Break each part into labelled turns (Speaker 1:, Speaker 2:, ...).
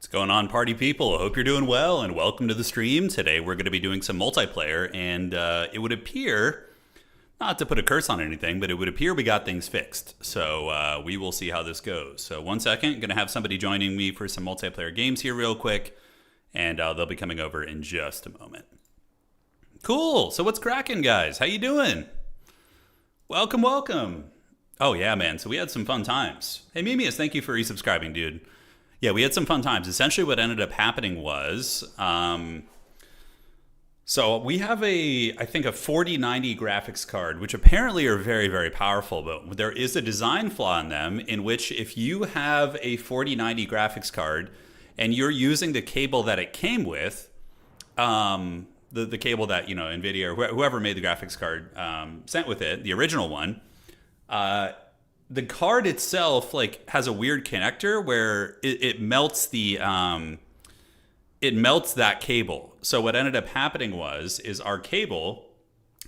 Speaker 1: What's going on, party people? I hope you're doing well, and welcome to the stream. Today we're going to be doing some multiplayer, and it would appear, not to put a curse on anything, but it would appear we got things fixed. So we will see how this goes. So 1 second, going to have somebody joining me for some multiplayer games here real quick, and they'll be coming over in just a moment. Cool. So what's cracking, guys? How you doing? Welcome, welcome. Oh yeah, man. So we had some fun times. Hey, Mimius, thank you for resubscribing, dude. Yeah, we had some fun times. Essentially what ended up happening was, so we have I think a 4090 graphics card, which apparently are very, very powerful, but there is a design flaw in them in which if you have a 4090 graphics card and you're using the cable that it came with, the cable that, you know, NVIDIA or whoever made the graphics card sent with it, the original one, the card itself like has a weird connector where it melts it melts that cable. So what ended up happening is our cable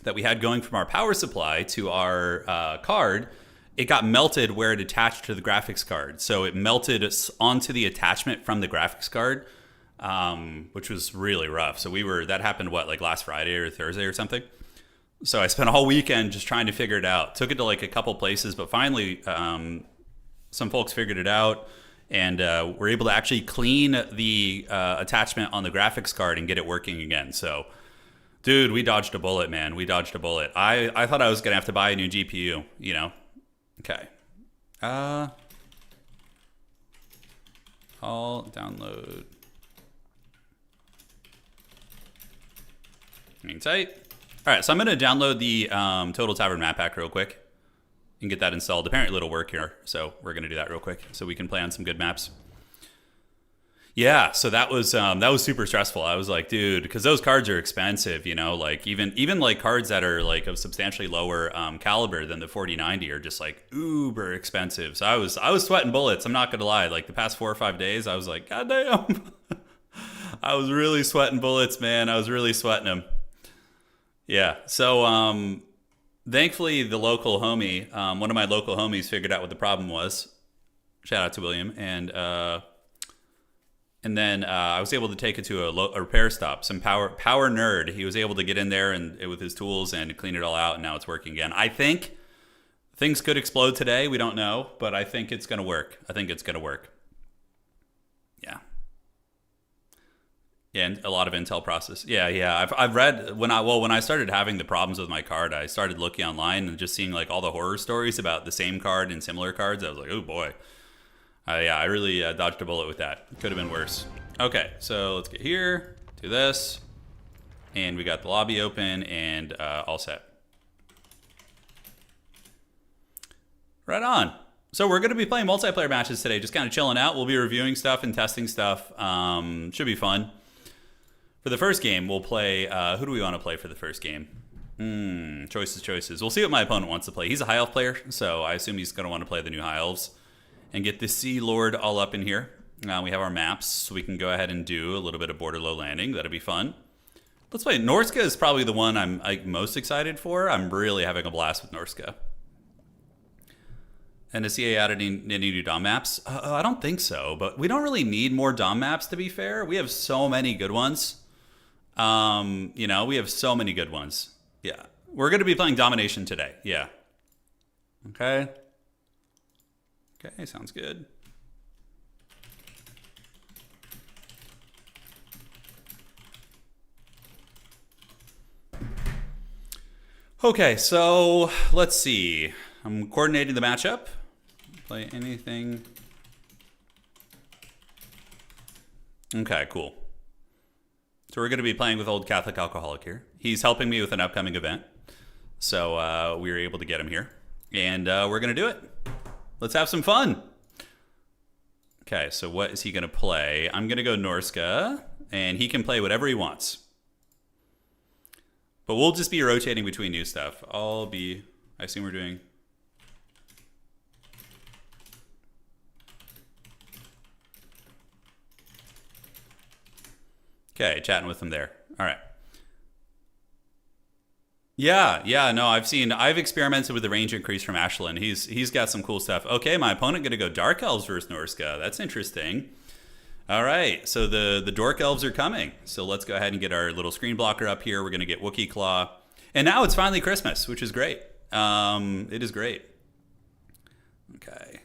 Speaker 1: that we had going from our power supply to our card, it got melted where it attached to the graphics card. So it melted onto the attachment from the graphics card, which was really rough. So that happened like last Friday or Thursday or something. So I spent a whole weekend just trying to figure it out. Took it to like a couple places, but finally some folks figured it out and were able to actually clean the attachment on the graphics card and get it working again. So, dude, we dodged a bullet, man. We dodged a bullet. I thought I was going to have to buy a new GPU, you know? Okay. I'll download. Hang tight. All right, so I'm going to download the Total Tavern map pack real quick and get that installed. Apparently it'll work here, so we're going to do that real quick so we can play on some good maps. Yeah, so that was super stressful. I was like, dude, because those cards are expensive, you know, like even like cards that are like of substantially lower caliber than the 4090 are just like uber expensive. So I was sweating bullets. I'm not going to lie. Like the past 4 or 5 days, I was like, God damn. I was really sweating bullets, man. I was really sweating them. Yeah, so thankfully the local homie, one of my local homies figured out what the problem was. Shout out to William. And then I was able to take it to a repair stop, some power nerd. He was able to get in there and with his tools and clean it all out, and now it's working again. I think things could explode today. We don't know, but I think it's going to work. I think it's going to work. Yeah. Yeah, and a lot of Intel process. Yeah. I've read when I started having the problems with my card, I started looking online and just seeing like all the horror stories about the same card and similar cards. I was like, oh boy. I really dodged a bullet with that. Could have been worse. Okay, so let's get here, do this, and we got the lobby open and all set. Right on. So we're going to be playing multiplayer matches today, just kind of chilling out. We'll be reviewing stuff and testing stuff. Should be fun. For the first game, we'll play, who do we want to play for the first game? Choices. We'll see what my opponent wants to play. He's a High Elf player, so I assume he's going to want to play the new High Elves and get the Sea Lord all up in here. We have our maps, so we can go ahead and do a little bit of border low landing. That'll be fun. Let's play. Norsca is probably the one I'm most excited for. I'm really having a blast with Norsca. And does EA add any new Dom maps? I don't think so, but we don't really need more Dom maps, to be fair. We have so many good ones. You know, we have so many good ones. Yeah. We're going to be playing Domination today. Yeah. Okay. Okay, sounds good. Okay, so let's see. I'm coordinating the matchup. Play anything. Okay, cool. So we're going to be playing with Old Catholic Alcoholic here. He's helping me with an upcoming event. So we were able to get him here. And we're going to do it. Let's have some fun. Okay, so what is he going to play? I'm going to go Norsca, and he can play whatever he wants. But we'll just be rotating between new stuff. I assume we're doing... Okay, chatting with him there. All right. Yeah, no, I've experimented with the range increase from Ashlyn. He's got some cool stuff. Okay, my opponent gonna go Dark Elves versus Norsca. That's interesting. All right, so the Dork Elves are coming. So let's go ahead and get our little screen blocker up here. We're going to get Wookiee Claw. And now it's finally Christmas, which is great. It is great. Okay.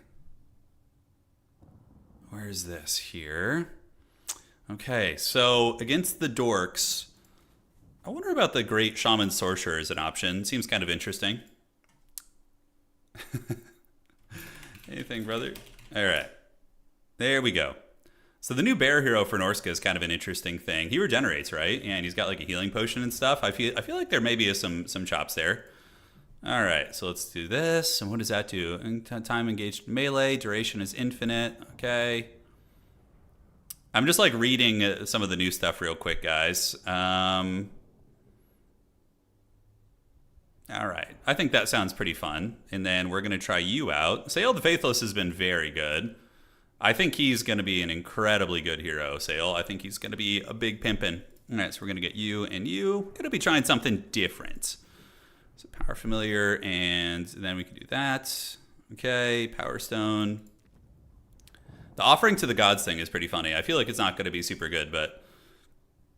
Speaker 1: Where's this here? Okay, so against the Dorks, I wonder about the Great Shaman Sorcerer as an option. Seems kind of interesting. Anything, brother? All right. There we go. So the new bear hero for Norsca is kind of an interesting thing. He regenerates, right? Yeah, and he's got like a healing potion and stuff. I feel like there may be some chops there. All right, so let's do this. And what does that do? Time engaged melee. Duration is infinite. Okay. I'm just like reading some of the new stuff real quick, guys. All right. I think that sounds pretty fun. And then we're going to try you out. Sail the Faithless has been very good. I think he's going to be an incredibly good hero, Sail. I think he's going to be a big pimpin'. All right, so we're going to get you and you. Going to be trying something different. So Power Familiar, and then we can do that. Okay, Power Stone. The Offering to the Gods thing is pretty funny. I feel like it's not going to be super good, but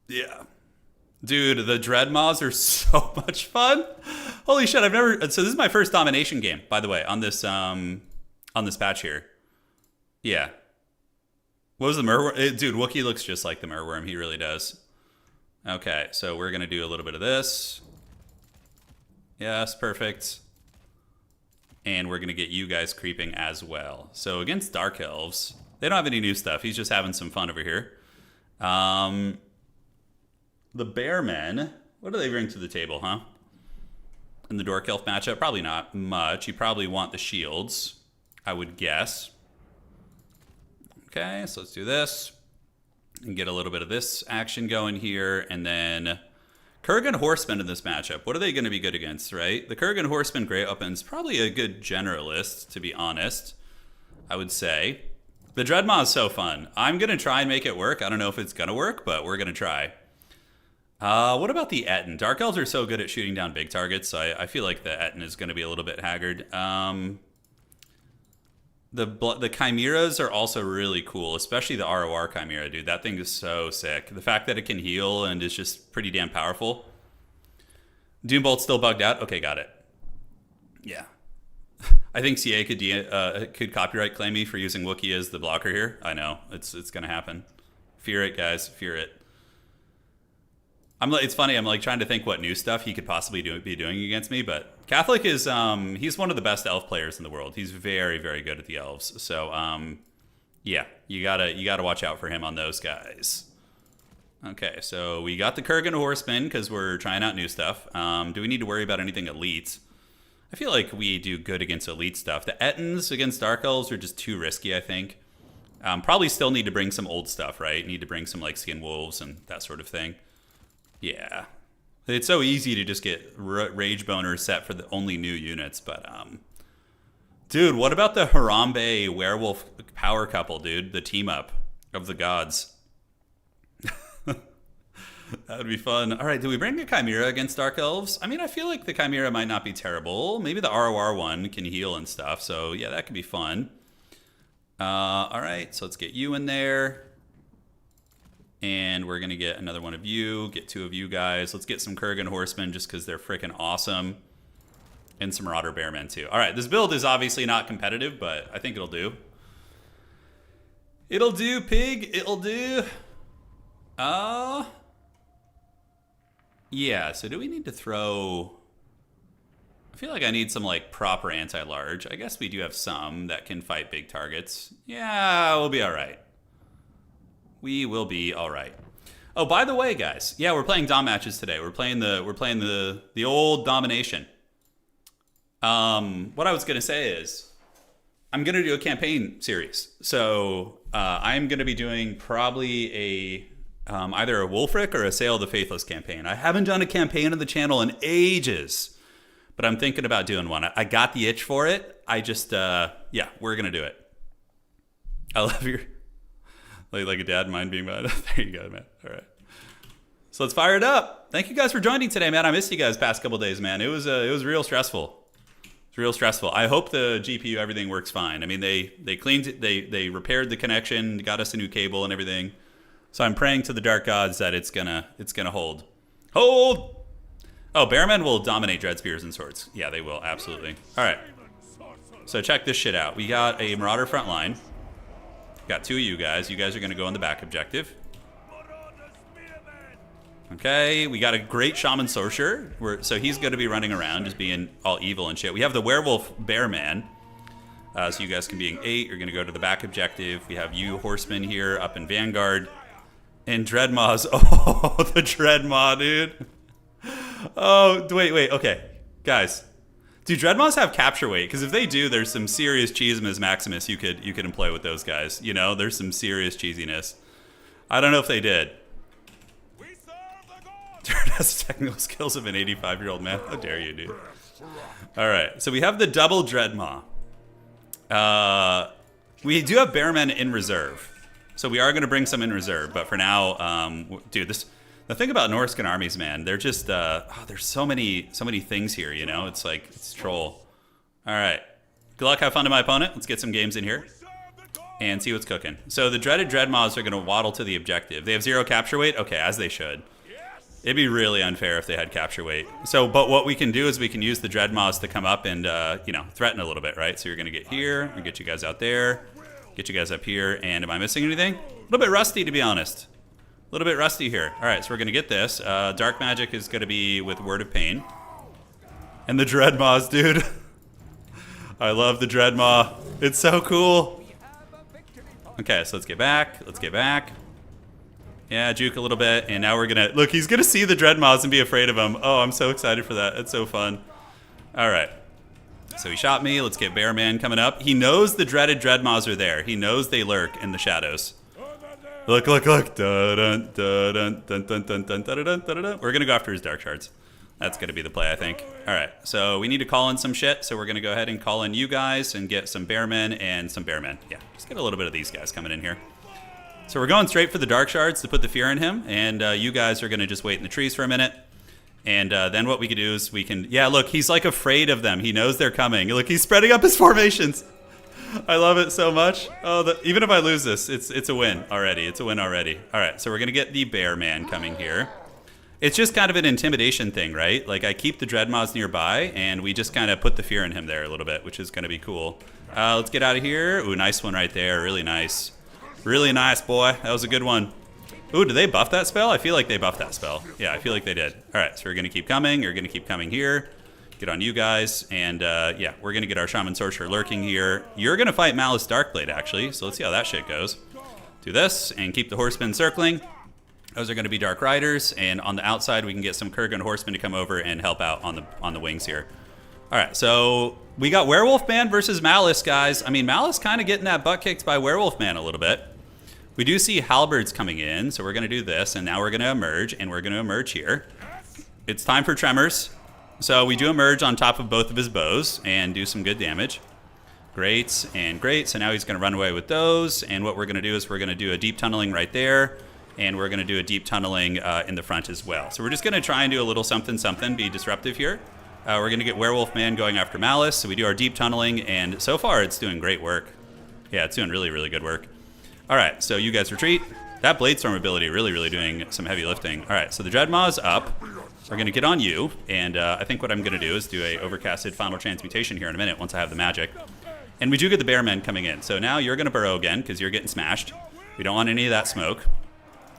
Speaker 1: yeah. Dude, the Dread Maws are so much fun. Holy shit, I've never... So this is my first Domination game, by the way, on this patch here. Yeah. What was the Merworm? Dude, Wookiee looks just like the Merworm. He really does. Okay, so we're going to do a little bit of this. Yes, perfect. And we're going to get you guys creeping as well. So against Dark Elves, they don't have any new stuff. He's just having some fun over here. The Bearmen, what do they bring to the table, huh? In the Dork Elf matchup, probably not much. You probably want the shields, I would guess. Okay, so let's do this and get a little bit of this action going here. And then Kurgan Horsemen in this matchup. What are they going to be good against, right? The Kurgan Horsemen Great Weapon's probably a good generalist, to be honest, I would say. The Dreadmaw is so fun. I'm going to try and make it work. I don't know if it's going to work, but we're going to try. What about the Etten? Dark Elves are so good at shooting down big targets, so I feel like the Etten is going to be a little bit haggard. The Chimeras are also really cool, especially the ROR Chimera, dude. That thing is so sick. The fact that it can heal and is just pretty damn powerful. Doombolt's still bugged out? Okay, got it. Yeah. I think CA could copyright claim me for using Wookiee as the blocker here. I know. It's going to happen. Fear it, guys. Fear it. It's funny. I'm like trying to think what new stuff he could possibly be doing against me, but Catholic is he's one of the best elf players in the world. He's very, very good at the elves. So yeah, you gotta watch out for him on those guys. Okay, so we got the Kurgan Horsemen because we're trying out new stuff. Do we need to worry about anything elite? I feel like we do good against elite stuff. The Ettins against Dark Elves are just too risky, I think. Probably still need to bring some old stuff, right? Need to bring some like Skin Wolves and that sort of thing. Yeah. It's so easy to just get Rage Boner set for the only new units, but dude, what about the Harambe Werewolf power couple, dude? The team up of the gods. That would be fun. All right, do we bring a Chimera against Dark Elves? I mean, I feel like the Chimera might not be terrible. Maybe the ROR one can heal and stuff, so yeah, that could be fun. All right, so let's get you in there. And we're going to get another one of you, get two of you guys. Let's get some Kurgan Horsemen just because they're freaking awesome. And some Marauder Bearmen too. All right, this build is obviously not competitive, but I think it'll do. It'll do, pig. It'll do. Yeah, so do we need to throw... I feel like I need some like proper anti-large. I guess we do have some that can fight big targets. Yeah, we'll be all right. We will be all right. Oh, by the way, guys, yeah, we're playing Dom matches today. We're playing the old Domination. What I was gonna say is, I'm gonna do a campaign series. So I'm gonna be doing probably a either a Wolfric or a Sail of the Faithless campaign. I haven't done a campaign on the channel in ages, but I'm thinking about doing one. I got the itch for it. I just yeah, we're gonna do it. I love your. Like a dad mind being mad. There you go, man. All right. So let's fire it up. Thank you guys for joining today, man. I missed you guys past couple days, man. It was real stressful. It's real stressful. I hope the GPU, everything works fine. I mean, they cleaned it, they repaired the connection, got us a new cable and everything. So I'm praying to the dark gods that it's gonna hold. Hold! Oh, Bearmen will dominate Dread Spears and Swords. Yeah, they will, absolutely. All right. So check this shit out. We got a Marauder front line. Got 2 of you guys. You guys are gonna go on the back objective. Okay, we got a great Shaman Sorcerer. So he's going to be running around just being all evil and shit. We have the Werewolf Bearman. So you guys can be in 8. You're going to go to the back objective. We have you Horsemen here up in Vanguard. And Dreadmaws. Oh, the Dreadmaw, dude. Oh, wait. Okay, guys. Do Dreadmaws have capture weight? Because if they do, there's some serious Cheesimus Maximus you could employ with those guys. You know, there's some serious cheesiness. I don't know if they did. Turn has technical skills of an 85-year-old man. How dare you, dude? All right, so we have the double Dreadmaw. We do have Bearmen in reserve, so we are going to bring some in reserve. But for now, dude, the thing about Norscan armies, man, they're just there's so many things here. You know, it's like it's troll. All right, good luck, have fun to my opponent. Let's get some games in here and see what's cooking. So the dreaded Dreadmaws are going to waddle to the objective. They have 0 capture weight. Okay, as they should. It'd be really unfair if they had capture weight. So, but what we can do is we can use the Dreadmaws to come up and, threaten a little bit, right? So you're going to get here, we get you guys out there, get you guys up here, and am I missing anything? A little bit rusty, to be honest. A little bit rusty here. All right, so we're going to get this. Dark Magic is going to be with Word of Pain. And the Dreadmaws, dude. I love the Dreadmaw. It's so cool. Okay, so let's get back. Yeah, juke a little bit, and now we're gonna look. He's gonna see the Dreadmaws and be afraid of them. Oh, I'm so excited for that. It's so fun. All right, so he shot me. Let's get Bearman coming up. He knows the dreaded Dreadmaws are there. He knows they lurk in the shadows. Look. We're gonna go after his dark shards. That's gonna be the play, I think. All right, so we need to call in some shit. So we're gonna go ahead and call in you guys and get some Bearmen and some Bearmen. Yeah, just get a little bit of these guys coming in here. So we're going straight for the Dark Shards to put the fear in him, and you guys are going to just wait in the trees for a minute. And then what we can do is we can... Yeah, look, he's like afraid of them. He knows they're coming. Look, he's spreading up his formations. I love it so much. Oh, even if I lose this, it's a win already. It's a win already. All right, so we're going to get the Bearman coming here. It's just kind of an intimidation thing, right? Like, I keep the Dreadmaws nearby, and we just kind of put the fear in him there a little bit, which is going to be cool. Let's get out of here. Ooh, nice one right there. Really nice. Really nice, boy. That was a good one. Ooh, did they buff that spell? I feel like they buffed that spell. Yeah, I feel like they did. All right, so we're going to keep coming. You're going to keep coming here. Get on you guys. And, yeah, we're going to get our Shaman Sorcerer lurking here. You're going to fight Malice Darkblade, actually. So let's see how that shit goes. Do this and keep the Horsemen circling. Those are going to be Dark Riders. And on the outside, we can get some Kurgan Horsemen to come over and help out on the wings here. All right, so we got Werewolf Man versus Malice, guys. I mean, Malice kind of getting that butt kicked by Werewolf Man a little bit. We do see halberds coming in, so we're going to do this, and now we're going to emerge, and we're going to emerge here. It's time for Tremors. So we do emerge on top of both of his bows and do some good damage. Great and great. So now he's going to run away with those, and what we're going to do is we're going to do a deep tunneling right there, and we're going to do a deep tunneling in the front as well. So we're just going to try and do a little something, be disruptive here. We're going to get Werewolf Man going after Malice, so we do our deep tunneling, and so far it's doing great work. Yeah, it's doing really, really good work. All right, so you guys retreat. That Bladestorm ability really doing some heavy lifting. All right, so the Dreadmaw's up. We're going to get on you, and I think what I'm going to do is do a overcasted Final Transmutation here in a minute once I have the magic. And we do get the Bearmen coming in. So now you're going to burrow again because you're getting smashed. We don't want any of that smoke.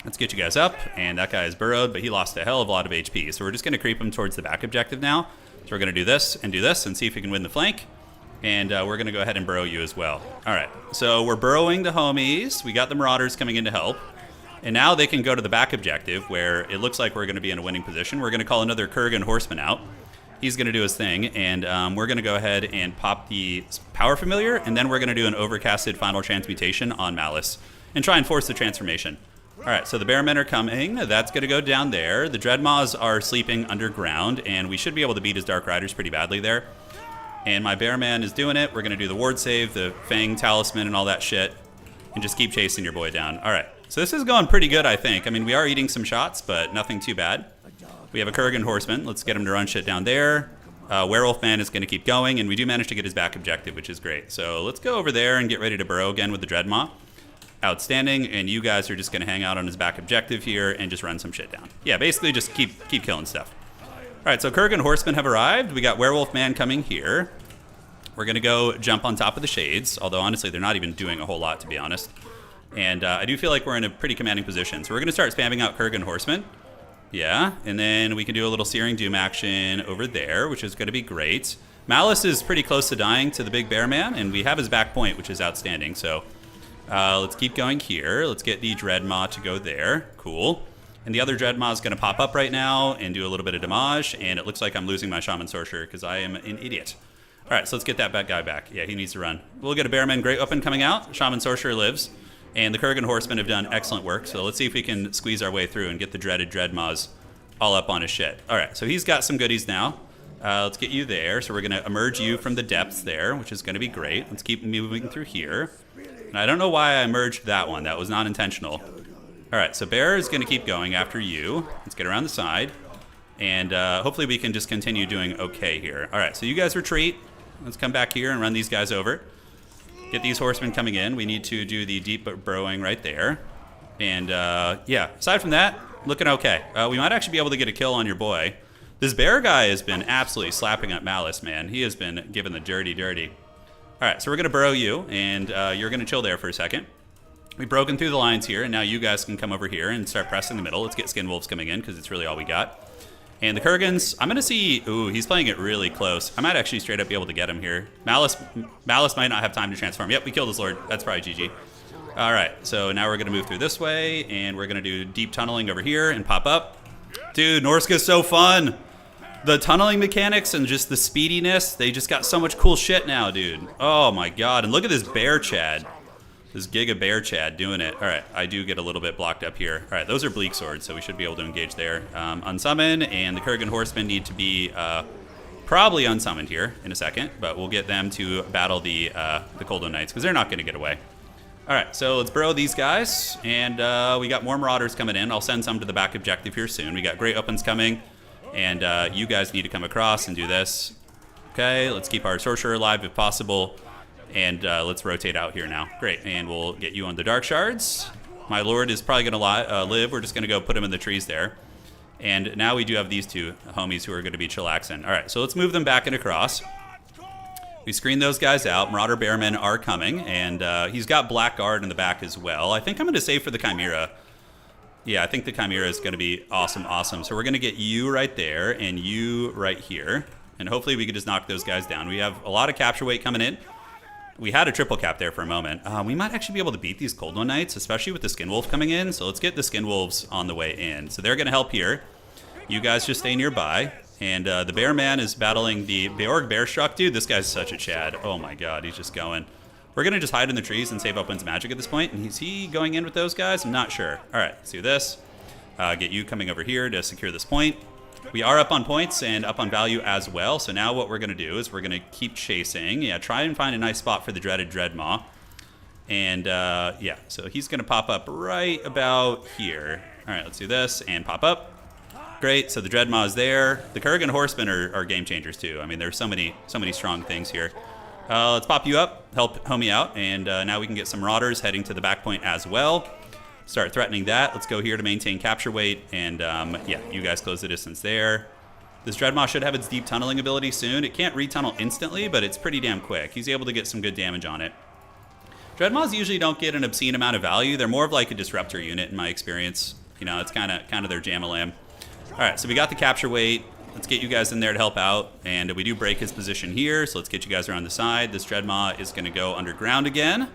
Speaker 1: Let's get you guys up, and that guy is burrowed, but he lost a hell of a lot of HP. So we're just going to creep him towards the back objective now. So we're going to do this and see if we can win the flank. And we're going to go ahead and burrow you as well. All right, so we're burrowing the homies. We got the Marauders coming in to help. And now they can go to the back objective where it looks like we're going to be in a winning position. We're going to call another Kurgan Horseman out. He's going to do his thing, and we're going to go ahead and pop the Power Familiar, and then we're going to do an overcasted Final Transmutation on Malice and try and force the transformation. All right, so the Bearmen are coming. That's going to go down there. The Dreadmaws are sleeping underground, and we should be able to beat his Dark Riders pretty badly there. And my Bearman is doing it. We're going to do the Ward Save, the Fang Talisman, and all that shit, and just keep chasing your boy down. All right, so this is going pretty good, I think. I mean, we are eating some shots, but nothing too bad. We have a Kurgan Horseman. Let's get him to run shit down there. Werewolf Man is going to keep going, and we do manage to get his back objective, which is great. So let's go over there and get ready to burrow again with the Dreadmaw. Outstanding, and you guys are just going to hang out on his back objective here and just run some shit down. Yeah, basically just keep killing stuff. All right, so Kurgan Horsemen have arrived. We got Werewolf Man coming here. We're going to go jump on top of the Shades, although honestly they're not even doing a whole lot, to be honest. And I do feel like we're in a pretty commanding position. So we're going to start spamming out Kurgan Horsemen. Yeah, and then we can do a little Searing Doom action over there, which is going to be great. Malice is pretty close to dying to the Big Bear Man, and we have his back point, which is outstanding. So let's keep going here. Let's get the Dreadmaw to go there. Cool. And the other Dreadmaw is going to pop up right now and do a little bit of damage, and it looks like I'm losing my Shaman Sorcerer because I am an idiot. All right, so let's get that bad guy back. Yeah, he needs to run. We'll get a Bearman Great Weapon coming out. Shaman Sorcerer lives. And the Kurgan Horsemen have done excellent work, so let's see if we can squeeze our way through and get the dreaded Dreadmaws all up on his shit. All right, so he's got some goodies now. Let's get you there. So we're going to emerge you from the depths there, which is going to be great. Let's keep moving through here. And I don't know why I emerged that one. That was not intentional. All right, so Bear is going to keep going after you. Let's get around the side. And hopefully we can just continue doing okay here. All right, so you guys retreat. Let's come back here and run these guys over. Get these horsemen coming in. We need to do the deep burrowing right there. And yeah, aside from that, looking okay. We might actually be able to get a kill on your boy. This bear guy has been absolutely slapping up Malice, man. He has been given the dirty. All right, so we're going to burrow you, and you're going to chill there for a second. We've broken through the lines here, and now you guys can come over here and start pressing the middle. Let's get Skin Wolves coming in, because it's really all we got. And the Kurgans, I'm going to see... Ooh, he's playing it really close. I might actually straight up be able to get him here. Malice might not have time to transform. Yep, we killed his lord. That's probably GG. All right, so now we're going to move through this way, and we're going to do deep tunneling over here and pop up. Dude, Norsca is so fun. The tunneling mechanics and just the speediness, they just got so much cool shit now, dude. Oh, my God. And look at this bear Chad. This Giga Bear Chad doing it. All right, I do get a little bit blocked up here. All right, those are Bleak Swords, so we should be able to engage there. Unsummon, and the Kurgan Horsemen need to be probably unsummoned here in a second, but we'll get them to battle the Koldo Knights, because they're not going to get away. All right, so let's burrow these guys, and we got more Marauders coming in. I'll send some to the back objective here soon. We got Great Weapons coming, and you guys need to come across and do this. Okay, let's keep our Sorcerer alive if possible. And let's rotate out here now. Great, and we'll get you on the Dark Shards. My Lord is probably going to live. We're just going to go put him in the trees there. And now we do have these two homies who are going to be chillaxing. All right, so let's move them back and across. We screen those guys out. Marauder Bearmen are coming, and he's got Blackguard in the back as well. I think I'm going to save for the Chimera. Yeah, I think the Chimera is going to be awesome. So we're going to get you right there and you right here. And hopefully we can just knock those guys down. We have a lot of capture weight coming in. We had a triple cap there for a moment. We might actually be able to beat these Koldo Knights, especially with the Skin Wolf coming in. So let's get the Skin Wolves on the way in. So they're going to help here. You guys just stay nearby. And the Bear Man is battling the Beorg Bearstruck. Dude, this guy's such a Chad. Oh my God, he's just going. We're going to just hide in the trees and save up Wind's Magic at this point. And is he going in with those guys? I'm not sure. All right, let's do this. Get you coming over here to secure this point. We are up on points and up on value as well. So now what we're going to do is we're going to keep chasing. Yeah, try and find a nice spot for the dreaded Dreadmaw. And yeah, so he's going to pop up right about here. All right, let's do this and pop up. Great, so the Dreadmaw is there. The Kurgan Horsemen are game changers too. I mean, there's so many strong things here. Let's pop you up, help homie out, and now we can get some Marauders heading to the back point as well. Start threatening that. Let's go here to maintain capture weight, and yeah, you guys close the distance there. This Dreadmaw should have its deep tunneling ability soon. It can't retunnel instantly, but it's pretty damn quick. He's able to get some good damage on it. Dreadmaws usually don't get an obscene amount of value. They're more of like a disruptor unit in my experience. You know, it's kind of their jam-a-lam. All right, so we got the capture weight. Let's get you guys in there to help out, and we do break his position here, so let's get you guys around the side. This Dreadmaw is going to go underground again.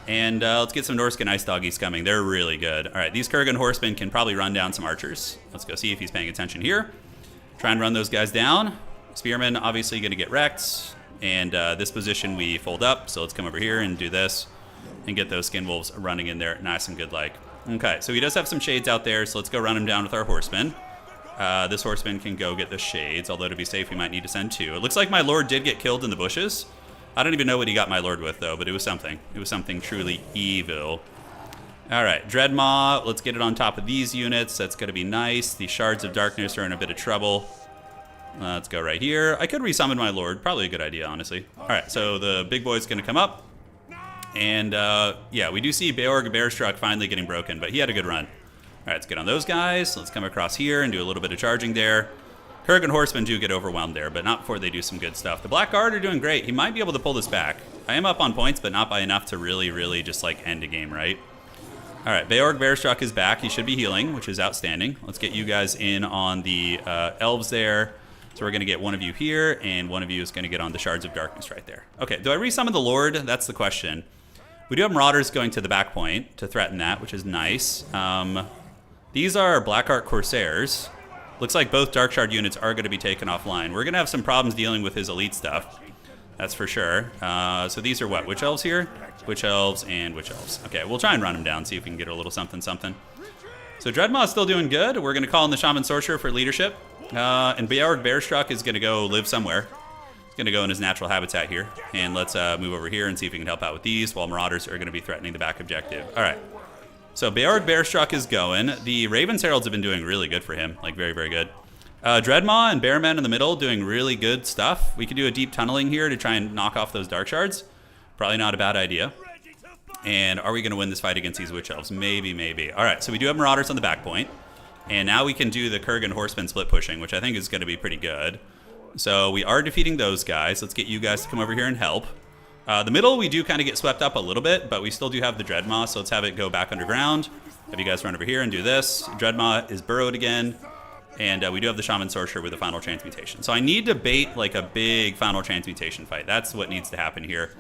Speaker 1: And let's get some Norsca Ice Doggies coming. They're really good. All right, these Kurgan Horsemen can probably run down some archers. Let's go see if he's paying attention here. Try and run those guys down. Spearmen obviously going to get wrecked. And this position we fold up, so let's come over here and do this and get those Skin Wolves running in there nice and good like. Okay, so he does have some Shades out there, so let's go run him down with our Horsemen. This Horseman can go get the Shades, although to be safe we might need to send two. It looks like my Lord did get killed in the bushes. I don't even know what he got my Lord with, though, but it was something. It was something truly evil. All right, Dreadmaw, let's get it on top of these units. That's going to be nice. The Shards of Darkness are in a bit of trouble. Let's go right here. I could resummon my lord. Probably a good idea, honestly. All right, so the big boy's going to come up. And, yeah, we do see Beorg Bearstruck finally getting broken, but he had a good run. All right, let's get on those guys. Let's come across here and do a little bit of charging there. Kurgan Horsemen do get overwhelmed there, but not before they do some good stuff. The Black Guard are doing great. He might be able to pull this back. I am up on points, but not by enough to really, really just, like, end a game, right? All right, Beorg Bearstruck is back. He should be healing, which is outstanding. Let's get you guys in on the Elves there. So we're going to get one of you here, and one of you is going to get on the Shards of Darkness right there. Okay, do I resummon the Lord? That's the question. We do have Marauders going to the back point to threaten that, which is nice. These are Blackheart Corsairs. Looks like both Dark Shard units are going to be taken offline. We're going to have some problems dealing with his elite stuff. That's for sure. So these are what? Witch Elves here? Witch Elves and Witch Elves. Okay, we'll try and run them down, see if we can get a little something, something. So Dreadmaw is still doing good. We're going to call in the Shaman Sorcerer for leadership. And Beorg Bearstruck is going to go live somewhere. He's going to go in his natural habitat here. And let's move over here and see if we can help out with these while Marauders are going to be threatening the back objective. All right. So Beorg Bearstruck is going. The Ravens Heralds have been doing really good for him. Like, very, very good. Dreadmaw and Bearmen in the middle doing really good stuff. We could do a deep tunneling here to try and knock off those Dark Shards. Probably not a bad idea. And are we going to win this fight against these Witch Elves? Maybe, maybe. All right, so we do have Marauders on the back point. And now we can do the Kurgan Horsemen split pushing, which I think is going to be pretty good. So we are defeating those guys. Let's get you guys to come over here and help. The middle, we do kind of get swept up a little bit, but we still do have the Dreadmaw, so let's have it go back underground. Have you guys run over here and do this. Dreadmaw is burrowed again. And we do have the Shaman Sorcerer with the Final Transmutation. So I need to bait like a big Final Transmutation fight. That's what needs to happen here.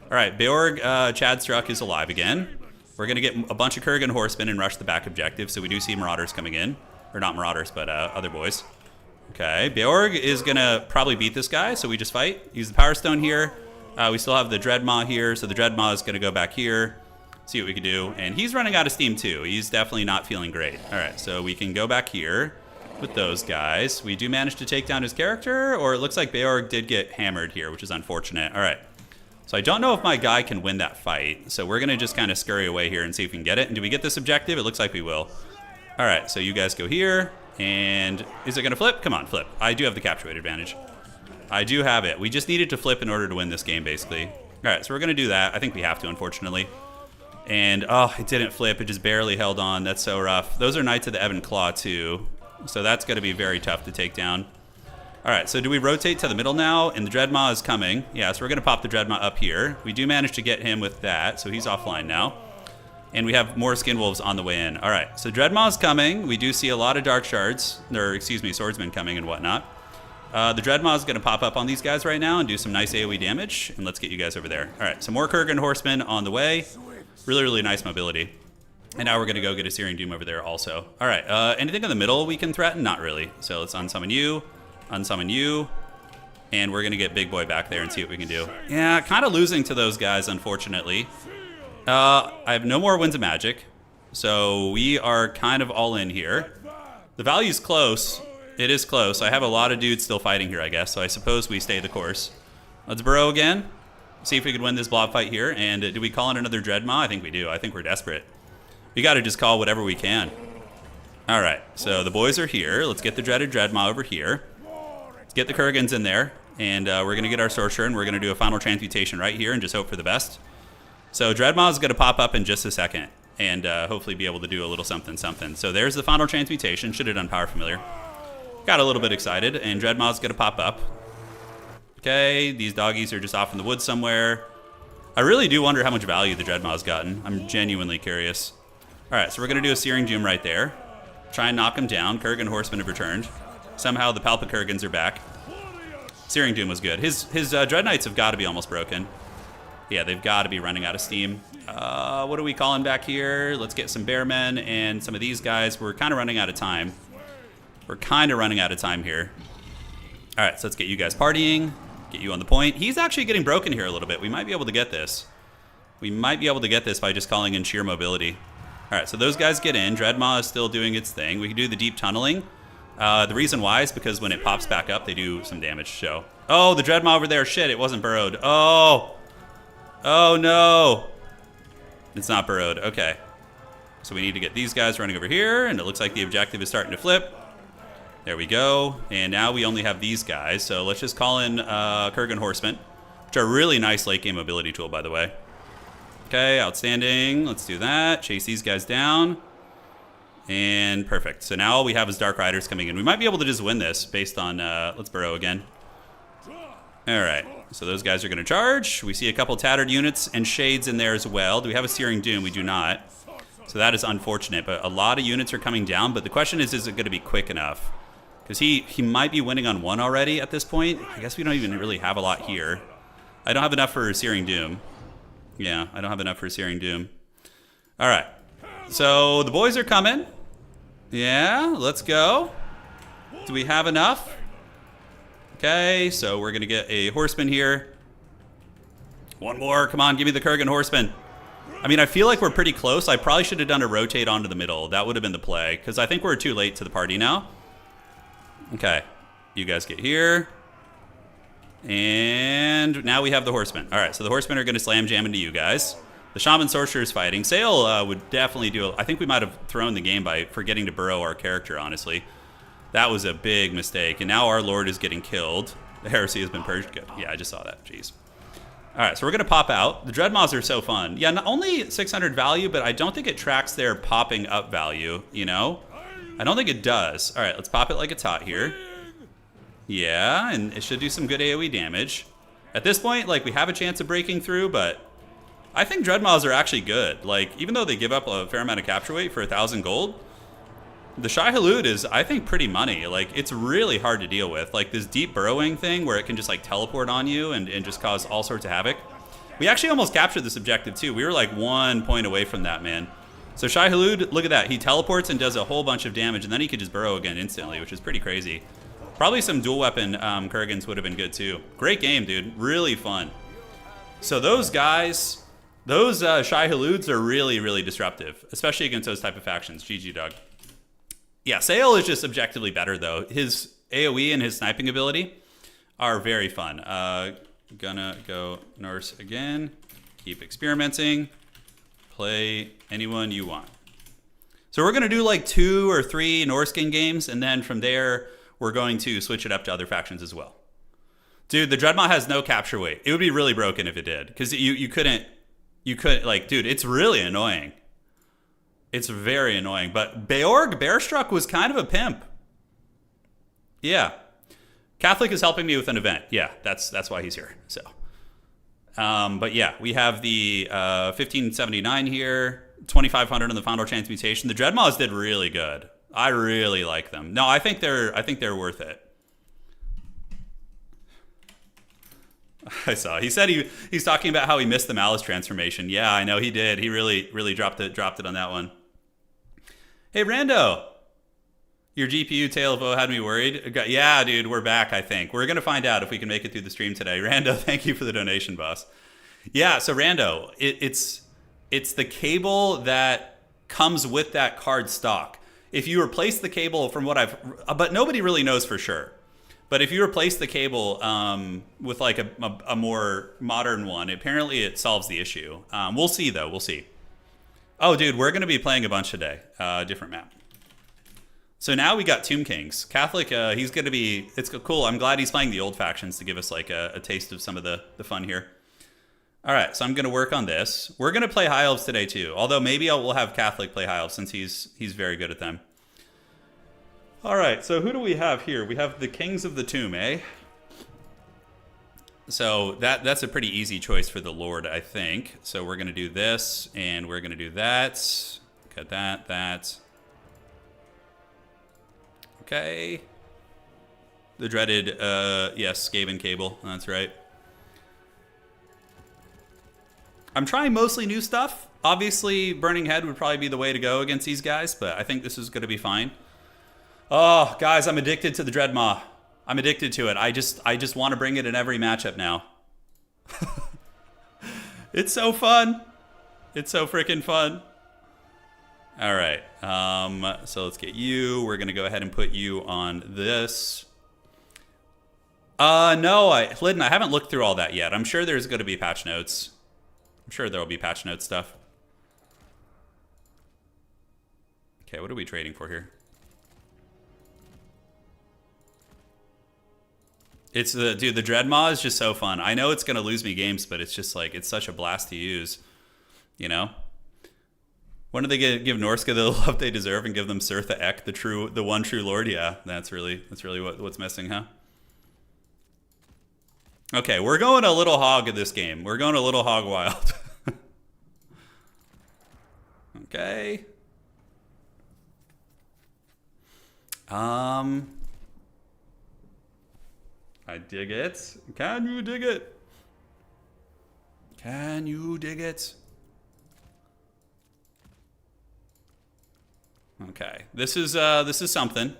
Speaker 1: All right, Beorg Chadstruck is alive again. We're going to get a bunch of Kurgan Horsemen and rush the back objective, so we do see Marauders coming in. Or not Marauders, but other boys. Okay, Beorg is going to probably beat this guy, so we just fight. Use the Power Stone here. We still have the Dreadmaw here, so the Dreadmaw is going to go back here. See what we can do. And he's running out of steam, too. He's definitely not feeling great. All right, so we can go back here with those guys. We do manage to take down his character, or it looks like Beorg did get hammered here, which is unfortunate. All right. So I don't know if my guy can win that fight. So we're going to just kind of scurry away here and see if we can get it. And do we get this objective? It looks like we will. All right, so you guys go here. And is it going to flip? Come on, flip. I do have the capture weight advantage. I do have it. We just needed to flip in order to win this game, basically. All right, so we're going to do that. I think we have to, unfortunately. And, oh, it didn't flip. It just barely held on. That's so rough. Those are Knights of the Ebon Claw, too. So that's going to be very tough to take down. All right, so do we rotate to the middle now? And the Dreadmaw is coming. Yeah, so we're going to pop the Dreadmaw up here. We do manage to get him with that, so he's offline now. And we have more Skinwolves on the way in. All right, so Dreadmaw is coming. We do see a lot of Dark Shards, or excuse me, Swordsmen coming and whatnot. The Dreadmaw is going to pop up on these guys right now and do some nice AoE damage. And let's get you guys over there. All right, so more Kurgan Horsemen on the way. Really, really nice mobility. And now we're going to go get a Searing Doom over there also. All right, anything in the middle we can threaten? Not really. So let's unsummon you, and we're going to get Big Boy back there and see what we can do. Yeah, kind of losing to those guys, unfortunately. I have no more Winds of Magic, so we are kind of all in here. The value's close. It is close. I have a lot of dudes still fighting here, I guess, so I suppose we stay the course. Let's burrow again. See if we can win this blob fight here. And do we call in another Dreadmaw? I think we do. I think we're desperate. We got to just call whatever we can. All right, so the boys are here. Let's get the dreaded Dreadmaw over here. Let's get the Kurgans in there. And we're going to get our Sorcerer, and we're going to do a Final Transmutation right here and just hope for the best. So Dreadmaw is going to pop up in just a second and hopefully be able to do a little something, something. So there's the Final Transmutation. Should have done Power Familiar. Got a little bit excited, and Dreadmaw is going to pop up. Okay, these doggies are just off in the woods somewhere. I really do wonder how much value the Dreadmaw's gotten. I'm genuinely curious. All right, so we're going to do a Searing Doom right there. Try and knock him down. Kurgan Horsemen have returned. Somehow the Palpa Kurgans are back. Searing Doom was good. His Dread Knights have got to be almost broken. Yeah, they've got to be running out of steam. What are we calling back here? Let's get some Bearmen and some of these guys. We're kind of running out of time. We're kind of running out of time here. All right, so let's get you guys partying. Get you on the point. He's actually getting broken here a little bit. We might be able to get this. We might be able to get this by just calling in sheer mobility. All right, so those guys get in. Dreadmaw is still doing its thing. We can do the deep tunneling. The reason why is because when it pops back up, they do some damage. So, oh, the Dreadmaw over there. Shit, it wasn't burrowed. Oh, no. It's not burrowed. Okay. So we need to get these guys running over here, and it looks like the objective is starting to flip. There we go. And now we only have these guys. So let's just call in Kurgan Horsemen, which are a really nice late game mobility tool, by the way. Okay, outstanding. Let's do that. Chase these guys down. And perfect. So now all we have is Dark Riders coming in. We might be able to just win this based on... let's burrow again. All right. So those guys are going to charge. We see a couple tattered units and shades in there as well. Do we have a Searing Doom? We do not. So that is unfortunate. But a lot of units are coming down. But the question is it going to be quick enough? Because he might be winning on one already at this point. I guess we don't even really have a lot here. I don't have enough for Searing Doom. Yeah, I don't have enough for Searing Doom. All right. So the boys are coming. Yeah, let's go. Do we have enough? Okay, so we're going to get a Horseman here. One more. Come on, give me the Kurgan Horseman. I mean, I feel like we're pretty close. I probably should have done a rotate onto the middle. That would have been the play, because I think we're too late to the party now. Okay, you guys get here. And now we have the Horsemen. All right, so the Horsemen are going to slam jam into you guys. The Shaman Sorcerer is fighting. Sail would definitely do it. I think we might have thrown the game by forgetting to burrow our character, honestly. That was a big mistake. And now our Lord is getting killed. The Heresy has been purged. Good. Yeah, I just saw that. Jeez. All right, so we're going to pop out. The Dreadmaws are so fun. Yeah, not only 600 value, but I don't think it tracks their popping up value, you know? I don't think it does. All right, let's pop it like it's hot here. Yeah, and it should do some good AoE damage. At this point, like, we have a chance of breaking through, but I think Dreadmaws are actually good. Like, even though they give up a fair amount of capture weight for 1,000 gold, the Shai-Hulud is, I think, pretty money. Like, it's really hard to deal with. Like, this deep burrowing thing where it can just, like, teleport on you and just cause all sorts of havoc. We actually almost captured this objective, too. We were, like, 1 point away from that, man. So Shai-Hulud, look at that. He teleports and does a whole bunch of damage, and then he could just burrow again instantly, which is pretty crazy. Probably some dual weapon Kurgans would have been good, too. Great game, dude. Really fun. So those guys, those Shai-Huluds are really, really disruptive, especially against those type of factions. GG, dog. Yeah, Sail is just objectively better, though. His AoE and his sniping ability are very fun. Gonna go Norse again. Keep experimenting. Play anyone you want. So we're going to do like 2 or 3 Norscan games, and then from there, we're going to switch it up to other factions as well. Dude, the Dreadmaw has no capture weight. It would be really broken if it did, because you couldn't, like, dude, it's really annoying. It's very annoying. But Beorg Bearstruck was kind of a pimp. Yeah. Catholic is helping me with an event. Yeah, that's why he's here. So, but yeah, we have the 1579 here, 2500 on the Foundor Transmutation. The Dreadmaws did really good. I really like them. No, I think they're worth it. I saw. He said he's talking about how he missed the Malice transformation. Yeah, I know he did. He really dropped it on that one. Hey, Rando. Your GPU Tale of Woe had me worried. Yeah, dude, we're back, I think. We're going to find out if we can make it through the stream today. Rando, thank you for the donation, boss. Yeah, so Rando, it's the cable that comes with that card stock. If you replace the cable from what but nobody really knows for sure. But if you replace the cable with like a more modern one, apparently it solves the issue. We'll see, though. We'll see. Oh, dude, we're going to be playing a bunch today. Different map. So now we got Tomb Kings. Catholic, he's going to be... It's cool. I'm glad he's playing the old factions to give us like a taste of some of the fun here. All right, so I'm going to work on this. We're going to play High Elves today, too. Although maybe we'll have Catholic play High Elves since he's very good at them. All right, so who do we have here? We have the Kings of the Tomb, eh? So that's a pretty easy choice for the Lord, I think. So we're going to do this, and we're going to do that. Cut that. Okay. The dreaded, yes, Skaven cable. That's right. I'm trying mostly new stuff. Obviously, Burning Head would probably be the way to go against these guys, but I think this is going to be fine. Oh, guys, I'm addicted to the Dreadmaw. I'm addicted to it. I just want to bring it in every matchup now. It's so fun. It's so freaking fun. All right. So let's get you. We're going to go ahead and put you on this. No, Lydon, I haven't looked through all that yet. I'm sure there's going to be patch notes. I'm sure there will be patch note stuff. Okay, what are we trading for here? It's the dude. The Dreadmaw is just so fun. I know it's gonna lose me games, but it's just like it's such a blast to use. You know. When do they give Norsca the love they deserve and give them Surtha Ek, the one true Lord? Yeah, that's really what's missing, huh? Okay, we're going a little hog in this game. We're going a little hog wild. Okay. I dig it. Can you dig it? Can you dig it? Okay, this is something.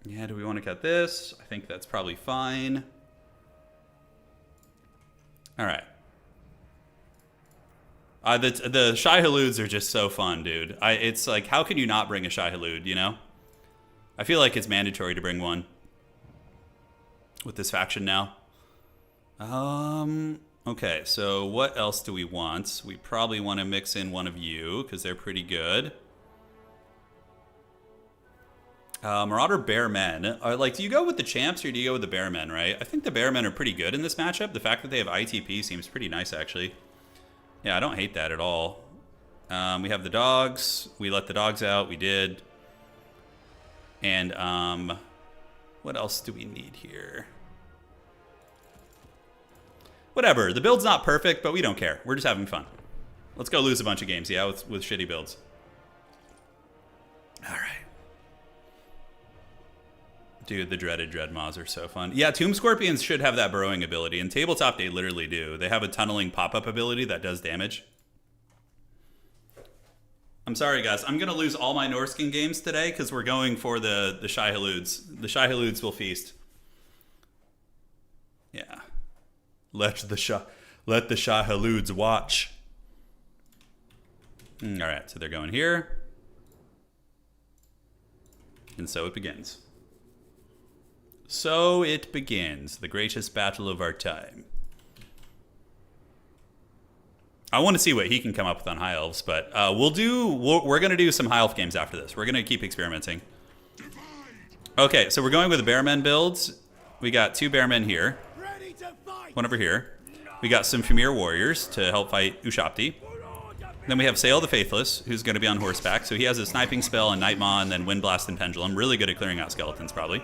Speaker 1: Yeah, do we want to cut this? I think that's probably fine. All right. The Shai-Haluds are just so fun, dude. It's like, how can you not bring a Shai-Halud, you know? I feel like it's mandatory to bring one with this faction now. Okay, so what else do we want? We probably want to mix in one of you, because they're pretty good. Marauder Bearmen. Like, do you go with the champs or do you go with the Bearmen, right? I think the Bearmen are pretty good in this matchup. The fact that they have ITP seems pretty nice, actually. Yeah, I don't hate that at all. We have the dogs. We let the dogs out. We did. And what else do we need here? Whatever. The build's not perfect, but we don't care. We're just having fun. Let's go lose a bunch of games, yeah, with shitty builds. All right. Dude, the dreaded Dreadmaws are so fun. Yeah, Tomb Scorpions should have that burrowing ability. In Tabletop, they literally do. They have a tunneling pop-up ability that does damage. I'm sorry, guys. I'm going to lose all my Norscan games today because we're going for the Shai-Haluds. The Shai-Haluds will feast. Yeah. Let the Shai-Haluds watch. All right, so they're going here. And so it begins. So it begins, the greatest battle of our time. I want to see what he can come up with on High Elves, but we're going to do some High Elf games after this. We're going to keep experimenting. Okay, so we're going with the Bearmen builds. We got 2 Bearmen here. One over here. We got some Famir Warriors to help fight Ushabti. Then we have Sail the Faithless, who's going to be on horseback. So he has a sniping spell and Nightmaw and then Wind Blast and Pendulum. Really good at clearing out skeletons, probably.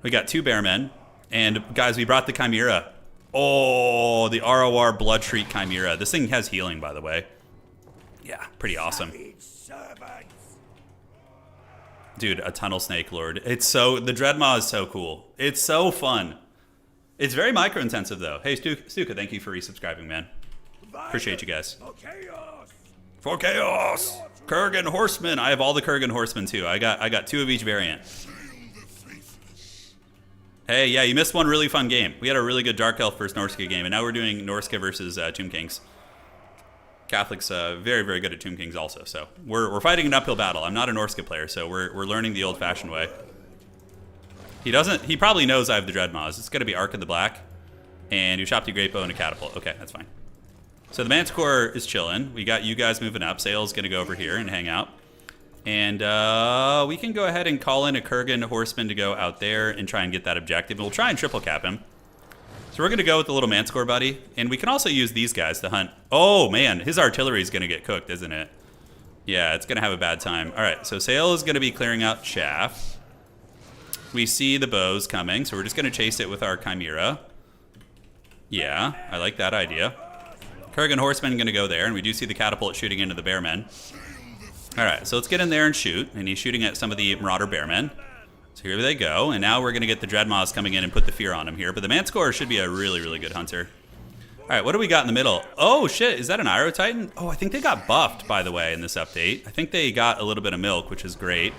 Speaker 1: We got 2 Bearmen. And guys, we brought the Chimera. Oh, the ROR Bloodshriek Chimera. This thing has healing, by the way. Yeah, pretty awesome. Dude, a Tunnel Snake Lord. The Dreadmaw is so cool. It's so fun. It's very micro-intensive, though. Hey, Stuka, thank you for resubscribing, man. Appreciate you guys. For Chaos! Kurgan Horsemen. I have all the Kurgan Horsemen, too. I got 2 of each variant. Hey, yeah, you missed one really fun game. We had a really good Dark Elf versus Norsca game, and now we're doing Norsca versus Tomb Kings. Catholic's very, very good at Tomb Kings also, so we're fighting an uphill battle. I'm not a Norsca player, so we're learning the old-fashioned way. He probably knows I have the Dreadmaws. It's going to be Ark of the Black, and Ushabti Great Bow and a Catapult. Okay, that's fine. So the Manticore is chilling. We got you guys moving up. Sail's going to go over here and hang out. And we can go ahead and call in a Kurgan Horseman to go out there and try and get that objective. We'll try and triple cap him. So we're going to go with the little Manticore buddy. And we can also use these guys to hunt. Oh, man. His artillery is going to get cooked, isn't it? Yeah, it's going to have a bad time. All right, so Sail is going to be clearing out chaff. We see the bows coming, so we're just going to chase it with our Chimera. Yeah, I like that idea. Kurgan Horseman going to go there, and we do see the catapult shooting into the Bearmen. All right, so let's get in there and shoot. And he's shooting at some of the Marauder Bearmen. So here they go. And now we're going to get the Dreadmaws coming in and put the fear on him here. But the Manticore should be a really, really good hunter. All right, what do we got in the middle? Oh, shit. Is that an Iro Titan? Oh, I think they got buffed, by the way, in this update. I think they got a little bit of milk, which is great.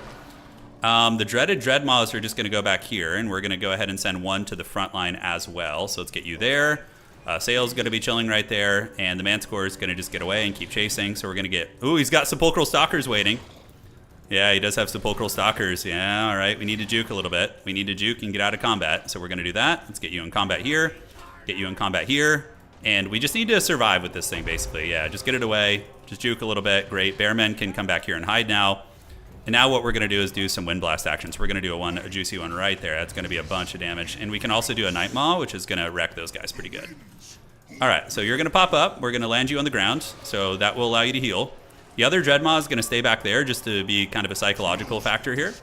Speaker 1: The dreaded Dreadmaws are just going to go back here. And we're going to go ahead and send one to the front line as well. So let's get you there. Sail's going to be chilling right there, and the Manticore is going to just get away and keep chasing. So we're going to get... Ooh, he's got Sepulchral Stalkers waiting. Yeah, he does have Sepulchral Stalkers. Yeah, all right. We need to juke a little bit. We need to juke and get out of combat. So we're going to do that. Let's get you in combat here. Get you in combat here. And we just need to survive with this thing, basically. Yeah, just get it away. Just juke a little bit. Great. Bearmen can come back here and hide now. And now what we're going to do is do some Wind Blast actions. We're going to do a juicy one right there. That's going to be a bunch of damage. And we can also do a Night Maw, which is going to wreck those guys pretty good. All right, so you're going to pop up. We're going to land you on the ground, so that will allow you to heal. The other Dread Maw is going to stay back there just to be kind of a psychological factor here.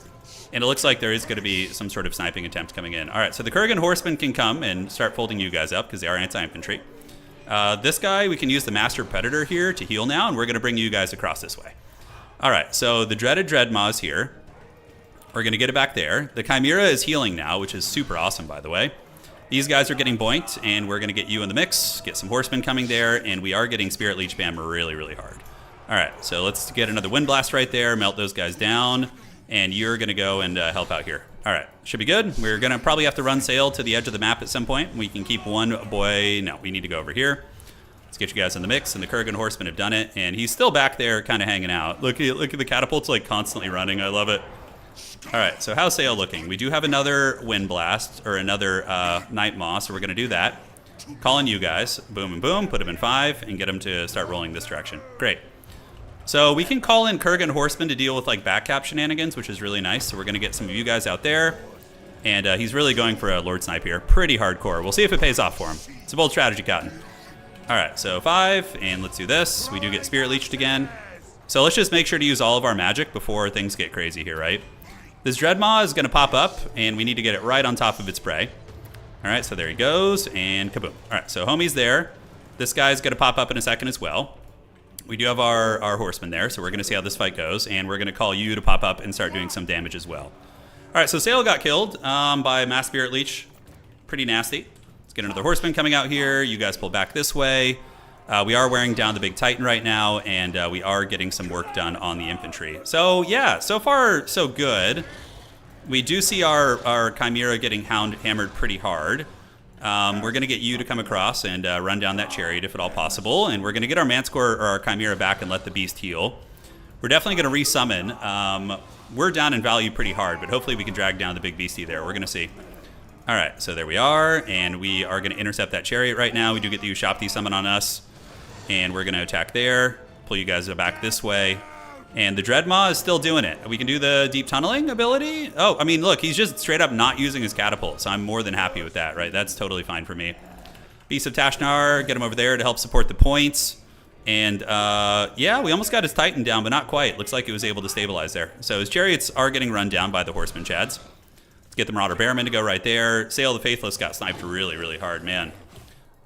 Speaker 1: And it looks like there is going to be some sort of sniping attempt coming in. All right, so the Kurgan Horsemen can come and start folding you guys up because they are anti-infantry. This guy, we can use the Master Predator here to heal now, and we're going to bring you guys across this way. All right, so the dreaded Dread Maw is here. We're going to get it back there. The Chimera is healing now, which is super awesome, by the way. These guys are getting boinked, and we're going to get you in the mix, get some Horsemen coming there, and we are getting Spirit Leech Spam really, really hard. All right, so let's get another Wind Blast right there, melt those guys down, and you're going to go and help out here. All right, should be good. We're going to probably have to run sail to the edge of the map at some point. We can keep one boy. No, we need to go over here. Let's get you guys in the mix, and the Kurgan Horsemen have done it, and he's still back there kind of hanging out. Look at the catapults like constantly running. I love it. All right, so how's sail looking? We do have another Wind Blast, or another Night Maw, so we're going to do that. Calling you guys. Boom and boom, put them in 5, and get them to start rolling this direction. Great. So we can call in Kurgan Horsemen to deal with like backcap shenanigans, which is really nice. So we're going to get some of you guys out there. And he's really going for a Lord Snipe here. Pretty hardcore. We'll see if it pays off for him. It's a bold strategy, Cotton. All right, so 5, and let's do this. We do get Spirit Leeched again. So let's just make sure to use all of our magic before things get crazy here, right? This Dread Maw is going to pop up, and we need to get it right on top of its prey. All right, so there he goes, and kaboom. All right, so homie's there. This guy's going to pop up in a second as well. We do have our Horsemen there, so we're going to see how this fight goes, and we're going to call you to pop up and start doing some damage as well. All right, so Sail got killed by Mass Spirit Leech. Pretty nasty. Let's get another Horseman coming out here. You guys pull back this way. We are wearing down the big Titan right now, and we are getting some work done on the infantry. So, yeah, so far, so good. We do see our Chimera getting hammered pretty hard. We're going to get you to come across and run down that chariot if at all possible. And we're going to get our Manscore or our Chimera back and let the beast heal. We're definitely going to resummon. We're down in value pretty hard, but hopefully we can drag down the big beastie there. We're going to see. All right, so there we are. And we are going to intercept that chariot right now. We do get the Ushapti summon on us. And we're going to attack there. Pull you guys back this way. And the Dread Maw is still doing it. We can do the deep tunneling ability. Oh, I mean, look, he's just straight up not using his catapult, so I'm more than happy with that, right? That's totally fine for me. Beast of Tashnar, get him over there to help support the points. And, yeah, we almost got his Titan down, but not quite. Looks like it was able to stabilize there. So his chariots are getting run down by the Horseman Chads. Let's get the Marauder Bearman to go right there. Sail the Faithless got sniped really, really hard, man.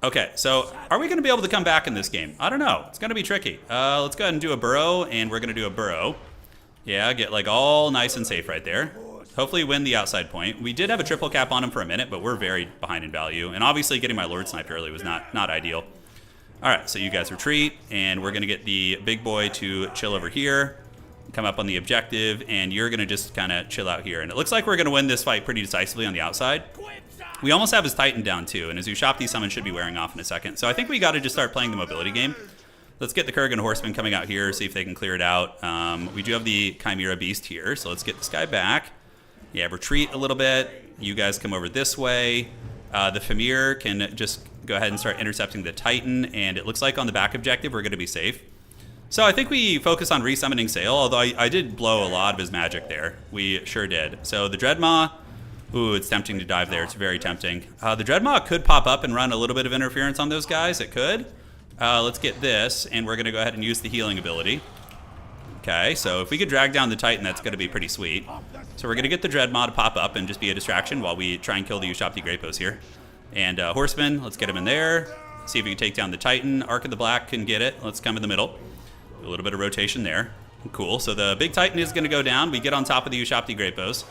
Speaker 1: Okay, so are we going to be able to come back in this game? I don't know. It's going to be tricky. Let's go ahead and do a burrow, and we're going to do a burrow. Yeah, get like all nice and safe right there. Hopefully win the outside point. We did have a triple cap on him for a minute, but we're very behind in value. And obviously getting my Lord sniped early was not ideal. All right, so you guys retreat, and we're going to get the big boy to chill over here, come up on the objective, and you're going to just kind of chill out here. And it looks like we're going to win this fight pretty decisively on the outside. We almost have his Titan down too, and his Ushapti summon should be wearing off in a second. So I think we got to just start playing the mobility game. Let's get the Kurgan Horsemen coming out here, see if they can clear it out. We do have the Chimera Beast here, so let's get this guy back. Yeah, retreat a little bit. You guys come over this way. The Famir can just go ahead and start intercepting the Titan, and it looks like on the back objective we're going to be safe. So I think we focus on resummoning Sail, although I did blow a lot of his magic there. We sure did. So the Dread Maw. Ooh, it's tempting to dive there. It's very tempting. The Dread Maw could pop up and run a little bit of interference on those guys. It could. Let's get this, and we're going to go ahead and use the healing ability. Okay, so if we could drag down the Titan, that's going to be pretty sweet. So we're going to get the Dread Maw to pop up and just be a distraction while we try and kill the Ushapti Grapos here. And Horseman, let's get him in there. See if we can take down the Titan. Arc of the Black can get it. Let's come in the middle. A little bit of rotation there. Cool. So the big Titan is going to go down. We get on top of the Ushapti Grapos.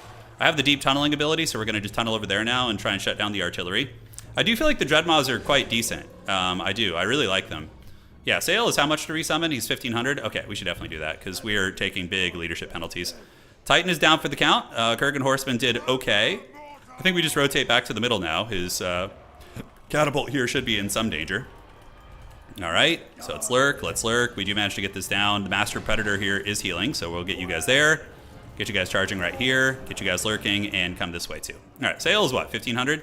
Speaker 1: I have the deep tunneling ability, so we're going to just tunnel over there now and try and shut down the artillery. I do feel like the Dread Maws are quite decent. I do. I really like them. Yeah, Sail is how much to resummon? He's 1,500? Okay, we should definitely do that because we are taking big leadership penalties. Titan is down for the count. Kurgan Horseman did okay. I think we just rotate back to the middle now. His catapult here should be in some danger. All right, so let's lurk. Let's lurk. We do manage to get this down. The Master Predator here is healing, so we'll get you guys there. Get you guys charging right here, get you guys lurking, and come this way too. All right, Sail is what, 1,500?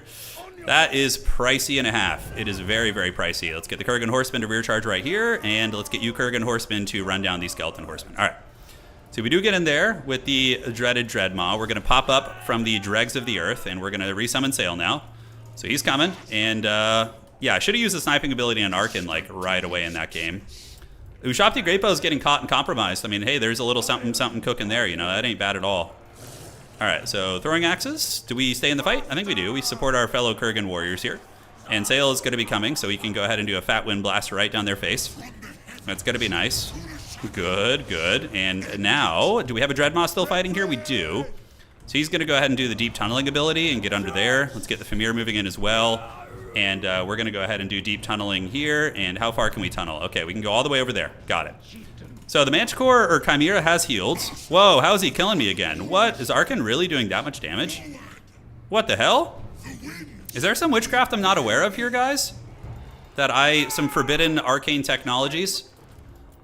Speaker 1: That is pricey and a half. It is very, very pricey. Let's get the Kurgan Horseman to rear charge right here, and let's get you Kurgan Horseman to run down these Skeleton Horsemen. All right, So we do get in there with the dreaded Dreadmaw. We're going to pop up from the dregs of the earth, and we're going to resummon Sail now. So he's coming, and yeah, I should have used the sniping ability on Arkin like right away in that game. Ushapti Greatbow is getting caught and compromised. I mean, hey, there's a little something cooking there, you know, that ain't bad at all. All right, so throwing axes. Do we stay in the fight? I think we do. We support our fellow Kurgan warriors here. And Sail is going to be coming, so he can go ahead and do a fat wind blast right down their face. That's going to be nice. Good, good. And now, do we have a Dreadmaw still fighting here? We do. So he's going to go ahead and do the deep tunneling ability and get under there. Let's get the Famir moving in as well. And we're going to go ahead and do deep tunneling here. And how far can we tunnel? Okay, we can go all the way over there. Got it. So the Manticore or Chimera has healed. Whoa, how is he killing me again? What? Is Arkin really doing that much damage? What the hell? Is there some witchcraft I'm not aware of here, guys? Some forbidden arcane technologies?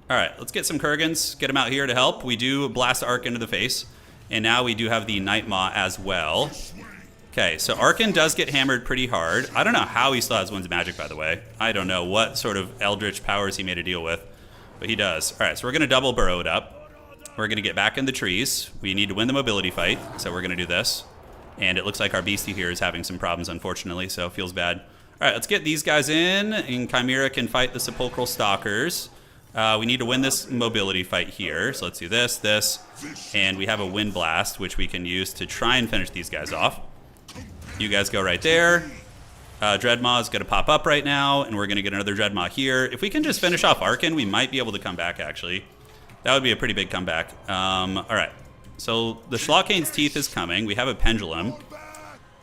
Speaker 1: All right, let's get some Kurgans, get them out here to help. We do blast Ark into the face. And now we do have the Nightmaw as well. Okay, so Arkin does get hammered pretty hard. I don't know how he still has Winds Magic, by the way. I don't know what sort of eldritch powers he made to deal with, but he does. All right, so we're going to double burrow it up. We're going to get back in the trees. We need to win the mobility fight, so we're going to do this. And it looks like our beastie here is having some problems, unfortunately, so it feels bad. All right, let's get these guys in, and Chimera can fight the Sepulchral Stalkers. We need to win this mobility fight here, so let's do this, and we have a Wind Blast, which we can use to try and finish these guys off. You guys go right there. Dreadmaw is going to pop up right now, and we're going to get another Dreadmaw here. If we can just finish off Arkin, we might be able to come back, actually. That would be a pretty big comeback. All right, so the Schlockane's Teeth is coming. We have a Pendulum.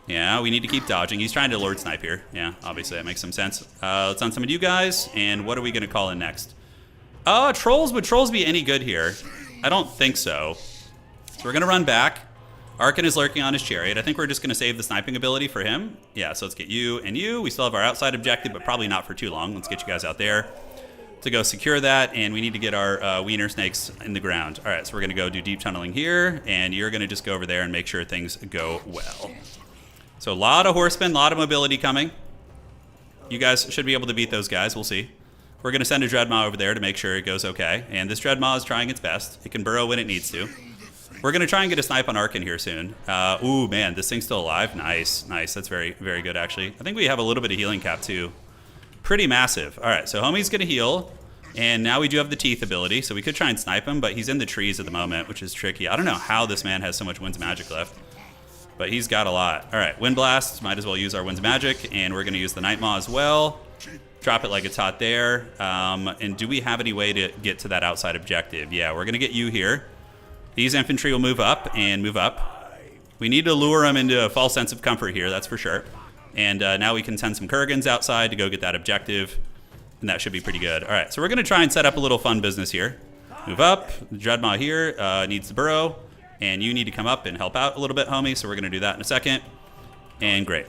Speaker 1: Yeah, we need to keep dodging. He's trying to Lord Snipe here. Yeah, obviously that makes some sense. Let's unsummon you guys, and what are we going to call in next? Trolls. Would Trolls be any good here? I don't think so. So we're going to run back. Arkin is lurking on his chariot. I think we're just going to save the sniping ability for him. Yeah, so let's get you and you. We still have our outside objective, but probably not for too long. Let's get you guys out there to go secure that, and we need to get our wiener snakes in the ground. All right, so we're going to go do deep tunneling here, and you're going to just go over there and make sure things go well. So a lot of horsemen, a lot of mobility coming. You guys should be able to beat those guys. We'll see. We're going to send a Dreadmaw over there to make sure it goes okay. And this Dreadmaw is trying its best. It can burrow when it needs to. We're going to try and get a snipe on Arkin here soon. Ooh, man, this thing's still alive. Nice, nice. That's very, very good, actually. I think we have a little bit of healing cap, too. Pretty massive. All right, so Homie's going to heal. And now we do have the Teeth ability, so we could try and snipe him, but he's in the trees at the moment, which is tricky. I don't know how this man has so much Winds Magic left, but he's got a lot. All right, Wind Blast. Might as well use our Winds Magic, and we're going to use the Nightmaw as well. Drop it like it's hot there. And do we have any way to get to that outside objective? Yeah, we're going to get you here. These infantry will move up and move up. We need to lure them into a false sense of comfort here, that's for sure. And now we can send some Kurgans outside to go get that objective. And that should be pretty good. All right, so we're going to try and set up a little fun business here. Move up. The Dreadmaw here needs to burrow. And you need to come up and help out a little bit, homie. So we're going to do that in a second. And great.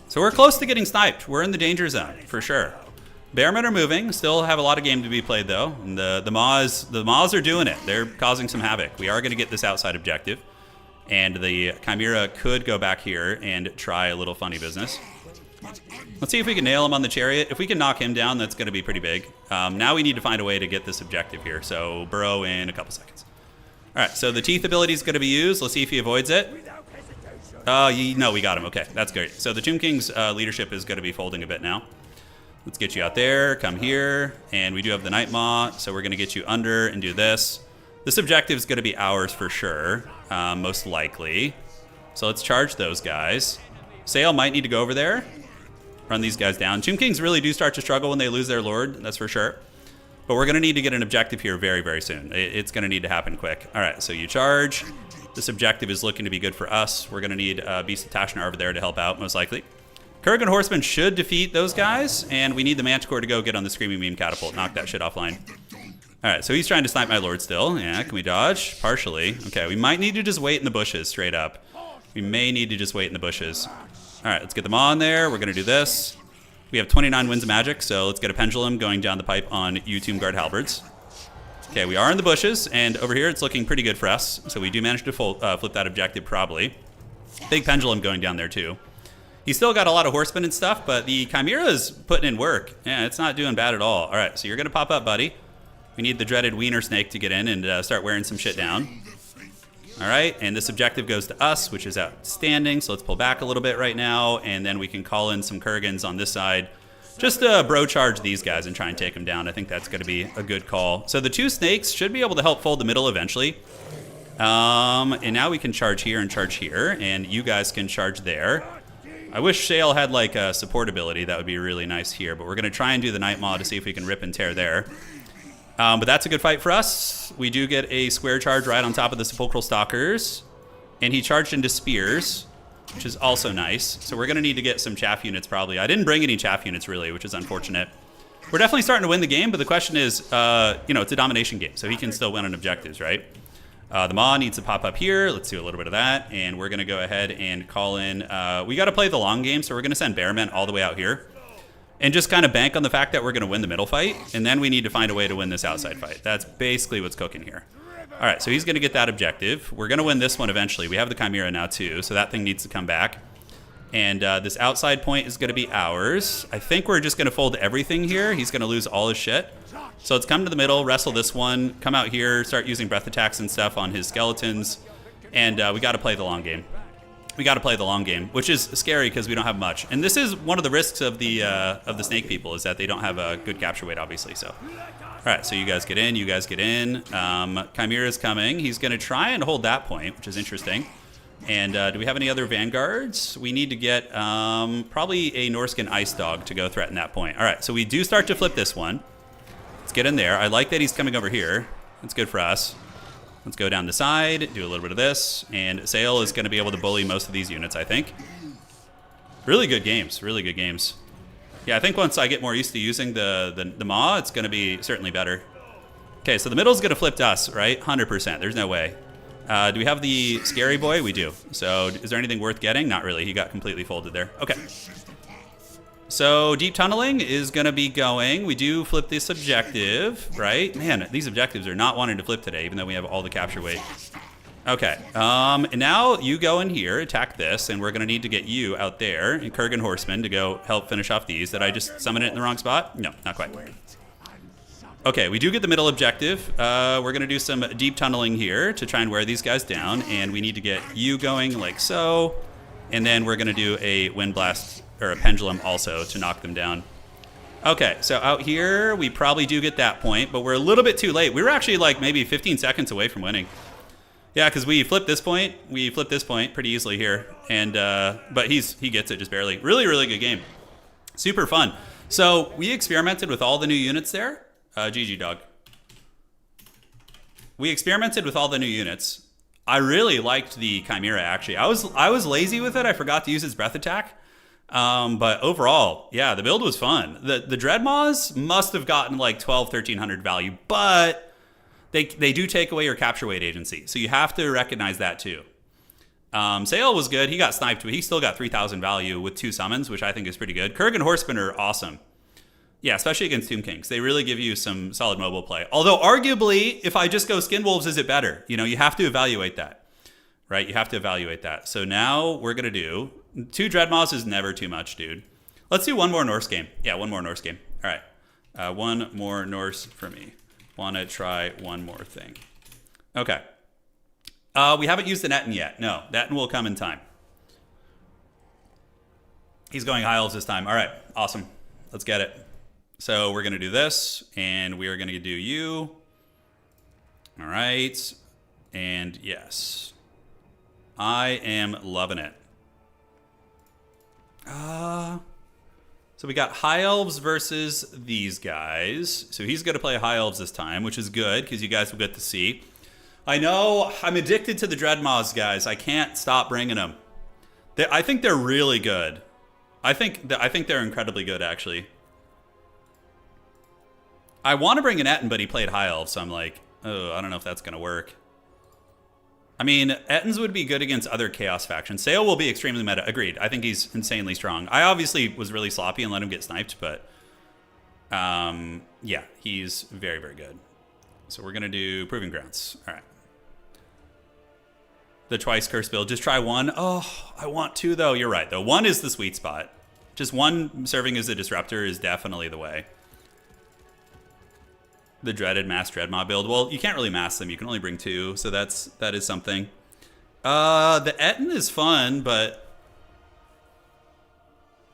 Speaker 1: So we're close to getting sniped. We're in the danger zone, for sure. Bearmen are moving. Still have a lot of game to be played, though. And the Maws are doing it. They're causing some havoc. We are going to get this outside objective. And the Chimera could go back here and try a little funny business. Let's see if we can nail him on the chariot. If we can knock him down, that's going to be pretty big. Now we need to find a way to get this objective here. So burrow in a couple seconds. All right, so the Teeth ability is going to be used. Let's see if he avoids it. No, we got him. Okay, that's great. So the Tomb King's leadership is going to be folding a bit now. Let's get you out there. Come here. And we do have the Nightmaw, so we're going to get you under and do this. This objective is going to be ours for sure, most likely. So let's charge those guys. Sail might need to go over there. Run these guys down. Tomb Kings really do start to struggle when they lose their lord, that's for sure. But we're going to need to get an objective here very, very soon. It's going to need to happen quick. All right, so you charge. This objective is looking to be good for us. We're going to need Beast of Tashnar over there to help out, most likely. Kurgan Horsemen should defeat those guys, and we need the Manticore to go get on the Screaming Beam Catapult, knock that shit offline. All right, so he's trying to snipe my lord still. Yeah, can we dodge? Partially. Okay, we might need to just wait in the bushes straight up. We may need to just wait in the bushes. All right, let's get them on there. We're going to do this. We have 29 Winds of Magic, so let's get a Pendulum going down the pipe on you Tomb Guard Halberds. Okay, we are in the bushes, and over here it's looking pretty good for us. So we do manage to flip that objective probably. Big Pendulum going down there too. He's still got a lot of horsemen and stuff, but the Chimera is putting in work. Yeah, it's not doing bad at all. All right, so you're going to pop up, buddy. We need the dreaded wiener snake to get in and start wearing some shit down. All right, and this objective goes to us, which is outstanding. So let's pull back a little bit right now, and then we can call in some Kurgans on this side. Just bro charge these guys and try and take them down. I think that's going to be a good call. So the 2 snakes should be able to help fold the middle eventually. And now we can charge here and charge here, and you guys can charge there. I wish Shale had like a support ability. That would be really nice here, but we're going to try and do the Night Maw to see if we can rip and tear there. But that's a good fight for us. We do get a square charge right on top of the Sepulchral Stalkers, and he charged into spears, which is also nice. So we're going to need to get some chaff units probably. I didn't bring any chaff units really, which is unfortunate. We're definitely starting to win the game, but the question is, you know, it's a domination game, so he can still win on objectives, right? The Maw needs to pop up here. Let's do a little bit of that, and we're going to go ahead and call in. We got to play the long game, so we're going to send Bearmen all the way out here and just kind of bank on the fact that we're going to win the middle fight, and then we need to find a way to win this outside fight. That's basically what's cooking here. All right, so he's going to get that objective. We're going to win this one eventually. We have the Chimera now, too, so that thing needs to come back. And this outside point is going to be ours. I think we're just going to fold everything here. He's going to lose all his shit. So let's come to the middle, wrestle this one, come out here, start using breath attacks and stuff on his skeletons. And we got to play the long game. We got to play the long game, which is scary because we don't have much. And this is one of the risks of the snake people is that they don't have a good capture weight, obviously. So, all right, so you guys get in, you guys get in. Chimera's coming. He's going to try and hold that point, which is interesting. And do we have any other vanguards? We need to get probably a Norscan ice dog to go threaten that point. All right, so we do start to flip this one. Let's get in there. I like that he's coming over here. That's good for us. Let's go down the side, do a little bit of this, and Sale is going to be able to bully most of these units, I think. Really good games, really good games. Yeah, I think once I get more used to using the Maw, it's going to be certainly better. Okay, so the middle's going to flip to us, right? 100%, there's no way. Do we have the Scary Boy? We do. So is there anything worth getting? Not really, he got completely folded there. Okay. So deep tunneling is going to be going. We do flip this objective, right? Man, these objectives are not wanting to flip today, even though we have all the capture weight. Okay, and now you go in here, attack this, and we're going to need to get you out there, and Kurgan Horsemen, to go help finish off these. Did I just summon it in the wrong spot? No, not quite. Okay, we do get the middle objective. We're going to do some deep tunneling here to try and wear these guys down, and we need to get you going like so, and then we're going to do a Wind Blast or a Pendulum also to knock them down. Okay, so out here, we probably do get that point, but we're a little bit too late. We were actually like maybe 15 seconds away from winning. Yeah, because we flipped this point. We flipped this point pretty easily here, and but he gets it just barely. Really, really good game. Super fun. So we experimented with all the new units there. GG dog. We experimented with all the new units. I really liked the Chimera actually. I was lazy with it. I forgot to use his breath attack. But overall, yeah, the build was fun. The Dreadmaws must have gotten like 1,1300 value, but they do take away your capture weight agency, so you have to recognize that too. Sale was good. He got sniped, but he still got 3,000 value with 2 summons, which I think is pretty good. Kurgan Horsemen are awesome. Yeah, especially against Tomb Kings. They really give you some solid mobile play. Although arguably, if I just go Skin Wolves, is it better? You know, you have to evaluate that, right? You have to evaluate that. So now we're going to do 2 Dreadmaws is never too much, dude. Let's do one more Norse game. Yeah, one more Norse game. All right. One more Norse for me. Want to try one more thing. Okay. We haven't used the Netten yet. No, Netten will come in time. He's going High Elves this time. All right, awesome. Let's get it. So we're going to do this, and we are going to do you. All right. And yes. I am loving it. So we got High Elves versus these guys. So he's going to play High Elves this time, which is good because you guys will get to see. I know I'm addicted to the Dreadmaws, guys. I can't stop bringing them. I think they're really good. I think they're incredibly good, actually. I want to bring an Etten, but he played High Elves, so I'm like, oh, I don't know if that's going to work. I mean, Ettins would be good against other Chaos factions. Sale will be extremely meta. Agreed. I think he's insanely strong. I obviously was really sloppy and let him get sniped, but yeah, he's very, very good. So we're going to do Proving Grounds. All right. The twice curse build. Just try one. Oh, I want 2, though. You're right, though. 1 is the sweet spot. Just 1 serving as a disruptor is definitely the way. The dreaded mass Dreadmaw build. Well, you can't really mass them. You can only bring 2, so that is something. The Etten is fun, but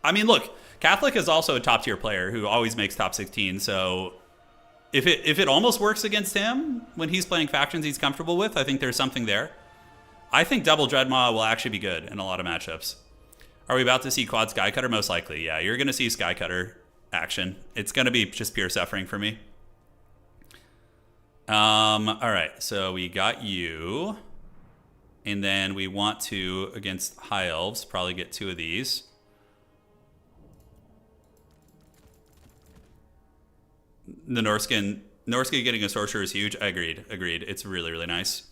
Speaker 1: I mean, look, Catholic is also a top tier player who always makes top 16. So if it almost works against him when he's playing factions he's comfortable with, I think there's something there. I think double Dreadmaw will actually be good in a lot of matchups. Are we about to see quad Skycutter? Most likely, yeah. You're going to see Skycutter action. It's going to be just pure suffering for me. All right, so we got you. And then we want to, against High Elves, probably get 2 of these. The Norsca getting a Sorcerer is huge. Agreed. It's really, really nice.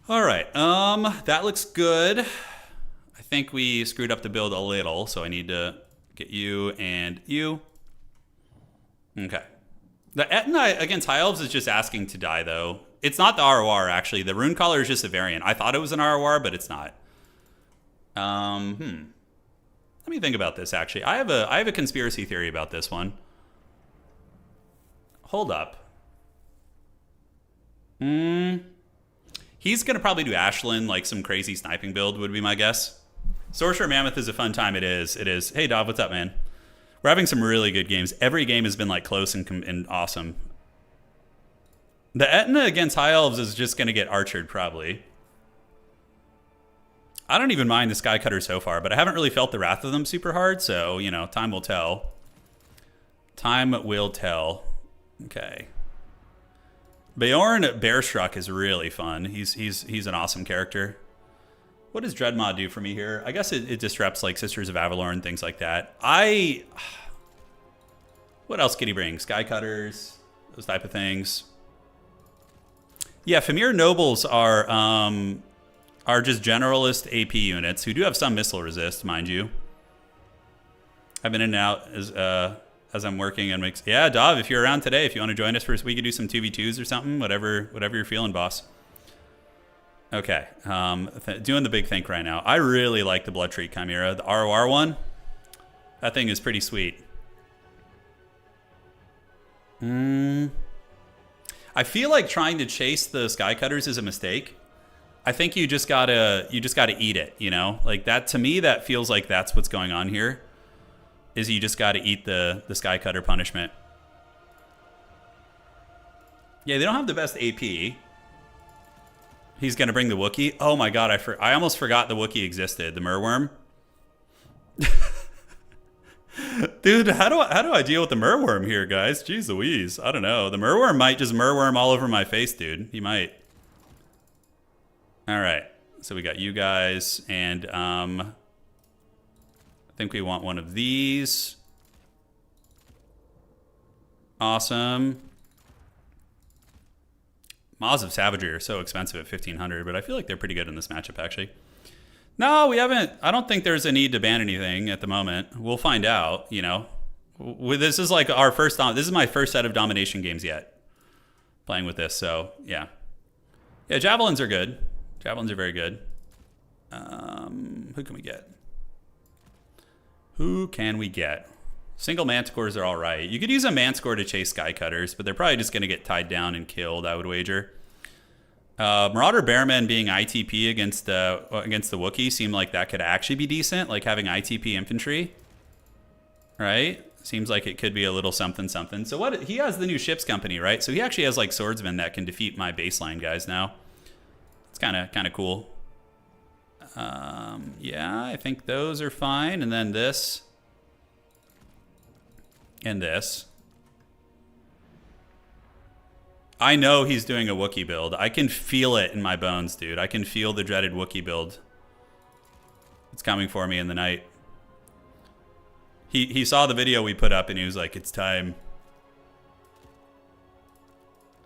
Speaker 1: All right, that looks good. I think we screwed up the build a little, so I need to get you and you. Okay. The Etten against High Elves is just asking to die, though. It's not the ROR, actually. The Rune Caller is just a variant. I thought it was an ROR, but it's not. Let me think about this, actually. I have a conspiracy theory about this one. Hold up. He's going to probably do Ashland, like some crazy sniping build would be my guess. Sorcerer Mammoth is a fun time. It is. Hey, Dov, what's up, man? We're having some really good games. Every game has been like close and awesome. The Etna against High Elves is just going to get archered, probably. I don't even mind the Skycutter so far, but I haven't really felt the wrath of them super hard, so, you know, time will tell. Time will tell. Okay. Bjorn Bearstruck is really fun. He's an awesome character. What does Dreadmaw do for me here? I guess it disrupts like Sisters of Avalor and things like that. What else could he bring? Skycutters, those type of things. Yeah, Famir Nobles are just generalist AP units who do have some missile resist, mind you. I've been in and out as I'm working and makes. Yeah, Dov, if you're around today, if you want to join us for, we could do some 2v2s or something, whatever you're feeling, boss. Okay, doing the big think right now. I really like the Bloodtreat Chimera, the ROR one. That thing is pretty sweet. I feel like trying to chase the Skycutters is a mistake. I think you just gotta eat it, you know? Like that, to me, that feels like that's what's going on here. Is you just gotta eat the Skycutter punishment. Yeah, they don't have the best AP. He's gonna bring the Wookiee. Oh my god, I almost forgot the Wookiee existed. The Merworm. Dude, how do I deal with the Merworm here, guys? Jeez Louise, I don't know. The Merworm might just Merworm all over my face, dude. He might. All right, so we got you guys, and I think we want one of these. Awesome. Maws of Savagery are so expensive at 1,500, but I feel like they're pretty good in this matchup, actually. No, we haven't. I don't think there's a need to ban anything at the moment. We'll find out, you know. This is like our first. This is my first set of Domination games yet. Playing with this, so yeah. Yeah, Javelins are good. Javelins are very good. Who can we get? Who can we get? Single Manticores are all right. You could use a Manticore to chase Skycutters, but they're probably just going to get tied down and killed, I would wager. Marauder Bearmen being ITP against the Wookiee seemed like that could actually be decent, like having ITP infantry. Right? Seems like it could be a little something something. So what he has the new ships company, right? So he actually has like swordsmen that can defeat my baseline guys now. It's kind of cool. Yeah, I think those are fine, and then this and this. I know he's doing a Wookiee build. I can feel it in my bones, dude. I can feel the dreaded Wookiee build. It's coming for me in the night. He saw the video we put up and he was like, it's time.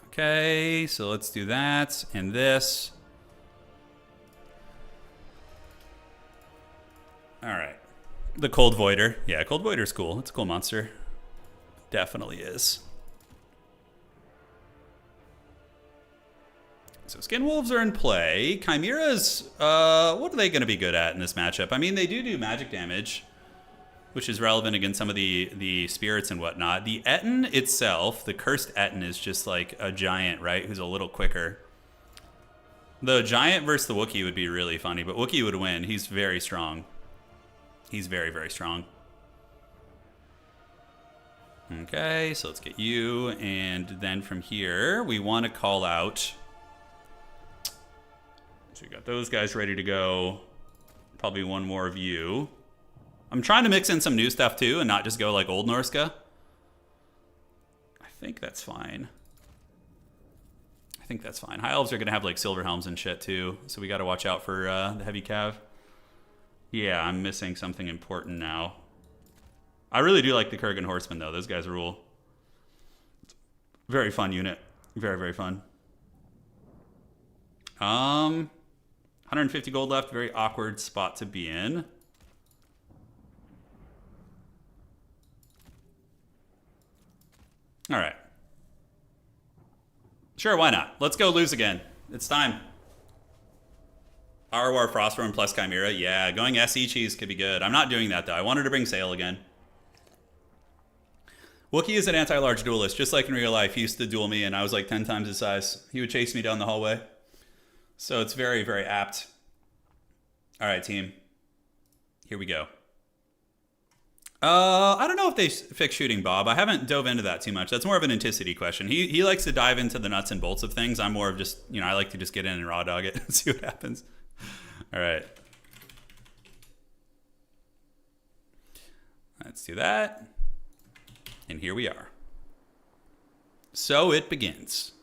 Speaker 1: Okay, so let's do that and this. All right. The Cold Voider. Yeah, Cold Voider's cool. It's a cool monster. Definitely is. So Skin Wolves are in play. Chimeras, what are they going to be good at in this matchup? I mean, they do magic damage. which is relevant against some of the spirits and whatnot. The Etten itself, the cursed Etten, is just like a giant, right? Who's a little quicker. The giant versus the Wookiee would be really funny, but Wookiee would win. He's very strong. He's very, very strong. Okay, so let's get you, and then from here, we want to call out. So we got those guys ready to go. Probably one more of you. I'm trying to mix in some new stuff too, and not just go like old Norsca. I think that's fine. I think that's fine. High Elves are gonna have like silver helms and shit too, so we got to watch out for the heavy cav. Yeah, I'm missing something important now. I really do like the Kurgan Horsemen, though. Those guys rule. Very fun unit. Very, very fun. 150 gold left. Very awkward spot to be in. All right. Sure, why not? Let's go lose again. It's time. Arwar Frostworm plus Chimera. Yeah, going SE cheese could be good. I'm not doing that, though. I wanted to bring Sail again. Wookiee is an anti-large duelist, just like in real life. He used to duel me, and I was like 10 times his size. He would chase me down the hallway. So it's very, very apt. All right, team. Here we go. I don't know if they fix shooting Bob. I haven't dove into that too much. That's more of an Anticity question. He likes to dive into the nuts and bolts of things. I'm more of just, you know, I like to just get in and raw dog it and see what happens. All right. Let's do that. And here we are. So it begins.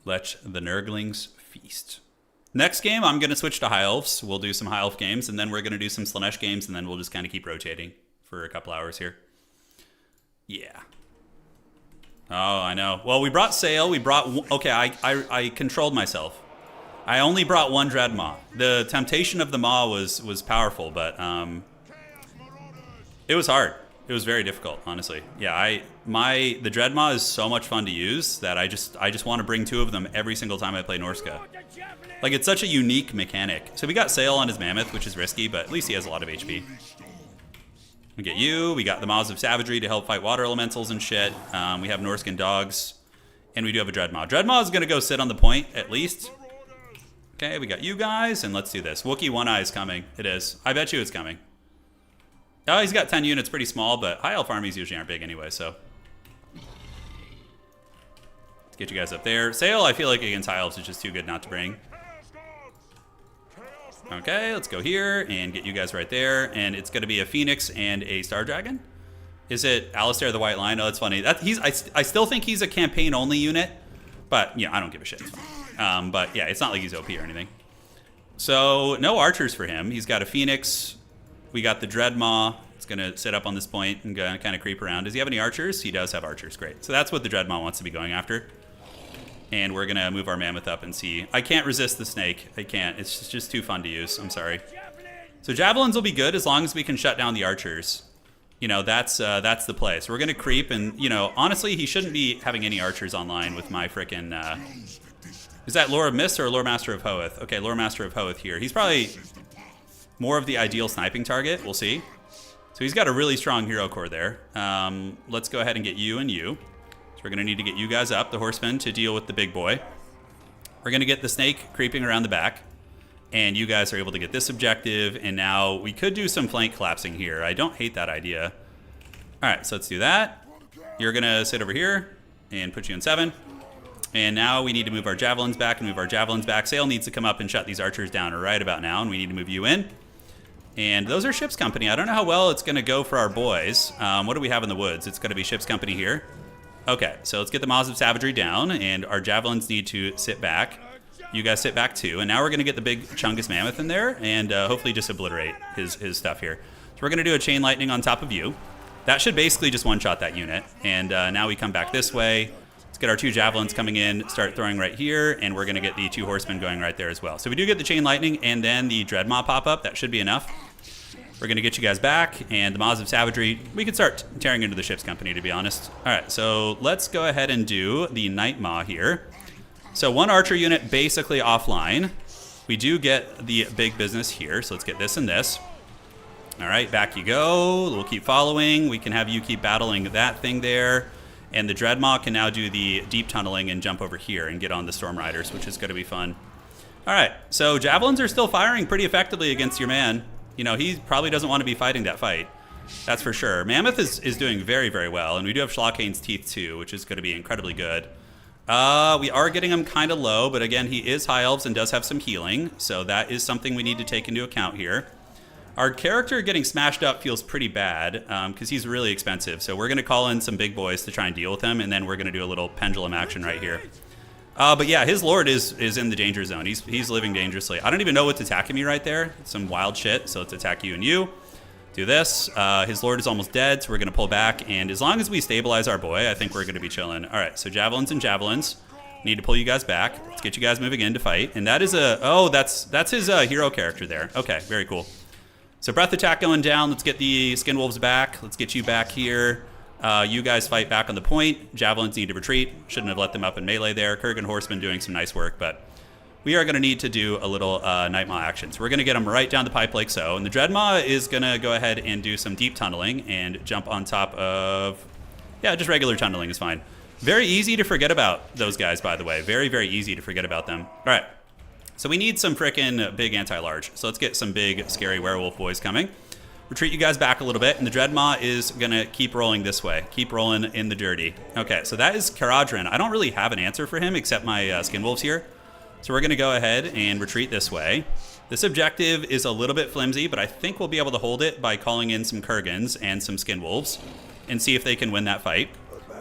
Speaker 1: Let the Nurglings feast. Next game, I'm going to switch to High Elves. We'll do some High Elf games, and then we're going to do some Slaanesh games, and then we'll just kind of keep rotating for a couple hours here. Yeah. Oh, I know. Well, we brought Sail. We brought... Okay, I controlled myself. I only brought one Dread Maw. The temptation of the Maw was powerful, but it was hard. It was very difficult, honestly. Yeah, the Dread Maw is so much fun to use that I just want to bring two of them every single time I play Norsca. Like, it's such a unique mechanic. So we got Sail on his Mammoth, which is risky, but at least he has a lot of HP. We get you. We got the Maws of Savagery to help fight water elementals and shit. We have Norscan dogs, and we do have a Dread Maw. Dread Maw is gonna go sit on the point at least. Okay, we got you guys, and let's do this. Wookiee One Eye is coming. It is. I bet you it's coming. Oh, he's got 10 units, pretty small, but High Elf armies usually aren't big anyway, so. Let's get you guys up there. Sail, I feel like against High Elves is just too good not to bring. Okay, let's go here and get you guys right there, and it's going to be a Phoenix and a Star Dragon. Is it Alistair the White Lion? Oh, that's funny. I still think he's a campaign-only unit, but, yeah, I don't give a shit. It's fine. But, yeah, it's not like he's OP or anything. So, no archers for him. He's got a Phoenix. We got the Dread Maw. It's going to sit up on this point and kind of creep around. Does he have any archers? He does have archers. Great. So that's what the Dread Maw wants to be going after. And we're going to move our Mammoth up and see. I can't resist the snake. I can't. It's just too fun to use. I'm sorry. So Javelins will be good as long as we can shut down the archers. You know, that's the play. So we're going to creep and, you know, honestly, he shouldn't be having any archers online with my frickin'... is that Lore of Mist or Lore Master of Hoeth? Okay, Lore Master of Hoeth here. He's probably more of the ideal sniping target. We'll see. So he's got a really strong hero core there. Let's go ahead and get you and you. So we're going to need to get you guys up, the horsemen, to deal with the big boy. We're going to get the snake creeping around the back. And you guys are able to get this objective. And now we could do some flank collapsing here. I don't hate that idea. All right, so let's do that. You're going to sit over here and put you in 7. And now we need to move our javelins back and move our javelins back. Sail needs to come up and shut these archers down right about now. And we need to move you in. And those are Ship's Company. I don't know how well it's going to go for our boys. What do we have in the woods? It's going to be Ship's Company here. Okay, so let's get the Maws of Savagery down, and our Javelins need to sit back. You guys sit back too, and now we're going to get the big Chungus Mammoth in there, and hopefully just obliterate his stuff here. So we're going to do a Chain Lightning on top of you. That should basically just one-shot that unit. And now we come back this way. Let's get our 2 Javelins coming in, start throwing right here, and we're going to get the 2 Horsemen going right there as well. So we do get the Chain Lightning, and then the Dread Maw pop up. That should be enough. We're going to get you guys back, and the Maws of Savagery, we could start tearing into the Ship's Company, to be honest. All right, so let's go ahead and do the Night Maw here. So 1 archer unit basically offline. We do get the big business here, so let's get this and this. All right, back you go. We'll keep following. We can have you keep battling that thing there. And the Dreadmaw can now do the deep tunneling and jump over here and get on the Storm Riders, which is going to be fun. All right, so Javelins are still firing pretty effectively against your man. You know, he probably doesn't want to be fighting that fight. That's for sure. Mammoth is doing very, very well. And we do have Shlockane's Teeth too, which is going to be incredibly good. We are getting him kind of low, but again, he is High Elves and does have some healing. So that is something we need to take into account here. Our character getting smashed up feels pretty bad because he's really expensive. So we're going to call in some big boys to try and deal with him, and then we're going to do a little pendulum action right here. But yeah, his Lord is in the danger zone. He's living dangerously. I don't even know what's attacking me right there. It's some wild shit. So let's attack you and you. Do this. His Lord is almost dead, so we're going to pull back. And as long as we stabilize our boy, I think we're going to be chilling. All right, so Javelins and Javelins. Need to pull you guys back. Let's get you guys moving in to fight. And that is that's his hero character there. Okay, very cool. So Breath Attack going down. Let's get the Skin Wolves back. Let's get you back here. You guys fight back on the point. Javelins need to retreat. Shouldn't have let them up in melee there. Kurgan Horsemen doing some nice work, but we are going to need to do a little Nightmaw action. So we're going to get them right down the pipe like so. And the Dreadmaw is going to go ahead and do some deep tunneling and jump on top of... Yeah, just regular tunneling is fine. Very easy to forget about those guys, by the way. Very, very easy to forget about them. All right. So we need some frickin' big anti-large. So let's get some big, scary werewolf boys coming. Retreat you guys back a little bit, and the Dreadmaw is going to keep rolling this way. Keep rolling in the dirty. Okay, so that is Caradhran. I don't really have an answer for him except my Skin Wolves here. So we're going to go ahead and retreat this way. This objective is a little bit flimsy, but I think we'll be able to hold it by calling in some Kurgans and some Skin Wolves and see if they can win that fight.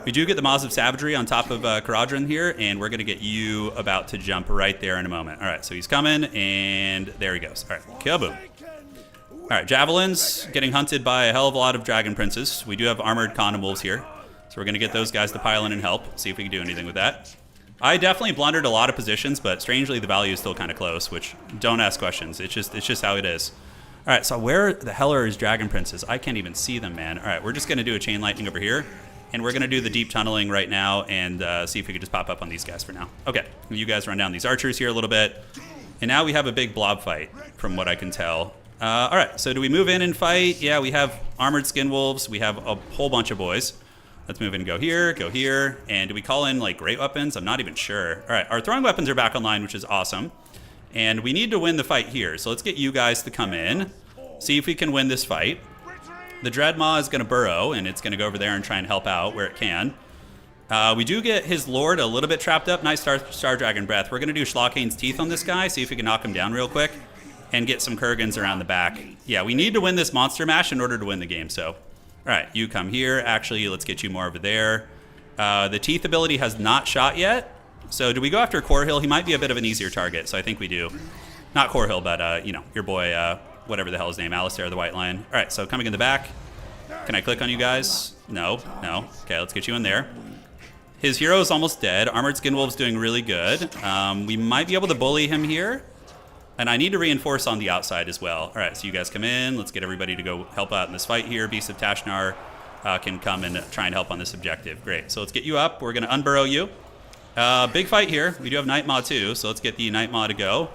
Speaker 1: We do get the Maws of Savagery on top of Caradhran here, and we're going to get you about to jump right there in a moment. All right, so he's coming, and there he goes. All right, kaboom. All right, Javelins getting hunted by a hell of a lot of Dragon Princes. We do have Armored Condom Wolves here, so we're going to get those guys to pile in and help, see if we can do anything with that. I definitely blundered a lot of positions, but strangely the value is still kind of close, which don't ask questions. It's just how it is. All right, so where the hell are his Dragon Princes? I can't even see them, man. All right, we're just going to do a Chain Lightning over here. And we're going to do the deep tunneling right now and see if we can just pop up on these guys for now. Okay, you guys run down these archers here a little bit. And now we have a big blob fight, from what I can tell. All right, so do we move in and fight? Yeah, we have Armored Skin Wolves. We have a whole bunch of boys. Let's move in and go here. And do we call in, like, great weapons? I'm not even sure. All right, our throwing weapons are back online, which is awesome. And we need to win the fight here. So let's get you guys to come in, see if we can win this fight. The Dreadmaw is going to burrow, and it's going to go over there and try and help out where it can. We do get his Lord a little bit trapped up. Nice Star Dragon Breath. We're going to do Shlockane's Teeth on this guy, see if we can knock him down real quick, and get some Kurgans around the back. Yeah, we need to win this monster mash in order to win the game, so... All right, you come here. Actually, let's get you more over there. The Teeth ability has not shot yet, so do we go after Corhill? He might be a bit of an easier target, so I think we do. Not Corhill, but, you know, your boy... whatever the hell his name, Alistair the White Lion. All right, so coming in the back. Can I click on you guys? No. Okay, let's get you in there. His hero is almost dead. Armored Skin Wolf's doing really good. We might be able to bully him here. And I need to reinforce on the outside as well. All right, so you guys come in. Let's get everybody to go help out in this fight here. Beast of Tashnar can come and try and help on this objective. Great, so let's get you up. We're going to unburrow you. Big fight here. We do have Nightmaw too, so let's get the Nightmaw to go.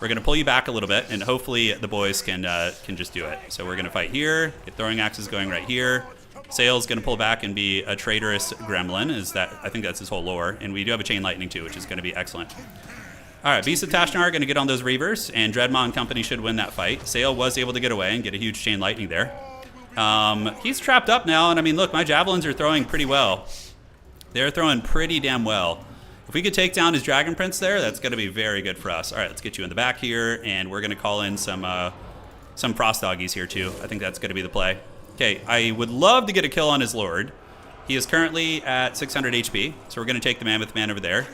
Speaker 1: We're going to pull you back a little bit, and hopefully the boys can just do it. So we're going to fight here. Get throwing axes going right here. Sail's going to pull back and be a traitorous gremlin. I think that's his whole lore. And we do have a Chain Lightning too, which is going to be excellent. All right, Beast of Tashnar are going to get on those Reavers, and Dreadmaw and company should win that fight. Sail was able to get away and get a huge Chain Lightning there. He's trapped up now, and I mean, look, my Javelins are throwing pretty well. They're throwing pretty damn well. If we could take down his Dragon Prince there, that's going to be very good for us. All right, let's get you in the back here, and we're going to call in some Frost Doggies here too. I think that's going to be the play. Okay, I would love to get a kill on his Lord. He is currently at 600 HP, so we're going to take the Mammoth Man over there.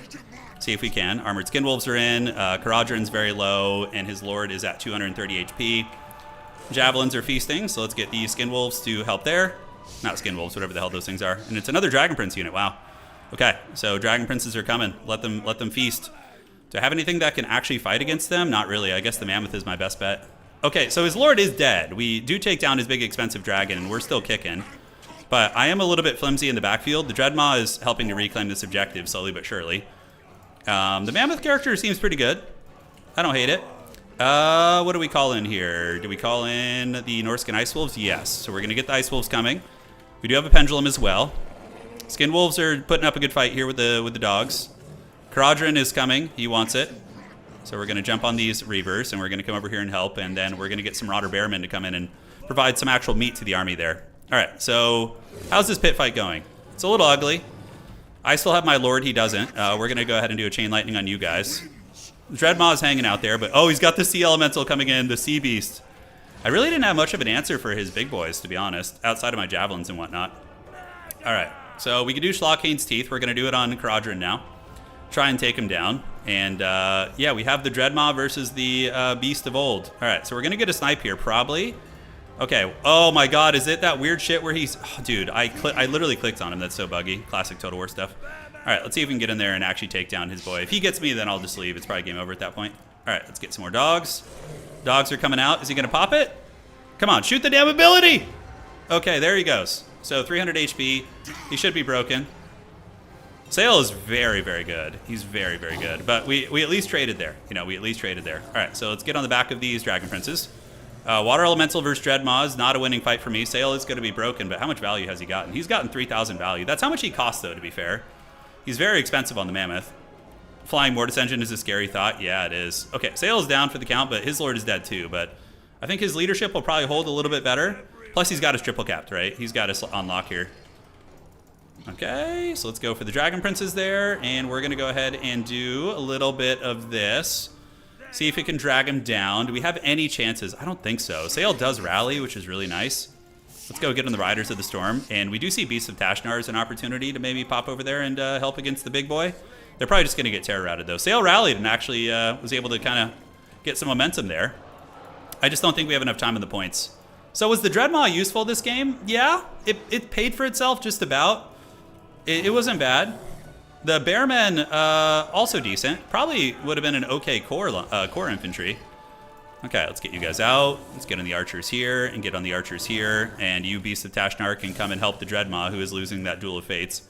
Speaker 1: See if we can. Armored Skin Wolves are in. Caradhran's very low, and his Lord is at 230 HP. Javelins are feasting, so let's get the Skin Wolves to help there. Not Skin Wolves, whatever the hell those things are. And it's another Dragon Prince unit, wow. Okay, so Dragon Princes are coming. Let them feast. Do I have anything that can actually fight against them? Not really. I guess the Mammoth is my best bet. Okay, so his Lord is dead. We do take down his big expensive dragon, and we're still kicking. But I am a little bit flimsy in the backfield. The Dreadmaw is helping to reclaim this objective slowly but surely. The Mammoth character seems pretty good. I don't hate it. What do we call in here? Do we call in the Norscan Ice Wolves? Yes. So we're going to get the Ice Wolves coming. We do have a Pendulum as well. Skin Wolves are putting up a good fight here with the dogs. Caradhran is coming. He wants it. So we're going to jump on these Reavers, and we're going to come over here and help, and then we're going to get some Marauder Bearmen to come in and provide some actual meat to the army there. All right, so how's this pit fight going? It's a little ugly. I still have my Lord. He doesn't. We're going to go ahead and do a Chain Lightning on you guys. Dreadmaw is hanging out there, but oh, he's got the Sea Elemental coming in, the Sea Beast. I really didn't have much of an answer for his big boys, to be honest, outside of my Javelins and whatnot. All right, so we can do Shlockane's Teeth. We're going to do it on Caradhran now. Try and take him down. And yeah, we have the Dreadmaw versus the Beast of Old. All right, so we're going to get a snipe here, probably. Okay, oh my god, is it that weird shit where he's... Oh, dude, I literally clicked on him. That's so buggy. Classic Total War stuff. All right, let's see if we can get in there and actually take down his boy. If he gets me, then I'll just leave. It's probably game over at that point. All right, let's get some more dogs. Dogs are coming out. Is he going to pop it? Come on, shoot the damn ability! Okay, there he goes. So 300 HP. He should be broken. Sail is very, very good. He's very, very good. But we at least traded there. You know, we at least traded there. All right, so let's get on the back of these Dragon Princes. Water Elemental versus Dreadmaw is not a winning fight for me. Sail is going to be broken, but how much value has he gotten? He's gotten 3,000 value. That's how much he costs, though, to be fair. He's very expensive on the Mammoth. Flying Mortis Engine is a scary thought. Yeah, it is. Okay, Sail is down for the count, but his Lord is dead too. But I think his leadership will probably hold a little bit better. Plus, he's got his triple capped, right? He's got us on lock here. Okay, so let's go for the Dragon Princes there, and we're going to go ahead and do a little bit of this. See if we can drag him down. Do we have any chances? I don't think so. Sail does rally, which is really nice. Let's go get on the Riders of the Storm. And we do see Beasts of Tashnar as an opportunity to maybe pop over there and help against the big boy. They're probably just going to get terror routed, though. Sail rallied and actually was able to kind of get some momentum there. I just don't think we have enough time in the points. So was the Dreadmaw useful this game? Yeah, it paid for itself just about. It wasn't bad. The Bearmen, also decent. Probably would have been an okay core infantry. Okay, let's get you guys out. Let's get on the archers here and get on the archers here. And you, Beasts of Tashnar, can come and help the Dreadmaw, who is losing that Duel of Fates.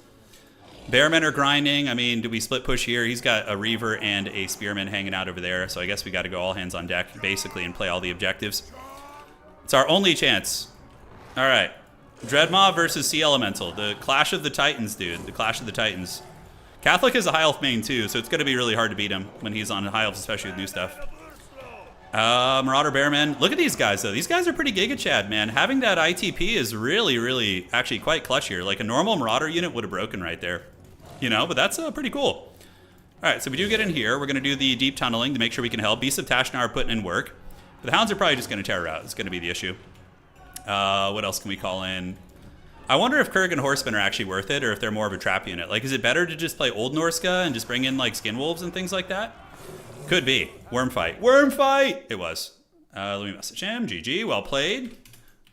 Speaker 1: Bearmen are grinding. I mean, do we split push here? He's got a Reaver and a Spearman hanging out over there. So I guess we got to go all hands on deck, basically, and play all the objectives. It's our only chance. All right. Dreadmaw versus Sea Elemental. The Clash of the Titans, dude. The Clash of the Titans. Catholic is a high elf main too, so it's going to be really hard to beat him when he's on high elves, especially with new stuff. Marauder Bearmen. Look at these guys, though. These guys are pretty Giga Chad, man. Having that ITP is really, really actually quite clutch here. Like a normal Marauder unit would have broken right there. You know, but that's pretty cool. All right, so we do get in here. We're going to do the deep tunneling to make sure we can help. Beasts of Tashnar are putting in work. But the Hounds are probably just going to terror out. It's going to be the issue. What else can we call in? I wonder if Kurgan Horsemen are actually worth it, or if they're more of a trap unit. Like, is it better to just play Old Norsca and just bring in, like, Skin Wolves and things like that? Could be. Worm fight. Worm fight! It was. Let me message him. GG. Well played.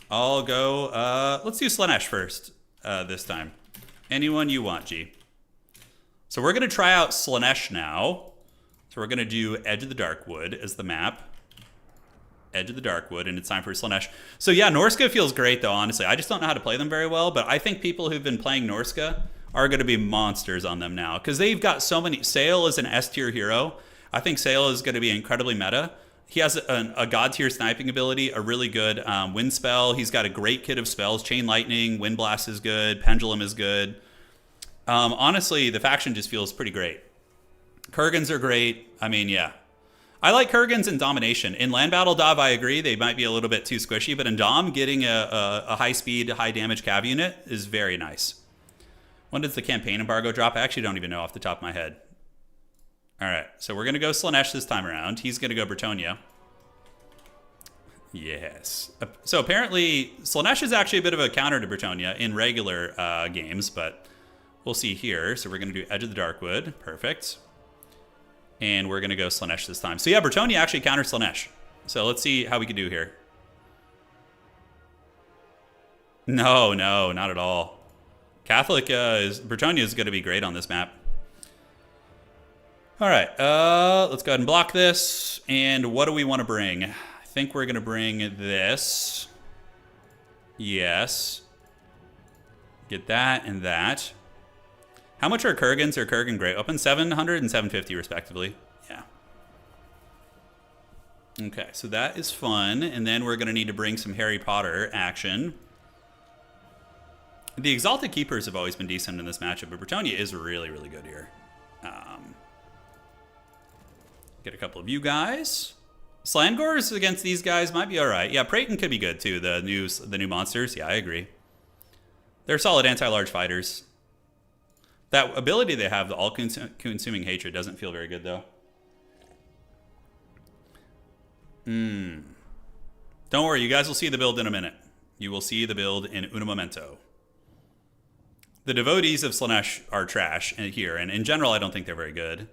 Speaker 1: I'll go... let's do Slaanesh first this time. Anyone you want, G. So we're going to try out Slaanesh now. So we're going to do Edge of the Darkwood as the map. Edge of the Darkwood, and it's time for Slaanesh. So yeah, Norsca feels great, though, honestly. I just don't know how to play them very well, but I think people who've been playing Norsca are going to be monsters on them now, because they've got so many... Sail is an S-tier hero. I think Sail is going to be incredibly meta. He has a god-tier sniping ability, a really good wind spell. He's got a great kit of spells. Chain Lightning, Wind Blast is good, Pendulum is good. Honestly, the faction just feels pretty great. Kurgans are great. I mean, yeah. I like Kurgans in Domination. In Land Battle Dov, I agree. They might be a little bit too squishy, but in Dom, getting a high-speed, high-damage cav unit is very nice. When does the campaign embargo drop? I actually don't even know off the top of my head. All right, so we're going to go Slaanesh this time around. He's going to go Bretonnia. Yes. So apparently, Slaanesh is actually a bit of a counter to Bretonnia in regular games, but we'll see here. So we're going to do Edge of the Darkwood. Perfect. And we're going to go Slaanesh this time. So yeah, Bretonnia actually counters Slaanesh. So let's see how we can do here. No, not at all. Catholic Bretonnia is going to be great on this map. All right, let's go ahead and block this. And what do we want to bring? I think we're going to bring this. Yes. Get that and that. How much are Kurgans or Kurgan Great Weapons? 700 and 750 respectively. Yeah. Okay, so that is fun. And then we're going to need to bring some Harry Potter action. The Exalted Keepers have always been decent in this matchup, but Bretonnia is really, really good here. Get a couple of you guys. Slangors against these guys might be all right. Yeah, Praeton could be good too. The new monsters. Yeah, I agree. They're solid anti-large fighters. That ability they have, the all-consuming hatred, doesn't feel very good though. Don't worry, you guys will see the build in a minute. You will see the build in un momento. The devotees of Slaanesh are trash here, and in general, I don't think they're very good.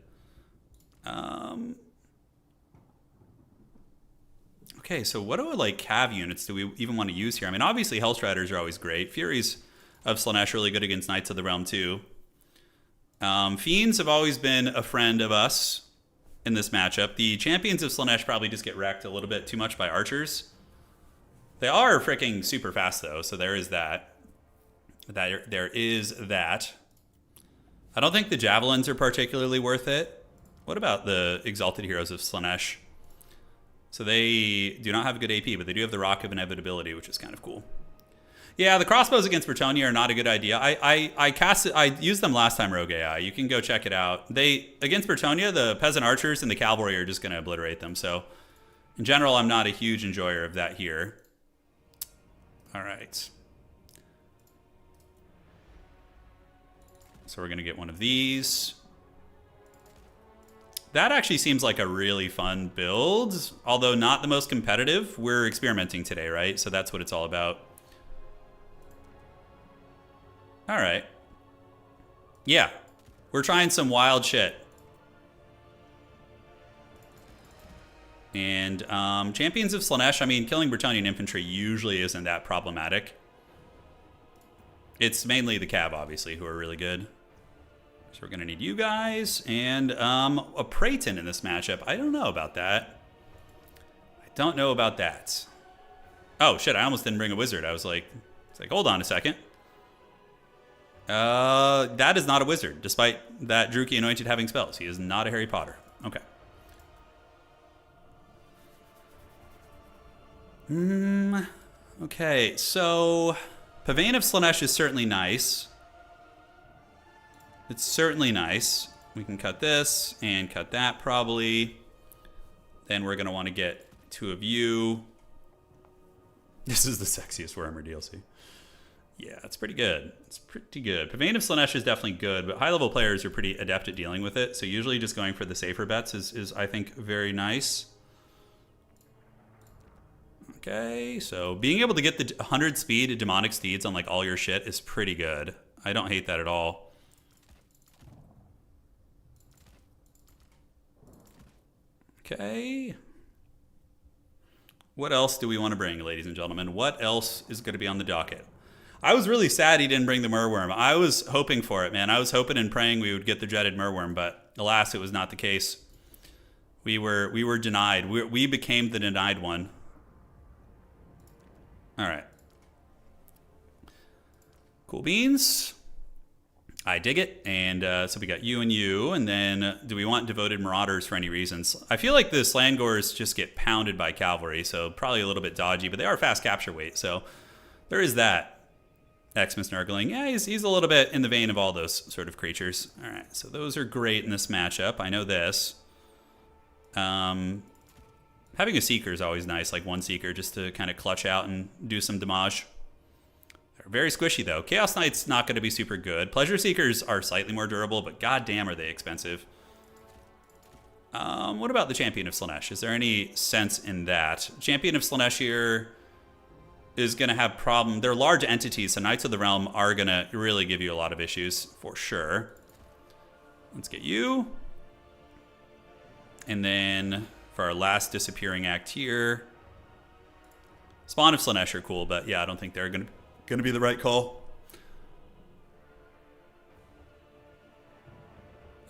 Speaker 1: Okay, so what cav units do we even want to use here? I mean, obviously, Hellstriders are always great. Furies of Slaanesh are really good against Knights of the Realm, too. Fiends have always been a friend of us in this matchup. The champions of Slaanesh probably just get wrecked a little bit too much by archers. They are freaking super fast, though, so there is that. There is that. I don't think the javelins are particularly worth it. What about the Exalted Heroes of Slaanesh? So they do not have good AP, but they do have the Rock of Inevitability, which is kind of cool. Yeah, the crossbows against Bretonnia are not a good idea. I used them last time, Rogue AI. You can go check it out. Against Bretonnia, the peasant archers and the cavalry are just going to obliterate them. So in general, I'm not a huge enjoyer of that here. All right. So we're going to get one of these. That actually seems like a really fun build, although not the most competitive. We're experimenting today, right? So that's what it's all about. All right. Yeah, we're trying some wild shit. And Champions of Slaanesh, I mean, killing Bretonnian infantry usually isn't that problematic. It's mainly the cav, obviously, who are really good. So we're going to need you guys and a Praeton in this matchup. I don't know about that. I don't know about that. Oh, shit, I almost didn't bring a wizard. I was like, hold on a second. That is not a wizard, despite that Druchii Anointed having spells. He is not a Harry Potter. Okay. Okay, so Pavane of Slaanesh is certainly nice. It's certainly nice. We can cut this and cut that probably. Then we're going to want to get two of you. This is the sexiest Warhammer DLC. Yeah, it's pretty good. It's pretty good. Pavane of Slaanesh is definitely good, but high-level players are pretty adept at dealing with it. So usually just going for the safer bets is I think, very nice. Okay, so being able to get the 100 speed demonic steeds on like all your shit is pretty good. I don't hate that at all. Okay. What else do we want to bring, ladies and gentlemen? What else is going to be on the docket? I was really sad he didn't bring the Merworm. I was hoping for it, man. I was hoping and praying we would get the dreaded Merworm, but alas, it was not the case. We were denied. We became the denied one. All right. Cool beans. I dig it. And so we got you, and then do we want devoted marauders for any reasons? I feel like the Slangors just get pounded by cavalry, so probably a little bit dodgy, but they are fast capture weight, so there is that. Xmas Nurgling, yeah, he's a little bit in the vein of all those sort of creatures. All right, so those are great in this matchup. I know this. Having a Seeker is always nice, like one Seeker, just to kind of clutch out and do some damage. They're very squishy, though. Chaos Knight's not going to be super good. Pleasure Seekers are slightly more durable, but goddamn are they expensive. What about the Champion of Slaanesh? Is there any sense in that? Champion of Slaanesh here is going to have problem. They're large entities, so Knights of the Realm are going to really give you a lot of issues, for sure. Let's get you. And then for our last disappearing act here, Spawn of Slaanesh are cool, but yeah, I don't think they're going to be the right call.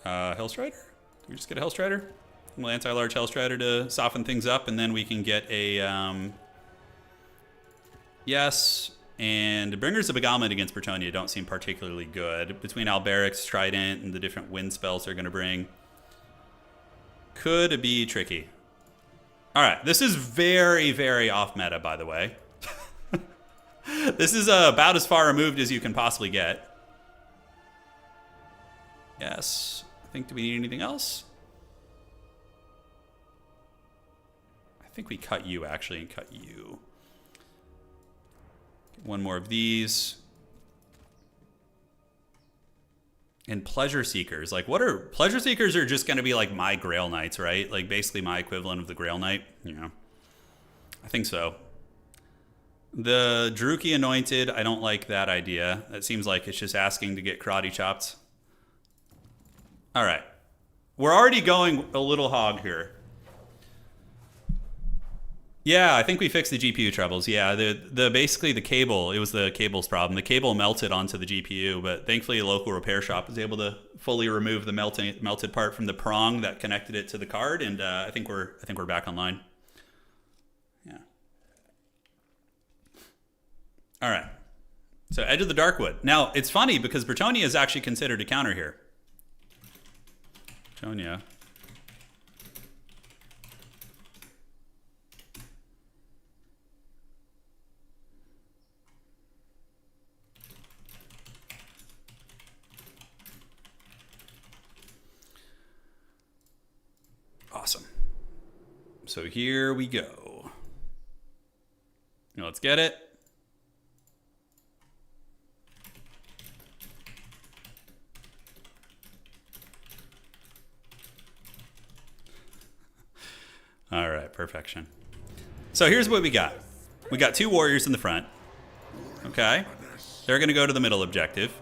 Speaker 1: Hellstrider? Did we just get a Hellstrider? We'll anti-large Hellstrider to soften things up, and then we can get a yes. And Bringers of Beguilement against Bretonnia don't seem particularly good. Between Alberic's Trident and the different wind spells they're going to bring, could be tricky. All right, this is very, very off meta, by the way. This is about as far removed as you can possibly get. Yes. I think, do we need anything else? I think we cut you, actually, and cut you. One more of these. And Pleasure Seekers. Like, what are... Pleasure Seekers are just going to be like my Grail Knights, right? Like, basically my equivalent of the Grail Knight. Yeah. I think so. The Druki Anointed, I don't like that idea. That seems like it's just asking to get karate chopped. All right. We're already going a little hog here. Yeah, I think we fixed the GPU troubles. Yeah, the basically the cable, it was the cable's problem. The cable melted onto the GPU, but thankfully a local repair shop was able to fully remove the melted part from the prong that connected it to the card, and I think we're back online. Yeah. All right. So Edge of the Darkwood. Now, it's funny because Bretonnia is actually considered a counter here. Bretonnia. Awesome. So here we go. Now let's get it. All right, perfection. So here's what we got. We got 2 warriors in the front. Okay. They're going to go to the middle objective.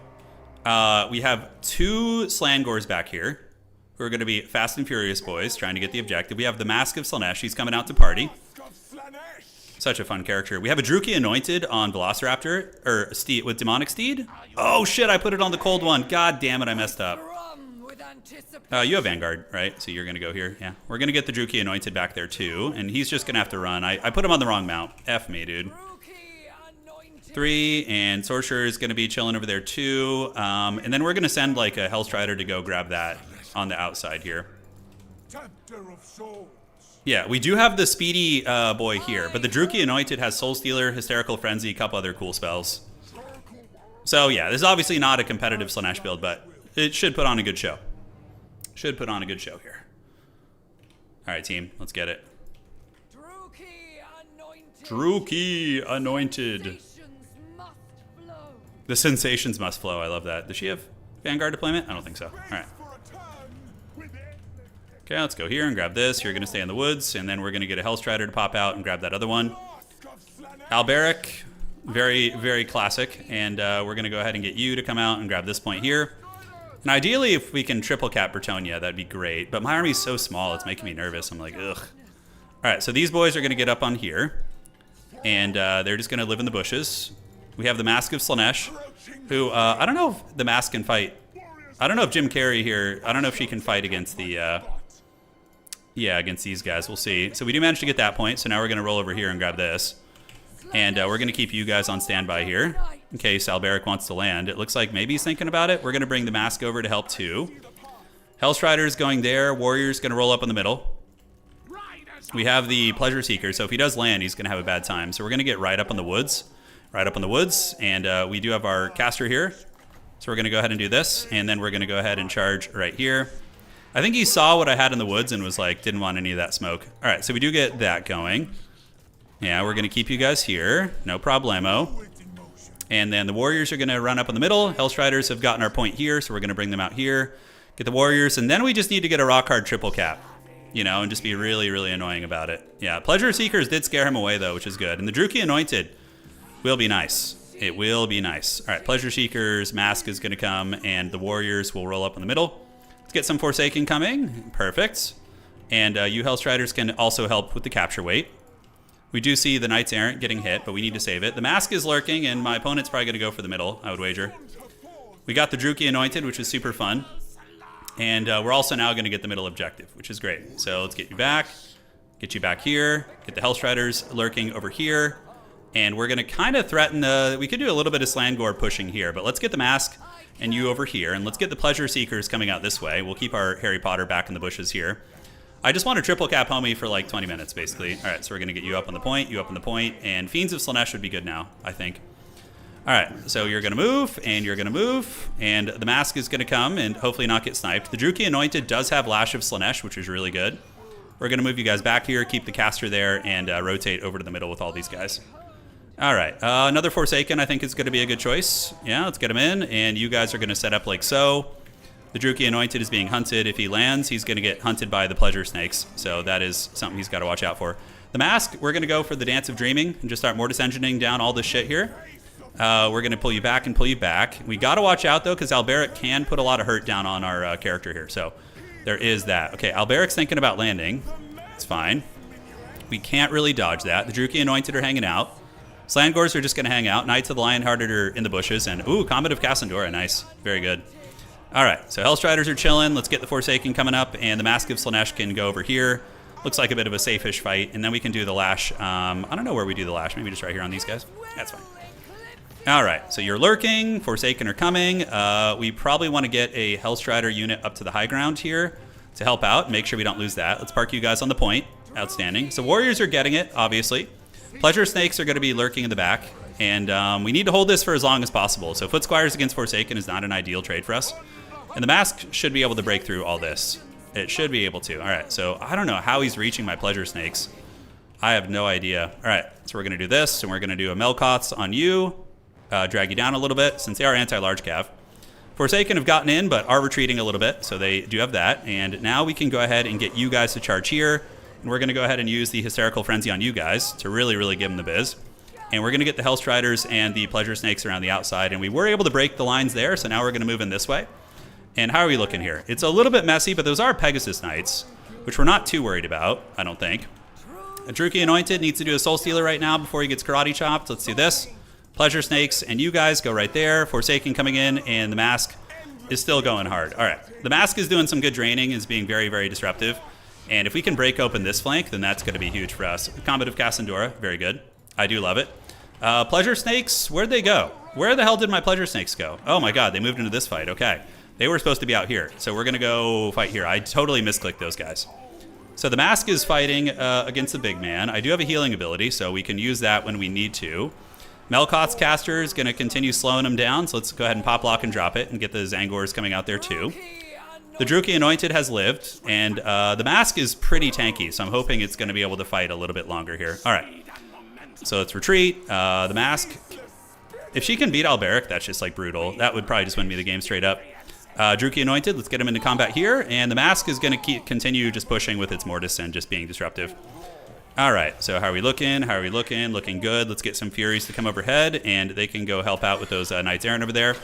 Speaker 1: We have 2 Slangors back here who are going to be fast and furious boys trying to get the objective. We have the Mask of Slaanesh. He's coming out to party. Such a fun character. We have a Druki Anointed on Velociraptor, or Steed, with Demonic Steed. Oh shit, I put it on the cold one. God damn it, I messed up. You have Vanguard, right? So you're going to go here. Yeah. We're going to get the Druki Anointed back there too, and he's just going to have to run. I put him on the wrong mount. F me, dude. 3, and Sorcerer is going to be chilling over there too. And then we're going to send like a Hellstrider to go grab that on the outside here. Yeah, we do have the speedy boy here, but the Druki Anointed has Soul Stealer, Hysterical Frenzy, a couple other cool spells. So yeah, this is obviously not a competitive Slaanesh build, but it should put on a good show. Should put on a good show here. All right, team, let's get it. Druki Anointed. The sensations must flow. I love that. Does she have Vanguard deployment? I don't think so. All right. Okay, let's go here and grab this. You're going to stay in the woods, and then we're going to get a Hellstrider to pop out and grab that other one. Alberic, very, very classic. And we're going to go ahead and get you to come out and grab this point here. And ideally, if we can triple cap Bretonnia, that'd be great. But my army's so small, it's making me nervous. I'm like, ugh. All right, so these boys are going to get up on here. And they're just going to live in the bushes. We have the Mask of Slaanesh, who, I don't know if the Mask can fight. I don't know if Jim Carrey here, I don't know if she can fight against the, yeah, against these guys. We'll see. So we do manage to get that point. So now we're going to roll over here and grab this. And we're going to keep you guys on standby here in case Alberic wants to land. It looks like maybe he's thinking about it. We're going to bring the Mask over to help too. Hellstrider's going there. Warrior's going to roll up in the middle. We have the Pleasure Seeker. So if he does land, he's going to have a bad time. So we're going to get right up in the woods. Right up in the woods. And we do have our caster here. So we're going to go ahead and do this. And then we're going to go ahead and charge right here. I think he saw what I had in the woods and was like, didn't want any of that smoke. All right, so we do get that going. Yeah, we're going to keep you guys here. No problemo. And then the warriors are going to run up in the middle. Hellstriders have gotten our point here, so we're going to bring them out here. Get the warriors, and then we just need to get a rock hard triple cap. You know, and just be really, really annoying about it. Yeah, Pleasure Seekers did scare him away, though, which is good. And the Druki Anointed will be nice. It will be nice. All right, Pleasure Seekers, Mask is going to come, and the warriors will roll up in the middle. Let's get some Forsaken coming. Perfect. And you Hellstriders can also help with the capture weight. We do see the Knights Errant getting hit, but we need to save it. The Mask is lurking, and my opponent's probably going to go for the middle, I would wager. We got the Druki Anointed, which is super fun. And we're also now going to get the middle objective, which is great. So let's get you back here, get the Hellstriders lurking over here. And we're going to kind of threaten we could do a little bit of Slangor pushing here, but let's get the Mask and you over here, and let's get the Pleasure Seekers coming out this way. We'll keep our Harry Potter back in the bushes here. I just want to triple cap homie for like 20 minutes, basically. All right, so we're going to get you up on the point, and Fiends of Slaanesh would be good now, I think. All right, so you're going to move, and you're going to move, and the Mask is going to come and hopefully not get sniped. The Druchii Anointed does have Lash of Slaanesh, which is really good. We're going to move you guys back here, keep the caster there, and rotate over to the middle with all these guys. All right, another Forsaken I think is going to be a good choice. Yeah, let's get him in, and you guys are going to set up like so. The Druchii Anointed is being hunted. If he lands, he's going to get hunted by the Pleasure Snakes, so that is something he's got to watch out for. The Mask, we're going to go for the Dance of Dreaming and just start Mortis Engineering down all this shit here. We're going to pull you back and pull you back. We got to watch out, though, because Alberic can put a lot of hurt down on our character here, so there is that. Okay, Alberic's thinking about landing. It's fine. We can't really dodge that. The Druchii Anointed are hanging out. Slangors are just going to hang out. Knights of the Lionhearted are in the bushes, and ooh, Comet of Cassandora, nice. Very good. All right, so Hellstriders are chilling. Let's get the Forsaken coming up, and the Mask of Slaanesh can go over here. Looks like a bit of a safe-ish fight, and then we can do the Lash. I don't know where we do the Lash. Maybe just right here on these guys. That's fine. All right, so you're lurking. Forsaken are coming. We probably want to get a Hellstrider unit up to the high ground here to help out. Make sure we don't lose that. Let's park you guys on the point. Outstanding. So Warriors are getting it, obviously. Pleasure Snakes are going to be lurking in the back, and we need to hold this for as long as possible. So Foot Squires against Forsaken is not an ideal trade for us. And the Mask should be able to break through all this. It should be able to. All right, so I don't know how he's reaching my Pleasure Snakes. I have no idea. All right, so we're going to do this, and we're going to do a Melkoths on you. Drag you down a little bit, since they are anti-large cav. Forsaken have gotten in, but are retreating a little bit, so they do have that. And now we can go ahead and get you guys to charge here. And we're going to go ahead and use the Hysterical Frenzy on you guys to really, really give them the biz. And we're going to get the Hellstriders and the Pleasure Snakes around the outside. And we were able to break the lines there, so now we're going to move in this way. And how are we looking here? It's a little bit messy, but those are Pegasus Knights, which we're not too worried about, I don't think. A Druchii Anointed needs to do a Soul Stealer right now before he gets karate chopped. Let's do this. Pleasure Snakes and you guys go right there. Forsaken coming in, and the Mask is still going hard. All right, the Mask is doing some good draining, is being very, very disruptive. And if we can break open this flank, then that's going to be huge for us. Comet of Cassandora, very good. I do love it. Pleasure Snakes, where'd they go? Where the hell did my Pleasure Snakes go? Oh my god, they moved into this fight, okay. They were supposed to be out here, so we're going to go fight here. I totally misclicked those guys. So the Mask is fighting against the big man. I do have a healing ability, so we can use that when we need to. Melkoth's caster is going to continue slowing him down, so let's go ahead and pop lock and drop it and get the Zangors coming out there too. The Druchii Anointed has lived, and the Mask is pretty tanky, so I'm hoping it's going to be able to fight a little bit longer here. All right, so let's retreat. The Mask, if she can beat Alberic, that's just like brutal. That would probably just win me the game straight up. Druchii Anointed, let's get him into combat here, and the Mask is going to continue just pushing with its Mortis and just being disruptive. All right, so how are we looking? How are we looking? Looking good. Let's get some Furies to come overhead, and they can go help out with those Knights Errant over there.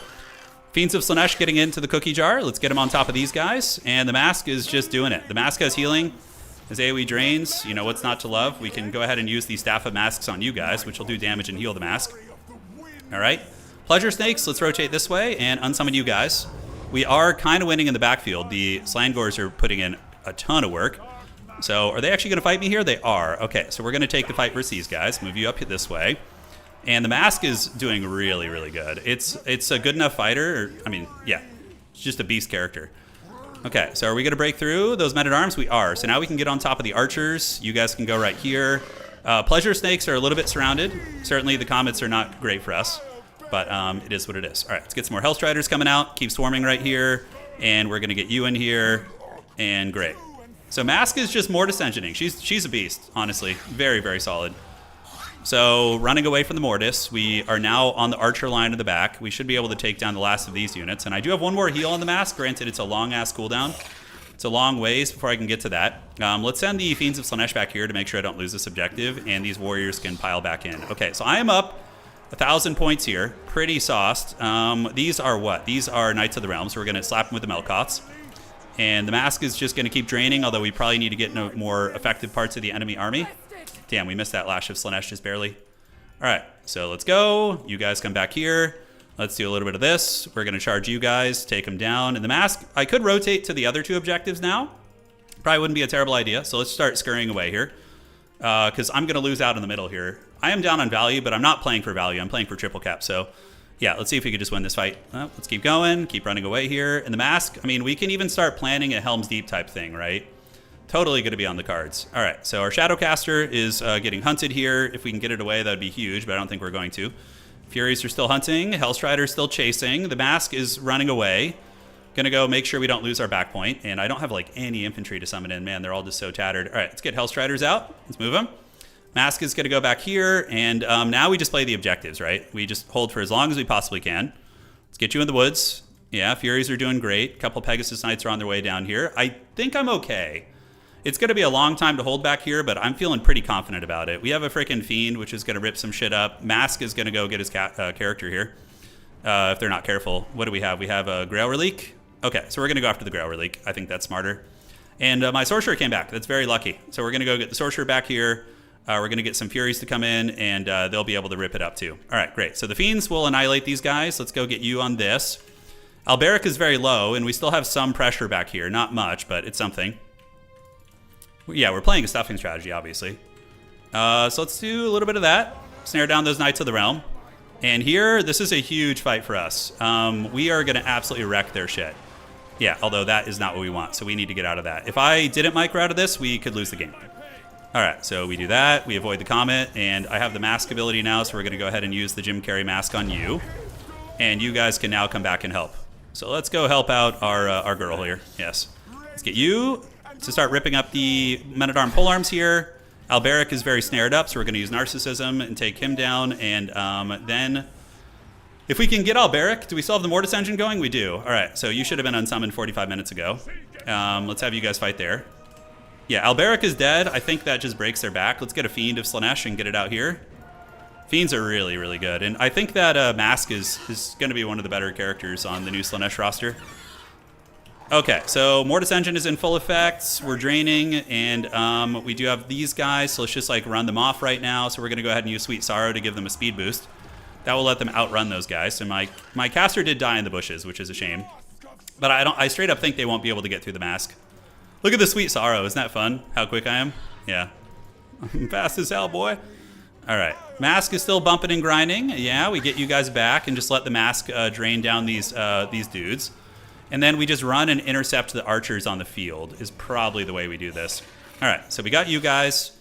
Speaker 1: Fiends of Slaanesh getting into the cookie jar. Let's get him on top of these guys, and the Mask is just doing it. The Mask has healing. His AoE drains. You know what's not to love. We can go ahead and use the Staff of Masks on you guys, which will do damage and heal the Mask. All right. Pleasure Snakes, let's rotate this way and unsummon you guys. We are kind of winning in the backfield. The Slangors are putting in a ton of work. So are they actually going to fight me here? They are. Okay, so we're going to take the fight versus these guys. Move you up this way. And the Mask is doing really, really good. It's a good enough fighter. I mean, yeah, it's just a beast character. Okay, so are we going to break through those men-at-arms? We are. So now we can get on top of the archers. You guys can go right here. Pleasure Snakes are a little bit surrounded. Certainly the Comets are not great for us, but it is what it is. All right, let's get some more Hellstriders coming out. Keep swarming right here. And we're going to get you in here. And great. So Mask is just Mortis Engineering. She's a beast, honestly. Very, very solid. So running away from the Mortis, we are now on the Archer line in the back. We should be able to take down the last of these units. And I do have one more heal on the Mask. Granted, it's a long-ass cooldown. It's a long ways before I can get to that. Let's send the Fiends of Slaanesh back here to make sure I don't lose this objective, and these warriors can pile back in. Okay, so I am up 1,000 points here. Pretty sauced. These are what? These are Knights of the Realm, so we're going to slap them with the Melkoths. And the Mask is just going to keep draining, although we probably need to get into more effective parts of the enemy army. Damn, we missed that Lash of Slaanesh just barely. All right, so let's go. You guys come back here. Let's do a little bit of this. We're going to charge you guys, take them down. And the Mask, I could rotate to the other two objectives now. Probably wouldn't be a terrible idea. So let's start scurrying away here. Because I'm going to lose out in the middle here. I am down on value, but I'm not playing for value. I'm playing for triple cap. So yeah, let's see if we could just win this fight. Let's keep going, keep running away here. And the Mask, I mean, we can even start planning a Helm's Deep type thing, right? Totally going to be on the cards. All right, so our Shadowcaster is getting hunted here. If we can get it away, that would be huge, but I don't think we're going to. Furies are still hunting. Hellstrider's still chasing. The Mask is running away. Gonna go make sure we don't lose our back point. And I don't have like any infantry to summon in. Man, they're all just so tattered. All right, let's get Hellstriders out. Let's move them. Mask is gonna go back here. And now we just play the objectives, right? We just hold for as long as we possibly can. Let's get you in the woods. Yeah, Furies are doing great. A couple Pegasus Knights are on their way down here. I think I'm okay. It's going to be a long time to hold back here, but I'm feeling pretty confident about it. We have a freaking Fiend, which is going to rip some shit up. Mask is going to go get his character here, if they're not careful. What do we have? We have a Grail Relique. Okay, so we're going to go after the Grail Relique. I think that's smarter. And my Sorcerer came back. That's very lucky. So we're going to go get the Sorcerer back here. We're going to get some Furies to come in, and they'll be able to rip it up too. All right, great. So the Fiends will annihilate these guys. Let's go get you on this. Alberic is very low, and we still have some pressure back here. Not much, but it's something. Yeah, we're playing a stuffing strategy, obviously. So let's do a little bit of that. Snare down those Knights of the Realm. And here, this is a huge fight for us. We are going to absolutely wreck their shit. Yeah, although that is not what we want, so we need to get out of that. If I didn't micro out of this, we could lose the game. All right, so we do that. We avoid the Comet, and I have the Mask ability now, so we're going to go ahead and use the Jim Carrey Mask on you. And you guys can now come back and help. So let's go help out our girl here. Yes. Let's get you to start ripping up the Men-at-Arm polearms here. Alberic is very snared up, so we're going to use Narcissism and take him down. And then, if we can get Alberic, do we still have the Mortis Engine going? We do. All right, so you should have been unsummoned 45 minutes ago. Let's have you guys fight there. Yeah, Alberic is dead. I think that just breaks their back. Let's get a Fiend of Slaanesh and get it out here. Fiends are really, really good. And I think that Mask is going to be one of the better characters on the new Slaanesh roster. Okay, so Mortis Engine is in full effect. We're draining, and we do have these guys, so let's just like run them off right now. So we're going to go ahead and use Sweet Sorrow to give them a speed boost. That will let them outrun those guys. So my caster did die in the bushes, which is a shame. But I straight up think they won't be able to get through the Mask. Look at the Sweet Sorrow. Isn't that fun? How quick I am? Yeah. I'm fast as hell, boy. All right. Mask is still bumping and grinding. Yeah, we get you guys back and just let the Mask drain down these dudes. And then we just run and intercept the archers on the field is probably the way we do this. All right, so we got you guys.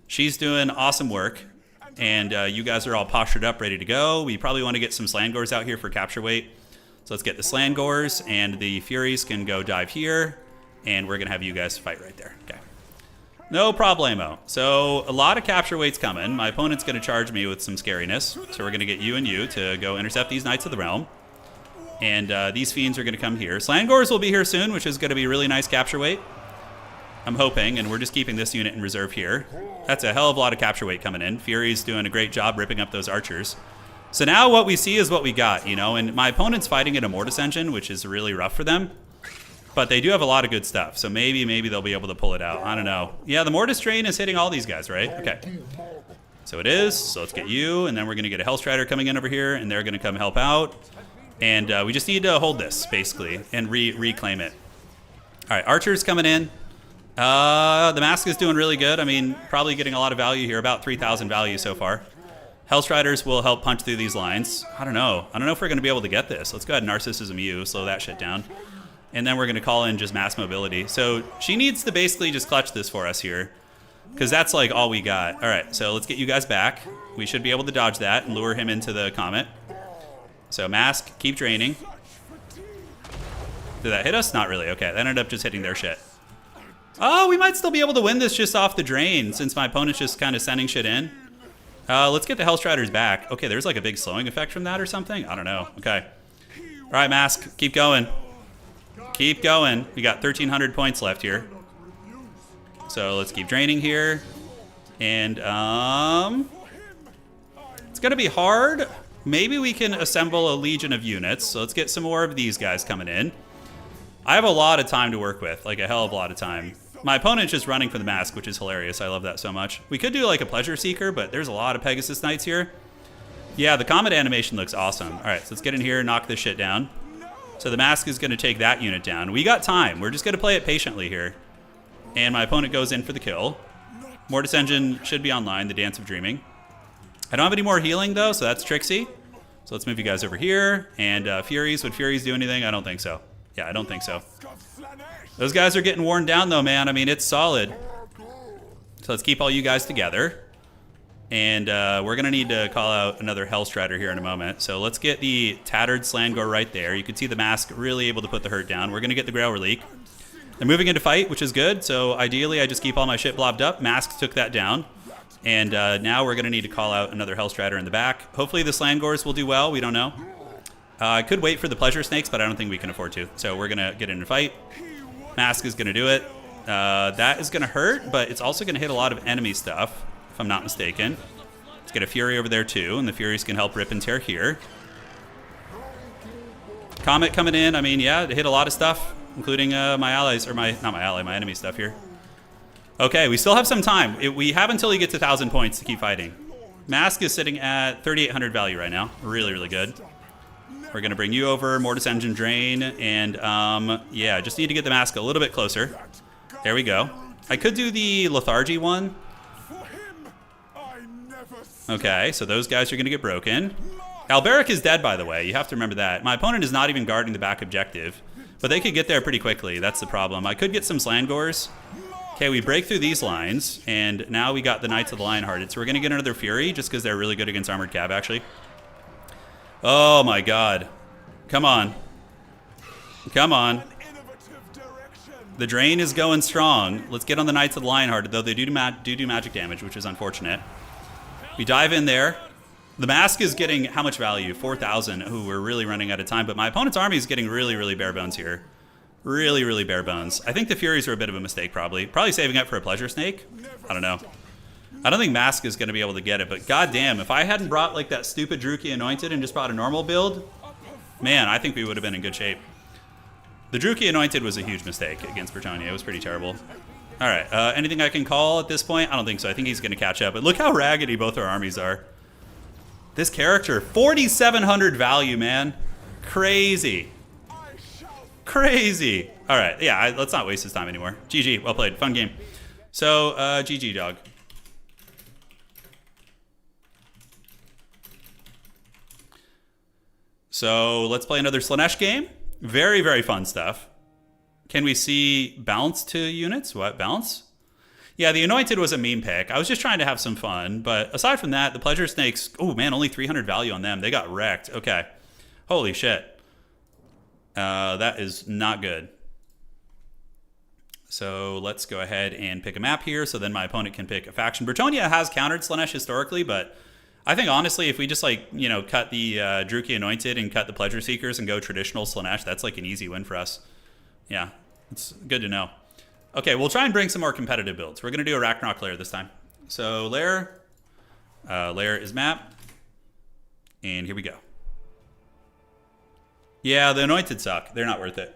Speaker 1: She's doing awesome work. And you guys are all postured up, ready to go. We probably want to get some Slangors out here for capture weight. So let's get the Slangors, and the Furies can go dive here. And we're going to have you guys fight right there. Okay. No problemo. So a lot of capture weights coming. My opponent's going to charge me with some scariness. So we're going to get you and you to go intercept these Knights of the Realm. And these Fiends are going to come here. Slangors will be here soon, which is going to be really nice capture weight. I'm hoping, and we're just keeping this unit in reserve here. That's a hell of a lot of capture weight coming in. Fury's doing a great job ripping up those archers. So now what we see is what we got, you know, and my opponent's fighting at a Mortis Engine, which is really rough for them. But they do have a lot of good stuff, so maybe they'll be able to pull it out. I don't know. Yeah, the Mortis Drain is hitting all these guys, right? Okay. So it is, so let's get you, and then we're going to get a Hellstrider coming in over here, and they're going to come help out. And we just need to hold this, basically, and reclaim it. All right, Archer's coming in. The Mask is doing really good. I mean, probably getting a lot of value here, about 3,000 value so far. Hellstriders will help punch through these lines. I don't know if we're going to be able to get this. Let's go ahead and Narcissism U, slow that shit down. And then we're going to call in just mass mobility. So she needs to basically just clutch this for us here, because that's like all we got. All right, so let's get you guys back. We should be able to dodge that and lure him into the Comet. So Mask, keep draining. Did that hit us? Not really. Okay, that ended up just hitting their shit. Oh, we might still be able to win this just off the drain, since my opponent's just kind of sending shit in. Let's get the Hellstriders back. Okay, there's like a big slowing effect from that or something? I don't know. Okay. All right, Mask, keep going. Keep going. We got 1,300 points left here. So let's keep draining here. And it's going to be hard. Maybe we can assemble a legion of units. So let's get some more of these guys coming in. I have a lot of time to work with, like a hell of a lot of time. My opponent's just running for the Mask, which is hilarious. I love that so much. We could do like a Pleasure Seeker, but there's a lot of Pegasus Knights here. Yeah, the Comet animation looks awesome. All right, so let's get in here and knock this shit down. So the Mask is going to take that unit down. We got time. We're just going to play it patiently here. And my opponent goes in for the kill. Mortis Engine should be online, the Dance of Dreaming. I don't have any more healing, though, so that's Trixie. So let's move you guys over here. And Furies, would Furies do anything? I don't think so. Yeah, I don't think so. Those guys are getting worn down, though, man. I mean, it's solid. So let's keep all you guys together. And we're going to need to call out another Hellstrider here in a moment. So let's get the Tattered Slangor right there. You can see the Mask really able to put the hurt down. We're going to get the Grail Relique. They're moving into fight, which is good. So ideally, I just keep all my shit blobbed up. Mask took that down. And now we're going to need to call out another Hellstrider in the back. Hopefully the Slangors will do well. We don't know. I could wait for the Pleasure Snakes, but I don't think we can afford to. So we're going to get in a fight. Mask is going to do it. That is going to hurt, but it's also going to hit a lot of enemy stuff, if I'm not mistaken. Let's get a Fury over there too, and the Furies can help rip and tear here. Comet coming in. I mean, yeah, it hit a lot of stuff, including my allies, or not my ally, my enemy stuff here. Okay, we still have some time. We have until he gets 1,000 points to keep fighting. Mask is sitting at 3,800 value right now. Really, really good. We're going to bring you over, Mortis Engine Drain, and yeah, just need to get the Mask a little bit closer. There we go. I could do the Lethargy one. Okay, so those guys are going to get broken. Alberic is dead, by the way. You have to remember that. My opponent is not even guarding the back objective, but they could get there pretty quickly. That's the problem. I could get some Slangors. Okay, we break through these lines, and now we got the Knights of the Lionhearted. So we're going to get another Fury, just because they're really good against Armored Cab, actually. Oh, my God. Come on. Come on. The drain is going strong. Let's get on the Knights of the Lionhearted, though they do magic damage, which is unfortunate. We dive in there. The Mask is getting how much value? 4,000. Ooh, we're really running out of time, but my opponent's army is getting really, really bare bones here. Really, really bare bones. I think the Furies are a bit of a mistake, probably. Probably saving up for a Pleasure Snake. I don't know. I don't think Mask is going to be able to get it, but goddamn, if I hadn't brought like that stupid Druchii Anointed and just brought a normal build, man, I think we would have been in good shape. The Druchii Anointed was a huge mistake against Bretonnia. It was pretty terrible. All right, anything I can call at this point? I don't think so. I think he's going to catch up, but look how raggedy both our armies are. This character, 4,700 value, man. Crazy. Crazy. All right, yeah, let's not waste his time anymore. GG, well played, fun game. So, GG, dog. So let's play another Slaanesh game. Very, very fun stuff. Can we see bounce to units? What, bounce? Yeah, the Anointed was a meme pick. I was just trying to have some fun, but aside from that, the Pleasure Snakes, oh man, only 300 value on them. They got wrecked. Okay. Holy shit. That is not good. So let's go ahead and pick a map here, so then my opponent can pick a faction. Bretonnia has countered Slaanesh historically, but I think honestly, if we just like, you know, cut the Druchii Anointed and cut the Pleasure Seekers and go traditional Slaanesh, that's like an easy win for us. Yeah, it's good to know. Okay, we'll try and bring some more competitive builds. We're going to do a Ragnarok lair this time. So lair is map, and here we go. Yeah, the Anointed suck. They're not worth it.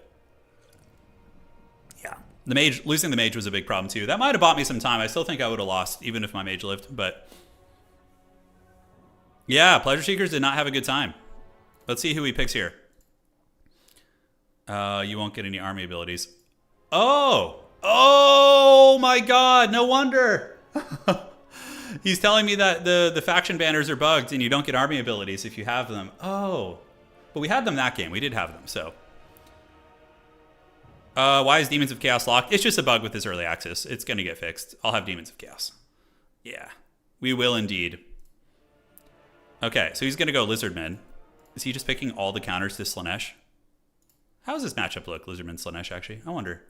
Speaker 1: Yeah, the mage, losing the mage was a big problem too. That might have bought me some time. I still think I would have lost even if my mage lived, but yeah, Pleasure Seekers did not have a good time. Let's see who he picks here. You won't get any army abilities. Oh my God, no wonder. He's telling me that the faction banners are bugged and you don't get army abilities if you have them. Oh, but we had them that game. We did have them, so. Why is Demons of Chaos locked? It's just a bug with this early access. It's going to get fixed. I'll have Demons of Chaos. Yeah, we will indeed. Okay, so he's going to go Lizardmen. Is he just picking all the counters to Slaanesh? How does this matchup look, Lizardmen Slaanesh, actually? I wonder.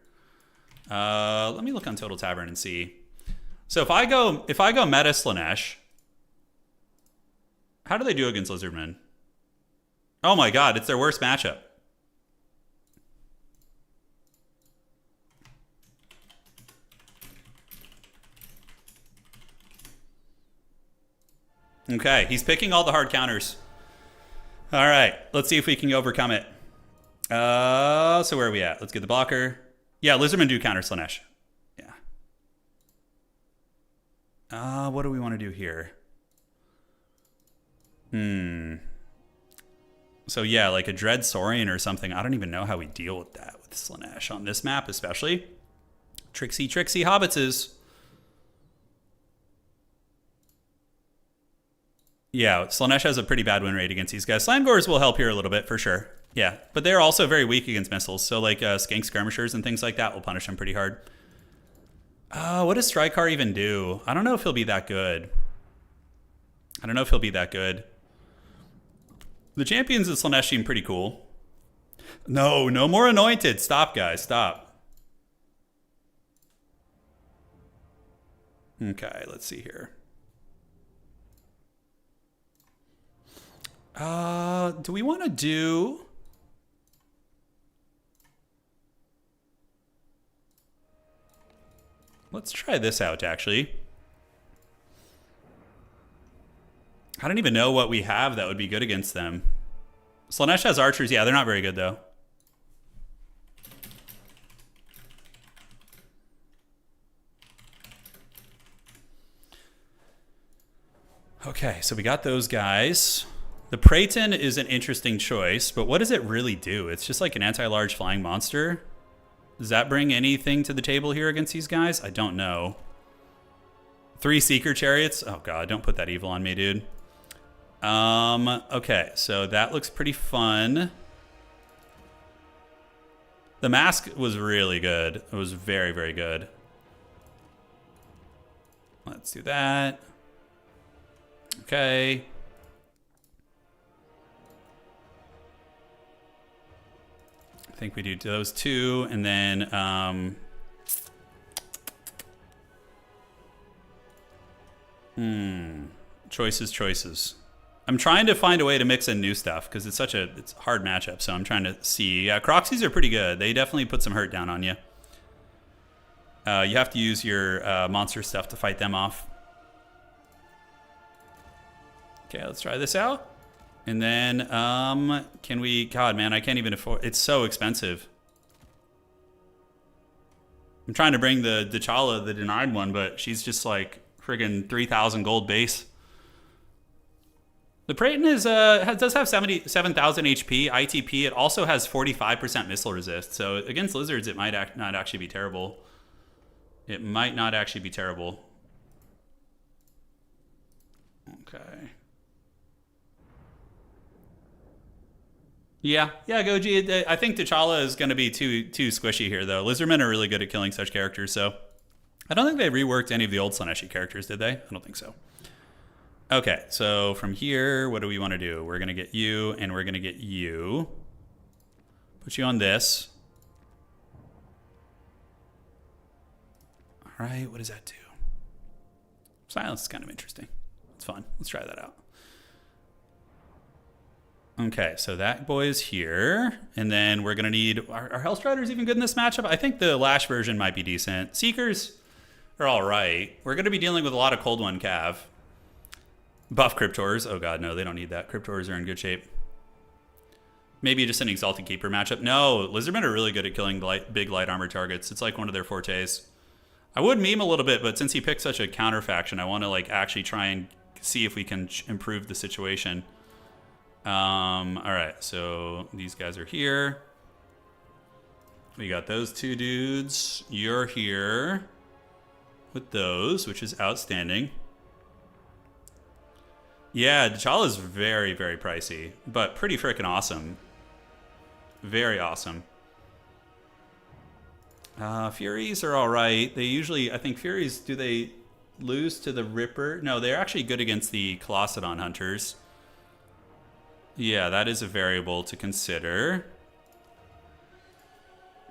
Speaker 1: Let me look on Total Tavern and see. So if I go meta Slaanesh, how do they do against Lizardmen? Oh my God, it's their worst matchup. Okay, he's picking all the hard counters. All right, let's see if we can overcome it. So where are we at? Let's get the blocker. Yeah, Lizardmen do counter Slaanesh. Yeah. What do we want to do here? So yeah, like a Dread Saurian or something. I don't even know how we deal with that with Slaanesh on this map, especially. Tricksy hobbitses. Yeah, Slaanesh has a pretty bad win rate against these guys. Slangors will help here a little bit for sure. Yeah, but they're also very weak against missiles. So like Skink Skirmishers and things like that will punish them pretty hard. What does Strykar even do? I don't know if he'll be that good. The champions of Slaanesh seem pretty cool. No more anointed. Stop, guys. Stop. Okay, let's see here. Do we want to do... Let's try this out, actually. I don't even know what we have that would be good against them. Slaanesh has archers. Yeah, they're not very good, though. Okay, so we got those guys. The Breton is an interesting choice, but what does it really do? It's just like an anti-large flying monster. Does that bring anything to the table here against these guys? I don't know. 3 Seeker Chariots. Oh, God, don't put that evil on me, dude. Okay, so that looks pretty fun. The mask was really good. It was very, very good. Let's do that. Okay. I think we do those 2, and then choices. I'm trying to find a way to mix in new stuff because it's a hard matchup. So I'm trying to see. Yeah, Croxies are pretty good. They definitely put some hurt down on you. You have to use your monster stuff to fight them off. Okay, let's try this out. And then, can we... God, man, I can't even afford... It's so expensive. I'm trying to bring the T'Challa, the denied one, but she's just like friggin' 3,000 gold base. The Breton does have 77,000 HP, ITP. It also has 45% missile resist. So against lizards, it might not actually be terrible. It might not actually be terrible. Okay. Yeah, Goji. I think T'Challa is going to be too squishy here, though. Lizardmen are really good at killing such characters, so I don't think they reworked any of the old Slaaneshi characters, did they? I don't think so. Okay, so from here, what do we want to do? We're going to get you, and we're going to get you. Put you on this. All right, what does that do? Silence is kind of interesting. It's fun. Let's try that out. Okay, so that boy is here. And then we're going to need... Are Hellstriders even good in this matchup? I think the Lash version might be decent. Seekers are all right. We're going to be dealing with a lot of Cold One Cav. Buff Cryptors. Oh, God, no, they don't need that. Cryptors are in good shape. Maybe just an Exalted Keeper matchup. No, Lizardmen are really good at killing big light armor targets. It's like one of their fortes. I would meme a little bit, but since he picked such a counter faction, I want to like actually try and see if we can improve the situation. All right, so these guys are here. We got those 2 dudes. You're here with those, which is outstanding. Yeah, T'Challa is very, very pricey, but pretty freaking awesome. Very awesome. Furies are all right. They usually, I think Furies, do they lose to the Ripper? No, they're actually good against the Colossedon Hunters. Yeah, that is a variable to consider.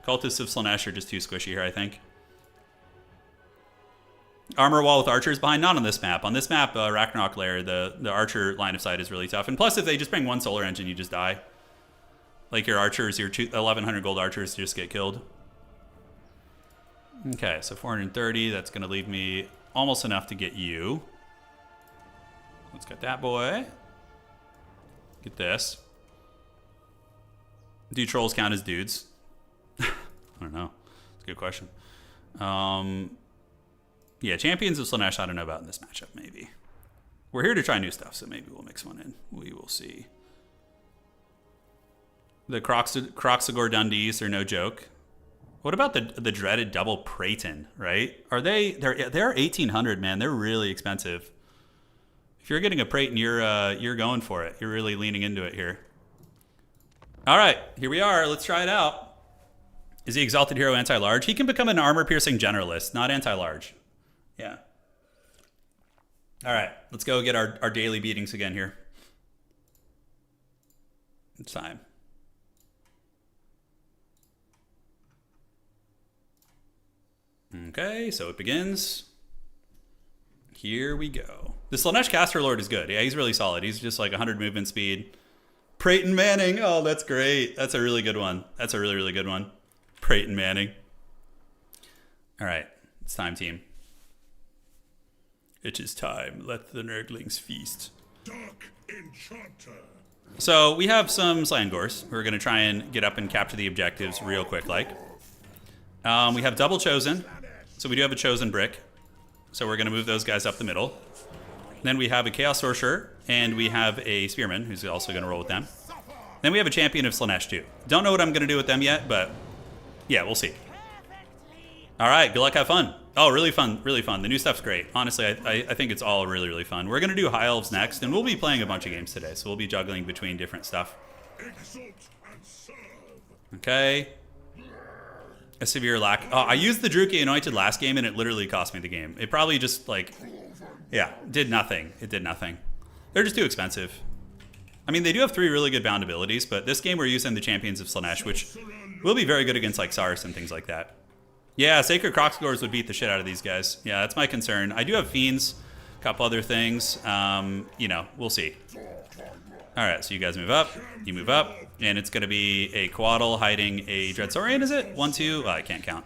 Speaker 1: Cultists of Slaanesh are just too squishy here, I think. Armor wall with archers behind? Not on this map. On this map, Ragnarok Lair, the archer line of sight is really tough. And plus, if they just bring 1 solar engine, you just die. Like your archers, your 1,100 gold archers just get killed. Okay, so 430. That's going to leave me almost enough to get you. Let's get that boy. Get this. Do trolls count as dudes? I don't know. It's a good question. Yeah, Champions of Slaanesh, I don't know about in this matchup, maybe. We're here to try new stuff, so maybe we'll mix one in. We will see. The Croxagore Dundees are no joke. What about the dreaded double Breton, right? Are they're 1,800, man. They're really expensive. If you're getting a Breton, you're going for it. You're really leaning into it here. All right, here we are. Let's try it out. Is he Exalted Hero anti-large? He can become an armor-piercing generalist, not anti-large. Yeah. All right, let's go get our daily beatings again here. It's time. Okay, so it begins. Here we go. The Slaanesh Caster Lord is good. Yeah, he's really solid. He's just like 100 movement speed. Brayton Manning. Oh, that's great. That's a really good one. That's a really, really good one. Brayton Manning. All right, it's time, team. It is time. Let the Nurglings feast. Dark Enchanter. So we have some Slangors. We're going to try and get up and capture the objectives real quick like. We have double Chosen. So we do have a Chosen brick. So we're going to move those guys up the middle. Then we have a Chaos Sorcerer. And we have a Spearman who's also going to roll with them. Then we have a Champion of Slaanesh too. Don't know what I'm going to do with them yet, but yeah, we'll see. All right, good luck, have fun. Oh, really fun, really fun. The new stuff's great. Honestly, I think it's all really, really fun. We're going to do High Elves next, and we'll be playing a bunch of games today, so we'll be juggling between different stuff. Okay. A severe lack. Oh, I used the Druchii Anointed last game, and it literally cost me the game. It probably just, like, yeah, did nothing. It did nothing. They're just too expensive. I mean, they do have 3 really good bound abilities, but this game we're using the Champions of Slaanesh, which will be very good against, like, Sars and things like that. Yeah, Sacred Crocsgores would beat the shit out of these guys. Yeah, that's my concern. I do have Fiends, a couple other things. You know, we'll see. All right, so you guys move up. You move up. And it's going to be a Quaddle hiding a Dreadsaurian, is it? 1, 2? Oh, I can't count.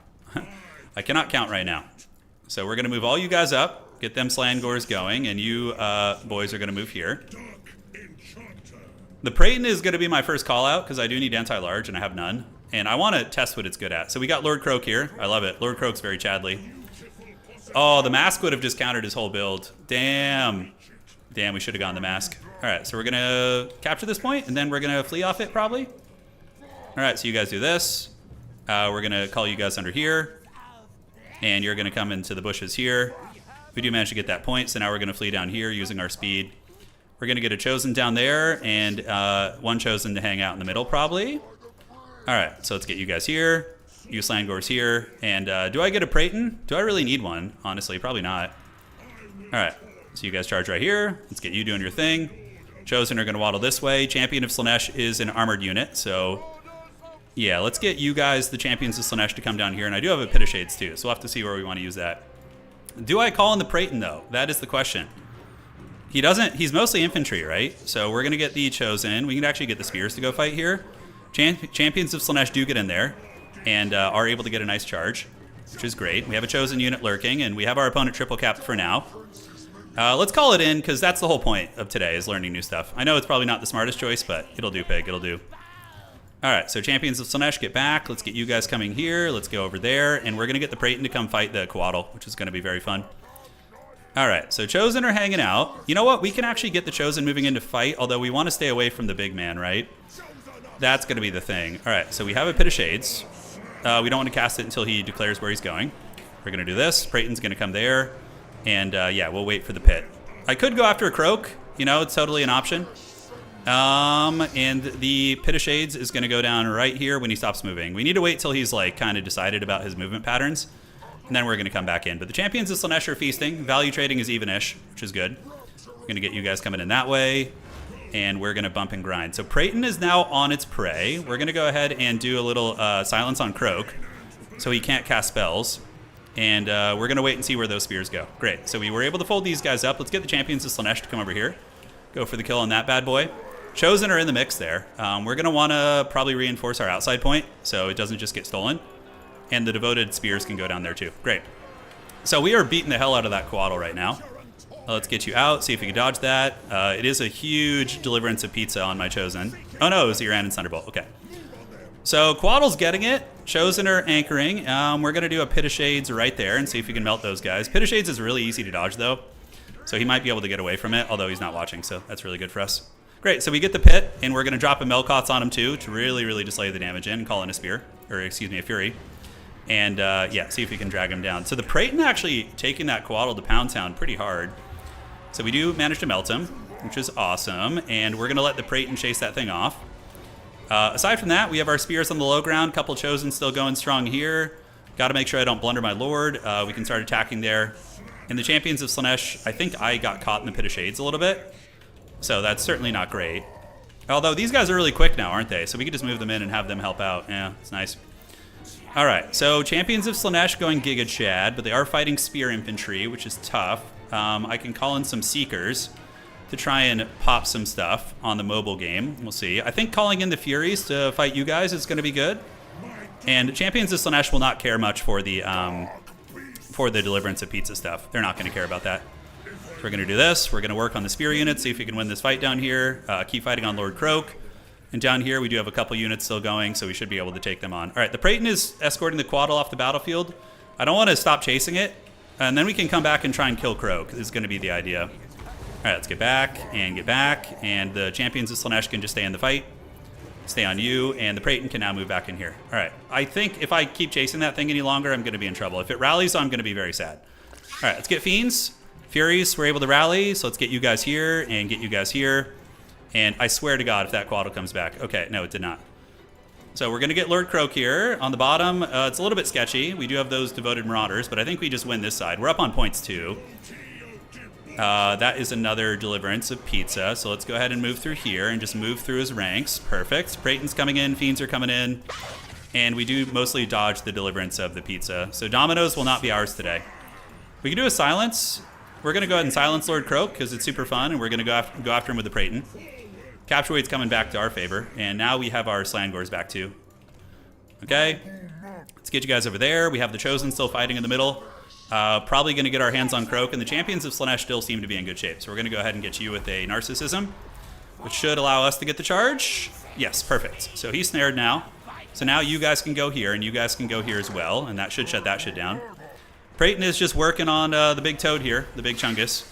Speaker 1: I cannot count right now. So we're going to move all you guys up, get them Slangors going, and you boys are going to move here. The Brayton is going to be my first call out because I do need anti-large and I have none. And I want to test what it's good at. So we got Lord Croak here. I love it. Lord Croak's very Chadley. Oh, the mask would have just countered his whole build. Damn. Damn, we should have gone the mask. All right, so we're going to capture this point, and then we're going to flee off it probably. All right, so you guys do this. We're going to call you guys under here. And you're going to come into the bushes here. We do manage to get that point, so now we're going to flee down here using our speed. We're going to get a Chosen down there, and 1 Chosen to hang out in the middle probably. All right, so let's get you guys here. You Slangors here. And do I get a Brayton? Do I really need one? Honestly, probably not. All right, so you guys charge right here. Let's get you doing your thing. Chosen are going to waddle this way. Champion of Slaanesh is an armored unit, so yeah, let's get you guys, the Champions of Slaanesh, to come down here. And I do have a Pit of Shades too, so we'll have to see where we want to use that. Do I call in the Brayton though? That is the question. He doesn't. He's mostly infantry, right? So we're going to get the Chosen. We can actually get the Spears to go fight here. Champions of Slaanesh do get in there and are able to get a nice charge, which is great. We have a Chosen unit lurking, and we have our opponent triple capped for now. Let's call it in, because that's the whole point of today, is learning new stuff. I know it's probably not the smartest choice, but it'll do, pig. It'll do. All right, so Champions of Slaanesh, get back. Let's get you guys coming here. Let's go over there, and we're going to get the Brayton to come fight the Quaddle, which is going to be very fun. All right, so Chosen are hanging out. You know what? We can actually get the Chosen moving into fight, although we want to stay away from the big man, right? That's going to be the thing. All right, so we have a Pit of Shades. We don't want to cast it until he declares where he's going. We're going to do this. Brayton's going to come there. And, yeah, we'll wait for the pit. I could go after a Croak. You know, it's totally an option. And the Pit of Shades is going to go down right here when he stops moving. We need to wait till he's, like, kind of decided about his movement patterns. And then we're going to come back in. But the Champions of Slaanesh are feasting. Value trading is even-ish, which is good. We're going to get you guys coming in that way. And we're going to bump and grind. So Brayton is now on its prey. We're going to go ahead and do a little silence on Croak, so he can't cast spells. And we're going to wait and see where those spears go. Great. So we were able to fold these guys up. Let's get the Champions of Slaanesh to come over here. Go for the kill on that bad boy. Chosen are in the mix there. We're going to want to probably reinforce our outside point so it doesn't just get stolen. And the devoted spears can go down there too. Great. So we are beating the hell out of that Quaddle right now. Let's get you out, see if we can dodge that. It is a huge deliverance of pizza on my Chosen. Oh no, it was the Uran and Thunderbolt. Okay. So Quaddle's getting it. Chosen are anchoring. We're going to do a Pit of Shades right there and see if we can melt those guys. Pit of Shades is really easy to dodge though. So he might be able to get away from it, although he's not watching, so that's really good for us. Great, so we get the Pit, and we're going to drop a Melkoth's on him too to really, really just lay the damage in and call in a Spear. Or excuse me, a Fury. And yeah, see if we can drag him down. So the Brayton actually taking that Quaddle to Pound Town pretty hard. So we do manage to melt him, which is awesome. And we're going to let the Brayton chase that thing off. Aside from that, we have our spears on the low ground. Couple chosen still going strong here. Got to make sure I don't blunder my lord. We can start attacking there. In the Champions of Slaanesh, I think I got caught in the Pit of Shades a little bit. So that's certainly not great. Although these guys are really quick now, aren't they? So we can just move them in and have them help out. Yeah, it's nice. All right, so Champions of Slaanesh going Giga Chad, but they are fighting Spear Infantry, which is tough. I can call in some Seekers to try and pop some stuff on the mobile game. We'll see. I think calling in the Furies to fight you guys is going to be good. And Champions of Slaanesh will not care much for the Deliverance of Pizza stuff. They're not going to care about that. So we're going to do this. We're going to work on the Spear units, see if we can win this fight down here. Keep fighting on Lord Croak. And down here, we do have a couple units still going, so we should be able to take them on. All right, the Praeton is escorting the Quaddle off the battlefield. I don't want to stop chasing it, and then we can come back and try and kill Croak. This is going to be the idea. All right, let's get back, and the Champions of Slaanesh can just stay in the fight. Stay on you, and the Praeton can now move back in here. All right, I think if I keep chasing that thing any longer, I'm going to be in trouble. If it rallies, I'm going to be very sad. All right, let's get Fiends. Furies, we're able to rally, so let's get you guys here and get you guys here. And I swear to God, if that Quaddle comes back. Okay, no, it did not. So we're going to get Lord Croak here. On the bottom, it's a little bit sketchy. We do have those devoted Marauders, but I think we just win this side. We're up on points, too. That is another Deliverance of Pizza. So let's go ahead and move through here and just move through his ranks. Perfect. Praeton's coming in. Fiends are coming in. And we do mostly dodge the Deliverance of the Pizza. So Dominoes will not be ours today. We can do a Silence. We're going to go ahead and silence Lord Croak because it's super fun, and we're going to go after him with the Praeton. Capture weight's coming back to our favor, and now we have our Slangors back too. Okay, let's get you guys over there. We have the Chosen still fighting in the middle. Probably going to get our hands on Croak, and the Champions of Slaanesh still seem to be in good shape. So we're going to go ahead and get you with a Narcissism, which should allow us to get the charge. Yes, perfect. So he's snared now. So now you guys can go here, and you guys can go here as well, and that should shut that shit down. Praeton is just working on the big toad here, the big Chungus.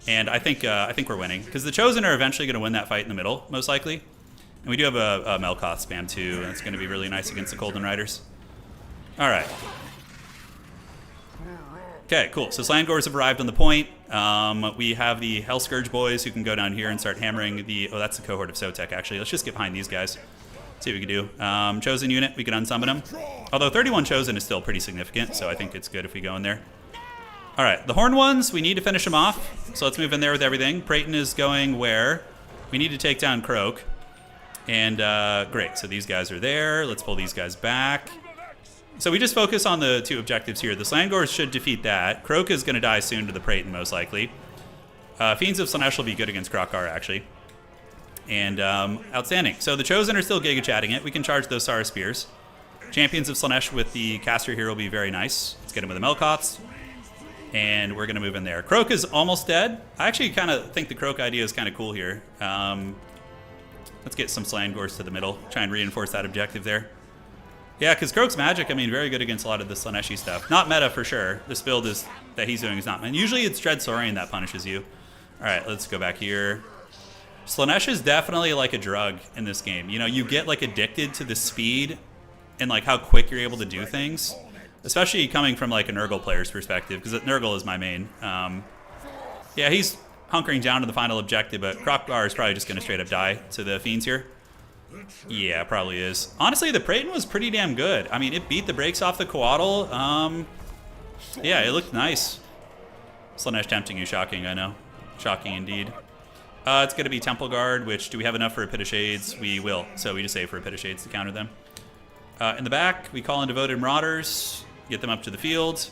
Speaker 1: And I think we're winning, because the Chosen are eventually going to win that fight in the middle, most likely. And we do have a Melkoth spam, too, and it's going to be really nice against the Golden Riders. All right. Okay, cool. So Slangors have arrived on the point. We have the Hell Scourge boys who can go down here and start hammering the... Oh, that's the cohort of Sotek, actually. Let's just get behind these guys. See what we can do. Chosen unit, we can unsummon them. Although 31 Chosen is still pretty significant, so I think it's good if we go in there. All right, the Horn ones, we need to finish them off. So let's move in there with everything. Praeton is going where? We need to take down Croak. And great, so these guys are there. Let's pull these guys back. So we just focus on the two objectives here. The Slangors should defeat that. Croak is going to die soon to the Praeton, most likely. Fiends of Slaanesh will be good against Krokar, actually. And outstanding. So the Chosen are still Giga Chatting it. We can charge those Sara Spears. Champions of Slaanesh with the caster here will be very nice. Let's get him with the Melkoths. And we're going to move in there. Croak is almost dead. I actually kind of think the Croak idea is kind of cool here. Let's get some Slangors to the middle. Try and reinforce that objective there. Yeah, because Croak's magic, I mean, very good against a lot of the Slaaneshi stuff. Not meta for sure. This build is that he's doing is not. And usually it's Dread Saurian that punishes you. All right, let's go back here. Slaanesh is definitely like a drug in this game. You know, you get like addicted to the speed and like how quick you're able to do things. Especially coming from like a Nurgle player's perspective, because Nurgle is my main. Yeah, he's hunkering down to the final objective, but Krokar is probably just going to straight up die to the Fiends here. Yeah, probably is. Honestly, the Praeton was pretty damn good. I mean, it beat the brakes off the Quaddle. Yeah, it looked nice. Slaanesh tempting you, shocking, I know. Shocking indeed. It's going to be Temple Guard, which, do we have enough for a Pit of Shades? We will, so we just save for a Pit of Shades to counter them. In the back, we call in Devoted Marauders. Get them up to the field.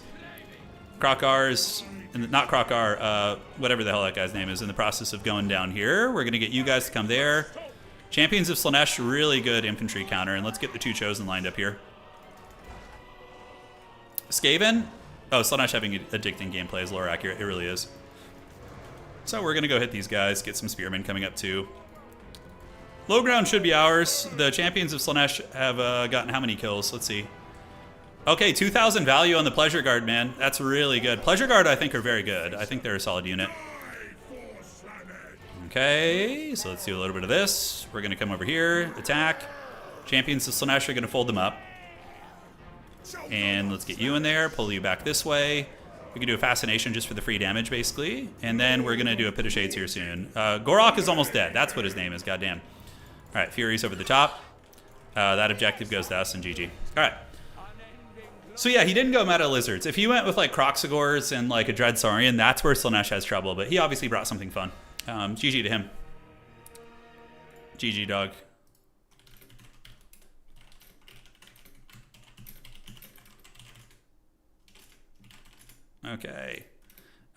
Speaker 1: Krokar's, not Krokar, whatever the hell that guy's name is, in the process of going down here. We're going to get you guys to come there. Champions of Slaanesh, really good infantry counter, and let's get the two Chosen lined up here. Skaven? Oh, Slaanesh having addicting gameplay is lore accurate. It really is. So we're going to go hit these guys, get some Spearmen coming up too. Low ground should be ours. The Champions of Slaanesh have gotten how many kills? Let's see. Okay, 2,000 value on the Pleasure Guard, man. That's really good. Pleasure Guard, I think, are very good. I think they're a solid unit. Okay, so let's do a little bit of this. We're going to come over here, attack. Champions of Slaanesh are going to fold them up. And let's get you in there, pull you back this way. We can do a Fascination just for the free damage, basically. And then we're going to do a Pit of Shades here soon. Gorok is almost dead. That's what his name is, goddamn. All right, Furies over the top. That objective goes to us and GG. All right. So yeah, he didn't go meta lizards. If he went with like Croxagores and like a Dread Saurian, that's where Slaanesh has trouble. But he obviously brought something fun. GG to him. GG, dog. Okay.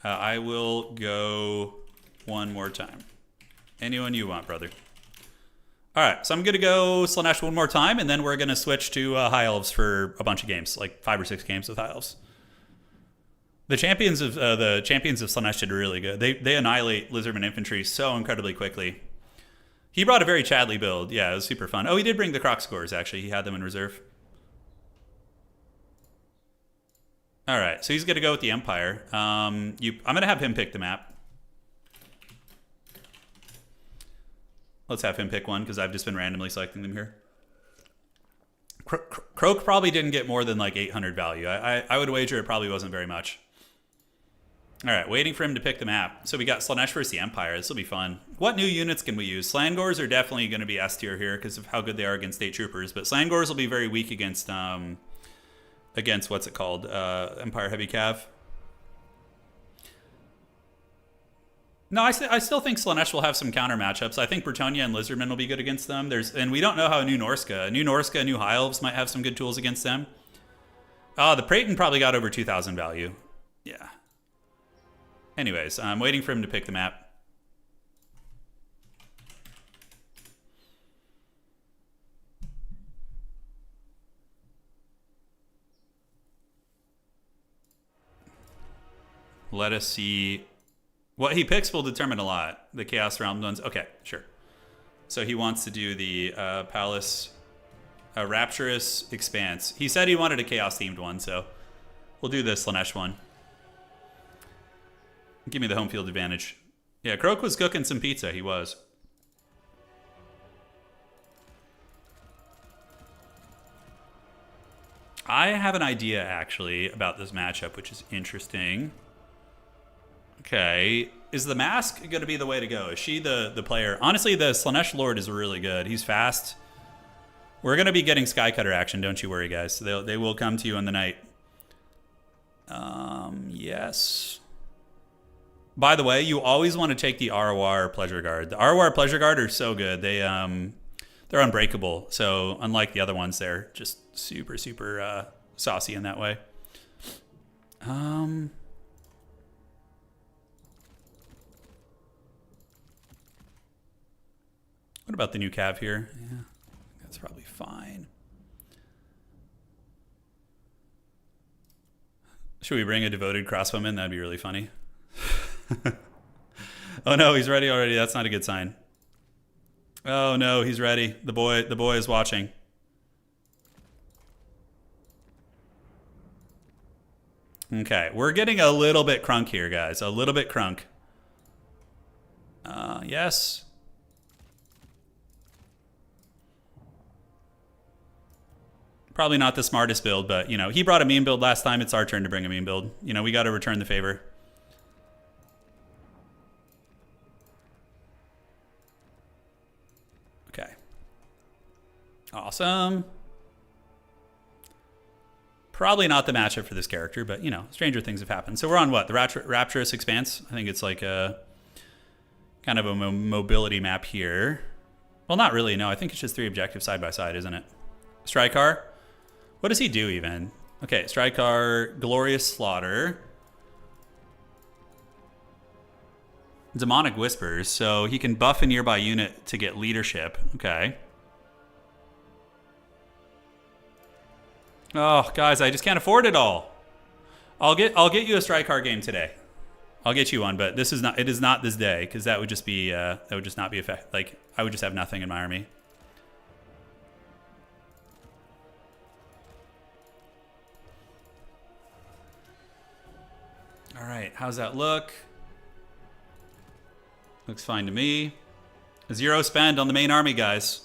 Speaker 1: I will go one more time. Anyone you want, brother. All right, so I'm going to go Slaanesh one more time, and then we're going to switch to High Elves for a bunch of games, like 5 or 6 games with High Elves. The champions of Slaanesh did really good. They annihilate Lizardmen infantry so incredibly quickly. He brought a very Chadley build. Yeah, it was super fun. Oh, he did bring the Croxagores, actually. He had them in reserve. All right, so he's going to go with the Empire. I'm going to have him pick the map. Let's have him pick one, because I've just been randomly selecting them here. Croak probably didn't get more than like 800 value. I would wager it probably wasn't very much. All right, waiting for him to pick the map. So we got Slaanesh versus the Empire. This will be fun. What new units can we use? Slangors are definitely going to be S tier here because of how good they are against state troopers. But Slangors will be very weak against what's it called? Empire Heavy Cav. No, I still think Slaanesh will have some counter matchups. I think Bretonnia and Lizardmen will be good against them. And we don't know how new Norsca, new High Elves might have some good tools against them. The Praeton probably got over 2,000 value. Yeah. Anyways, I'm waiting for him to pick the map. Let us see. What he picks will determine a lot. The Chaos Realm ones. Okay, sure. So he wants to do the Palace Rapturous Expanse. He said he wanted a Chaos-themed one, so we'll do the Slaanesh one. Give me the home field advantage. Yeah, Croak was cooking some pizza. He was. I have an idea, actually, about this matchup, which is interesting. Okay. Is the Mask going to be the way to go? Is she the player? Honestly, the Slaanesh Lord is really good. He's fast. We're going to be getting Skycutter action, don't you worry, guys. They will come to you in the night. Yes. By the way, you always want to take the Arwar Pleasure Guard. The Arwar Pleasure Guard are so good. They're unbreakable. So unlike the other ones, they're just super, super saucy in that way. What about the new Cav here? Yeah, that's probably fine. Should we bring a devoted crossbowman? That'd be really funny. Oh no, he's ready already. That's not a good sign. Oh no, he's ready. The boy is watching. Okay, we're getting a little bit crunk here, guys. A little bit crunk. Yes. Probably not the smartest build, but you know, he brought a meme build last time. It's our turn to bring a meme build. You know, we got to return the favor. Okay. Awesome. Probably not the matchup for this character, but you know, stranger things have happened. So we're on what? The Rapturous Expanse? I think it's like a kind of a mobility map here. Well, not really. No, I think it's just 3 objectives side by side, isn't it? Strykar. What does he do even? Okay, Strykar, Glorious Slaughter. Demonic Whispers, so he can buff a nearby unit to get leadership. Okay. Oh, guys, I just can't afford it all. I'll get you a Strykar game today. I'll get you one, but it is not this day, because that would just be that would just not be effective. Like, I would just have nothing in my army. All right, how's that look? Looks fine to me. 0 spend on the main army, guys.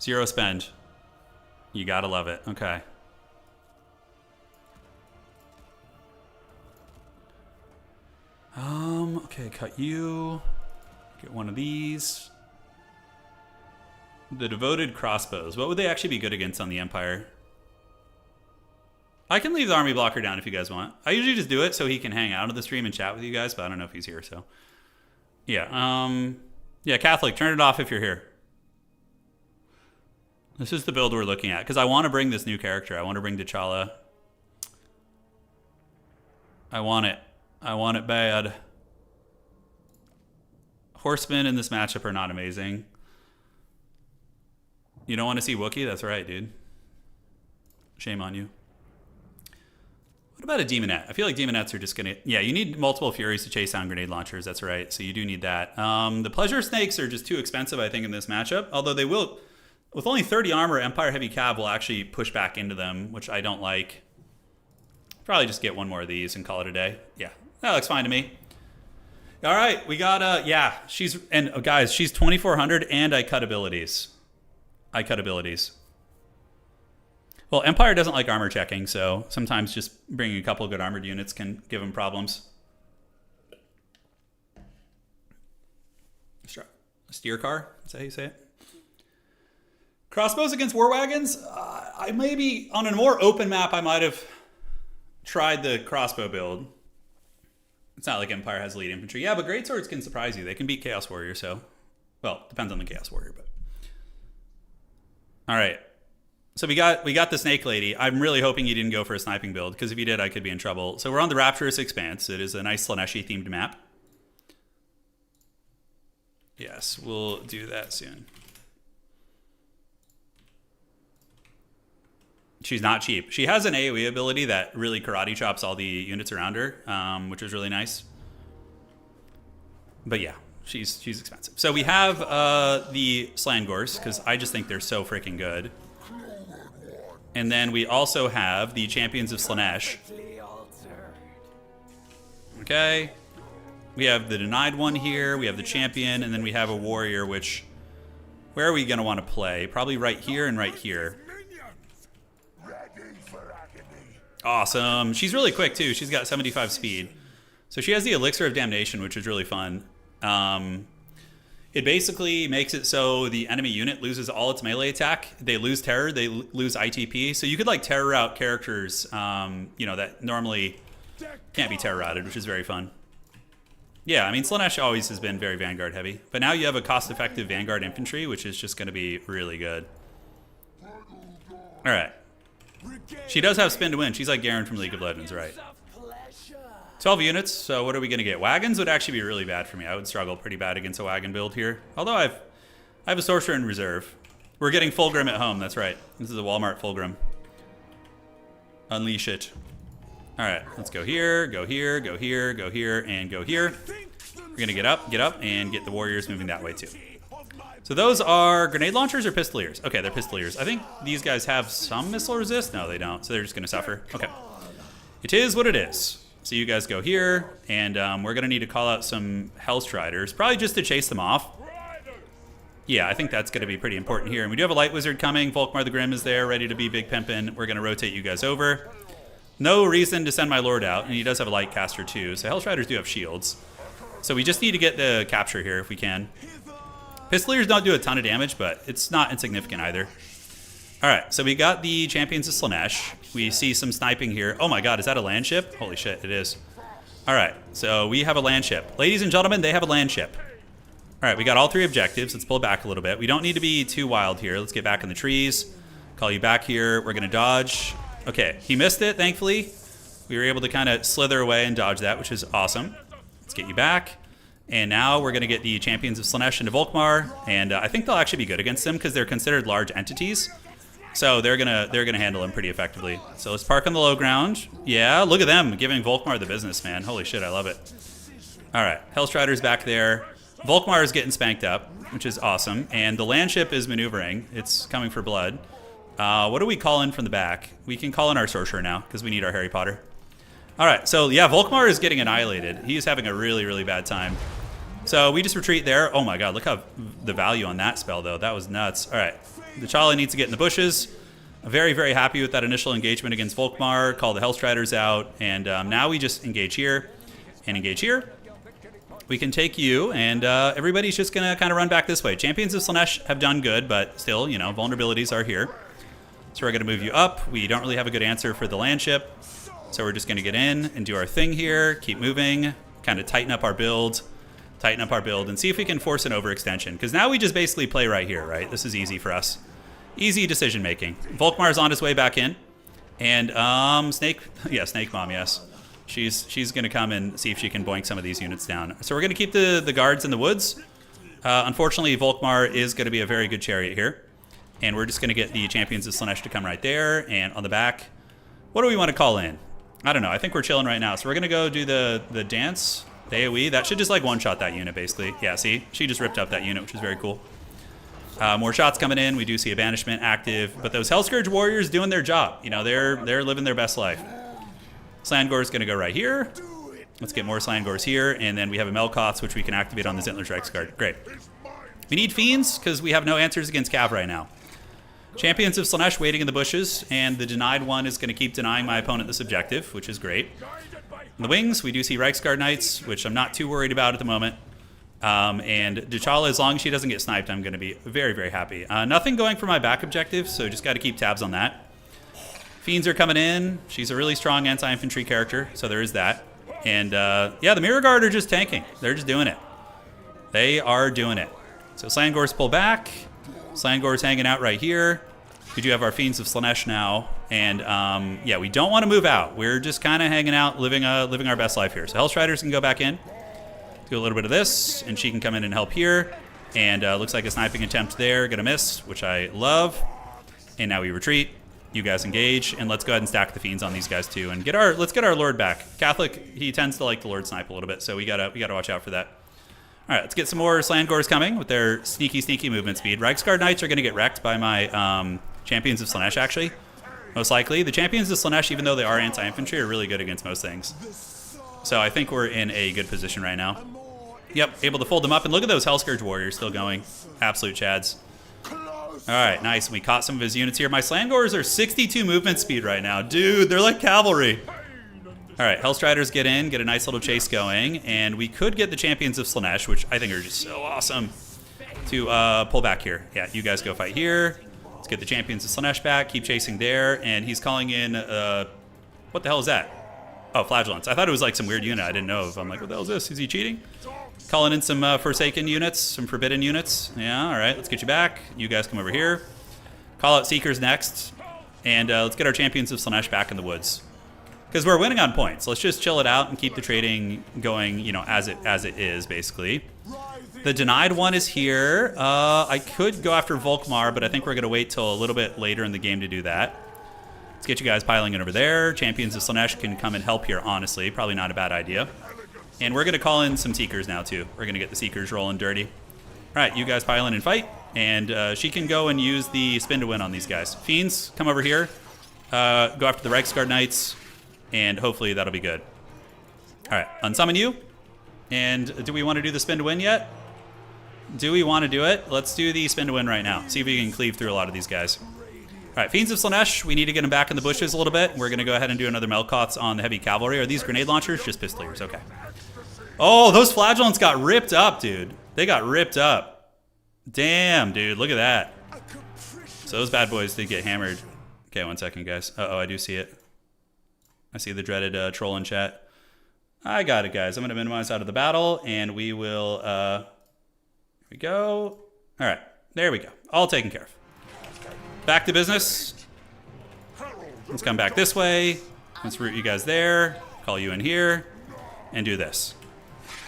Speaker 1: 0 spend. You gotta love it. Okay. Okay, cut you. Get one of these. The devoted crossbows. What would they actually be good against on the Empire? I can leave the army blocker down if you guys want. I usually just do it so he can hang out on the stream and chat with you guys, but I don't know if he's here, so. Yeah, yeah, Catholic, turn it off if you're here. This is the build we're looking at, because I want to bring this new character. I want to bring T'Challa. I want it. I want it bad. Horsemen in this matchup are not amazing. You don't want to see Wookiee? That's right, dude. Shame on you. What about a Demonette? I feel like Demonettes are just going to... Yeah, you need multiple Furies to chase down grenade launchers. That's right. So you do need that. The Pleasure Snakes are just too expensive, I think, in this matchup. Although they will... With only 30 armor, Empire Heavy Cav will actually push back into them, which I don't like. Probably just get one more of these and call it a day. Yeah, that looks fine to me. All right, we got... yeah, she's... And guys, she's 2400 and I cut abilities. I cut abilities. Well, Empire doesn't like armor checking, so sometimes just bringing a couple of good armored units can give them problems. Steer car, is that how you say it? Crossbows against war wagons? I maybe, on a more open map, I might have tried the crossbow build. It's not like Empire has lead infantry. Yeah, but greatswords can surprise you. They can beat Chaos Warrior, so... Well, depends on the Chaos Warrior, but... All right. So we got the Snake Lady. I'm really hoping you didn't go for a sniping build, because if you did, I could be in trouble. So we're on the Rapturous Expanse. It is a nice Slaanesh themed map. Yes, we'll do that soon. She's not cheap. She has an AoE ability that really karate chops all the units around her, which is really nice. But yeah, she's expensive. So we have the Slangors, because I just think they're so freaking good. And then we also have the Champions of Slaanesh. Okay. We have the denied one here. We have the champion, and then we have a warrior, which... Where are we going to want to play? Probably right here and right here. Awesome. She's really quick, too. She's got 75 speed. So she has the Elixir of Damnation, which is really fun. It basically makes it so the enemy unit loses all its melee attack. They lose terror. They lose ITP. So you could like terror out characters, you know, that normally can't be terror routed, which is very fun. Yeah, I mean, Slaanesh always has been very Vanguard heavy. But now you have a cost-effective Vanguard infantry, which is just going to be really good. All right. She does have spin to win. She's like Garen from League of Legends, right? 12 units, so what are we going to get? Wagons would actually be really bad for me. I would struggle pretty bad against a wagon build here. Although I have a Sorcerer in reserve. We're getting Fulgrim at home, that's right. This is a Walmart Fulgrim. Unleash it. All right, let's go here, go here, go here, go here, and go here. We're going to get up, and get the warriors moving that way too. So those are grenade launchers or pistoliers? Okay, they're pistoliers. I think these guys have some missile resist. No, they don't, so they're just going to suffer. Okay. It is what it is. So you guys go here, and we're going to need to call out some Hellstriders, probably just to chase them off. Yeah, I think that's going to be pretty important here. And we do have a Light Wizard coming. Volkmar the Grim is there, ready to be Big Pimpin'. We're going to rotate you guys over. No reason to send my Lord out, and he does have a Light Caster too. So Hellstriders do have shields. So we just need to get the capture here if we can. Pistoliers don't do a ton of damage, but it's not insignificant either. All right, so we got the Champions of Slaanesh. We see some sniping here. Oh my god, is that a land ship? Holy shit, it is. All right, so we have a land ship. Ladies and gentlemen, they have a land ship. All right, we got all three objectives. Let's pull back a little bit. We don't need to be too wild here. Let's get back in the trees. Call you back here. We're gonna dodge. Okay, he missed it, thankfully. We were able to kind of slither away and dodge that, which is awesome. Let's get you back. And now we're gonna get the Champions of Slaanesh into Volkmar, and I think they'll actually be good against them because they're considered large entities. So they're gonna handle him pretty effectively. So let's park on the low ground. Yeah, look at them giving Volkmar the business, man. Holy shit, I love it. All right, Hellstrider's back there. Volkmar is getting spanked up, which is awesome. And the land ship is maneuvering. It's coming for blood. What do we call in from the back? We can call in our Sorcerer now because we need our Harry Potter. All right, so yeah, Volkmar is getting annihilated. He's having a really, really bad time. So we just retreat there. Oh my god, look how the value on that spell, though. That was nuts. All right. T'Challa needs to get in the bushes. I'm very, very happy with that initial engagement against Volkmar. Call the Hellstriders out. And now we just engage here and engage here. we can take you, and everybody's just going to kind of run back this way. Champions of Slaanesh have done good, but still, you know, vulnerabilities are here. So we're going to move you up. We don't really have a good answer for the land ship. So we're just going to get in and do our thing here, keep moving, kind of tighten up our build, and see if we can force an overextension. Because now we just basically play right here, right? This is easy for us. Easy decision making. Volkmar's on his way back in. And Snake Mom, yes. She's going to come and see if she can boink some of these units down. So we're going to keep the guards in the woods. Unfortunately, Volkmar is going to be a very good chariot here. And we're just going to get the Champions of Slaanesh to come right there. And on the back, what do we want to call in? I don't know. I think we're chilling right now. So we're going to go do the dance, the AoE. That should just like one-shot that unit, basically. Yeah, see? She just ripped up that unit, which is very cool. More shots coming in. We do see a banishment active. But those Hellscourge warriors doing their job. You know, they're living their best life. Slangor is going to go right here. Let's get more Slangors here. And then we have a Melkoths, which we can activate on the Zintler's Reiksguard. Great. We need Fiends because we have no answers against Cav right now. Champions of Slaanesh waiting in the bushes, and the denied one is going to keep denying my opponent this objective, which is great. In the wings, we do see Reiksguard Knights, which I'm not too worried about at the moment. And D'Challa, as long as she doesn't get sniped, I'm going to be very, very happy. Nothing going for my back objective, so just got to keep tabs on that. Fiends are coming in. She's a really strong anti-infantry character, so there is that. And yeah, the Mirror Guard are just tanking. They're just doing it. They are doing it. So Slangors pull back. Slangor's hanging out right here. We do have our Fiends of Slaanesh now. And yeah, we don't want to move out. We're just kind of hanging out, living our best life here. So Hellstriders can go back in, do a little bit of this, and she can come in and help here. And looks like a sniping attempt there. Gonna miss, which I love. And now we retreat. You guys engage, and let's go ahead and stack the Fiends on these guys too. And let's get our Lord back. Catholic, he tends to like the Lord snipe a little bit, so we gotta watch out for that. All right, let's get some more Slangors coming with their sneaky movement speed. Reiksguard Knights are going to get wrecked by my Champions of Slaanesh, actually. Most likely. The Champions of Slaanesh, even though they are anti-infantry, are really good against most things. So I think we're in a good position right now. Yep, able to fold them up. And look at those Hellscourge warriors still going. Absolute chads. All right, nice. We caught some of his units here. My Slangors are 62 movement speed right now. Dude, they're like cavalry. All right, Hellstriders get in, get a nice little chase going, and we could get the Champions of Slaanesh, which I think are just so awesome, to pull back here. Yeah, you guys go fight here. Let's get the Champions of Slaanesh back, keep chasing there, and he's calling in, what the hell is that? Oh, Flagellants. I thought it was like some weird unit I didn't know of. I'm like, what the hell is this? Is he cheating? Calling in some Forsaken units, some Forbidden units. Yeah, all right, let's get you back. You guys come over here. Call out Seekers next, and let's get our Champions of Slaanesh back in the woods. Because we're winning on points. Let's just chill it out and keep the trading going, you know, as it is, basically. The denied one is here. I could go after Volkmar, but I think we're going to wait till a little bit later in the game to do that. Let's get you guys piling in over there. Champions of Slaanesh can come and help here, honestly. Probably not a bad idea. And we're going to call in some Seekers now, too. We're going to get the Seekers rolling dirty. All right, you guys pile in and fight. And she can go and use the spin to win on these guys. Fiends, come over here. Go after the Reiksguard Knights. And hopefully that'll be good. All right, unsummon you. And do we want to do the spin to win yet? Do we want to do it? Let's do the spin to win right now. See if we can cleave through a lot of these guys. All right, Fiends of Slaanesh, we need to get them back in the bushes a little bit. We're going to go ahead and do another Melkoths on the heavy cavalry. Are these grenade launchers? Just pistoliers, okay. Oh, those Flagellants got ripped up, dude. They got ripped up. Damn, dude, look at that. So those bad boys did get hammered. Okay, 1 second, guys. Uh-oh, I do see it. I see the dreaded troll in chat. I got it, guys. I'm going to minimize out of the battle, and we will... here we go. All right, there we go. All taken care of. Back to business. Let's come back this way. Let's route you guys there. Call you in here. And do this.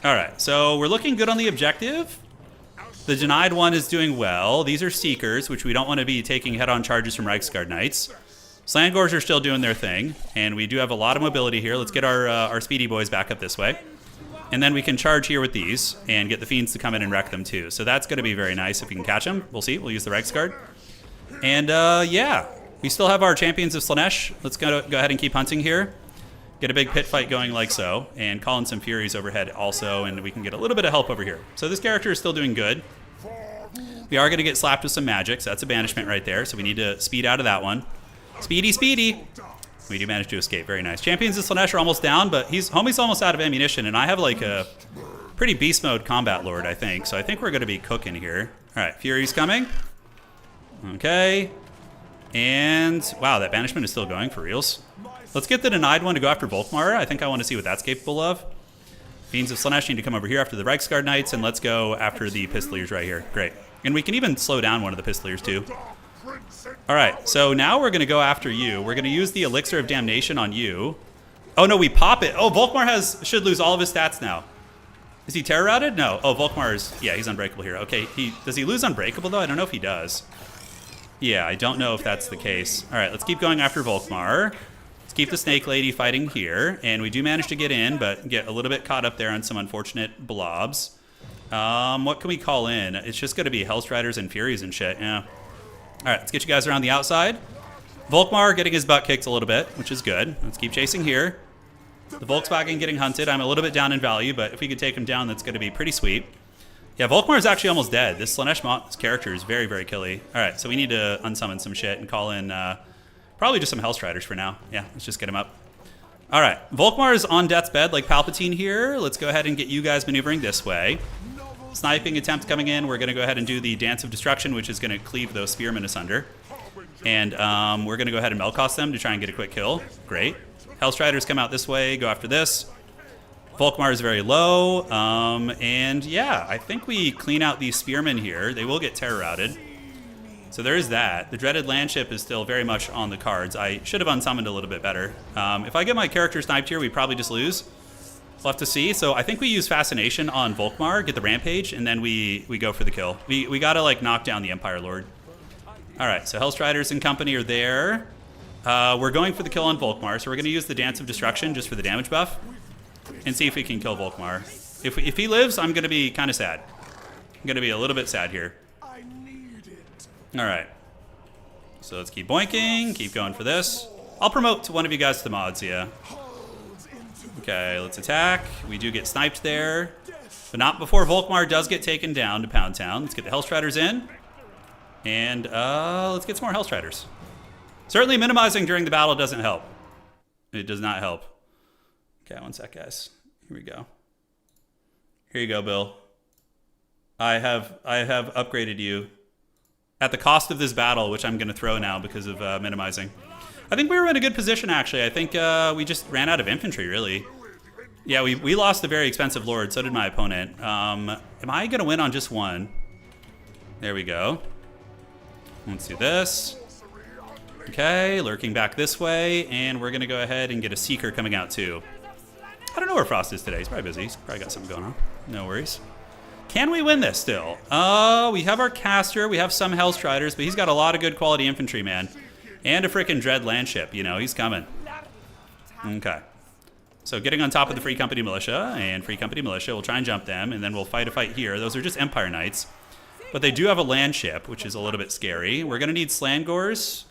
Speaker 1: All right, so we're looking good on the objective. The denied one is doing well. These are Seekers, which we don't want to be taking head-on charges from Reiksguard Knights. Slangors are still doing their thing, and we do have a lot of mobility here. Let's get our speedy boys back up this way. And then we can charge here with these and get the Fiends to come in and wreck them too. So that's going to be very nice if we can catch them. We'll see. We'll use the Reiksguard. And yeah, we still have our Champions of Slaanesh. Let's go ahead and keep hunting here. Get a big pit fight going like so, and call in some Furies overhead also, and we can get a little bit of help over here. So this character is still doing good. We are going to get slapped with some magic, so that's a banishment right there. So we need to speed out of that one. Speedy, speedy. We do manage to escape. Very nice. Champions of Slaanesh are almost down, but homie's almost out of ammunition, and I have like a pretty beast mode combat lord, I think. So I think we're going to be cooking here. All right, Fury's coming. Okay. And, wow, that banishment is still going for reals. Let's get the denied one to go after Volkmar. I think I want to see what that's capable of. Fiends of Slaanesh need to come over here after the Reiksguard Knights, and let's go after the Pistoliers right here. Great. And we can even slow down one of the Pistoliers too. All right, so now we're going to go after you. We're going to use the Elixir of Damnation on you. Oh, no, we pop it. Oh, Volkmar should lose all of his stats now. Is he terror routed? No. Oh, Volkmar is, yeah, he's unbreakable here. Okay, does he lose unbreakable though? I don't know if he does. Yeah, I don't know if that's the case. All right, let's keep going after Volkmar. Let's keep the Snake Lady fighting here. And we do manage to get in, but get a little bit caught up there on some unfortunate blobs. What can we call in? It's just going to be Hellstriders and Furies and shit, yeah. All right, let's get you guys around the outside. Volkmar getting his butt kicked a little bit, which is good. Let's keep chasing here. The Volkswagen getting hunted. I'm a little bit down in value, but if we could take him down, that's going to be pretty sweet. Yeah, Volkmar is actually almost dead. This Slaanesh character is very, very killy. All right, so we need to unsummon some shit and call in probably just some Hellstriders for now. Yeah, let's just get him up. All right, Volkmar is on death's bed like Palpatine here. Let's go ahead and get you guys maneuvering this way. Sniping attempt coming in. We're going to go ahead and do the Dance of Destruction, which is going to cleave those spearmen asunder. And we're going to go ahead and Melkost them to try and get a quick kill. Great. Hellstriders come out this way, go after this. Volkmar is very low. And yeah, I think we clean out these spearmen here. They will get terror routed. So there is that. The Dreaded Landship is still very much on the cards. I should have unsummoned a little bit better. If I get my character sniped here, we probably just lose. We'll have to see. So I think we use Fascination on Volkmar, get the Rampage, and then we go for the kill. We got to like knock down the Empire Lord. All right, so Hellstriders and company are there. We're going for the kill on Volkmar, so we're going to use the Dance of Destruction just for the damage buff and see if we can kill Volkmar. If he lives, I'm going to be kind of sad. I'm going to be a little bit sad here. All right. So let's keep boinking, keep going for this. I'll promote to one of you guys to the mods, yeah. Okay, let's attack. We do get sniped there, but not before Volkmar does get taken down to Pound Town. Let's get the Hellstriders in, and let's get some more Hellstriders. Certainly minimizing during the battle doesn't help. It does not help. Okay, one sec, guys. Here we go. Here you go, Bill. I have upgraded you at the cost of this battle, which I'm going to throw now because of minimizing. I think we were in a good position, actually. I think we just ran out of infantry, really. Yeah, we lost a very expensive lord. So did my opponent. Am I going to win on just one? There we go. Let's do this. Okay, lurking back this way, and we're going to go ahead and get a Seeker coming out, too. I don't know where Frost is today. He's probably busy. He's probably got something going on. No worries. Can we win this still? We have our caster. We have some Hellstriders, but he's got a lot of good quality infantry, man. And a freaking Dread Landship. You know, he's coming. Okay. So getting on top of the Free Company Militia, and Free Company Militia, we'll try and jump them, and then we'll fight a fight here. Those are just Empire Knights. But they do have a Landship, which is a little bit scary. We're going to need Slangors.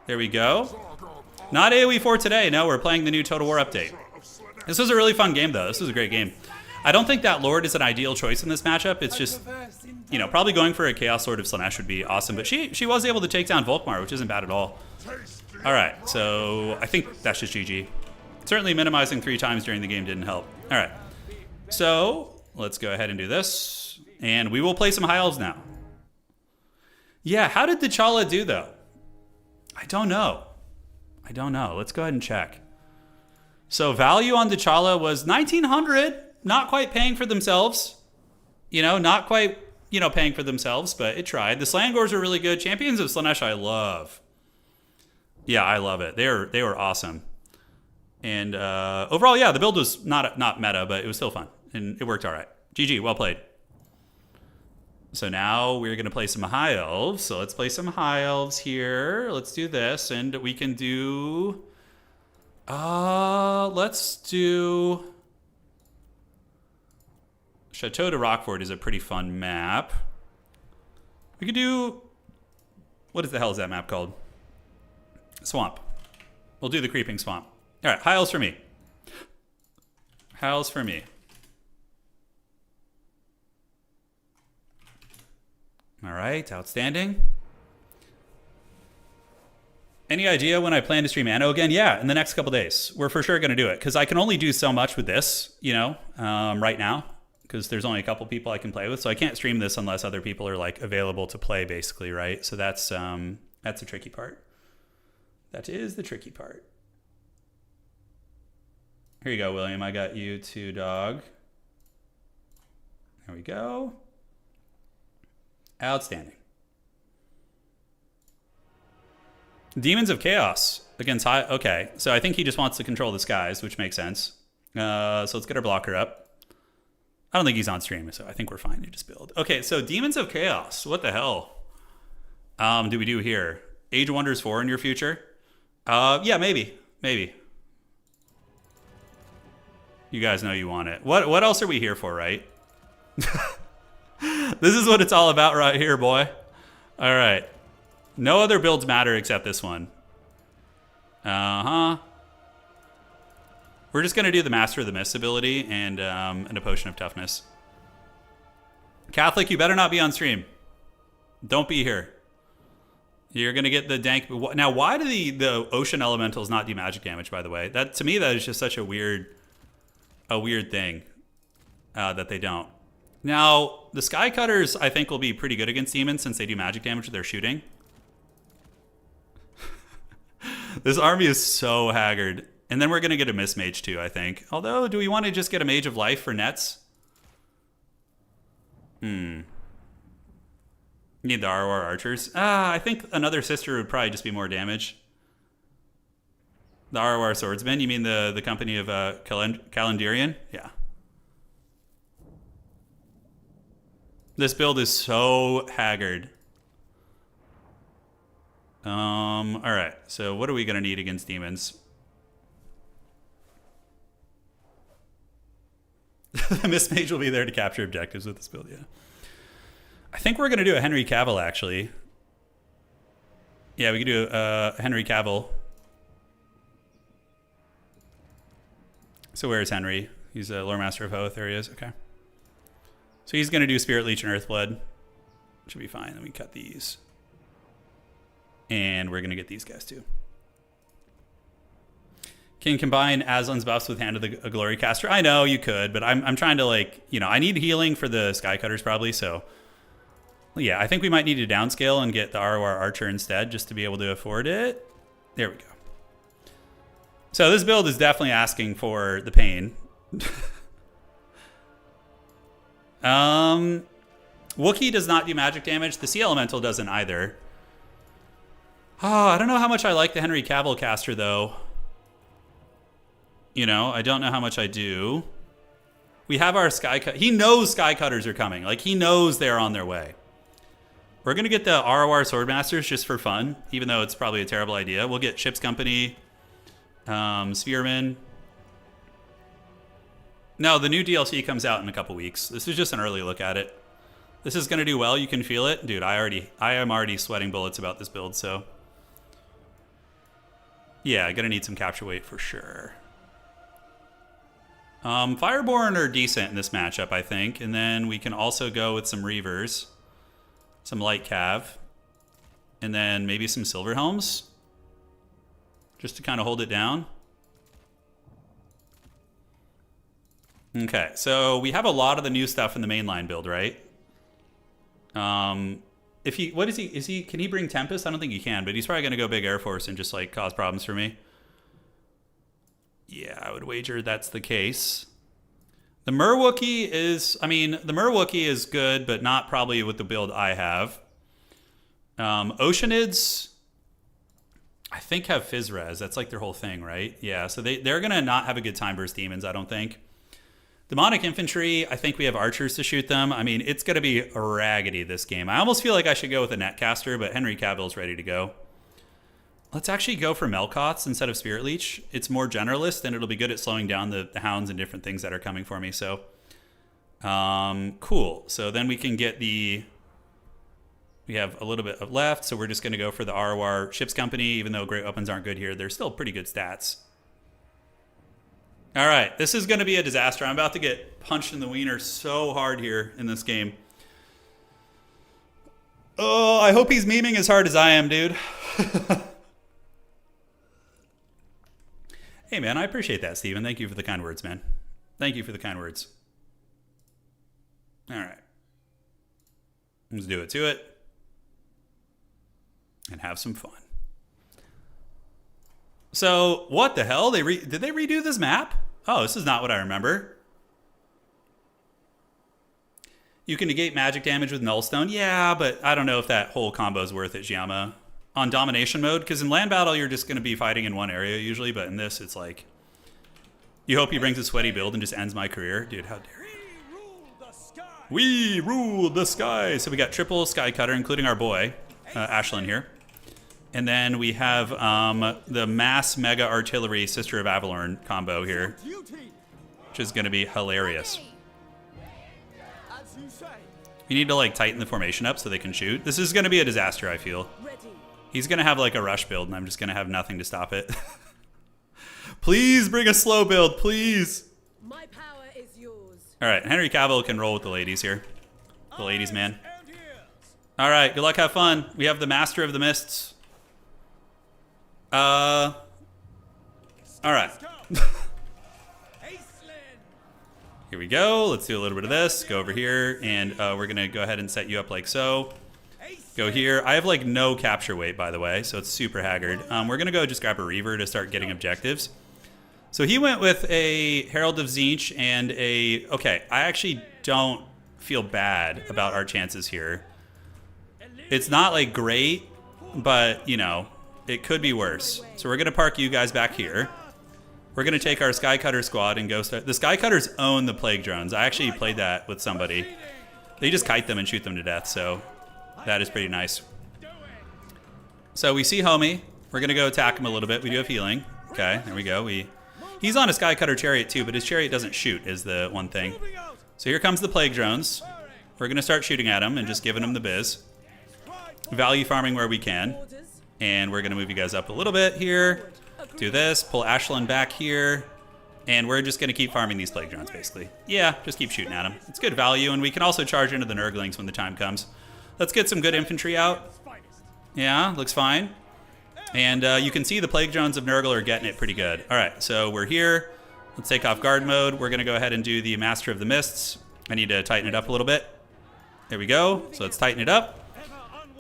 Speaker 1: There we go. Not AoE 4 today. No, we're playing the new Total War update. This was a really fun game, though. This was a great game. I don't think that Lord is an ideal choice in this matchup. It's just, you know, probably going for a Chaos Lord of Slaanesh would be awesome. But she was able to take down Volkmar, which isn't bad at all. All right, so I think that's just GG. Certainly minimizing 3 times during the game didn't help. All right, so let's go ahead and do this. And we will play some High Elves now. Yeah, how did T'Challa do, though? I don't know. Let's go ahead and check. So value on T'Challa was 1,900. Not quite paying for themselves. You know, not quite, you know, paying for themselves, but it tried. The Slangors are really good. Champions of Slaanesh I love. Yeah, I love it. They were awesome. And overall, yeah, the build was not meta, but it was still fun. And it worked all right. GG, well played. So now we're going to play some High Elves. So let's play some High Elves here. Let's do this. And we can do... let's do... Chateau de Roquefort is a pretty fun map. We could do... What the hell is that map called? Swamp. We'll do the Creeping Swamp. All right, High Elves for me. High Elves for me. All right, outstanding. Any idea when I plan to stream Anno again? Yeah, in the next couple days. We're for sure going to do it because I can only do so much with this, you know, right now. because there's only a couple people I can play with, so I can't stream this unless other people are like available to play, basically, right? So that's the tricky part. That is the tricky part. Here you go, William. I got you too, dog. There we go. Outstanding. Demons of Chaos against high. Okay, so I think he just wants to control the skies, which makes sense. So let's get our blocker up. I don't think he's on stream, so I think we're fine to just build. Okay, so Demons of Chaos. What the hell do we do here? Age of Wonders 4 in your future? Yeah, maybe. You guys know you want it. What else are we here for, right? This is what it's all about right here, boy. All right. No other builds matter except this one. We're just going to do the Master of the Mist ability and a Potion of Toughness. Catholic, you better not be on stream. Don't be here. You're going to get the dank... Now, why do the Ocean Elementals not do magic damage, by the way? That, to me, that is just such a weird thing that they don't. Now, the Sky Cutters, I think, will be pretty good against demons since they do magic damage with their shooting. This army is so haggard. And then we're going to get a Mist Mage too, I think. Although, do we want to just get a Mage of Life for nets? Need the ROR Archers. I think another sister would probably just be more damage. The ROR Swordsmen? You mean the company of Calendarian? Yeah. This build is so haggard. Alright, so what are we going to need against demons? The Mist Mage will be there to capture objectives with this build, yeah. I think we're going to do a Henry Cavill, actually. Yeah, we could do a Henry Cavill. So where is Henry? He's a Lore Master of Hoth. There he is. Okay. So he's going to do Spirit Leech and Earthblood. Should be fine. Let me cut these. And we're going to get these guys too. Can combine Aslan's buffs with Hand of the Glory Caster. I know you could, but I'm trying to, like, you know, I need healing for the Sky Cutters probably, so yeah, I think we might need to downscale and get the ROR Archer instead just to be able to afford it. There we go. So this build is definitely asking for the pain. Wookiee does not do magic damage. The Sea Elemental doesn't either. Oh, I don't know how much I like the Henry Cavill caster, though. You know, I don't know how much I do. We have our Sky Cut. He knows Sky Cutters are coming. Like, he knows they're on their way. We're going to get the ROR Swordmasters just for fun, even though it's probably a terrible idea. We'll get Ship's Company, Spearmen. No, the new DLC comes out in a couple weeks. This is just an early look at it. This is going to do well. You can feel it. Dude, I am already sweating bullets about this build, so... yeah, going to need some capture weight for sure. Fireborn are decent in this matchup, I think. And then we can also go with some Reavers. Some Light Cav. And then maybe some Silver Helms. Just to kind of hold it down. Okay, so we have a lot of the new stuff in the mainline build, right? Can he bring Tempest? I don't think he can, but he's probably going to go big Air Force and just, like, cause problems for me. Yeah, I would wager that's the case. The Merwookiee is good, but not probably with the build I have. Oceanids, I think, have Fizz Res. That's like their whole thing, right? Yeah, so they're going to not have a good time versus demons, I don't think. Demonic Infantry, I think we have archers to shoot them. I mean, it's going to be raggedy this game. I almost feel like I should go with a Netcaster, but Henry Cavill's ready to go. Let's actually go for Melkoths instead of Spirit Leech. It's more generalist, and it'll be good at slowing down the hounds and different things that are coming for me. So, cool. So then we can get we have a little bit left, so we're just going to go for the ROR Ships Company. Even though Great Weapons aren't good here, they're still pretty good stats. All right, this is going to be a disaster. I'm about to get punched in the wiener so hard here in this game. Oh, I hope he's memeing as hard as I am, dude. Hey, man, I appreciate that, Steven. Thank you for the kind words, man. Thank you for the kind words. All right. Let's do it to it. And have some fun. So, what the hell? Did they redo this map? Oh, this is not what I remember. You can negate magic damage with Nullstone. Yeah, but I don't know if that whole combo is worth it, Giamma. On Domination mode, because in land battle, you're just going to be fighting in one area usually, but in this, it's like, you hope he brings a sweaty build and just ends my career. Dude, how dare you. We rule the sky. So we got triple Sky Cutter, including our boy, Ashlyn here. And then we have the Mass Mega Artillery Sister of Avalorn combo here, which is going to be hilarious. You need to like tighten the formation up so they can shoot. This is going to be a disaster, I feel. He's going to have like a rush build, and I'm just going to have nothing to stop it. Please bring a slow build, please.
Speaker 2: My power is yours.
Speaker 1: All right, Henry Cavill can roll with the ladies here. The ladies, man. All right, good luck, have fun. We have the Master of the Mists. All right. Here we go. Let's do a little bit of this. Go over here, and we're going to go ahead and set you up like so. Go here. I have like no capture weight, by the way, so it's super haggard. We're going to go just grab a Reaver to start getting objectives. So he went with a Herald of Tzeentch and a... Okay, I actually don't feel bad about our chances here. It's not like great, but, you know, it could be worse. So we're going to park you guys back here. We're going to take our Sky Cutter squad and go start... The Sky Cutters own the Plague Drones. I actually played that with somebody. They just kite them and shoot them to death, so... That is pretty nice. So we see Homie. We're going to go attack him a little bit. We do have healing. Okay, there we go. He's on a Sky Cutter chariot too, but his chariot doesn't shoot is the one thing. So here comes the Plague Drones. We're going to start shooting at him and just giving him the biz. Value farming where we can. And we're going to move you guys up a little bit here. Do this. Pull Ashlyn back here. And we're just going to keep farming these Plague Drones, basically. Yeah, just keep shooting at them. It's good value, and we can also charge into the Nurglings when the time comes. Let's get some good infantry out. Yeah, looks fine. And you can see the Plague Drones of Nurgle are getting it pretty good. All right, so we're here. Let's take off guard mode. We're going to go ahead and do the Master of the Mists. I need to tighten it up a little bit. There we go. So let's tighten it up.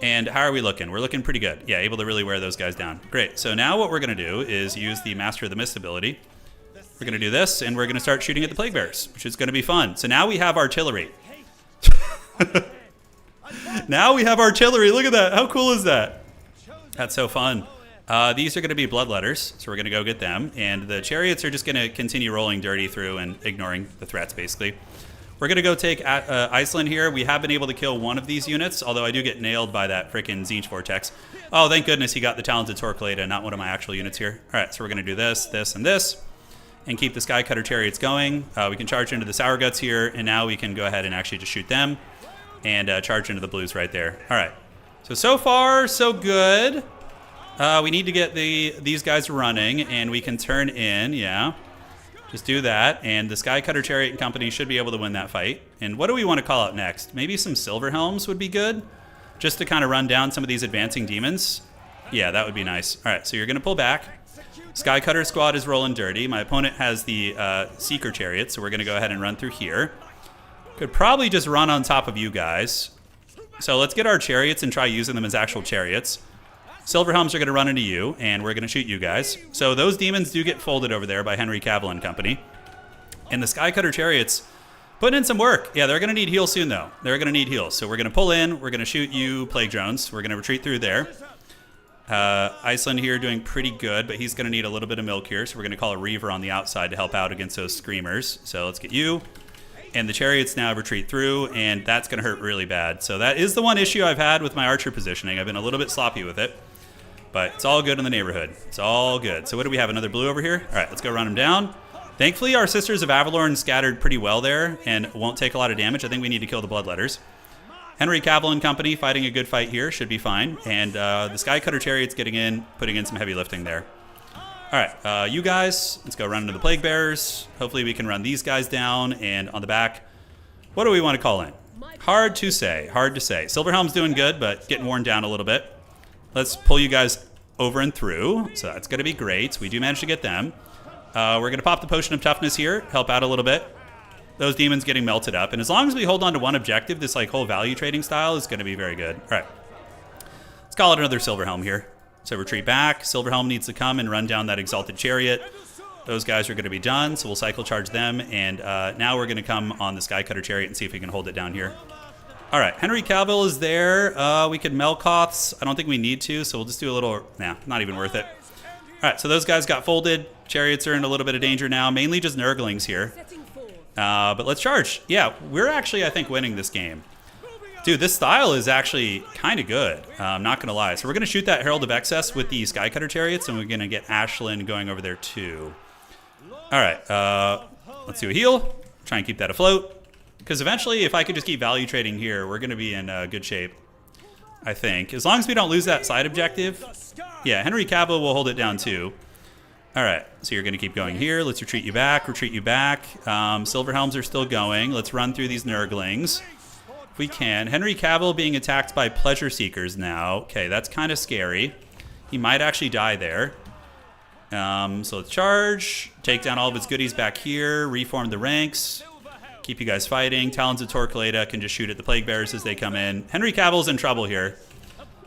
Speaker 1: And how are we looking? We're looking pretty good. Yeah, able to really wear those guys down. Great. So now what we're going to do is use the Master of the Mist ability. We're going to do this, and we're going to start shooting at the Plague Bears, which is going to be fun. So now we have artillery. Now we have artillery. Look at that. How cool is that? That's so fun. These are going to be bloodletters, so we're going to go get them. And the chariots are just going to continue rolling dirty through and ignoring the threats, basically. We're going to go take Iceland here. We have been able to kill one of these units, although I do get nailed by that freaking Tzeentch Vortex. Oh, thank goodness he got the Talented Torquilada, not one of my actual units here. All right, so we're going to do this, this, and this, and keep the Sky Cutter chariots going. We can charge into the Sour Guts here, and now we can go ahead and actually just shoot them. And charge into the blues right there. All right. So far, so good. We need to get these guys running, and we can turn in. Yeah. Just do that. And the Sky Cutter Chariot and Company should be able to win that fight. And what do we want to call out next? Maybe some Silver Helms would be good, just to kind of run down some of these advancing demons. Yeah, that would be nice. All right, so you're going to pull back. Sky Cutter squad is rolling dirty. My opponent has the Seeker Chariot, so we're going to go ahead and run through here. Could probably just run on top of you guys. So let's get our chariots and try using them as actual chariots. Silver Helms are going to run into you, and we're going to shoot you guys. So those demons do get folded over there by Henry Cavill and company. And the Sky Cutter chariots putting in some work. Yeah, they're going to need heals soon, though. They're going to need heals. So we're going to pull in. We're going to shoot you, Plague Drones. We're going to retreat through there. Iceland here doing pretty good, but he's going to need a little bit of milk here. So we're going to call a Reaver on the outside to help out against those Screamers. So let's get you. And the chariots now retreat through, and that's going to hurt really bad. So that is the one issue I've had with my archer positioning. I've been a little bit sloppy with it, but it's all good in the neighborhood. It's all good. So what do we have? Another blue over here? All right, let's go run him down. Thankfully, our Sisters of Avalorn scattered pretty well there and won't take a lot of damage. I think we need to kill the Bloodletters. Henry Cavill and company fighting a good fight here. Should be fine. And the Sky Cutter chariots getting in, putting in some heavy lifting there. All right, you guys, let's go run into the Plague Bearers. Hopefully we can run these guys down. And on the back, what do we want to call in? Hard to say, hard to say. Silverhelm's doing good, but getting worn down a little bit. Let's pull you guys over and through. So that's going to be great. We do manage to get them. We're going to pop the Potion of Toughness here, help out a little bit. those demons getting melted up. And as long as we hold on to one objective, this like whole value trading style is going to be very good. All right. Let's call it another Silverhelm here. So retreat back. Silverhelm needs to come and run down that Exalted Chariot. Those guys are going to be done, so we'll cycle charge them. And now we're going to come on the Skycutter Chariot and see if we can hold it down here. All right, Henry Cavill is there. We could Melkoths. I don't think we need to, so we'll just do a little... Nah, not even worth it. All right, so those guys got folded. Chariots are in a little bit of danger now, mainly just Nurglings here. But let's charge. Yeah, we're actually, I think, winning this game. Dude, this style is actually kind of good. I'm not going to lie. So we're going to shoot that Herald of Excess with the Skycutter Chariots, and we're going to get Ashlyn going over there too. All right, let's do a heal. Try and keep that afloat. Because eventually, if I could just keep value trading here, we're going to be in good shape, I think. As long as we don't lose that side objective. Yeah, Henry Cavill will hold it down too. All right, so you're going to keep going here. Let's retreat you back, retreat you back. Silverhelms are still going. Let's run through these Nurglings. If we can. Henry Cavill being attacked by Pleasure Seekers now. Okay, that's kind of scary. He might actually die there. So let's charge. Take down all of his goodies back here. Reform the ranks. Keep you guys fighting. Talons of Torquilada can just shoot at the Plague Bearers as they come in. Henry Cavill's in trouble here.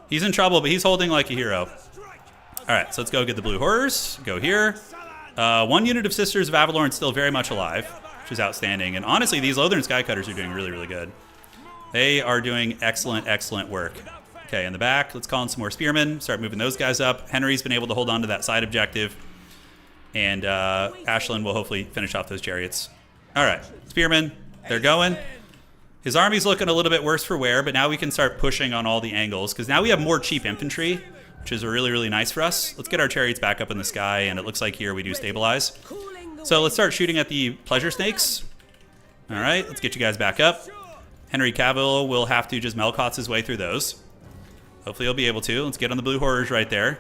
Speaker 1: He's in trouble, but he's holding like a hero. All right, so let's go get the Blue Horrors. Go here. One unit of Sisters of Avalorn still very much alive, which is outstanding. And honestly, these Lothern Skycutters are doing really, really good. They are doing excellent, excellent work. Okay, in the back, let's call in some more Spearmen. Start moving those guys up. Henry's been able to hold on to that side objective. And Ashlyn will hopefully finish off those Chariots. All right, Spearmen, they're going. His army's looking a little bit worse for wear, but now we can start pushing on all the angles, because now we have more cheap infantry, which is really, really nice for us. Let's get our Chariots back up in the sky, and it looks like here we do stabilize. So let's start shooting at the Pleasure Snakes. All right, let's get you guys back up. Henry Cavill will have to just Melkoth's his way through those. Hopefully he'll be able to. Let's get on the Blue Horrors right there.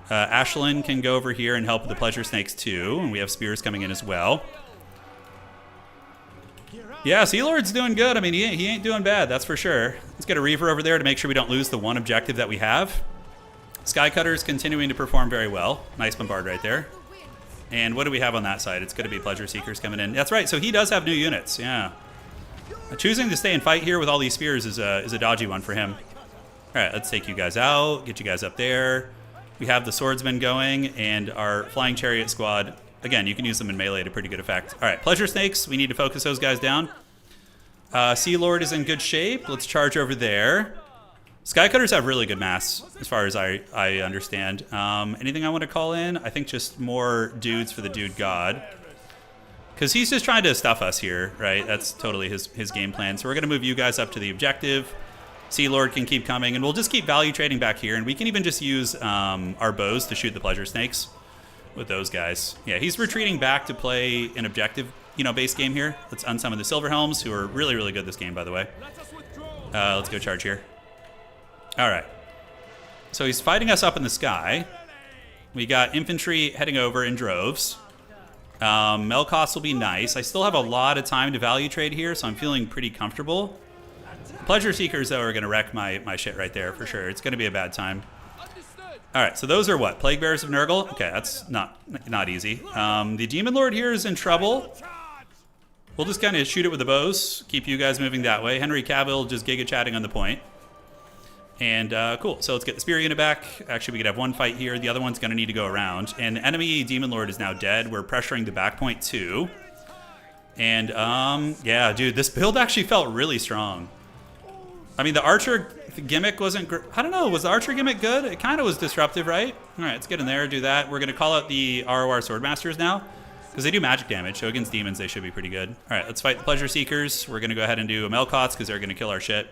Speaker 1: Ashlyn can go over here and help with the Pleasure Snakes too, and we have Spears coming in as well. Yeah, Sea Lord's doing good. I mean, he ain't doing bad, that's for sure. Let's get a Reaver over there to make sure we don't lose the one objective that we have. Skycutter is continuing to perform very well. Nice Bombard right there. And what do we have on that side? It's going to be Pleasure Seekers coming in. That's right, so he does have new units, yeah. Choosing to stay and fight here with all these Spears is a dodgy one for him. All right, let's take you guys out, get you guys up there. We have the Swordsmen going, and our Flying Chariot squad. Again, you can use them in melee to pretty good effect. All right, Pleasure Snakes, we need to focus those guys down. Sea Lord is in good shape. Let's charge over there. Skycutters have really good mass, as far as I understand. Anything I want to call in? I think just more dudes for the Dude God. Because he's just trying to stuff us here, right? That's totally his game plan. So we're going to move you guys up to the objective. Sea Lord can keep coming, and we'll just keep value trading back here. And we can even just use our bows to shoot the Pleasure Snakes with those guys. Yeah, he's retreating back to play an objective, base game here. Let's unsummon the Silverhelms, who are really, really good this game, by the way. Let's go charge here. All right. So he's fighting us up in the sky. We got infantry heading over in droves. Melkoths will be nice. I still have a lot of time to value trade here, so I'm feeling pretty comfortable. Pleasure Seekers, though, are going to wreck my shit right there for sure. It's going to be a bad time. All right, so those are what? Plague Bearers of Nurgle? Okay, that's not easy. The Demon Lord here is in trouble. We'll just kind of shoot it with the bows. Keep you guys moving that way. Henry Cavill just giga chatting on the point. And cool, so let's get the Spear unit back. Actually, we could have one fight here. The other one's going to need to go around. And the enemy Demon Lord is now dead. We're pressuring the back point too. And yeah, dude, this build actually felt really strong. I mean, the Archer gimmick wasn't great. I don't know, was the Archer gimmick good? It kind of was disruptive, right? All right, let's get in there, do that. We're going to call out the ROR Swordmasters now, because they do magic damage, so against demons they should be pretty good. All right, let's fight the Pleasure Seekers. We're going to go ahead and do a Melkoths, because they're going to kill our shit.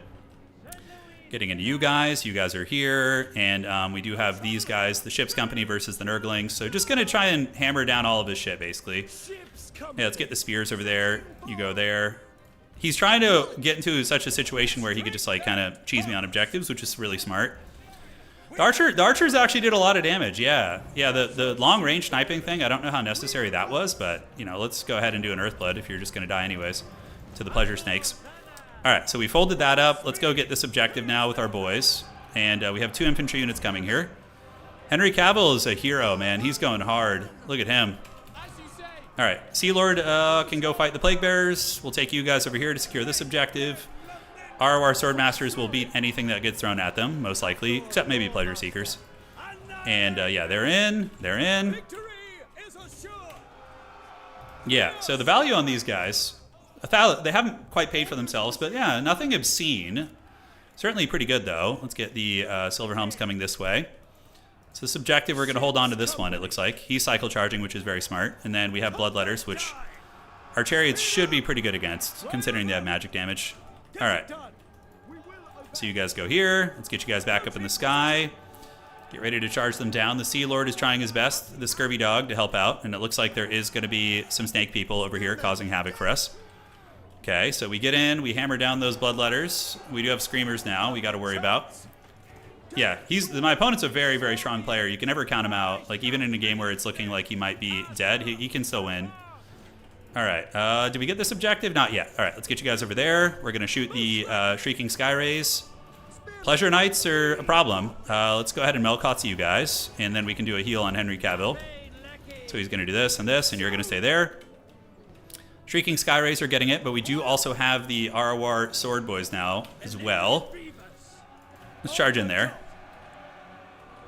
Speaker 1: Getting into you guys are here, and we do have these guys, the Ship's Company versus the Nurglings, so just going to try and hammer down all of his shit, basically. Yeah, let's get the Spears over there. You go there. He's trying to get into such a situation where he could just like kind of cheese me on objectives, which is really smart. The archers actually did a lot of damage. Yeah, the long range sniping thing, I don't know how necessary that was, but let's go ahead and do an Earthblood if you're just going to die anyways to the Pleasure Snakes. All right, so we folded that up. Let's go get this objective now with our boys, and we have 2 infantry units coming here. Henry Cavill is a hero, man. He's going hard. Look at him. All right, Sea Lord can go fight the Plague Bearers. We'll take you guys over here to secure this objective. ROR Swordmasters will beat anything that gets thrown at them, most likely, except maybe Pleasure Seekers. And yeah, they're in. They're in. Yeah, so the value on these guys, they haven't quite paid for themselves, but yeah, nothing obscene. Certainly pretty good, though. Let's get the Silver Helms coming this way. So this objective, we're going to hold on to this one, it looks like. He's cycle charging, which is very smart. And then we have Bloodletters, which our chariots should be pretty good against, considering they have magic damage. All right. So you guys go here. Let's get you guys back up in the sky. Get ready to charge them down. The Sea Lord is trying his best, the Scurvy Dog, to help out. And it looks like there is going to be some snake people over here causing havoc for us. Okay, so we get in. We hammer down those Bloodletters. We do have Screamers now we got to worry about. Yeah, my opponent's a very, very strong player. You can never count him out. Like, even in a game where it's looking like he might be dead, he can still win. All right, did we get this objective? Not yet. All right, let's get you guys over there. We're going to shoot the Shrieking Sky Rays. Pleasure Knights are a problem. Let's go ahead and Melkotz you guys, and then we can do a heal on Henry Cavill. So he's going to do this, and you're going to stay there. Shrieking Sky Rays are getting it, but we do also have the ROR Sword Boys now as well. Let's charge in there.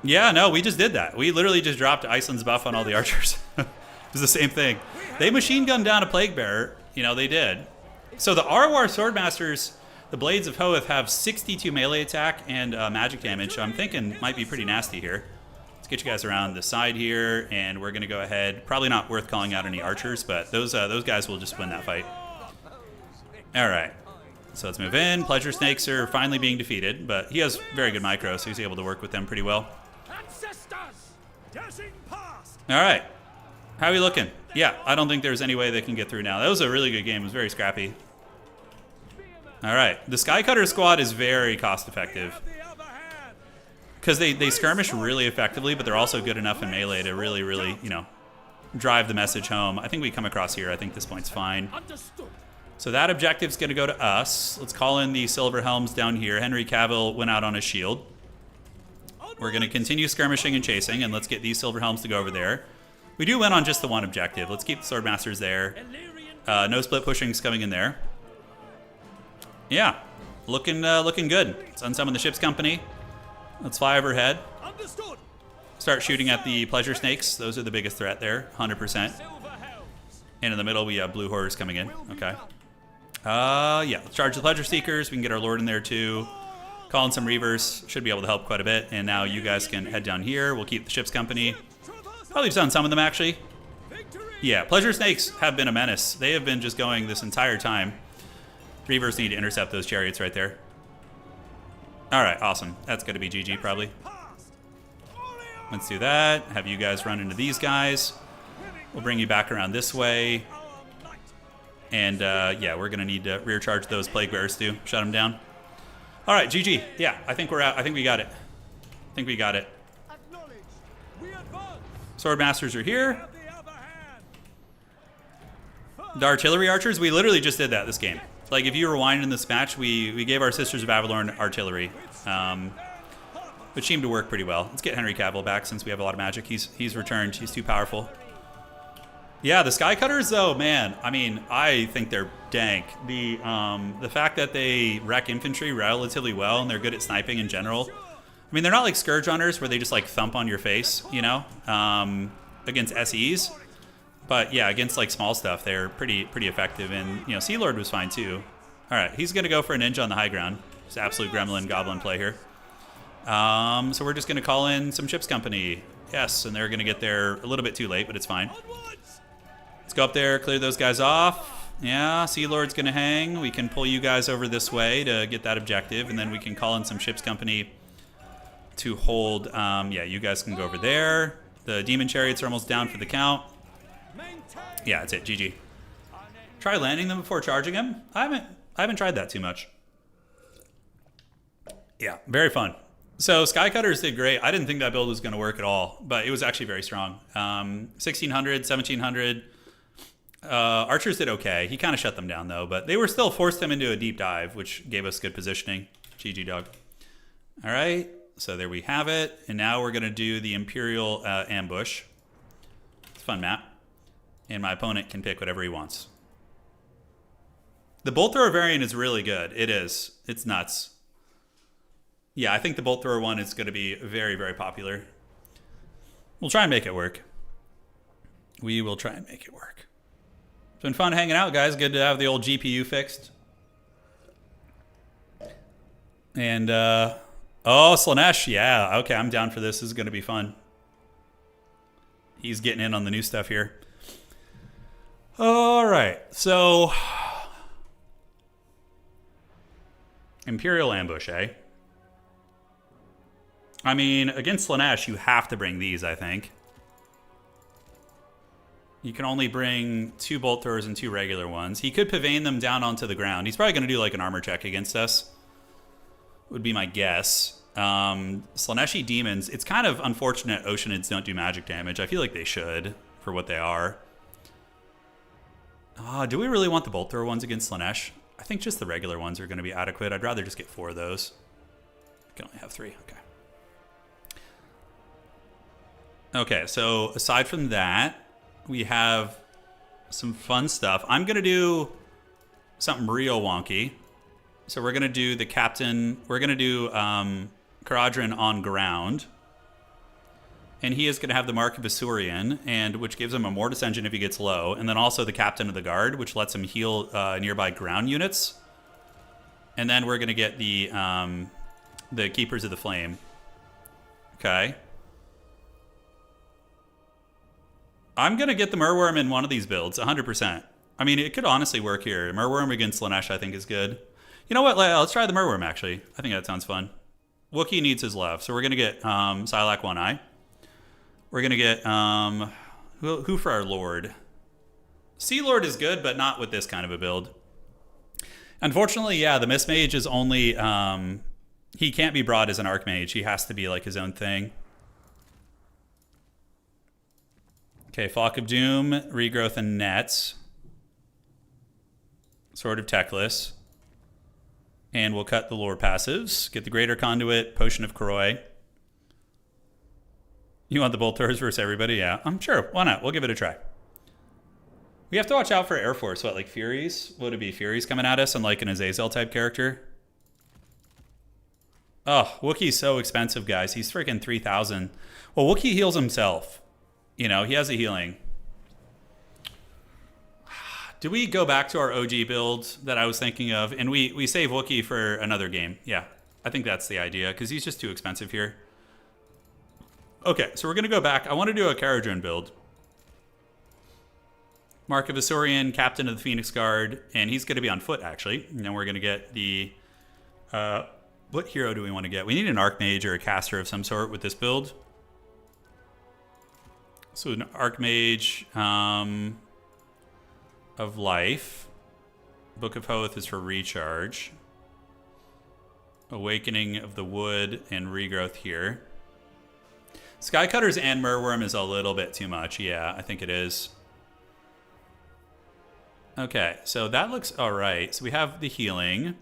Speaker 1: Yeah, no, we just did that. We literally just dropped Iceland's buff on all the archers. It was the same thing. They machine gunned down a Plague Bearer. You know, they did. So the ROR Swordmasters, the Blades of Hoeth, have 62 melee attack and magic damage. So I'm thinking might be pretty nasty here. Let's get you guys around the side here, and we're going to go ahead. Probably not worth calling out any archers, but those guys will just win that fight. All right. So let's move in. Pleasure Snakes are finally being defeated, but he has very good micro, so he's able to work with them pretty well. All right. How are we looking? Yeah, I don't think there's any way they can get through now. That was a really good game. It was very scrappy. All right. The Skycutter squad is very cost-effective because they skirmish really effectively, but they're also good enough in melee to really, really, you know, drive the message home. I think we come across here. I think this point's fine. So that objective's going to go to us. Let's call in the Silver Helms down here. Henry Cavill went out on his shield. We're going to continue skirmishing and chasing, and let's get these Silver Helms to go over there. We do win on just the one objective. Let's keep the Swordmasters there. No split pushing's coming in there. Yeah, looking good. Let's unsummon the ship's company. Let's fly overhead. Start shooting at the Pleasure Snakes. Those are the biggest threat there, 100%. And in the middle, we have Blue Horrors coming in. Okay. Yeah, let's charge the Pleasure Seekers. We can get our Lord in there too. Call in some Reavers. Should be able to help quite a bit. And now you guys can head down here. We'll keep the ship's company. Probably done some of them, actually. Yeah, Pleasure Snakes have been a menace. They have been just going this entire time. Reavers need to intercept those chariots right there. All right, awesome. That's going to be GG, probably. Let's do that. Have you guys run into these guys. We'll bring you back around this way. And, yeah, we're going to need to rear charge those Plague Bearers, too. Shut them down. All right, GG. Yeah, I think we're out. I think we got it. I think we got it. Swordmasters are here. The artillery archers, we literally just did that this game. Like, if you rewind in this match, we gave our Sisters of Avalorn artillery, which seemed to work pretty well. Let's get Henry Cavill back since we have a lot of magic. He's returned. He's too powerful. Yeah, the Skycutters, though, man, I mean, I think they're dank. The fact that they wreck infantry relatively well and they're good at sniping in general. I mean, they're not like Scourge Runners where they just like thump on your face, you know, against SEs. But yeah, against like small stuff, they're pretty effective. And, you know, Sea Lord was fine too. All right, he's going to go for a ninja on the high ground. Just absolute gremlin goblin play here. So we're just going to call in some ship's company. Yes, and they're going to get there a little bit too late, but it's fine. Let's go up there, clear those guys off. Yeah, Sea Lord's going to hang. We can pull you guys over this way to get that objective, and then we can call in some ship's company to hold. Yeah, you guys can go over there. The demon chariots are almost down for the count. Yeah, that's it. GG. Try landing them before charging them. I haven't tried that too much. Yeah, very fun. So Skycutters did great. I didn't think that build was going to work at all, but it was actually very strong. 1600, 1700. Archers did okay. He kind of shut them down though, but they were still forced them into a deep dive, which gave us good positioning. GG dog. All right. So there we have it. And now we're going to do the Imperial ambush. It's a fun map. and my opponent can pick whatever he wants. The bolt thrower variant is really good. It is. It's nuts. Yeah, I think the bolt thrower one is going to be very, very popular. We'll try and make it work. We will try and make it work. It's been fun hanging out, guys. Good to have the old GPU fixed. And, oh, Slaanesh. Yeah, okay, I'm down for this. This is going to be fun. He's getting in on the new stuff here. All right, so Imperial Ambush, eh? I mean, against Slaanesh, you have to bring these, I think. You can only bring 2 bolt throwers and 2 regular ones. He could pavane them down onto the ground. He's probably going to do like an armor check against us. Would be my guess. Slaaneshi demons. It's kind of unfortunate Oceanids don't do magic damage. I feel like they should for what they are. Do we really want the bolt thrower ones against Slaanesh? I think just the regular ones are going to be adequate. I'd rather just get 4 of those. I can only have 3. Okay. Okay, so aside from that, we have some fun stuff. I'm going to do something real wonky. So we're going to do the captain. We're going to do Caradhran on ground. And he is going to have the Mark of Asuryan, and which gives him a Mortis engine if he gets low. And then also the captain of the guard, which lets him heal nearby ground units. And then we're going to get the Keepers of the Flame. Okay. I'm going to get the Merworm in one of these builds, 100%. I mean, it could honestly work here. Merworm against Slaanesh, I think, is good. You know what? Let's try the Merworm, actually. I think that sounds fun. Wookiee needs his love. So we're going to get Silac One-Eye. We're going to get... who for our Lord? Sea Lord is good, but not with this kind of a build. Unfortunately, yeah, the Mist Mage is only... he can't be brought as an Archmage. He has to be like his own thing. Okay, Flock of Doom, Regrowth, and Nets. Sword of Teclis. And we'll cut the lore passives. Get the Greater Conduit, Potion of Koroi. You want the Bolt Throwers versus everybody? Yeah, I'm sure. Why not? We'll give it a try. We have to watch out for Air Force. What, like Furies? Would it be Furies coming at us and like an Azazel type character? Oh, Wookiee's so expensive, guys. He's freaking 3,000. Well, Wookiee heals himself. You know, he has a healing. Do we go back to our OG build that I was thinking of? And we save Wookiee for another game. Yeah, I think that's the idea, because he's just too expensive here. Okay, so we're going to go back. I want to do a Caradhran build. Mark of Asuryan, Captain of the Phoenix Guard, and he's going to be on foot, actually. And then we're going to get the... what hero do we want to get? We need an Archmage or a caster of some sort with this build. So an Archmage... of Life. Book of Hoth is for recharge. Awakening of the Wood and Regrowth here. Skycutters and Merworm is a little bit too much. Yeah, I think it is. Okay, so that looks all right. So we have the healing.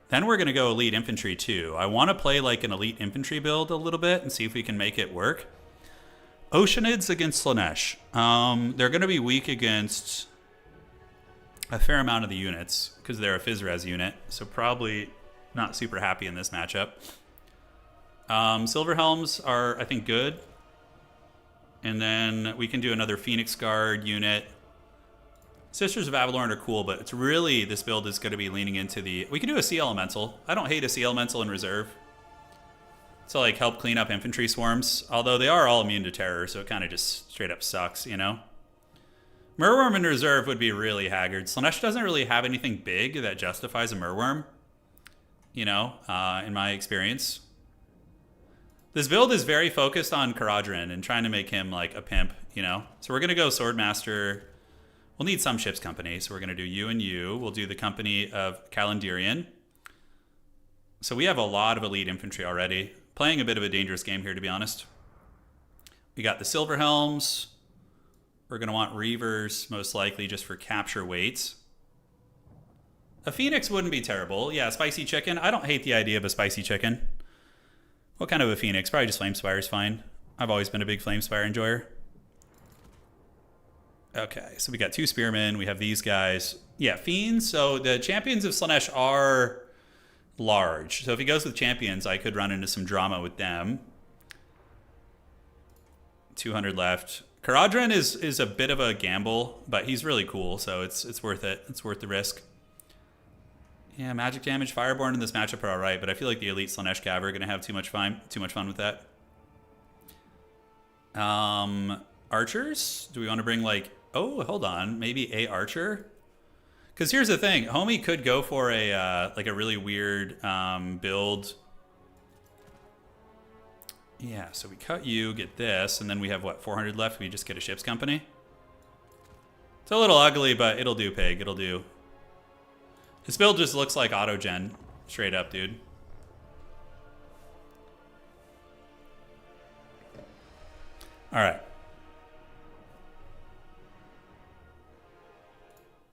Speaker 1: Then we're going to go Elite Infantry too. I want to play like an Elite Infantry build a little bit and see if we can make it work. Oceanids against Slaanesh. They're going to be weak against... a fair amount of the units because they're a Physres unit, so probably not super happy in this matchup. Silver Helms are, I think, good. And then we can do another Phoenix Guard unit. Sisters of Avalorn are cool, but it's really, this build is going to be leaning into the... We can do a Sea Elemental. I don't hate a Sea Elemental in reserve. To like help clean up infantry swarms. Although they are all immune to terror, so it kind of just straight up sucks, you know? Merworm in reserve would be really haggard. Slaanesh doesn't really have anything big that justifies a Merworm, you know, in my experience. This build is very focused on Caradhran and trying to make him like a pimp, you know. So we're going to go Swordmaster. We'll need some ship's company, so we're going to do you and you. We'll do the company of Calandirian. So we have a lot of elite infantry already. Playing a bit of a dangerous game here, to be honest. We got the Silver Helms. We're going to want Reavers, most likely, just for capture weights. A Phoenix wouldn't be terrible. Yeah, Spicy Chicken. I don't hate the idea of a Spicy Chicken. What kind of a Phoenix? Probably just Flamespire is fine. I've always been a big Flamespire enjoyer. Okay, so we got 2 spearmen. We have these guys. Yeah, fiends. So the champions of Slaanesh are large. So if he goes with champions, I could run into some drama with them. 200 left. Caradhran is a bit of a gamble, but he's really cool, so it's worth it. It's worth the risk. Yeah, magic damage, Fireborn in this matchup are alright, but I feel like the elite Slaanesh Cav are gonna have too much fun with that. Archers? Do we want to bring like, oh, hold on, maybe a archer? Because here's the thing, Homie could go for a like a really weird build. Yeah, so we cut you, get this, and then we have what, 400 left? We just get a ship's company. It's a little ugly, but it'll do, pig. It'll do. This build just looks like auto-gen, straight up, dude. All right.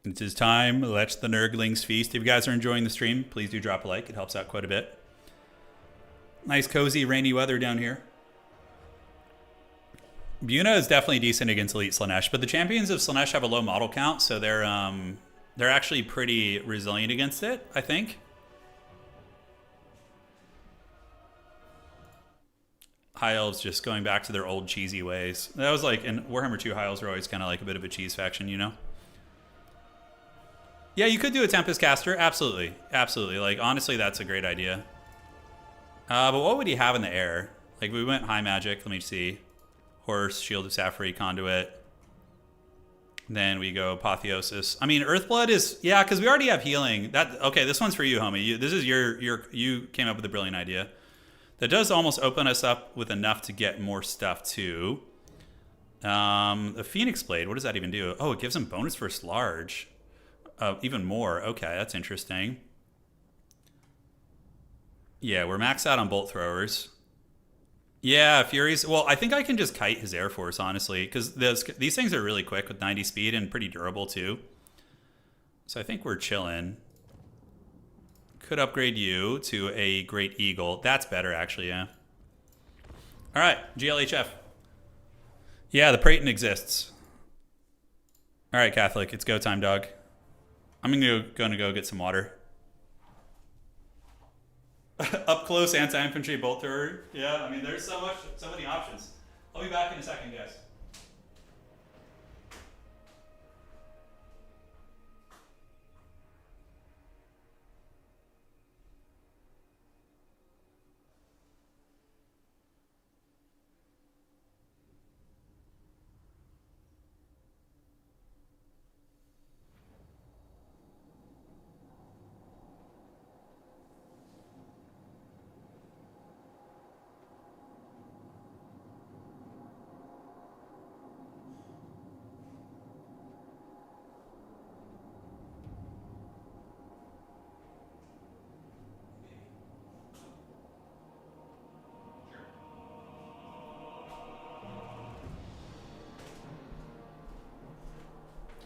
Speaker 1: It is time. Let the Nurglings feast. If you guys are enjoying the stream, please do drop a like. It helps out quite a bit. Nice, cozy, rainy weather down here. Buna is definitely decent against Elite Slaanesh, but the champions of Slaanesh have a low model count, so they're actually pretty resilient against it, I think. High Elves just going back to their old cheesy ways. That was like, in Warhammer 2, High Elves are always kind of like a bit of a cheese faction, you know? Yeah, you could do a Tempest Caster. Absolutely. Absolutely. Like, honestly, that's a great idea. But what would he have in the air? Like, we went high magic. Let me see. Horse, Shield of Sapphire, Conduit. Then we go Apotheosis. I mean, Earthblood is... Yeah, because we already have healing. Okay, this one's for you, homie. This is you came up with a brilliant idea. That does almost open us up with enough to get more stuff, too. The Phoenix Blade, what does that even do? Oh, it gives him bonus first large. Even more. Okay, that's interesting. Yeah, we're maxed out on bolt throwers. Yeah, Furies. Well, I think I can just kite his Air Force, honestly, because these things are really quick with 90 speed and pretty durable, too. So I think we're chilling. Could upgrade you to a Great Eagle. That's better, actually, yeah. All right, GLHF. Yeah, the Praeton exists. All right, Catholic, it's go time, dog. I'm gonna go get some water. Up close anti-infantry bolt thrower. Yeah, I mean, there's so many options. I'll be back in a second, guys.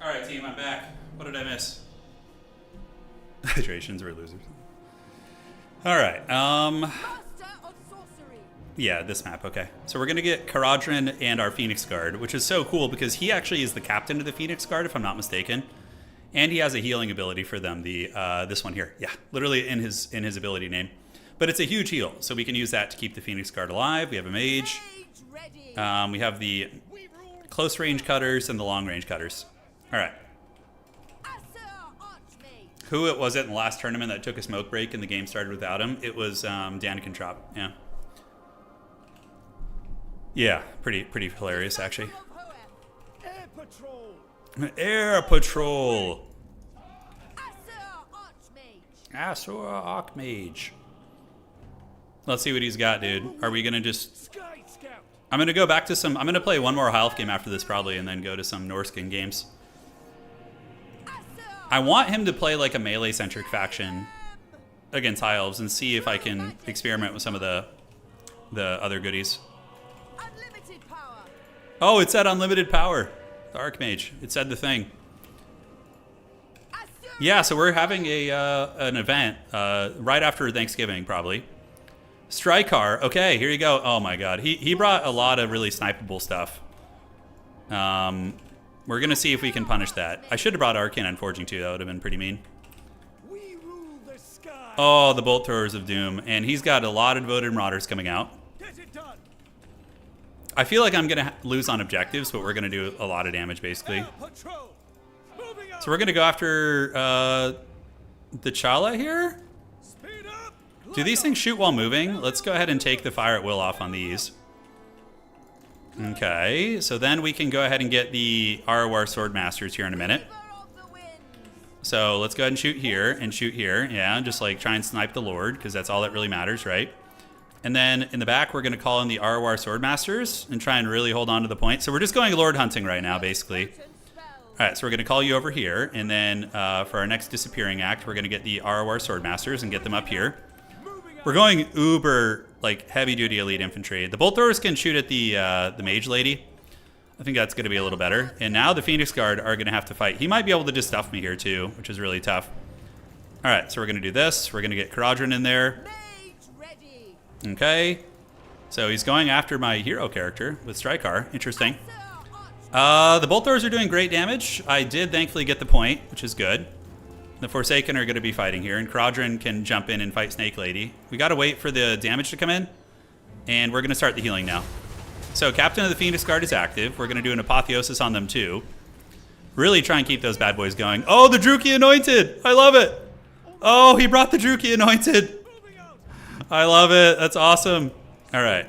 Speaker 1: All right, team, I'm back. What did I miss? Hydrations were losers. All right. Yeah, this map. Okay. So we're gonna get Caradhran and our Phoenix Guard, which is so cool because he actually is the captain of the Phoenix Guard, if I'm not mistaken, and he has a healing ability for them. The this one here. Yeah, literally in his ability name. But it's a huge heal, so we can use that to keep the Phoenix Guard alive. We have a mage. We have the close range cutters and the long range cutters. All right. Who was it in the last tournament that took a smoke break and the game started without him? It was Daniken Trop. Yeah. Yeah, pretty hilarious actually.
Speaker 3: Air Patrol.
Speaker 1: Air Patrol. Asur Archmage. Let's see what he's got, dude. Are we gonna just?
Speaker 3: Sky Scout.
Speaker 1: I'm gonna go back to some. I'm gonna play one more High Elf game after this probably, and then go to some Norscan games. I want him to play like a melee-centric faction against High Elves and see if I can experiment with some of the other goodies.
Speaker 2: Unlimited power.
Speaker 1: Oh, it said unlimited power. The Archmage. It said the thing. Yeah, so we're having an event right after Thanksgiving, probably. Strykar. Okay, here you go. Oh my god. He brought a lot of really snipeable stuff. We're going to see if we can punish that. I should have brought Arcane Unforging too. That would have been pretty mean.
Speaker 3: We rule the sky.
Speaker 1: Oh, the Bolt Throwers of Doom. And he's got a lot of devoted marauders coming out.
Speaker 3: Get it done.
Speaker 1: I feel like I'm going to lose on objectives, but we're going to do a lot of damage, basically.
Speaker 3: Air patrol. Moving up.
Speaker 1: So we're going to go after the Chala here.
Speaker 3: Speed up.
Speaker 1: Do these things shoot while moving? Let's go ahead and take the fire at will off on these. Okay, so then we can go ahead and get the Arwar Swordmasters here in a minute. So let's go ahead and shoot here and shoot here. Yeah, just like try and snipe the Lord, because that's all that really matters, right? And then in the back, we're going to call in the Arwar Swordmasters and try and really hold on to the point. So we're just going Lord hunting right now, basically. All right, so we're going to call you over here. And then for our next disappearing act, we're going to get the Arwar Swordmasters and get them up here. We're going uber, like, heavy-duty elite infantry. The Bolt Throwers can shoot at the Mage Lady. I think that's going to be a little better. And now the Phoenix Guard are going to have to fight. He might be able to just stuff me here, too, which is really tough. All right, so we're going to do this. We're going to get Caradhran in there. Okay. So he's going after my hero character with Strykar. Interesting. The Bolt Throwers are doing great damage. I did thankfully get the point, which is good. The Forsaken are going to be fighting here, and Caradhran can jump in and fight Snake Lady. We got to wait for the damage to come in, and we're going to start the healing now. So Captain of the Phoenix Guard is active. We're going to do an Apotheosis on them too. Really try and keep those bad boys going. Oh, the Druchii Anointed! I love it! Oh, he brought the Druchii Anointed! I love it. That's awesome. All right.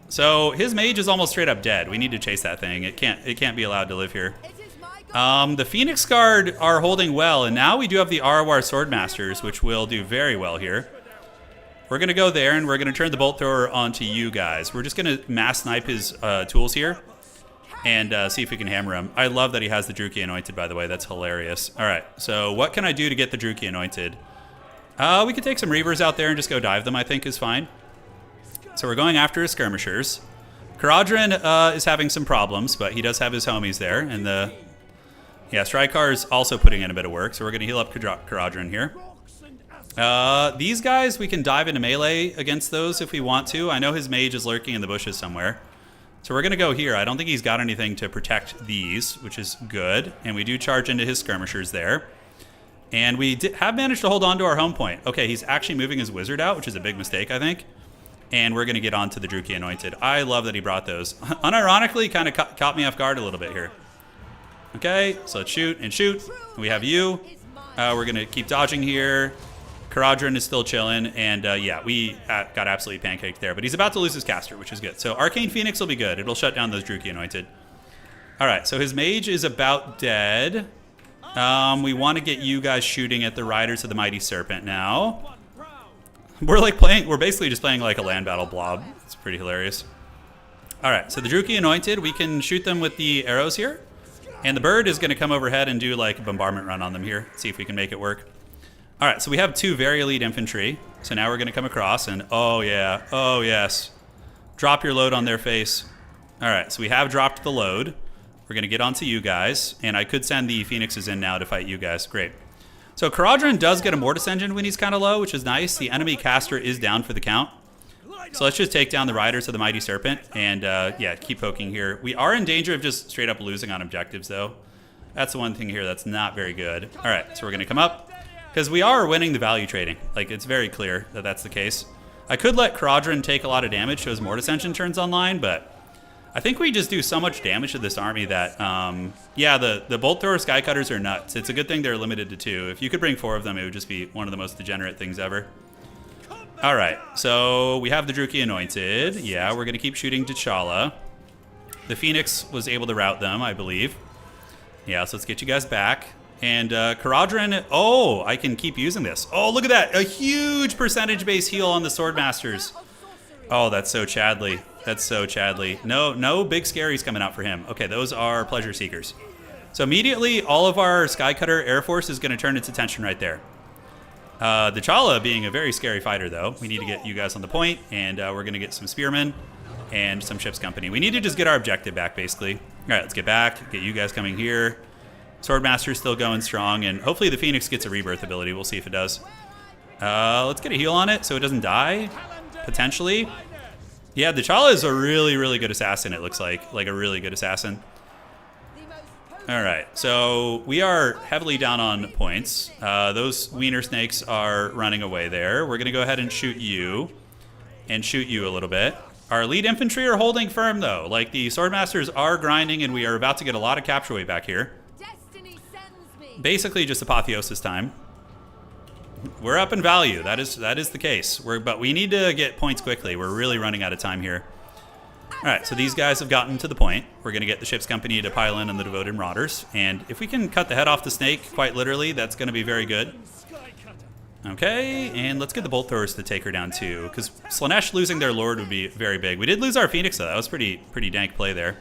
Speaker 1: So his mage is almost straight up dead. We need to chase that thing. It can't be allowed to live here. The Phoenix Guard are holding well, and now we do have the Arwar Swordmasters, which will do very well here. We're going to go there, and we're going to turn the Bolt Thrower onto you guys. We're just going to mass snipe his tools here and see if we can hammer him. I love that he has the Druchii Anointed, by the way. That's hilarious. All right, so what can I do to get the Druchii Anointed? We could take some Reavers out there and just go dive them, I think is fine. So we're going after his skirmishers. Caradhran is having some problems, but he does have his homies there, and the... Yeah, Strykar is also putting in a bit of work, so we're going to heal up Caradhran here. These guys, we can dive into melee against those if we want to. I know his mage is lurking in the bushes somewhere. So we're going to go here. I don't think he's got anything to protect these, which is good. And we do charge into his skirmishers there. And we have managed to hold on to our home point. Okay, he's actually moving his wizard out, which is a big mistake, I think. And we're going to get on to the Druchii Anointed. I love that he brought those. Unironically, kind of caught me off guard a little bit here. Okay, so let's shoot and shoot. We have you. We're going to keep dodging here. Caradhran is still chilling. And yeah, we got absolutely pancaked there. But he's about to lose his caster, which is good. So Arcane Phoenix will be good. It'll shut down those Druchii Anointed. All right, so his mage is about dead. We want to get you guys shooting at the Riders of the Mighty Serpent now. We're basically just playing like a land battle blob. It's pretty hilarious. All right, so the Druchii Anointed, we can shoot them with the arrows here. And the bird is going to come overhead and do like a bombardment run on them here. See if we can make it work. All right, so we have two very elite infantry. So now we're going to come across and oh yeah, oh yes. Drop your load on their face. All right, so we have dropped the load. We're going to get onto you guys. And I could send the Phoenixes in now to fight you guys. Great. So Caradhran does get a Mortis Engine when he's kind of low, which is nice. The enemy caster is down for the count. So let's just take down the Riders of the Mighty Serpent and, yeah, keep poking here. We are in danger of just straight up losing on objectives, though. That's the one thing here that's not very good. All right, so we're going to come up because we are winning the value trading. Like, it's very clear that that's the case. I could let Caradhran take a lot of damage so his Mortis Engine turns online, but I think we just do so much damage to this army that, yeah, the Bolt Thrower Skycutters are nuts. It's a good thing they're limited to 2. If you could bring 4 of them, it would just be one of the most degenerate things ever. All right, so we have the Druchii Anointed. Yeah, we're going to keep shooting T'Challa. The Phoenix was able to rout them, I believe. Yeah, so let's get you guys back. And Caradhran, oh, I can keep using this. Oh, look at that. A huge percentage-based heal on the Swordmasters. Oh, that's so Chadley. That's so Chadley. No big scaries coming out for him. Okay, those are Pleasure Seekers. So immediately, all of our Skycutter Air Force is going to turn its attention right there. The T'Challa being a very scary fighter, though. We need to get you guys on the point, and we're going to get some Spearmen and some Ship's Company. We need to just get our objective back, basically. All right, let's get back, get you guys coming here. Swordmaster's still going strong, and hopefully the Phoenix gets a rebirth ability. We'll see if it does. Let's get a heal on it so it doesn't die, potentially. Yeah, the T'Challa is a really, really good assassin, it looks like a really good assassin. All right, so we are heavily down on points. Those wiener snakes are running away there. We're going to go ahead and shoot you a little bit. Our elite infantry are holding firm, though. Like, the swordmasters are grinding, and we are about to get a lot of capture weight back here.
Speaker 2: Destiny sends me.
Speaker 1: Basically, just apotheosis time. We're up in value. That is the case. But we need to get points quickly. We're really running out of time here. All right, so these guys have gotten to the point. We're going to get the ship's company to pile in on the devoted marauders. And if we can cut the head off the snake, quite literally, that's going to be very good. Okay, and let's get the bolt throwers to take her down too, because Slaanesh losing their lord would be very big. We did lose our Phoenix, though. That was pretty dank play there.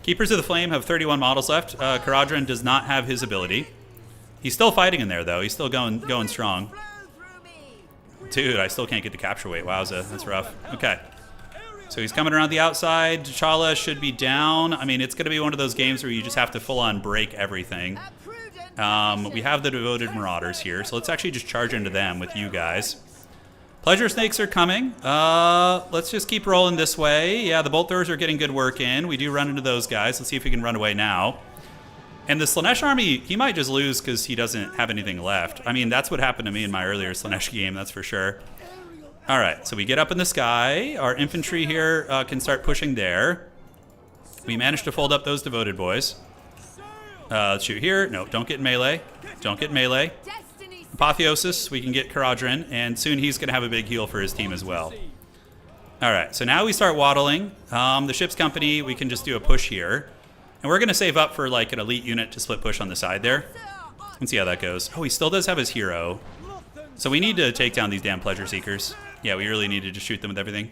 Speaker 1: Keepers of the Flame have 31 models left. Caradhran does not have his ability. He's still fighting in there, though. He's still going strong.
Speaker 2: Flow through me.
Speaker 1: Dude, I still can't get the capture weight. Wowza, that's rough. Okay. So he's coming around the outside. T'Challa should be down. I mean, it's going to be one of those games where you just have to full-on break everything.
Speaker 2: A prudent
Speaker 1: We have the devoted marauders here, so let's actually just charge into them with you guys. Pleasure snakes are coming. Let's just keep rolling this way. Yeah, the bolt throwers are getting good work in. We do run into those guys. Let's see if we can run away now. And the Slaanesh army, he might just lose because he doesn't have anything left. I mean, that's what happened to me in my earlier Slaanesh game, that's for sure. All right, so we get up in the sky. Our infantry here can start pushing there. We managed to fold up those devoted boys. Let's shoot here. No, don't get in melee. Don't get in melee.
Speaker 2: destiny sends
Speaker 1: Apotheosis, we can get Caradhran, and soon he's going to have a big heal for his team as well. All right, so now we start waddling. The ship's company, we can just do a push here. And we're going to save up for like an elite unit to split push on the side there. And see how that goes. Oh, he still does have his hero. So we need to take down these damn pleasure seekers. Yeah, we really need to just shoot them with everything.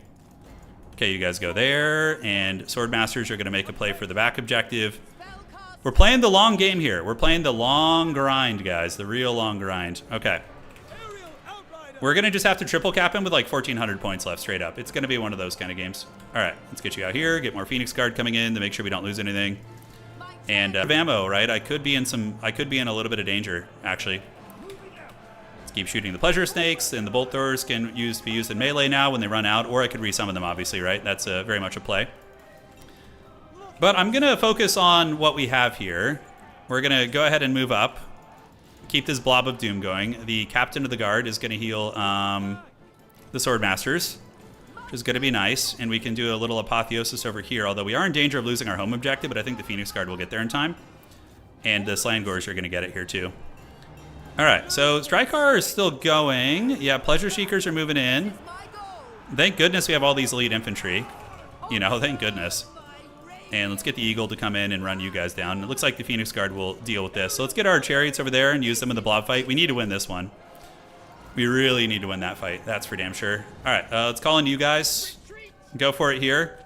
Speaker 1: Okay, you guys go there, and Swordmasters are going to make a play for the back objective. We're playing the long game here. We're playing the long grind, guys. The real long grind. Okay. We're going to just have to triple cap him with like 1,400 points left straight up. It's going to be one of those kind of games. All right, let's get you out here, get more Phoenix Guard coming in to make sure we don't lose anything. And ammo, right? I could be in a little bit of danger, actually. Let's keep shooting the pleasure snakes, and the bolt throwers can be used in melee now when they run out, or I could resummon them, obviously, right? That's very much a play. But I'm going to focus on what we have here. We're going to go ahead and move up. Keep this blob of doom going. The captain of the guard is going to heal the swordmasters, which is going to be nice. And we can do a little apotheosis over here, although we are in danger of losing our home objective, but I think the Phoenix Guard will get there in time. And the Slangors are going to get it here too. All right, so Strykar is still going. Yeah, Pleasure Seekers are moving in.
Speaker 2: my goal.
Speaker 1: Thank goodness we have all these elite infantry. You know, thank goodness. And let's get the Eagle to come in and run you guys down. It looks like the Phoenix Guard will deal with this. So let's get our chariots over there and use them in the blob fight. We need to win this one. We really need to win that fight. That's for damn sure. All right, let's call in you guys. Go for it here.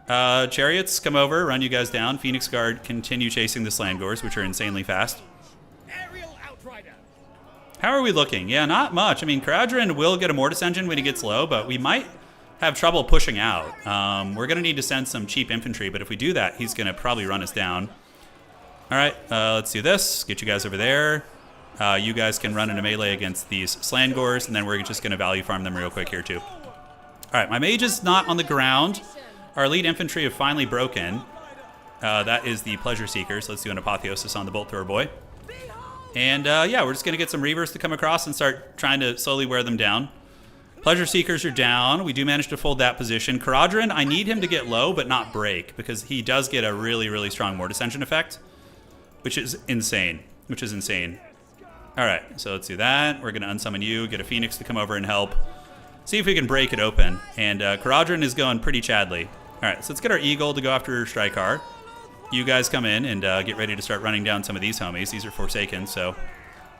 Speaker 1: Chariots, come over, run you guys down. Phoenix Guard, continue chasing the Slangors, which are insanely fast.
Speaker 3: Aerial Outrider.
Speaker 1: How are we looking? Yeah, not much. I mean, Caradhran will get a Mortis Engine when he gets low, but we might have trouble pushing out. We're going to need to send some cheap infantry, but if we do that, he's going to probably run us down. All right, let's do this. Get you guys over there. You guys can run into melee against these Slangors, and then we're just going to value farm them real quick here, too. All right, my mage is not on the ground. Our elite infantry have finally broken. That is the Pleasure Seekers. Let's do an apotheosis on the Bolt Thrower boy. And yeah, we're just going to get some Reavers to come across and start trying to slowly wear them down. Pleasure Seekers are down. We do manage to fold that position. Caradhran, I need him to get low but not break, because he does get a really, really strong Mortis Engine effect, which is insane. All right, so let's do that. We're going to unsummon you, get a Phoenix to come over and help. See if we can break it open. And Caradhran is going pretty chadly. All right, so let's get our Eagle to go after Strykar. You guys come in and get ready to start running down some of these homies. These are Forsaken, so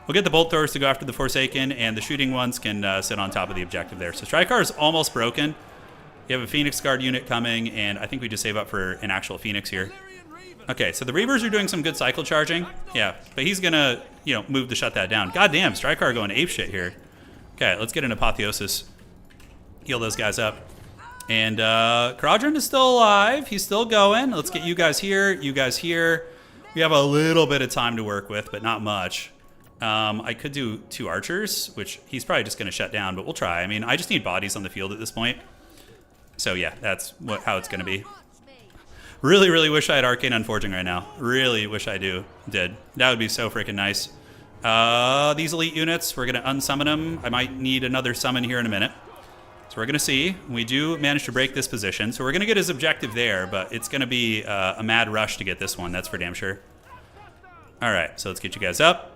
Speaker 1: we'll get the Bolt Throwers to go after the Forsaken, and the shooting ones can sit on top of the objective there. So Strykar is almost broken. You have a Phoenix Guard unit coming, and I think we just save up for an actual Phoenix here. Okay, so the Reavers are doing some good cycle charging. Yeah, but he's going to, move to shut that down. God damn, Strykar going apeshit here. Okay, let's get an Apotheosis. Heal those guys up. And Caradhran is still alive. He's still going. Let's get you guys here, you guys here. We have a little bit of time to work with, but not much. I could do 2 archers, which he's probably just going to shut down, but we'll try. I mean, I just need bodies on the field at this point. So yeah, that's how it's going to be. Really, really wish I had Arcane Unforging right now. Really wish I did. That would be so freaking nice. These elite units, we're going to unsummon them. I might need another summon here in a minute. So we're going to see. We do manage to break this position. So we're going to get his objective there, but it's going to be a mad rush to get this one. That's for damn sure. All right, so let's get you guys up.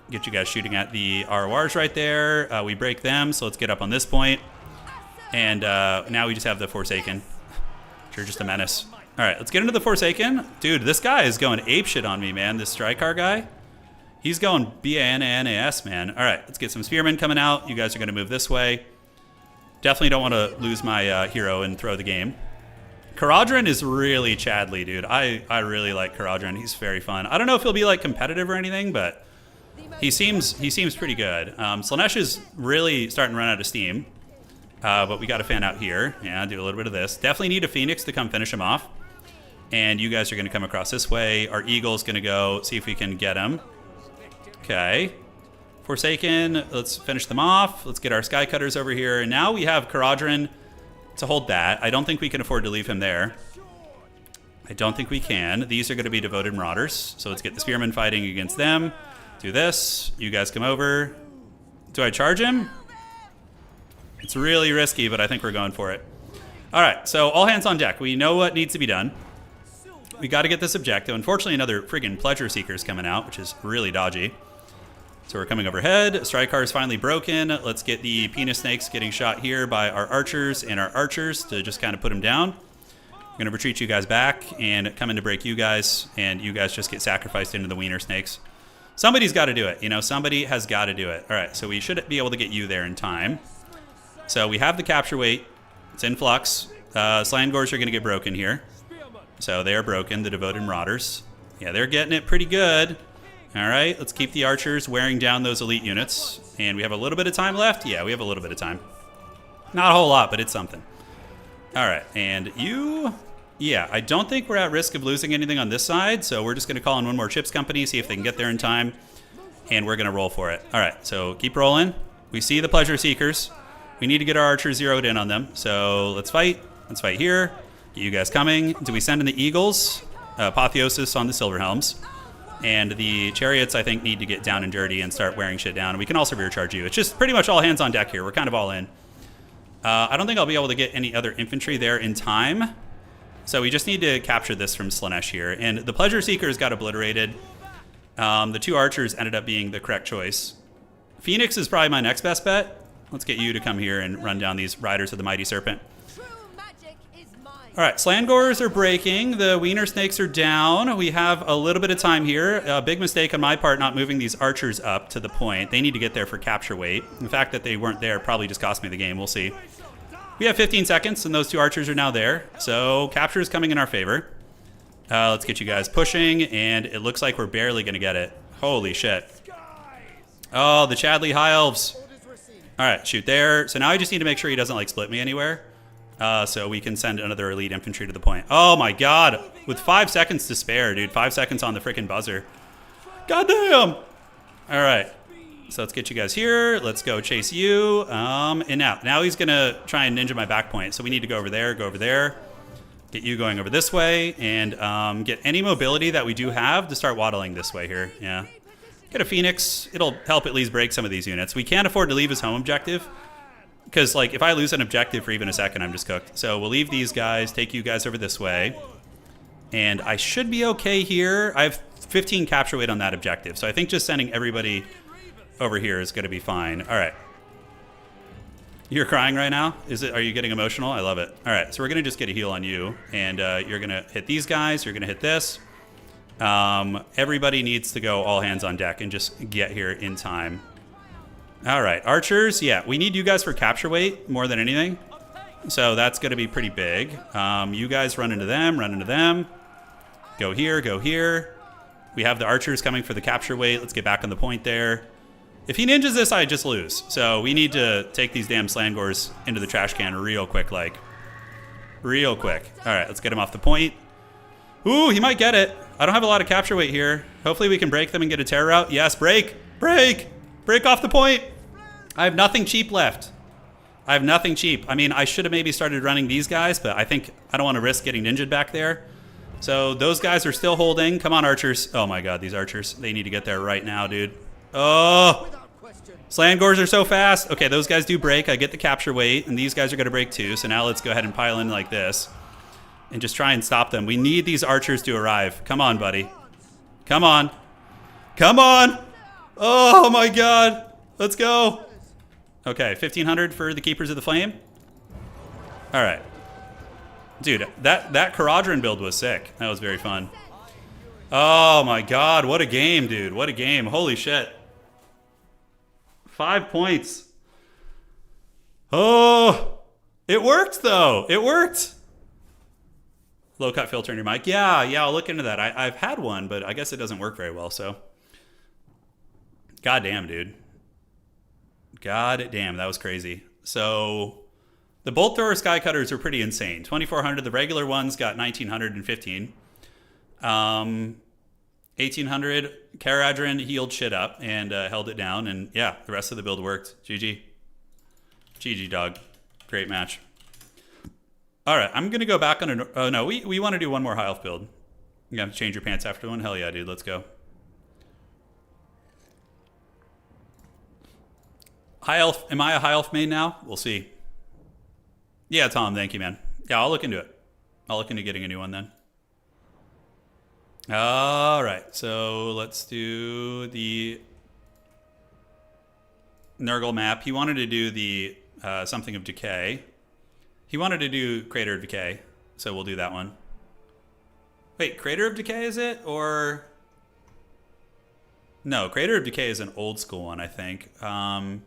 Speaker 1: Get you guys shooting at the RORs right there. We break them, so let's get up on this point. And now we just have the Forsaken. You're just a menace. All right, let's get into the Forsaken. Dude, this guy is going apeshit on me, man. This Strykar guy. He's going B-A-N-A-N-A-S, man. All right, let's get some Spearmen coming out. You guys are going to move this way. Definitely don't want to lose my hero and throw the game. Caradhran is really Chadley, dude. I really like Caradhran. He's very fun. I don't know if he'll be like competitive or anything, but he seems pretty good. Slaanesh is really starting to run out of steam. But we got to fan out here. Yeah, do a little bit of this. Definitely need a Phoenix to come finish him off. And you guys are going to come across this way. Our Eagle's going to go see if we can get him. Okay. Forsaken, let's finish them off. Let's get our Sky Cutters over here. And now we have Caradhran to hold that. I don't think we can afford to leave him there. I don't think we can. These are going to be Devoted Marauders. So let's get the Spearmen fighting against them. Do this. You guys come over. Do I charge him? It's really risky, but I think we're going for it. All right, so all hands on deck. We know what needs to be done. We got to get this objective. Unfortunately, another friggin' Pleasure Seeker's coming out, which is really dodgy. So we're coming overhead. Strykar is finally broken. Let's get the Penis Snakes getting shot here by our archers and our archers to just kind of put them down. We're going to retreat you guys back and come in to break you guys, and you guys just get sacrificed into the Wiener Snakes. Somebody's got to do it. You know, somebody has got to do it. All right, so we should be able to get you there in time. So we have the capture weight. It's in flux. Slangors are going to get broken here. So they are broken, the Devoted Marauders. Yeah, they're getting it pretty good. All right, let's keep the archers wearing down those elite units. And we have a little bit of time left. Yeah, we have a little bit of time. Not a whole lot, but it's something. All right, and you... Yeah, I don't think we're at risk of losing anything on this side. So we're just going to call in one more chips company, see if they can get there in time. And we're going to roll for it. All right, so keep rolling. We see the Pleasure Seekers. We need to get our archers zeroed in on them. So let's fight. Let's fight here. Get you guys coming. Do we send in the Eagles? Apotheosis on the Silverhelms. And the Chariots, I think, need to get down and dirty and start wearing shit down. We can also rear charge you. It's just pretty much all hands on deck here. We're kind of all in. I don't think I'll be able to get any other infantry there in time. So we just need to capture this from Slaanesh here. And the Pleasure Seekers got obliterated. The two archers ended up being the correct choice. Phoenix is probably my next best bet. Let's get you to come here and run down these Riders of the Mighty Serpent.
Speaker 2: True magic is mine.
Speaker 1: All right, Slangors are breaking. The Wiener Snakes are down. We have a little bit of time here. A big mistake on my part not moving these archers up to the point. They need to get there for capture weight. The fact that they weren't there probably just cost me the game. We'll see. We have 15 seconds, and those two archers are now there. So capture is coming in our favor. Let's get you guys pushing, and it looks like we're barely going to get it. Holy shit. Oh, the Chadley High Elves. All right, shoot there. So now I just need to make sure he doesn't like split me anywhere. So we can send another elite infantry to the point. Oh my god. With 5 seconds to spare, dude. 5 seconds on the freaking buzzer. Goddamn. All right. So let's get you guys here. Let's go chase you. And now he's going to try and ninja my back point. So we need to go over there. Get you going over this way. And get any mobility that we do have to start waddling this way here. Yeah. Get a Phoenix. It'll help at least break some of these units. We can't afford to leave his home objective. Because, like, if I lose an objective for even a second, I'm just cooked. So we'll leave these guys, take you guys over this way. And I should be okay here. I have 15 capture weight on that objective. So I think just sending everybody over here is going to be fine. All right. You're crying right now? Are you getting emotional? I love it. All right, so we're going to just get a heal on you. And you're going to hit these guys. You're going to hit this. Everybody needs to go all hands on deck and just get here in time. All right, archers. Yeah, we need you guys for capture weight more than anything. So that's going to be pretty big. You guys run into them. Go here. We have the archers coming for the capture weight. Let's get back on the point there. If he ninjas this, I just lose. So we need to take these damn Slangors into the trash can real quick, like. Real quick. All right, let's get him off the point. Ooh, he might get it. I don't have a lot of capture weight here. Hopefully we can break them and get a terror route. Yes, break. Break off the point. I have nothing cheap left. I mean, I should have maybe started running these guys, but I think I don't want to risk getting ninja'd back there. So those guys are still holding. Come on, archers. Oh my god, these archers. They need to get there right now, dude. Oh! Slangors are so fast. Okay, those guys do break. I get the capture weight, and these guys are going to break too. So now let's go ahead and pile in like this and just try and stop them. We need these archers to arrive. Come on, buddy. Come on. Come on. Oh my god. Let's go. Okay, 1,500 for the Keepers of the Flame. All right. Dude, that Caradron build was sick. That was very fun. Oh my god, what a game, dude. What a game. Holy shit. 5 points. Oh, it worked though. It worked. Low cut filter in your mic. Yeah, I'll look into that. I've had one, but I guess it doesn't work very well, so. God damn, dude. God damn, that was crazy. So the bolt thrower sky cutters are pretty insane. 2,400. The regular ones got 1,915. 1,800. Caradron healed shit up and held it down. And yeah, the rest of the build worked. GG. GG, dog. Great match. All right, I'm going to go back on a... Oh, no, we want to do one more high elf build. You have to change your pants after one? Hell yeah, dude. Let's go. High elf. Am I a high elf main now? We'll see. Yeah, Tom, thank you, man. Yeah, I'll look into it. I'll look into getting a new one then. All right, so let's do the Nurgle map. He wanted to do the something of decay. He wanted to do Crater of Decay, so we'll do that one. Wait, Crater of Decay is it? Or... No, Crater of Decay is an old school one, I think. I'm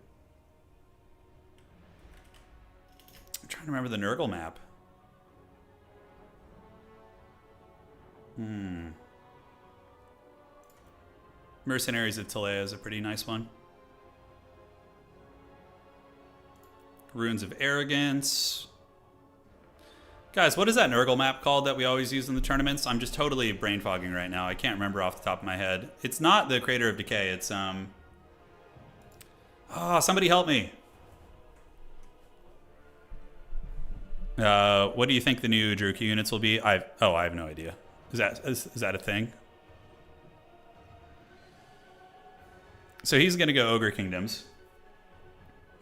Speaker 1: trying to remember the Nurgle map. Mercenaries of Talea is a pretty nice one. Runes of Arrogance. Guys, what is that Nurgle map called that we always use in the tournaments? I'm just totally brain fogging right now. I can't remember off the top of my head. It's not the Crater of Decay. It's oh, somebody help me. What do you think the new Druid units will be? I have no idea. Is that a thing? So he's gonna go Ogre Kingdoms.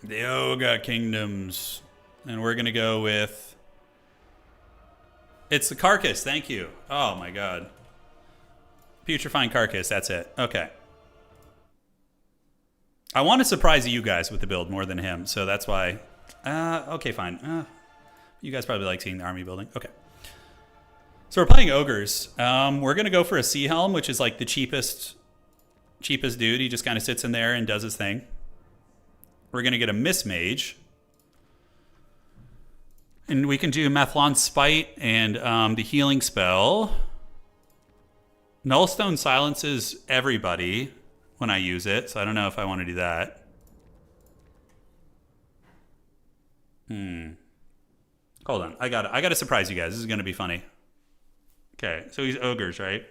Speaker 1: The Ogre Kingdoms. And we're gonna go with... It's the Carcass, thank you. Oh my god. Putrefying Carcass, that's it. Okay. I want to surprise you guys with the build more than him, so that's why... okay, fine. You guys probably like seeing the army building. Okay. So we're playing Ogres. We're going to go for a Sea Helm, which is like the cheapest dude. He just kind of sits in there and does his thing. We're going to get a Miss Mage. And we can do Methlon Spite and the healing spell. Nullstone silences everybody when I use it, so I don't know if I want to do that. Hold on, I gotta surprise you guys. This is gonna be funny. Okay, so he's Ogres, right?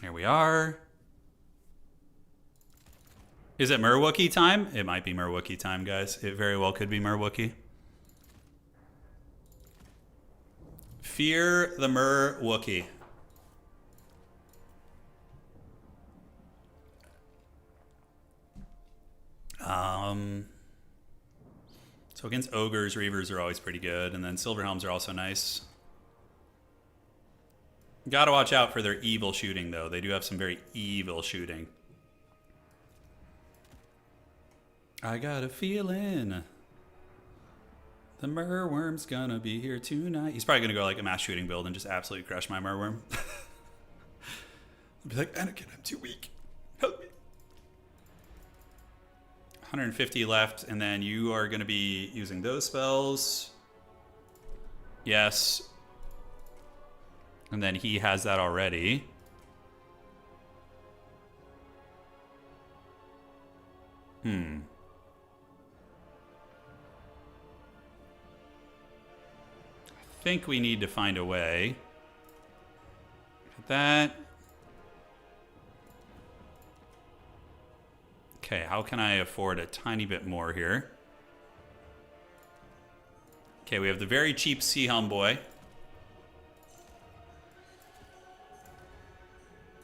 Speaker 1: Here we are. Is it Merwookie time? It might be Merwookie time, guys. It very well could be Merwookie. Fear the Merwookie. So against Ogres, Reavers are always pretty good, and then Silverhelms are also nice. Gotta watch out for their evil shooting, though. They do have some very evil shooting. I got a feeling the Merworm's gonna be here tonight. He's probably gonna go like a mass shooting build and just absolutely crush my Merworm. I'll be like, Anakin, I'm too weak. Help me. 150 left, and then you are gonna be using those spells. Yes. And then he has that already. I think we need to find a way. Look at that. Okay, how can I afford a tiny bit more here? Okay, we have the very cheap Sea Helm boy.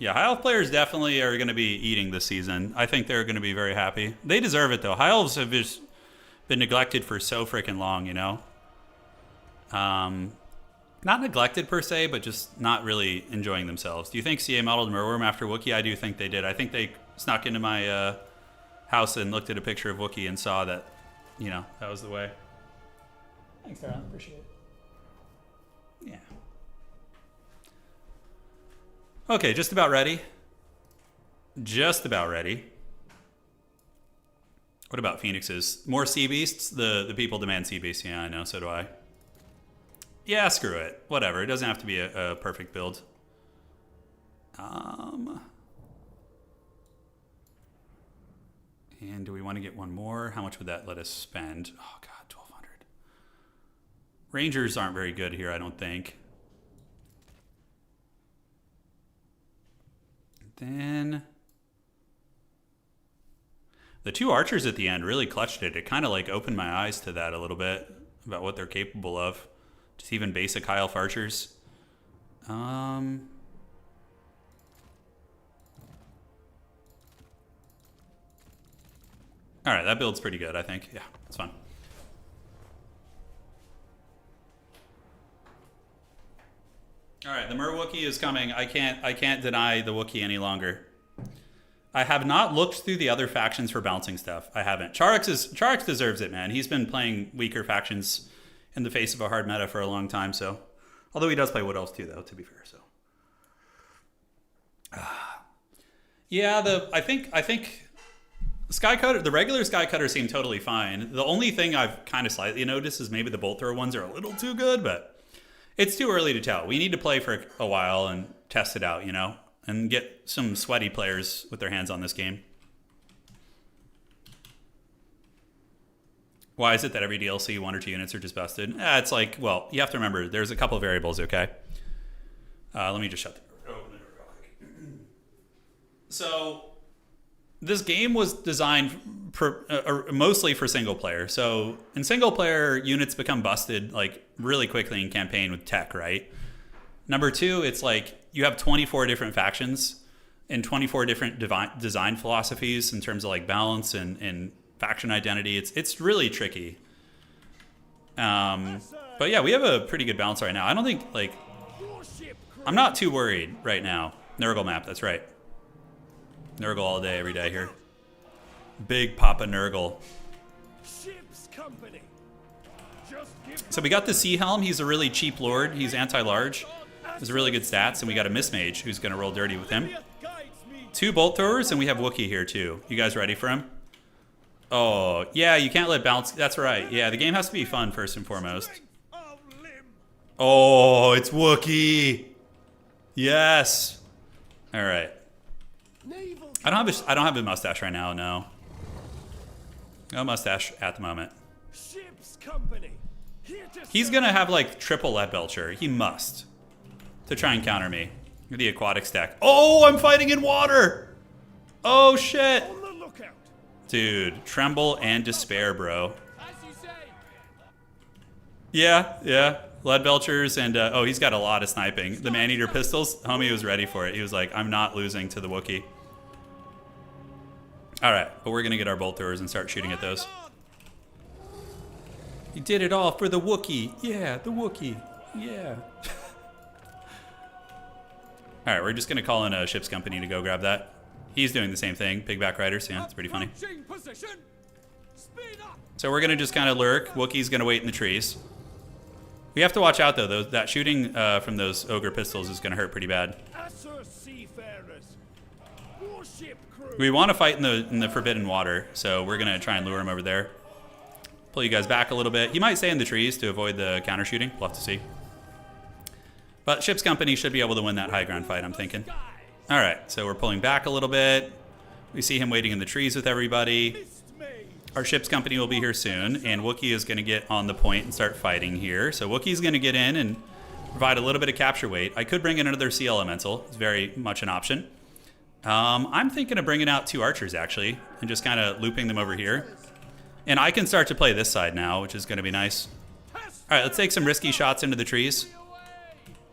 Speaker 1: Yeah, High Elf players definitely are going to be eating this season. I think they're going to be very happy. They deserve it, though. High Elves have just been neglected for so freaking long, you know? Not neglected per se, but just not really enjoying themselves. Do you think CA modeled Merworm after Wookiee? I do think they did. I think they snuck into my house and looked at a picture of Wookiee and saw that, you know, that was the way. Thanks, Aaron. Appreciate it. Yeah. Okay, just about ready. Just about ready. What about Phoenixes? More Sea Beasts? The people demand Sea Beasts. Yeah, I know. So do I. Yeah, screw it. Whatever. It doesn't have to be a perfect build. And do we want to get one more? How much would that let us spend? Oh, God, 1,200. Rangers aren't very good here, I don't think. Then the two archers at the end really clutched it. It kind of like opened my eyes to that a little bit about what they're capable of. Just even basic high elf archers. All right, that build's pretty good, I think. Yeah, it's fun. All right, the Mer Wookiee is coming. I can't deny the Wookiee any longer. I have not looked through the other factions for bouncing stuff. I haven't. Charix deserves it, man. He's been playing weaker factions in the face of a hard meta for a long time. So, although he does play Wood Elves too, though, to be fair. So, yeah, I think Skycutter, the regular Skycutter seemed totally fine. The only thing I've kind of slightly noticed is maybe the Bolt Thrower ones are a little too good, but it's too early to tell. We need to play for a while and test it out, you know, and get some sweaty players with their hands on this game. Why is it that every DLC, 1 or 2 units are just busted? It's like, well, you have to remember, there's a couple variables, okay? Let me just shut the door. Open the door real quick. So, this game was designed mostly for single player. So in single player, units become busted like really quickly in campaign with tech, right? Number 2, it's like you have 24 different factions and 24 different design philosophies in terms of like balance and faction identity. It's really tricky. But yeah, we have a pretty good balance right now. I don't think like I'm not too worried right now. Nurgle map, that's right. Nurgle all day, every day here. Big Papa Nurgle. So we got the Sea Helm. He's a really cheap lord. He's anti-large. Has really good stats. And we got a Mistmage who's going to roll dirty with him. 2 Bolt Throwers, and we have Wookiee here too. You guys ready for him? Oh, yeah, you can't let bounce. That's right. Yeah, the game has to be fun first and foremost. Oh, it's Wookiee. Yes. All right. I don't have a mustache right now, no. No mustache at the moment. He's gonna have like triple lead belcher. He must. To try and counter me. The aquatic stack. Oh, I'm fighting in water! Oh shit! Dude, tremble and despair, bro. Yeah. Lead belchers and oh, he's got a lot of sniping. The man-eater pistols, homie was ready for it. He was like, I'm not losing to the Wookiee. Alright, but we're gonna get our bolt throwers and start shooting at those. You did it all for the Wookiee. Yeah, the Wookiee. Yeah. Alright, we're just gonna call in a ship's company to go grab that. He's doing the same thing. Pigback riders, yeah, it's pretty funny. So we're gonna just kind of lurk. Wookiee's gonna wait in the trees. We have to watch out though. That shooting from those ogre pistols is gonna hurt pretty bad. We want to fight in the forbidden water, so we're gonna try and lure him over there. Pull you guys back a little bit. He might stay in the trees to avoid the counter shooting. We'll have to see. But ship's company should be able to win that high ground fight, I'm thinking. All right, so we're pulling back a little bit. We see him waiting in the trees with everybody. Our ship's company will be here soon, and Wookiee is going to get on the point and start fighting here. So Wookiee's going to get in and provide a little bit of capture weight. I could bring in another Sea Elemental. It's very much an option. I'm thinking of bringing out 2 archers, actually, and just kind of looping them over here. And I can start to play this side now, which is going to be nice. All right, let's take some risky shots into the trees.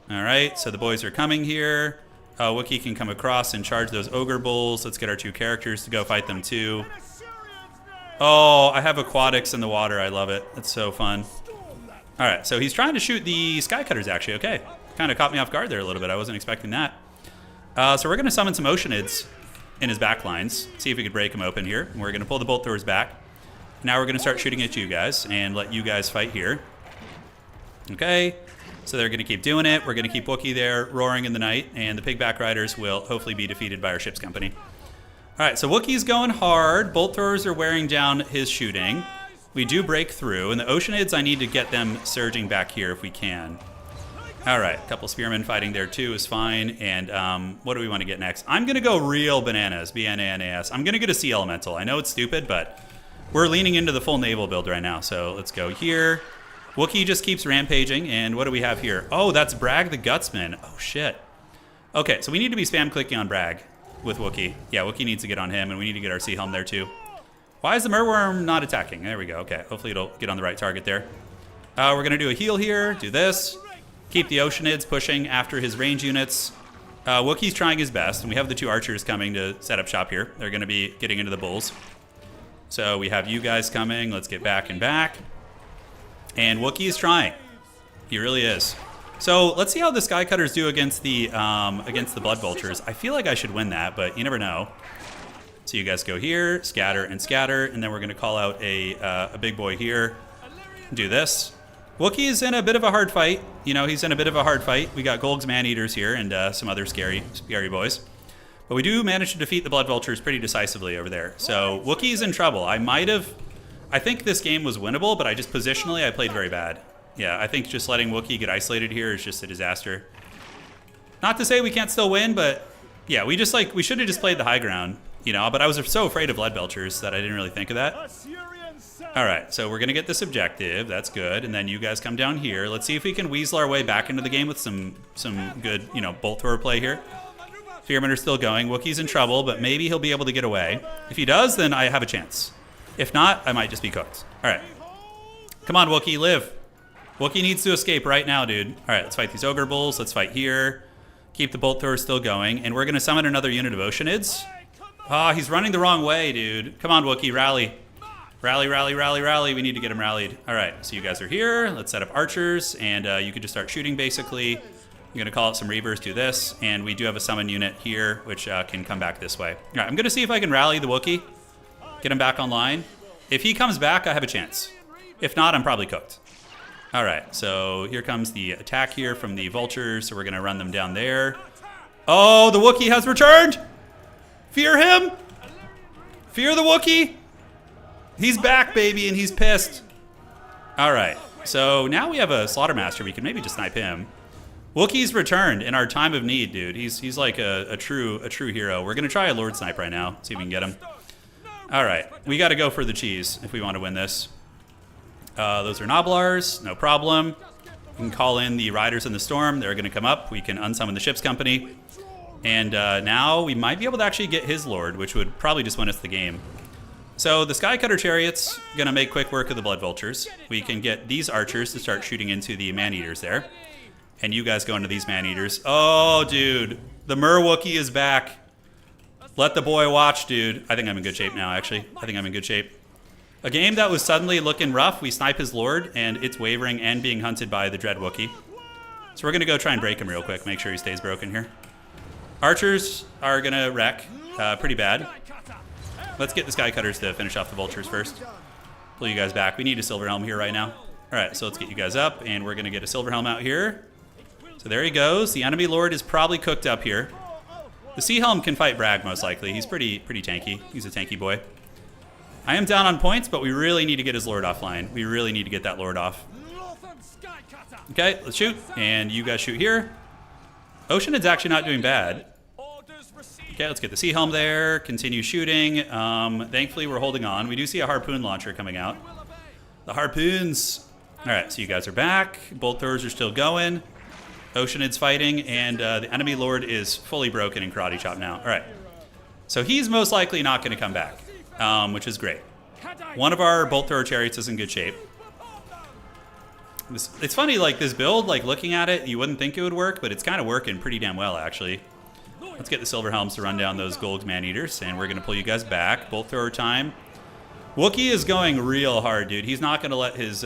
Speaker 1: All right, so the boys are coming here. Wookiee can come across and charge those ogre bulls. Let's get our 2 characters to go fight them too. Oh, I have aquatics in the water. I love it. It's so fun. All right, so he's trying to shoot the skycutters, actually. Okay, kind of caught me off guard there a little bit. I wasn't expecting that. So we're going to summon some Oceanids in his back lines. See if we could break them open here. And we're going to pull the bolt throwers back. Now we're going to start shooting at you guys and let you guys fight here. Okay, so they're going to keep doing it. We're going to keep Wookiee there roaring in the night, and the pigback riders will hopefully be defeated by our ship's company. All right, so Wookiee's going hard. Bolt throwers are wearing down his shooting. We do break through, and the Oceanids, I need to get them surging back here if we can. All right, a couple spearmen fighting there too is fine. And what do we want to get next? I'm going to go real bananas, B-N-A-N-A-S. I'm going to get a Sea Elemental. I know it's stupid, but we're leaning into the full naval build right now. So let's go here. Wookiee just keeps rampaging, and what do we have here? Oh, that's Bragg the Gutsman. Oh, shit. Okay, so we need to be spam clicking on Bragg with Wookiee. Yeah, Wookiee needs to get on him, and we need to get our Sea Helm there too. Why is the Merworm not attacking? There we go. Okay, hopefully it'll get on the right target there. We're going to do a heal here, do this. Keep the Oceanids pushing after his range units. Wookiee's trying his best, and we have the 2 archers coming to set up shop here. They're going to be getting into the bulls. So we have you guys coming. Let's get back and back. And Wookiee is trying. He really is. So let's see how the Skycutters do against the Blood Vultures. I feel like I should win that, but you never know. So you guys go here, scatter, and then we're going to call out a big boy here. Do this. Wookiee is in a bit of a hard fight. You know, he's in a bit of a hard fight. We got Golg's Man-Eaters here and some other scary boys. But we do manage to defeat the Blood Vultures pretty decisively over there. So Wookiee's in trouble. I think this game was winnable, but positionally I played very bad. Yeah, I think just letting Wookiee get isolated here is just a disaster. Not to say we can't still win, but yeah, we should have just played the high ground, you know, but I was so afraid of Blood Belchers that I didn't really think of that. All right, so we're going to get this objective. That's good. And then you guys come down here. Let's see if we can weasel our way back into the game with some good, you know, bolt thrower play here. Spearmen are still going. Wookiee's in trouble, but maybe he'll be able to get away. If he does, then I have a chance. If not, I might just be cooked. All right. Come on, Wookiee, live. Wookiee needs to escape right now, dude. All right, let's fight these ogre bulls. Let's fight here. Keep the bolt thrower still going. And we're going to summon another unit of Oceanids. Ah, he's running the wrong way, dude. Come on, Wookiee, rally. Rally, rally, rally, rally. We need to get him rallied. All right, so you guys are here. Let's set up archers, and you can just start shooting, basically. I'm going to call out some Reavers, do this. And we do have a summon unit here, which can come back this way. All right, I'm going to see if I can rally the Wookiee. Get him back online. If he comes back, I have a chance. If not, I'm probably cooked. All right, so here comes the attack here from the vultures. So we're going to run them down there. Oh, the Wookiee has returned. Fear him. Fear the Wookiee. He's back, baby, and he's pissed. All right, so now we have a Slaughtermaster. We can maybe just snipe him. Wookiee's returned in our time of need, dude. He's like a true hero. We're going to try a Lord Snipe right now. See if we can get him. All right, we got to go for the cheese if we want to win this. Those are Noblars, no problem. We can call in the Riders in the Storm. They're going to come up. We can unsummon the ship's company. And now we might be able to actually get his Lord, which would probably just win us the game. So the Skycutter Chariot's going to make quick work of the Blood Vultures. We can get these archers to start shooting into the Man-Eaters there. And you guys go into these Man-Eaters. Oh, dude. The Mer Wookiee is back. Let the boy watch, dude. I think I'm in good shape now, actually. I think I'm in good shape. A game that was suddenly looking rough. We snipe his Lord, and it's wavering and being hunted by the Dread Wookiee. So we're going to go try and break him real quick. Make sure he stays broken here. Archers are going to wreck pretty bad. Let's get the Skycutters to finish off the Vultures first. Pull you guys back. We need a Silver Helm here right now. All right, so let's get you guys up, and we're going to get a Silver Helm out here. So there he goes. The enemy Lord is probably cooked up here. The Sea Helm can fight Bragg, most likely. He's pretty tanky. He's a tanky boy. I am down on points, but we really need to get his Lord offline. We really need to get that Lord off. Okay, let's shoot. And you guys shoot here. Oceanid's actually not doing bad. Okay, let's get the Sea Helm there. Continue shooting. Thankfully, we're holding on. We do see a harpoon launcher coming out. The harpoons. All right, so you guys are back. Bolt throwers are still going. Oceanid's fighting, and the enemy Lord is fully broken in karate chop now. All right, so he's most likely not going to come back, which is great. One of our bolt thrower chariots is in good shape. It's funny, like, this build, like, looking at it, you wouldn't think it would work, but it's kind of working pretty damn well, actually. Let's get the Silver Helms to run down those gold man-eaters, and we're going to pull you guys back. Bolt thrower time. Wookiee is going real hard, dude. He's not going to let his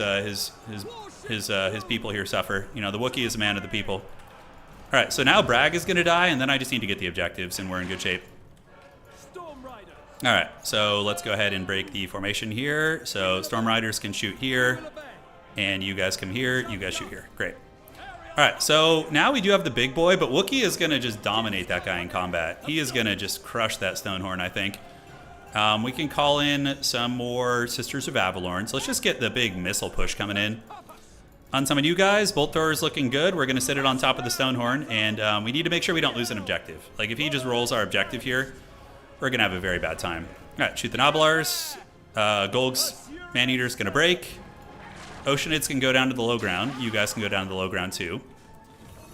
Speaker 1: people here suffer. You know, the Wookiee is a man of the people. All right, so now Bragg is going to die, and then I just need to get the objectives, and we're in good shape. All right, so let's go ahead and break the formation here. So Storm Riders can shoot here, and you guys come here. You guys shoot here. Great. All right, so now we do have the big boy, but Wookiee is going to just dominate that guy in combat. He is going to just crush that Stonehorn, I think. We can call in some more Sisters of Avalorn. So let's just get the big missile push coming in. Unsummon you guys. Bolt thrower is looking good. We're going to sit it on top of the Stonehorn, and we need to make sure we don't lose an objective. Like, if he just rolls our objective here, we're going to have a very bad time. All right, shoot the Noblars. Golg's Man-Eater's going to break. Oceanids can go down to the low ground. You guys can go down to the low ground, too.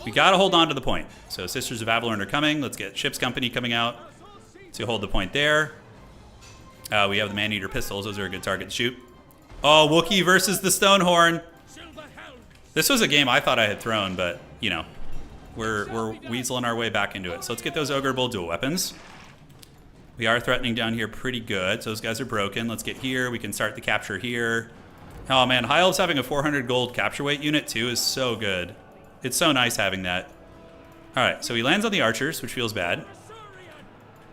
Speaker 1: We got to hold on to the point. So Sisters of Avalorn are coming. Let's get Ship's Company coming out to hold the point there. We have the Man-Eater pistols. Those are a good target to shoot. Oh, Wookiee versus the Stonehorn. This was a game I thought I had thrown, but, you know, we're weaseling our way back into it. So let's get those Ogre Bull dual weapons. We are threatening down here pretty good. So those guys are broken. Let's get here. We can start the capture here. Oh, man. High Elves having a 400 gold capture weight unit, too, is so good. It's so nice having that. All right, so he lands on the archers, which feels bad.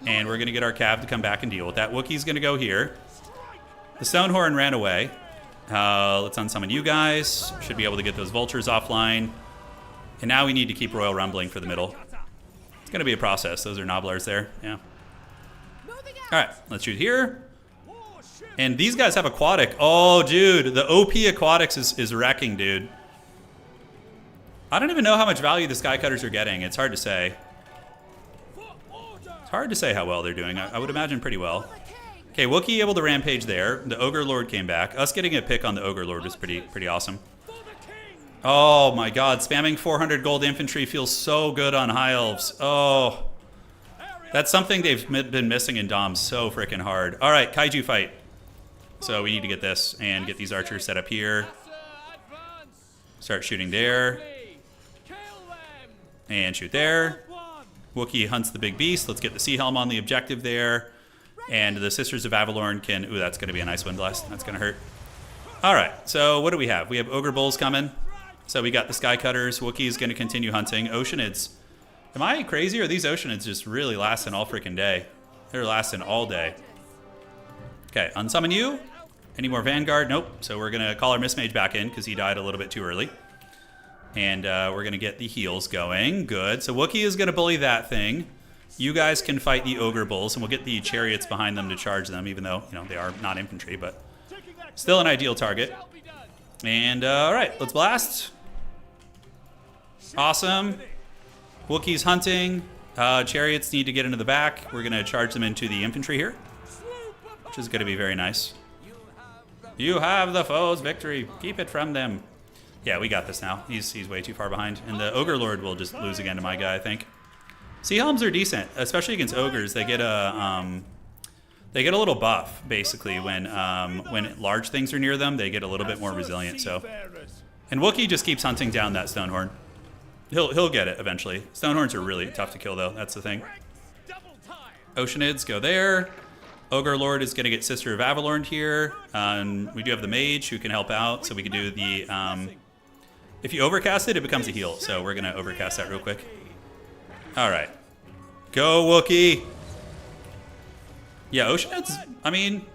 Speaker 1: And we're going to get our cav to come back and deal with that. Wookiee's going to go here. The Stonehorn ran away. Let's unsummon you guys. Should be able to get those vultures offline. And now we need to keep Royal Rumbling for the middle. It's going to be a process. Those are Noblars there. Yeah. All right, let's shoot here. And these guys have aquatic. Oh, dude, the OP aquatics is wrecking, dude. I don't even know how much value the Skycutters are getting. It's hard to say. It's hard to say how well they're doing. I would imagine pretty well. Okay, Wookiee able to rampage there. The Ogre Lord came back. Us getting a pick on the Ogre Lord was pretty awesome. Oh my god, spamming 400 gold infantry feels so good on High Elves. Oh. That's something they've been missing in Dom so freaking hard. All right, Kaiju fight. So we need to get this and get these archers set up here. Start shooting there. And shoot there. Wookiee hunts the big beast. Let's get the Sea Helm on the objective there. And the Sisters of Avalorn can... Ooh, that's going to be a nice wind blast. That's going to hurt. All right, so what do we have? We have Ogre Bulls coming. So we got the Skycutters. Wookiee's going to continue hunting. Oceanids. Am I crazy, or are these Oceanids just really lasting all freaking day? They're lasting all day. Okay, unsummon you. Any more Vanguard? Nope. So we're going to call our Mistmage back in because he died a little bit too early. And we're going to get the heals going. Good. So Wookiee is going to bully that thing. You guys can fight the Ogre Bulls, and we'll get the chariots behind them to charge them, even though, you know, they are not infantry, but still an ideal target. And, all right, let's blast. Awesome. Wookiee's hunting. Chariots need to get into the back. We're going to charge them into the infantry here, which is going to be very nice. You have the foe's victory. Keep it from them. Yeah, we got this now. He's way too far behind. And the Ogre Lord will just lose again to my guy, I think. Sea Helms are decent, especially against Ogres. They get a little buff, basically, when large things are near them. They get a little bit more resilient. So, and Wookiee just keeps hunting down that Stonehorn. He'll get it eventually. Stonehorns are really tough to kill, though. That's the thing. Oceanids go there. Ogre Lord is going to get Sister of Avalorn here. We do have the Mage who can help out, so we can do the... if you overcast it, it becomes a heal. So we're going to overcast that real quick. All right. Go, Wookiee. Yeah, Oceanids, I mean,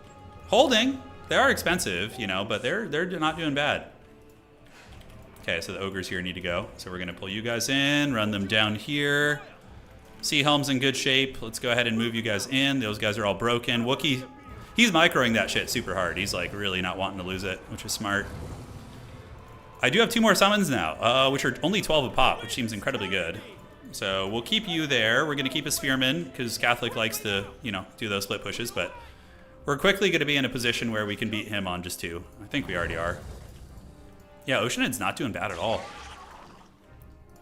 Speaker 1: holding. They are expensive, you know, but they're not doing bad. Okay, so the Ogres here need to go. So we're going to pull you guys in, run them down here. Sea Helm's in good shape. Let's go ahead and move you guys in. Those guys are all broken. Wookiee, he's microing that shit super hard. He's like really not wanting to lose it, which is smart. I do have 2 more summons now, which are only 12 a pop, which seems incredibly good. So we'll keep you there. We're going to keep a Spearman because Catholic likes to, you know, do those split pushes. But we're quickly going to be in a position where we can beat him on just 2. I think we already are. Yeah, Oceanid's not doing bad at all.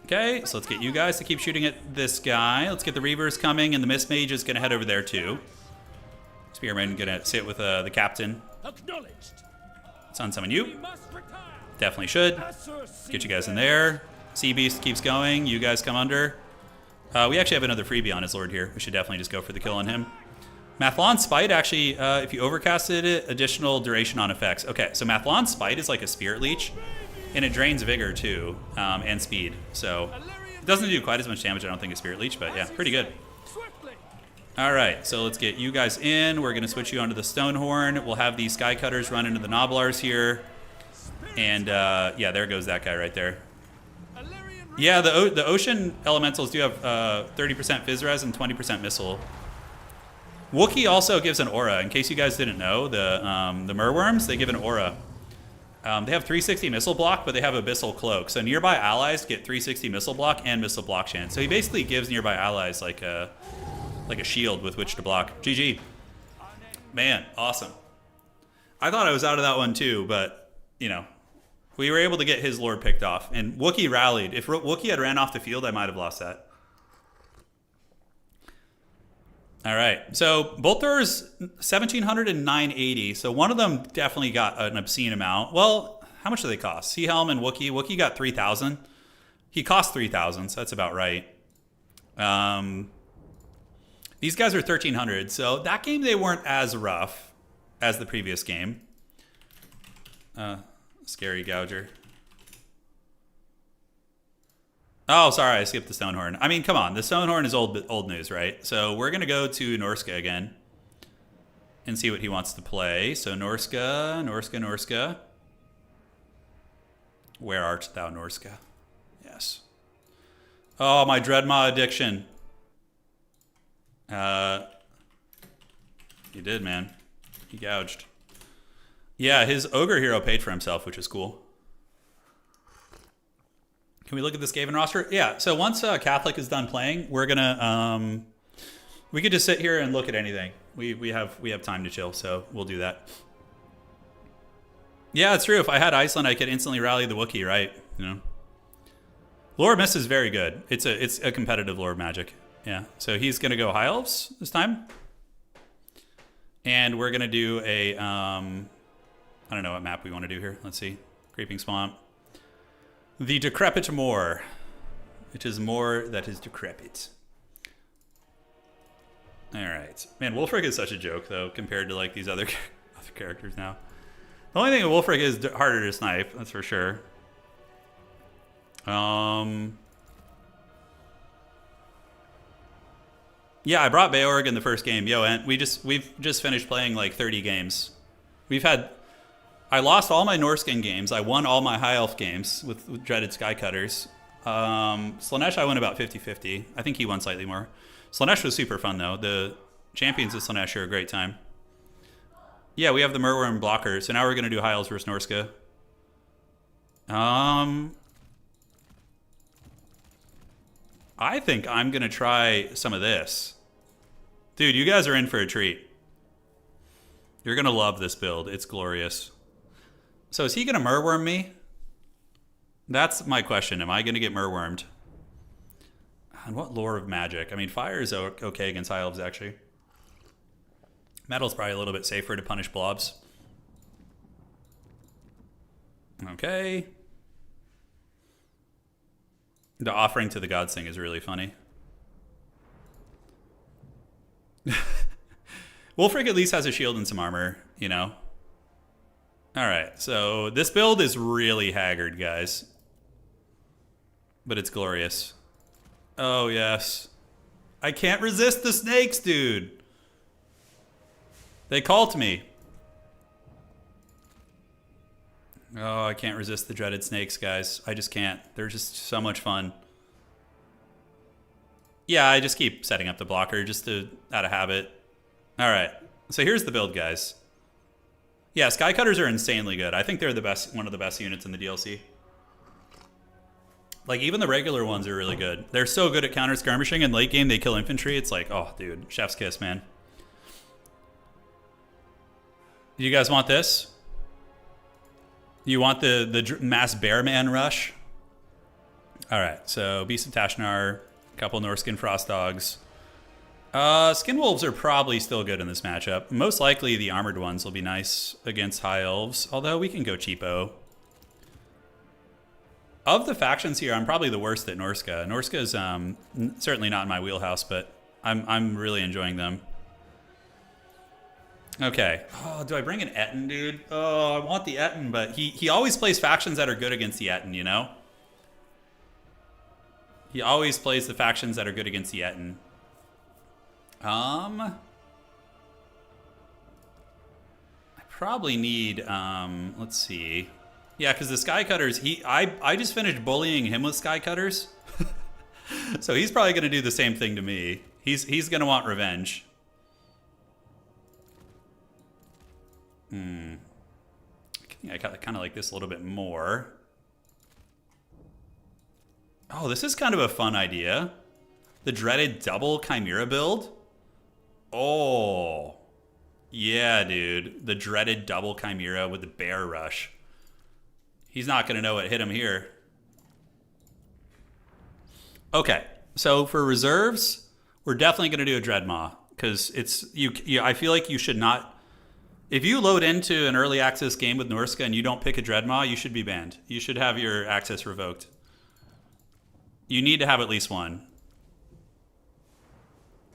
Speaker 1: Okay, so let's get you guys to keep shooting at this guy. Let's get the Reavers coming, and the Mistmage is going to head over there too. Spearman going to sit with the captain.
Speaker 3: Acknowledged.
Speaker 1: Sunsummon you.
Speaker 3: We must retire.
Speaker 1: Definitely should. Get you guys in there. Sea Beast keeps going. You guys come under. We actually have another freebie on his Lord here. We should definitely just go for the kill on him. Mathlon Spite, actually, if you overcasted it, additional duration on effects. Okay, so Mathlon Spite is like a Spirit Leech, and it drains Vigor too, and Speed. So it doesn't do quite as much damage, I don't think, as Spirit Leech, but yeah, pretty good. All right, so let's get you guys in. We're going to switch you onto the Stonehorn. We'll have these Sky Cutters run into the Noblars here. And yeah, there goes that guy right there. Yeah, the Ocean Elementals do have 30% Phys-Res and 20% Missile. Wookiee also gives an aura. In case you guys didn't know, the Merworms, they give an aura. They have 360 missile block, but they have Abyssal Cloak. So nearby allies get 360 missile block and missile block chance. So he basically gives nearby allies like a shield with which to block. GG. Man, awesome. I thought I was out of that one too, but, you know, we were able to get his Lord picked off. And Wookiee rallied. If Wookiee had ran off the field, I might have lost that. All right, so Bolt Throwers 1,700 and 980. So one of them definitely got an obscene amount. Well, how much do they cost? Sea Helm and Wookiee. Wookiee got 3,000. He cost 3,000, so that's about right. These guys are 1,300. So that game, they weren't as rough as the previous game. Scary Gouger. Oh, sorry, I skipped the Stonehorn. I mean, come on, the Stonehorn is old news, right? So we're gonna go to Norsca again and see what he wants to play. So Norsca. Where art thou, Norsca? Yes. Oh, my Dreadmaw addiction. He did, man. He gouged. Yeah, his Ogre hero paid for himself, which is cool. Can we look at this Skaven roster? Yeah, so once Catholic is done playing, we're gonna we could just sit here and look at anything. We have time to chill, so we'll do that. Yeah, it's true. If I had Iceland, I could instantly rally the Wookiee, right? You know, Lore Mist is very good. It's a competitive Lore Magic. Yeah, so he's gonna go High Elves this time, and we're gonna do a I don't know what map we want to do here. Let's see, Creeping Swamp. The Decrepit Moor. It is more that is decrepit. All right. Man, Wulfric is such a joke, though, compared to, like, these other characters now. The only thing with Wulfric is harder to snipe, that's for sure. Yeah, I brought Beorg in the first game. Yo, and we've just finished playing, like, 30 games. I lost all my Norscan games. I won all my High Elf games with Dreaded Skycutters. Slaanesh, I won about 50-50. I think he won slightly more. Slaanesh was super fun, though. The champions of Slaanesh are a great time. Yeah, we have the Merworm blocker. So now we're going to do High Elves versus Norsca. I think I'm going to try some of this. Dude, you guys are in for a treat. You're going to love this build. It's glorious. So is he going to Merworm me? That's my question. Am I going to get Merwormed? And what lore of magic? I mean, fire is okay against High Elves, actually. Metal's probably a little bit safer to punish blobs. Okay. The offering to the gods thing is really funny. Wulfric at least has a shield and some armor, you know? All right, so this build is really haggard, guys. But it's glorious. Oh, yes. I can't resist the snakes, dude. They call to me. Oh, I can't resist the dreaded snakes, guys. I just can't. They're just so much fun. Yeah, I just keep setting up the blocker just out of habit. All right, so here's the build, guys. Yeah, Skycutters are insanely good. I think they're one of the best units in the DLC. Like, even the regular ones are really good. They're so good at counter skirmishing. In late game, they kill infantry. It's like, oh, dude, chef's kiss, man. You guys want this? You want the mass Bearman rush? All right, so Beast of Tashnar, a couple Norscan Frost Dogs. Skin Wolves are probably still good in this matchup. Most likely the Armored ones will be nice against High Elves, although we can go cheapo. Of the factions here, I'm probably the worst at Norsca. Norsca is certainly not in my wheelhouse, but I'm really enjoying them. Okay. Oh, do I bring an Etten, dude? Oh, I want the Etten, but he always plays factions that are good against the Etten, you know? He always plays the factions that are good against the Etten. I probably need, let's see. Yeah, because the Skycutters, I just finished bullying him with Skycutters. So he's probably going to do the same thing to me. He's going to want revenge. I kind of like this a little bit more. Oh, this is kind of a fun idea. The dreaded double Chimera build. Oh, yeah, dude. The dreaded double Chimera with the Bear Rush. He's not going to know what hit him here. Okay, so for reserves, we're definitely going to do a Dreadmaw. Because it's I feel like you should not... If you load into an early access game with Norsca and you don't pick a Dreadmaw, you should be banned. You should have your access revoked. You need to have at least one.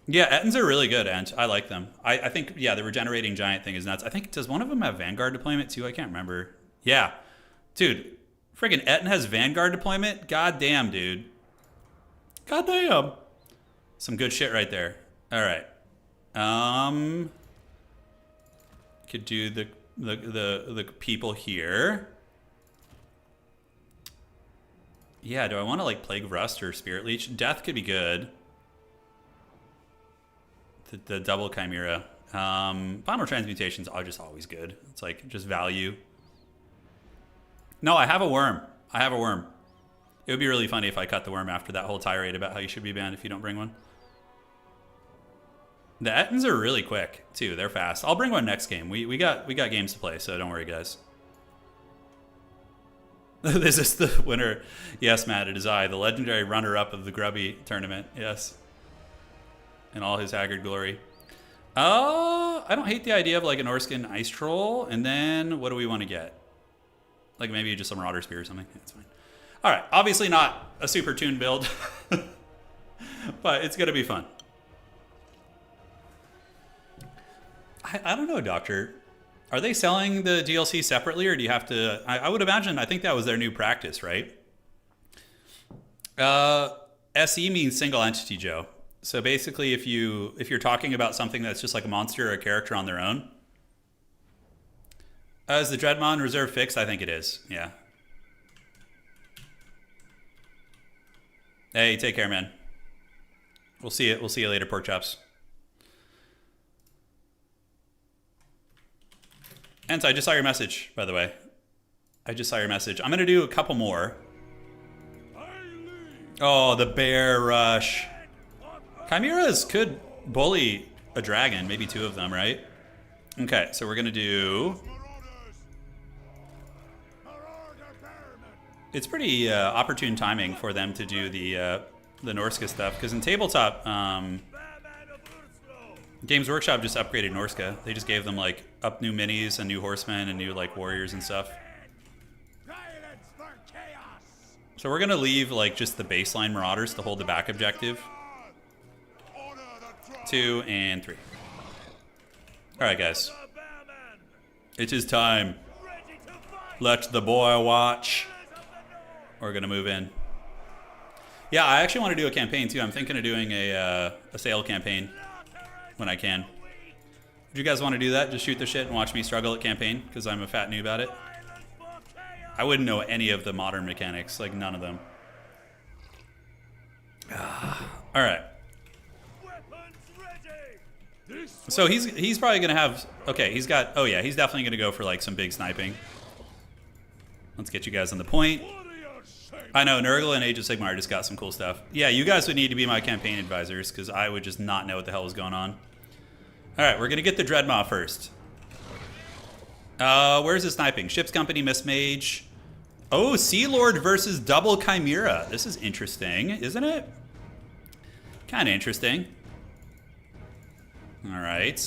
Speaker 1: Yeah, Ettins are really good, Ent. I like them. I think, yeah, the regenerating giant thing is nuts. I think, does one of them have Vanguard deployment too? I can't remember. Yeah. Dude, friggin' Etten has Vanguard deployment? God damn, dude. God damn. Some good shit right there. All right. Could do the people here. Yeah, do I want to like Plague Rust or Spirit Leech? Death could be good. The double Chimera. Final Transmutations are just always good. It's like just value. No, I have a worm. I have a worm. It would be really funny if I cut the worm after that whole tirade about how you should be banned if you don't bring one. The Ettins are really quick too. They're fast. I'll bring one next game. We got games to play, so don't worry, guys. This is the winner. Yes, Matt, it is I, the legendary runner-up of the Grubby tournament. Yes. In all his haggard glory. I don't hate the idea of like an Norscan Ice Troll, and then what do we want to get? Like maybe just a Marauder Spear or something. That's fine. All right, obviously not a super tuned build, but it's gonna be fun. I don't know, Doctor. Are they selling the DLC separately, or do you have to... I would imagine, I think that was their new practice, right? SE means single entity, Joe. So basically, if you're talking about something that's just like a monster or a character on their own... is the Dreadmon reserve fixed? I think it is, yeah. Hey, take care, man. We'll see you later, pork chops. And I just saw your message, by the way. I just saw your message. I'm going to do a couple more. Oh, the Bear Rush. Chimeras could bully a dragon, maybe two of them, right? Okay, so we're going to do... It's pretty opportune timing for them to do the Norsca stuff, because in tabletop... Games Workshop just upgraded Norsca. They just gave them like up new minis and new horsemen and new like warriors and stuff. So we're gonna leave like just the baseline Marauders to hold the back objective. 2 and 3. All right, guys. It is time. Let the boy watch. We're gonna move in. Yeah, I actually want to do a campaign too. I'm thinking of doing a sail campaign. When I can. Would you guys want to do that? Just shoot the shit and watch me struggle at campaign? Because I'm a fat noob at it. I wouldn't know any of the modern mechanics. Like, none of them. Alright. So he's probably going to have... Okay, he's got... Oh yeah, he's definitely going to go for like some big sniping. Let's get you guys on the point. I know, Nurgle and Age of Sigmar just got some cool stuff. Yeah, you guys would need to be my campaign advisors, because I would just not know what the hell is going on. Alright, we're going to get the Dreadmaw first. Where's the sniping? Ship's Company, Miss Mage. Oh, Sea Lord versus Double Chimera. This is interesting, isn't it? Kind of interesting. All right.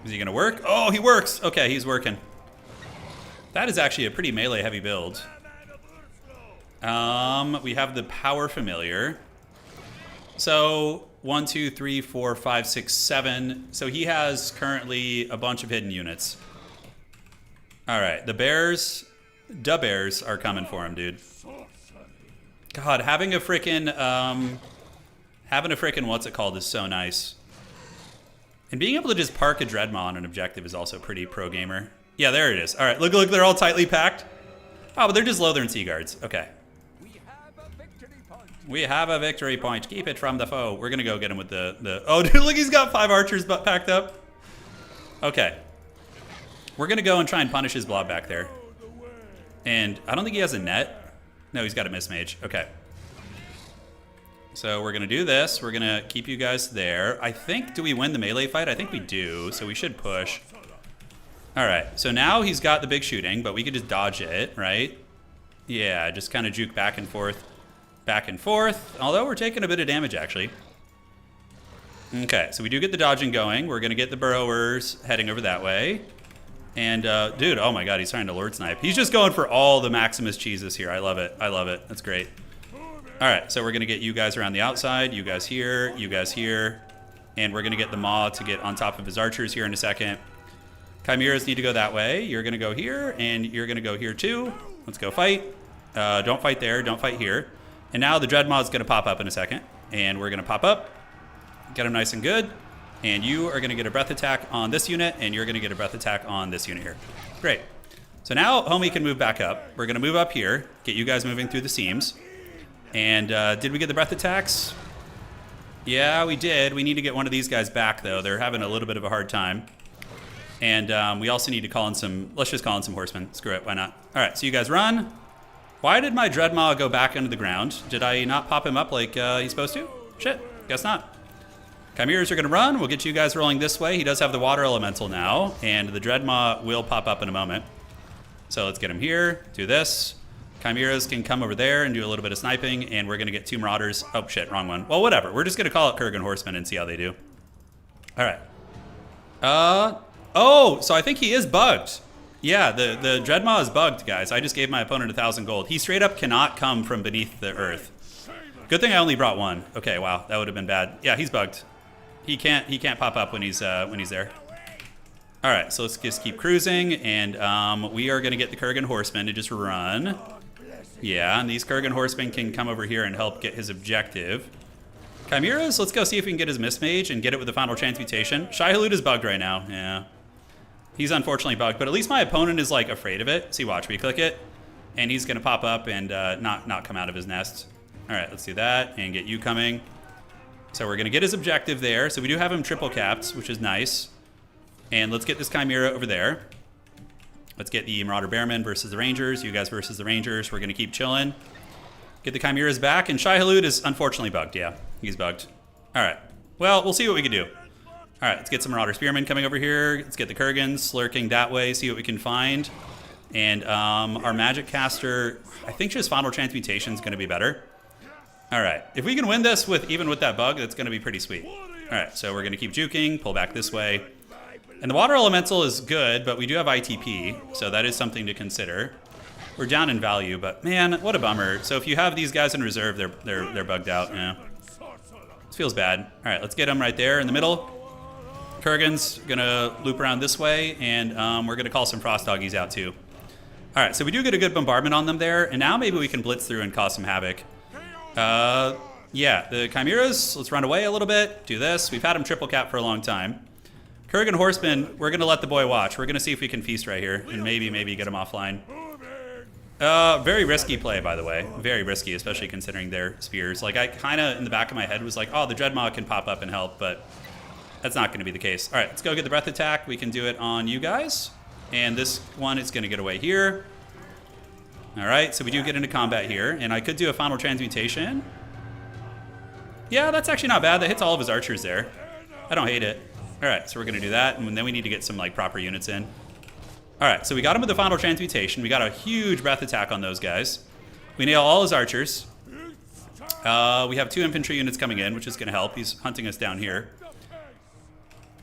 Speaker 1: Is he gonna work? Oh, he works. Okay, he's working. That is actually a pretty melee heavy build. We have the power familiar. So 1, 2, 3, 4, 5, 6, 7. So he has currently a bunch of hidden units. All right, the bears are coming for him, dude. God, having a frickin' what's it called is so nice. And being able to just park a Dreadmaw on an objective is also pretty pro gamer. Yeah, there it is. All right, look, they're all tightly packed. Oh, but they're just Lothern Sea Guards. Okay. We have a victory point. Keep it from the foe. We're gonna go get him with the. Oh, dude, look, he's got 5 archers packed up. Okay. We're gonna go and try and punish his blob back there. And I don't think he has a net. No, he's got a mismage. Okay. So we're gonna do this. We're gonna keep you guys there. I think, do we win the melee fight? I think we do, so we should push. All right, so now he's got the big shooting, but we could just dodge it, right? Yeah, just kind of juke back and forth. Back and forth, although we're taking a bit of damage, actually. Okay, so we do get the dodging going. We're gonna get the burrowers heading over that way. And, dude, oh my god, he's trying to Lord Snipe. He's just going for all the Maximus cheeses here. I love it. I love it. That's great. All right, so we're going to get you guys around the outside, you guys here, and we're going to get the Maw to get on top of his archers here in a second. Chimeras need to go that way. You're going to go here, and you're going to go here too. Let's go fight. Don't fight there. Don't fight here. And now the Dreadmaw is going to pop up in a second, and we're going to pop up, get him nice and good, and you are going to get a breath attack on this unit, and you're going to get a breath attack on this unit here. Great. So now homie can move back up. We're going to move up here, get you guys moving through the seams. And did we get the breath attacks? Yeah, we did. We need to get one of these guys back, though. They're having a little bit of a hard time. And we also need to call in some... Let's just call in some horsemen. Screw it. Why not? All right, so you guys run. Why did my Dreadmaw go back into the ground? Did I not pop him up like he's supposed to? Shit, guess not. Chimeras are going to run. We'll get you guys rolling this way. He does have the water elemental now, and the Dreadmaw will pop up in a moment. So let's get him here. Do this. Chimeras can come over there and do a little bit of sniping, and we're going to get 2 Marauders. Oh, shit, wrong one. Well, whatever. We're just going to call it Kurgan Horsemen and see how they do. All right. Oh, so I think he is bugged. Yeah, the Dreadmaw is bugged, guys. I just gave my opponent 1,000 gold. He straight up cannot come from beneath the earth. Good thing I only brought 1. Okay, wow, that would have been bad. Yeah, he's bugged. He can't pop up when he's there. All right, so let's just keep cruising, and we are going to get the Kurgan Horsemen to just run. Yeah, and these Kurgan Horsemen can come over here and help get his objective. Chimeras, let's go see if we can get his Mistmage and get it with the final transmutation. Shai-Hulud is bugged right now, yeah. He's unfortunately bugged, but at least my opponent is like afraid of it. See, watch, we click it, and he's gonna pop up and not come out of his nest. All right, let's do that and get you coming. So we're gonna get his objective there. So we do have him triple capped, which is nice. And let's get this Chimera over there. Let's get the Marauder Bearmen versus the Rangers. You guys versus the Rangers. We're going to keep chilling. Get the Chimeras back. And Shai-Hulud is unfortunately bugged. Yeah, he's bugged. All right. Well, we'll see what we can do. All right, let's get some Marauder Spearmen coming over here. Let's get the Kurgans lurking that way, see what we can find. And our Magic Caster, I think just Final Transmutation is going to be better. All right. If we can win this even with that bug, that's going to be pretty sweet. All right, so we're going to keep juking, pull back this way. And the Water Elemental is good, but we do have ITP, so that is something to consider. We're down in value, but man, what a bummer. So if you have these guys in reserve, they're bugged out. Yeah, this feels bad. All right, let's get them right there in the middle. Kurgan's gonna loop around this way, and we're gonna call some Frost Doggies out too. All right, so we do get a good bombardment on them there, and now maybe we can blitz through and cause some havoc. Yeah, the Chimeras, let's run away a little bit. Do this. We've had them triple cap for a long time. Kurgan Horsemen, we're going to let the boy watch. We're going to see if we can feast right here and maybe get him offline. Very risky play, by the way. Very risky, especially considering their spears. Like, I kind of, in the back of my head, was like, oh, the Dreadmaw can pop up and help, but that's not going to be the case. All right, let's go get the Breath Attack. We can do it on you guys. And this one is going to get away here. All right, so we do get into combat here. And I could do a Final Transmutation. Yeah, that's actually not bad. That hits all of his archers there. I don't hate it. All right, so we're gonna do that, and then we need to get some like proper units in. All right, so we got him with the Final Transmutation. We got a huge breath attack on those guys. We nail all his archers. We have 2 infantry units coming in, which is going to help. He's hunting us down here.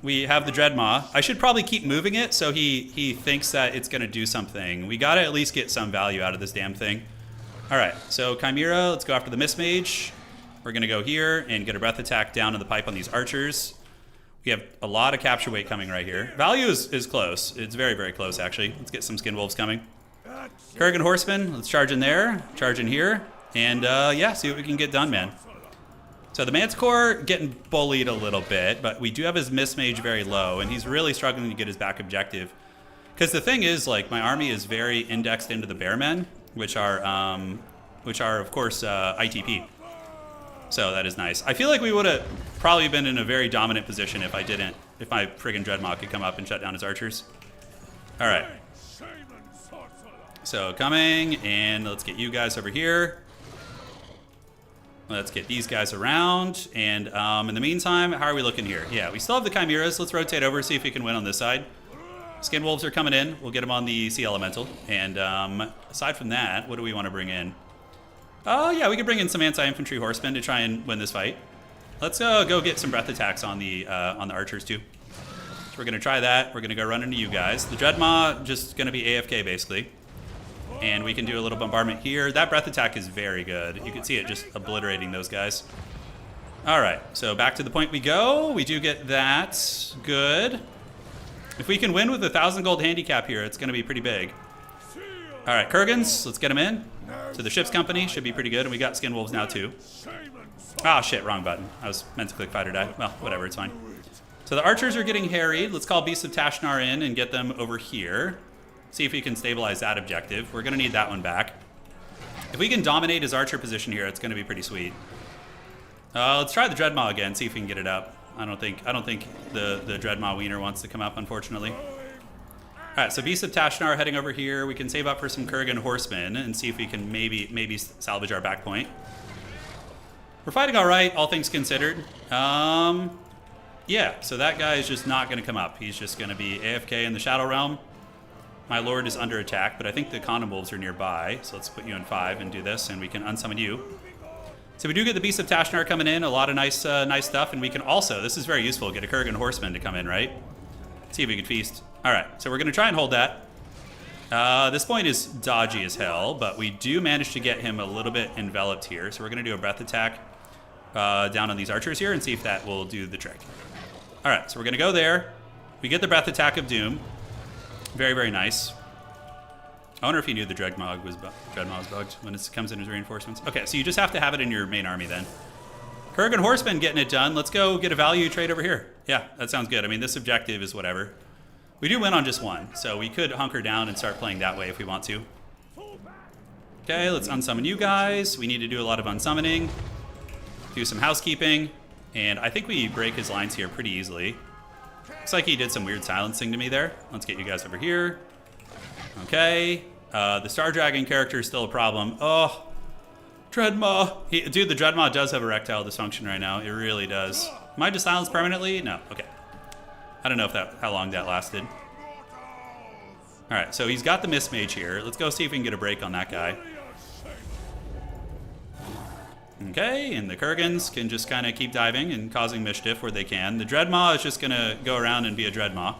Speaker 1: We have the Dreadmaw. I should probably keep moving it so he thinks that it's going to do something. We got to at least get some value out of this damn thing. All right, so Chimera, let's go after the Mist Mage. We're going to go here and get a breath attack down in the pipe on these archers. We have a lot of capture weight coming right here. Value is close. It's very, very close, actually. Let's get some Skin Wolves coming. Kurgan Horsemen, let's charge in there, charge in here, and yeah, see what we can get done, man. So the Manticore getting bullied a little bit, but we do have his Mist Mage very low, and he's really struggling to get his back objective. Because the thing is, like, my army is very indexed into the Bearmen, which are of course ITP. So that is nice. I feel like we would have probably been in a very dominant position if my friggin' Dreadmaw could come up and shut down his archers. All right. So coming, and let's get you guys over here. Let's get these guys around, and in the meantime, how are we looking here? Yeah, we still have the Chimeras. Let's rotate over, see if we can win on this side. Skin Wolves are coming in. We'll get them on the Sea Elemental. And aside from that, what do we want to bring in? Oh, yeah, we could bring in some anti-infantry horsemen to try and win this fight. Let's go get some breath attacks on the archers, too. So we're going to try that. We're going to go run into you guys. The Dreadmaw just going to be AFK, basically. And we can do a little bombardment here. That breath attack is very good. You can see it just obliterating those guys. All right, so back to the point we go. We do get that. Good. If we can win with 1,000 gold handicap here, it's going to be pretty big. All right, Kurgans, let's get them in. To the ship's company, should be pretty good. And we got Skin Wolves now, too. Ah, shit, wrong button. I was meant to click fight or die. Well, whatever, it's fine. So the archers are getting harried. Let's call Beasts of Tashnar in and get them over here. See if we can stabilize that objective. We're going to need that one back. If we can dominate his archer position here, it's going to be pretty sweet. Let's try the Dreadmaw again, see if we can get it up. I don't think the Dreadmaw Wiener wants to come up, unfortunately. All right, so Beasts of Tashnar heading over here. We can save up for some Kurgan Horsemen and see if we can maybe salvage our back point. We're fighting all right, all things considered. Yeah, so that guy is just not going to come up. He's just going to be AFK in the Shadow Realm. My lord is under attack, but I think the Condom Wolves are nearby. So let's put you in 5 and do this, and we can unsummon you. So we do get the Beast of Tashnar coming in, a lot of nice stuff, and we can also, this is very useful, get a Kurgan Horseman to come in, right? See if we can feast. All right, so we're going to try and hold that. This point is dodgy as hell, but we do manage to get him a little bit enveloped here. So we're going to do a breath attack down on these archers here and see if that will do the trick. All right, so we're going to go there. We get the breath attack of doom. Very, very nice. I wonder if he knew the Dreadmaw was bugged when it comes in as reinforcements. Okay, so you just have to have it in your main army then. Kurgan Horseman getting it done. Let's go get a value trade over here. Yeah, that sounds good. I mean, this objective is whatever. We do win on just one, so we could hunker down and start playing that way if we want to. Okay, let's unsummon you guys. We need to do a lot of unsummoning. Do some housekeeping. And I think we break his lines here pretty easily. Looks like he did some weird silencing to me there. Let's get you guys over here. Okay. The Star Dragon character is still a problem. Oh, Dreadmaw. Dude, the Dreadmaw does have erectile dysfunction right now. It really does. Am I just silenced permanently? No. Okay. I don't know how long that lasted. All right, so he's got the Mist Mage here. Let's go see if we can get a break on that guy. Okay, and the Kurgans can just kind of keep diving and causing mischief where they can. The Dreadmaw is just going to go around and be a Dreadmaw.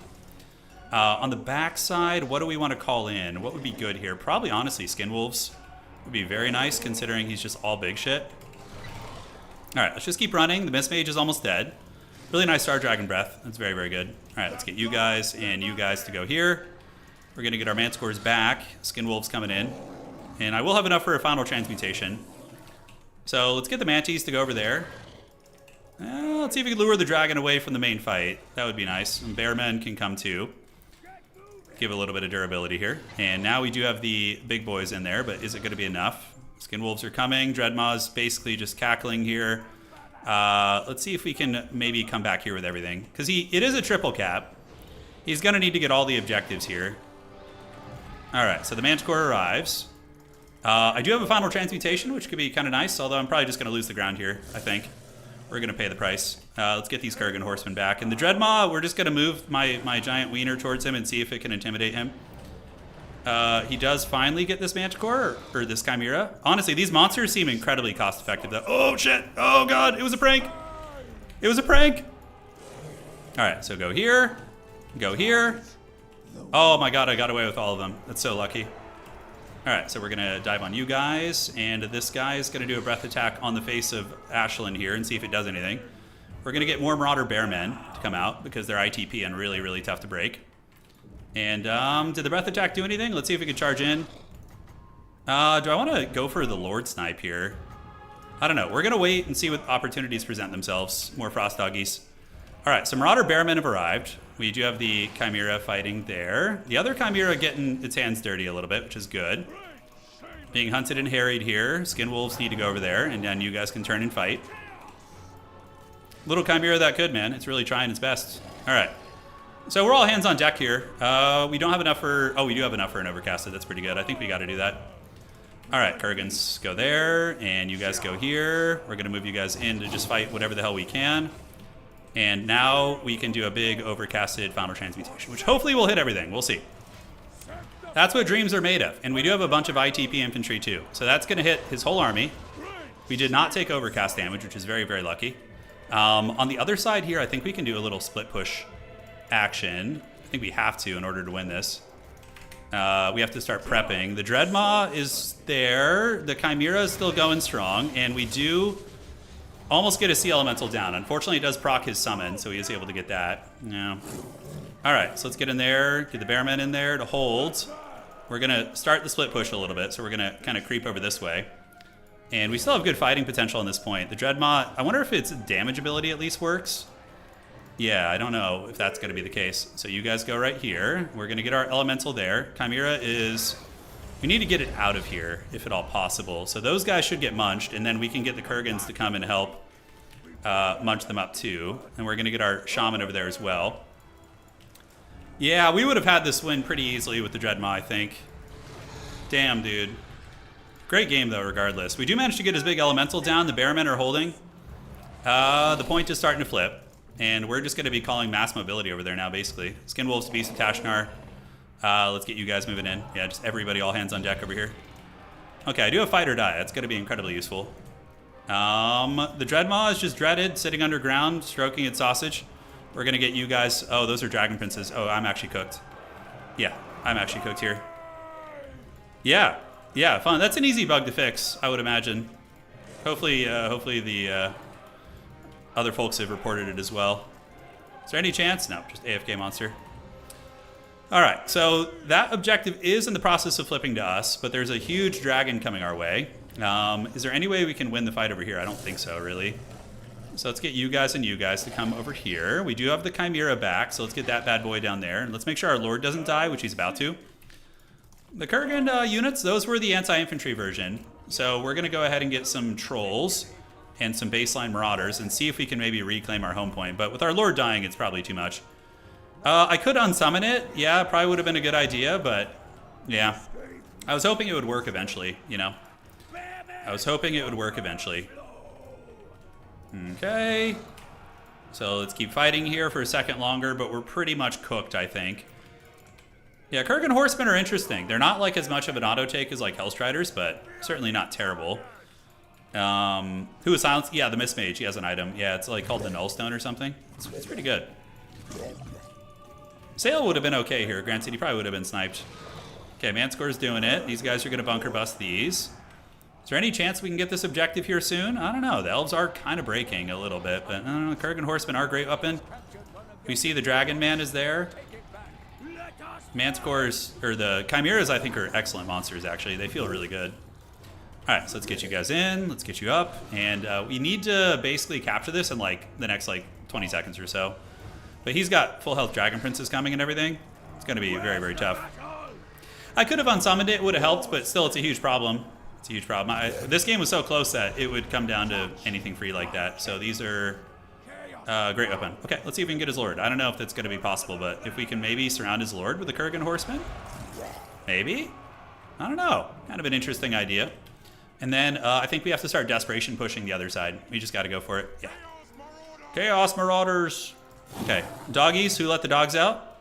Speaker 1: On the back side, what do we want to call in? What would be good here? Probably, honestly, Skin Wolves would be very nice, considering he's just all big shit. All right, let's just keep running. The Mist Mage is almost dead. Really nice Star Dragon Breath. That's very, very good. All right, let's get you guys and you guys to go here. We're going to get our Manticores back. Skin Wolves coming in. And I will have enough for a final transmutation. So let's get the Manties to go over there. Let's see if we can lure the dragon away from the main fight. That would be nice. And Bearmen can come too. Give a little bit of durability here. And now we do have the big boys in there, but is it going to be enough? Skin Wolves are coming. Dreadmaw's basically just cackling here. Let's see if we can maybe come back here with everything. Because it is a triple cap. He's going to need to get all the objectives here. All right, so the Manticore arrives. I do have a final transmutation, which could be kind of nice, although I'm probably just going to lose the ground here, I think. We're going to pay the price. Let's get these Kurgan Horsemen back. And the Dreadmaw, we're just going to move my giant wiener towards him and see if it can intimidate him. He does finally get this Manticore, or this Chimera. Honestly, these monsters seem incredibly cost-effective, though. Oh, shit! Oh, God! It was a prank! It was a prank! Alright, so go here. Go here. Oh, my God, I got away with all of them. That's so lucky. Alright, so we're going to dive on you guys, and this guy is going to do a breath attack on the face of Ashlyn here and see if it does anything. We're going to get more Marauder Bearmen to come out because they're ITP and really, really tough to break. And did the breath attack do anything? Let's see if we can charge in. Do I want to go for the Lord Snipe here? I don't know. We're going to wait and see what opportunities present themselves. More Frost Doggies. Alright, so Marauder Bearmen have arrived. We do have the Chimera fighting there. The other Chimera getting its hands dirty a little bit, which is good. Being hunted and harried here. Skin Wolves need to go over there, and then you guys can turn and fight. Little Chimera that could, man. It's really trying its best. Alright. So we're all hands on deck here. We don't have enough for... Oh, we do have enough for an Overcasted. That's pretty good. I think we got to do that. Alright, Kurgans go there, and you guys go here. We're going to move you guys in to just fight whatever the hell we can. And now we can do a big Overcasted Final Transmutation, which hopefully will hit everything. We'll see. That's what dreams are made of. And we do have a bunch of ITP infantry too. So that's going to hit his whole army. We did not take Overcast damage, which is very, very lucky. On the other side here, I think we can do a little split push action. I think we have to in order to win this. We have to start prepping. The Dreadmaw is there. The Chimera is still going strong. And we do almost get a Sea Elemental down. Unfortunately, it does proc his summon, so he is able to get that. Yeah. Alright, so let's get in there. Get the Bearmen in there to hold. We're going to start the split push a little bit, so we're going to kind of creep over this way. And we still have good fighting potential on this point. The Dreadmaw, I wonder if its damage ability at least works. Yeah, I don't know if that's going to be the case. So you guys go right here. We're going to get our Elemental there. Chimera is... We need to get it out of here, if at all possible. So those guys should get munched, and then we can get the Kurgans to come and help munch them up too. And we're going to get our Shaman over there as well. Yeah, we would have had this win pretty easily with the Dreadmaw, I think. Damn, dude. Great game, though, regardless. We do manage to get his big Elemental down. The Bearmen are holding. The point is starting to flip. And we're just going to be calling mass mobility over there now, basically. Skin Wolves, Beast of Tashnar. Let's get you guys moving in. Yeah, just everybody all hands on deck over here. Okay, I do have Fight or Die. That's going to be incredibly useful. The Dreadmaw is just dreaded, sitting underground, stroking its sausage. We're going to get you guys... Oh, those are Dragon Princes. Oh, I'm actually cooked. Yeah, I'm actually cooked here. Yeah, yeah, fun. That's an easy bug to fix, I would imagine. Hopefully the other folks have reported it as well. Is there any chance? No, just AFK monster. All right, so that objective is in the process of flipping to us, but there's a huge dragon coming our way. Is there any way we can win the fight over here? I don't think so, really. So let's get you guys and you guys to come over here. We do have the Chimera back, so let's get that bad boy down there. And let's make sure our Lord doesn't die, which he's about to. The Kurgan units, those were the anti-infantry version. So we're going to go ahead and get some Trolls and some baseline Marauders and see if we can maybe reclaim our home point. But with our Lord dying, it's probably too much. I could unsummon it. Yeah, probably would have been a good idea, but yeah. I was hoping it would work eventually, you know. I was hoping it would work eventually. Okay. So let's keep fighting here for a second longer, but we're pretty much cooked, I think. Yeah, Kurgan Horsemen are interesting. They're not like as much of an auto take as like Hellstriders, but certainly not terrible. Who is silenced? Yeah, the Mist Mage. He has an item. Yeah, it's like called the Nullstone or something. It's pretty good. Sail would have been okay here. Granted, he probably would have been sniped. Okay, Manscore's doing it. These guys are going to bunker bust these. Is there any chance we can get this objective here soon? I don't know. The Elves are kind of breaking a little bit, but I don't know. The Kurgan Horsemen are a great weapon. We see the Dragon Man is there. Manscore's, or the Chimeras, I think, are excellent monsters, actually. They feel really good. All right, so let's get you guys in. Let's get you up. And we need to basically capture this in, like, the next, like, 20 seconds or so. But he's got full health Dragon Princes coming and everything. It's going to be very, very tough. I could have unsummoned it. It would have helped, but still, it's a huge problem. It's a huge problem. This game was so close that it would come down to anything free like that. So these are great weapon. Okay, let's see if we can get his Lord. I don't know if that's going to be possible, but if we can maybe surround his Lord with the Kurgan Horsemen? Maybe? I don't know. Kind of an interesting idea. And then I think we have to start Desperation pushing the other side. We just got to go for it. Yeah. Chaos Marauders. Okay. Doggies, who let the dogs out?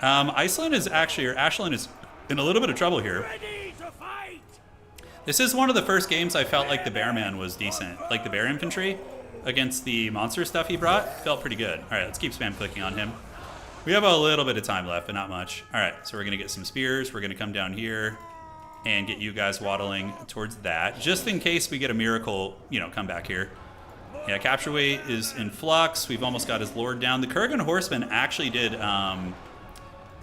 Speaker 1: Iceland is actually, or Ashland is in a little bit of trouble here.
Speaker 3: Ready to fight!
Speaker 1: This is one of the first games I felt like the Bearman was decent. Like the Bear Infantry against the monster stuff he brought felt pretty good. All right, let's keep spam clicking on him. We have a little bit of time left, but not much. All right, so we're going to get some spears. We're going to come down here and get you guys waddling towards that, just in case we get a miracle, you know, come back here. Yeah, capture weight is in flux. We've almost got his lord down. The Kurgan Horseman actually did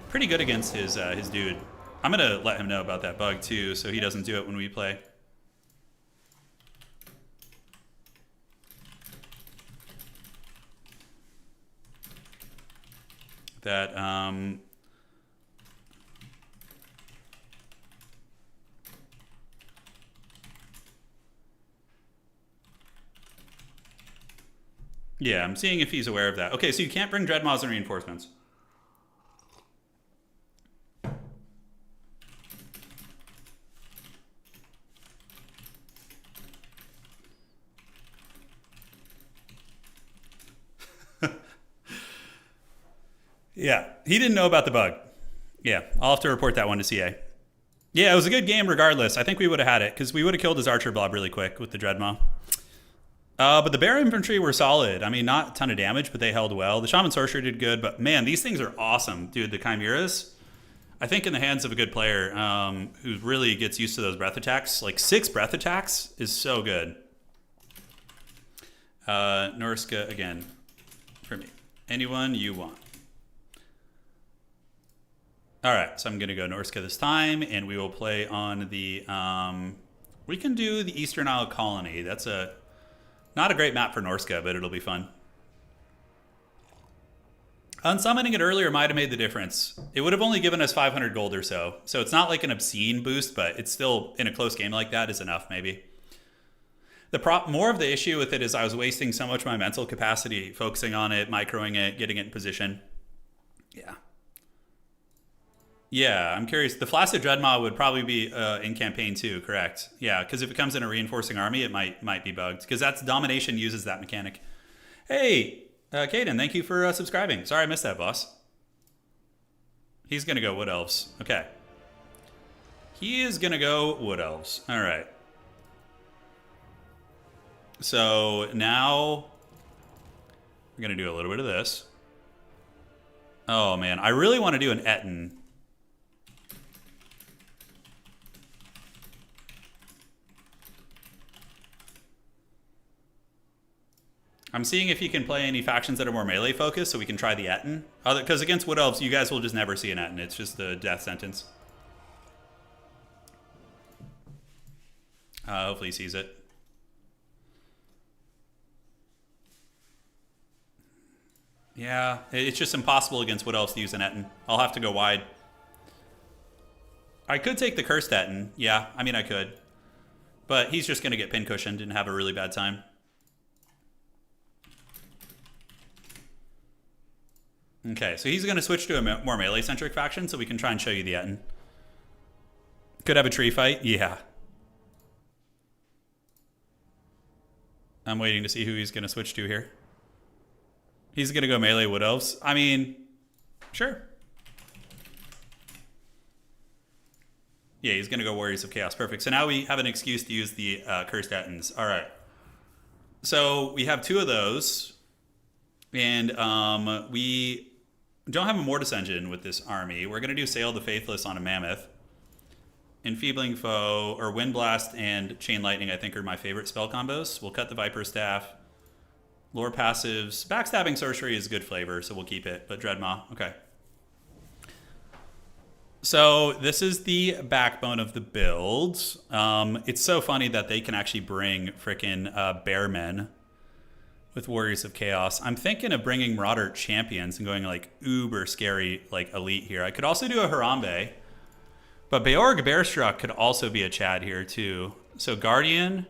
Speaker 1: pretty good against his dude. I'm going to let him know about that bug, too, so he doesn't do it when we play. That, yeah, I'm seeing if he's aware of that. Okay, so you can't bring Dreadmaws and reinforcements. Yeah, he didn't know about the bug. Yeah, I'll have to report that one to CA. Yeah, it was a good game regardless. I think we would have had it because we would have killed his archer blob really quick with the Dreadmaw. But the Bear Infantry were solid. I mean, not a ton of damage, but they held well. The Shaman Sorcerer did good, but man, these things are awesome. Dude, the Chimeras, I think in the hands of a good player who really gets used to those breath attacks, like 6 breath attacks is so good. Norsca again for me. Anyone you want. All right, so I'm going to go Norsca this time, and we will play on the... we can do the Eastern Isle Colony. That's not a great map for Norsca, but it'll be fun. Unsummoning it earlier might have made the difference. It would have only given us 500 gold or so. So it's not like an obscene boost, but it's still, in a close game like that, is enough, maybe. More of the issue with it is I was wasting so much of my mental capacity focusing on it, microing it, getting it in position. Yeah. Yeah, I'm curious. The Flaccid Dreadmaw would probably be in campaign too, correct? Yeah, because if it comes in a reinforcing army, it might be bugged. Because that's Domination uses that mechanic. Hey, Caden, thank you for subscribing. Sorry I missed that, boss. He's going to go Wood Elves. Okay. He is going to go Wood Elves. All right. So now we're going to do a little bit of this. Oh, man. I really want to do an Etten. I'm seeing if you can play any factions that are more melee focused so we can try the Etten. Because against Wood Elves, you guys will just never see an Etten. It's just a death sentence. Hopefully he sees it. Yeah, it's just impossible against Wood Elves to use an Etten. I'll have to go wide. I could take the Cursed Etten. Yeah, I mean I could. But he's just going to get pincushioned and have a really bad time. Okay, so he's going to switch to a more melee-centric faction so we can try and show you the Etten. Could have a tree fight? Yeah. I'm waiting to see who he's going to switch to here. He's going to go melee Wood Elves. I mean, sure. Yeah, he's going to go Warriors of Chaos. Perfect. So now we have an excuse to use the Cursed Ettins. All right. So we have 2 of those. And we don't have a Mortis Engine with this army. We're going to do Sail the Faithless on a Mammoth. Enfeebling Foe, or Wind Blast and Chain Lightning, I think, are my favorite spell combos. We'll cut the Viper Staff. Lore passives. Backstabbing Sorcery is good flavor, so we'll keep it. But Dreadmaw, okay. So this is the backbone of the build. It's so funny that they can actually bring frickin' Bearmen with Warriors of Chaos. I'm thinking of bringing Marauder Champions and going like uber scary, like elite here. I could also do a Harambe, but Beorg Bearstruck could also be a Chad here too. So Guardian,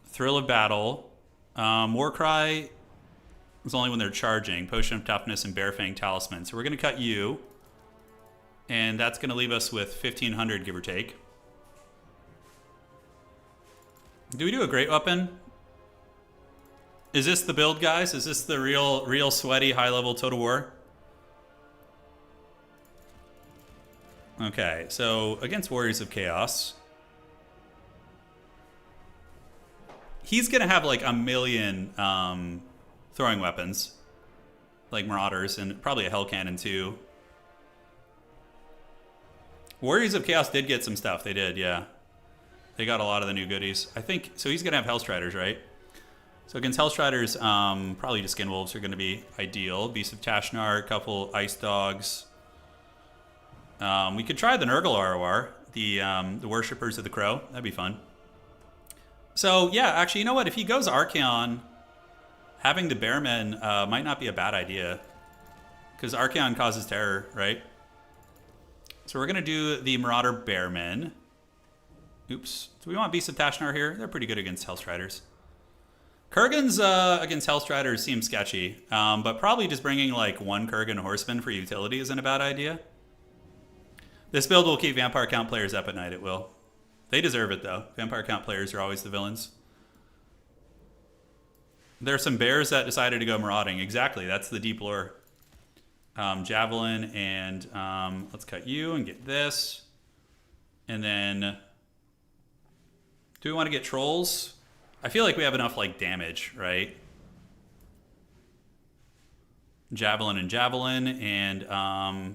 Speaker 1: Thrill of Battle, Warcry is only when they're charging, Potion of Toughness, and Bearfang Talisman. So we're going to cut you, and that's going to leave us with 1,500, give or take. Do we do a Great Weapon? Is this the build, guys? Is this the real sweaty, high-level Total War? Okay, so against Warriors of Chaos, he's going to have like a million throwing weapons, like Marauders, and probably a Hell Cannon too. Warriors of Chaos did get some stuff. They did, yeah. They got a lot of the new goodies. I think, so he's going to have Hellstriders, right? So against Hellstriders, probably just Skin Wolves are going to be ideal. Beast of Tashnar, a couple Ice Dogs. We could try the Nurgle ROR, the Worshippers of the Crow. That'd be fun. So, yeah, actually, you know what? If he goes Archaon, having the Bearmen might not be a bad idea. Because Archaon causes terror, right? So we're going to do the Marauder Bearmen. Oops. Do we want Beast of Tashnar here? They're pretty good against Hellstriders. Kurgan's against Hellstriders seems sketchy. But probably just bringing like one Kurgan Horseman for utility isn't a bad idea. This build will keep Vampire Count players up at night. It will. They deserve it, though. Vampire Count players are always the villains. There are some bears that decided to go marauding. Exactly. That's the deep lore. Javelin and let's cut you and get this. And then do we want to get trolls? I feel like we have enough like damage, right? Javelin and Javelin and all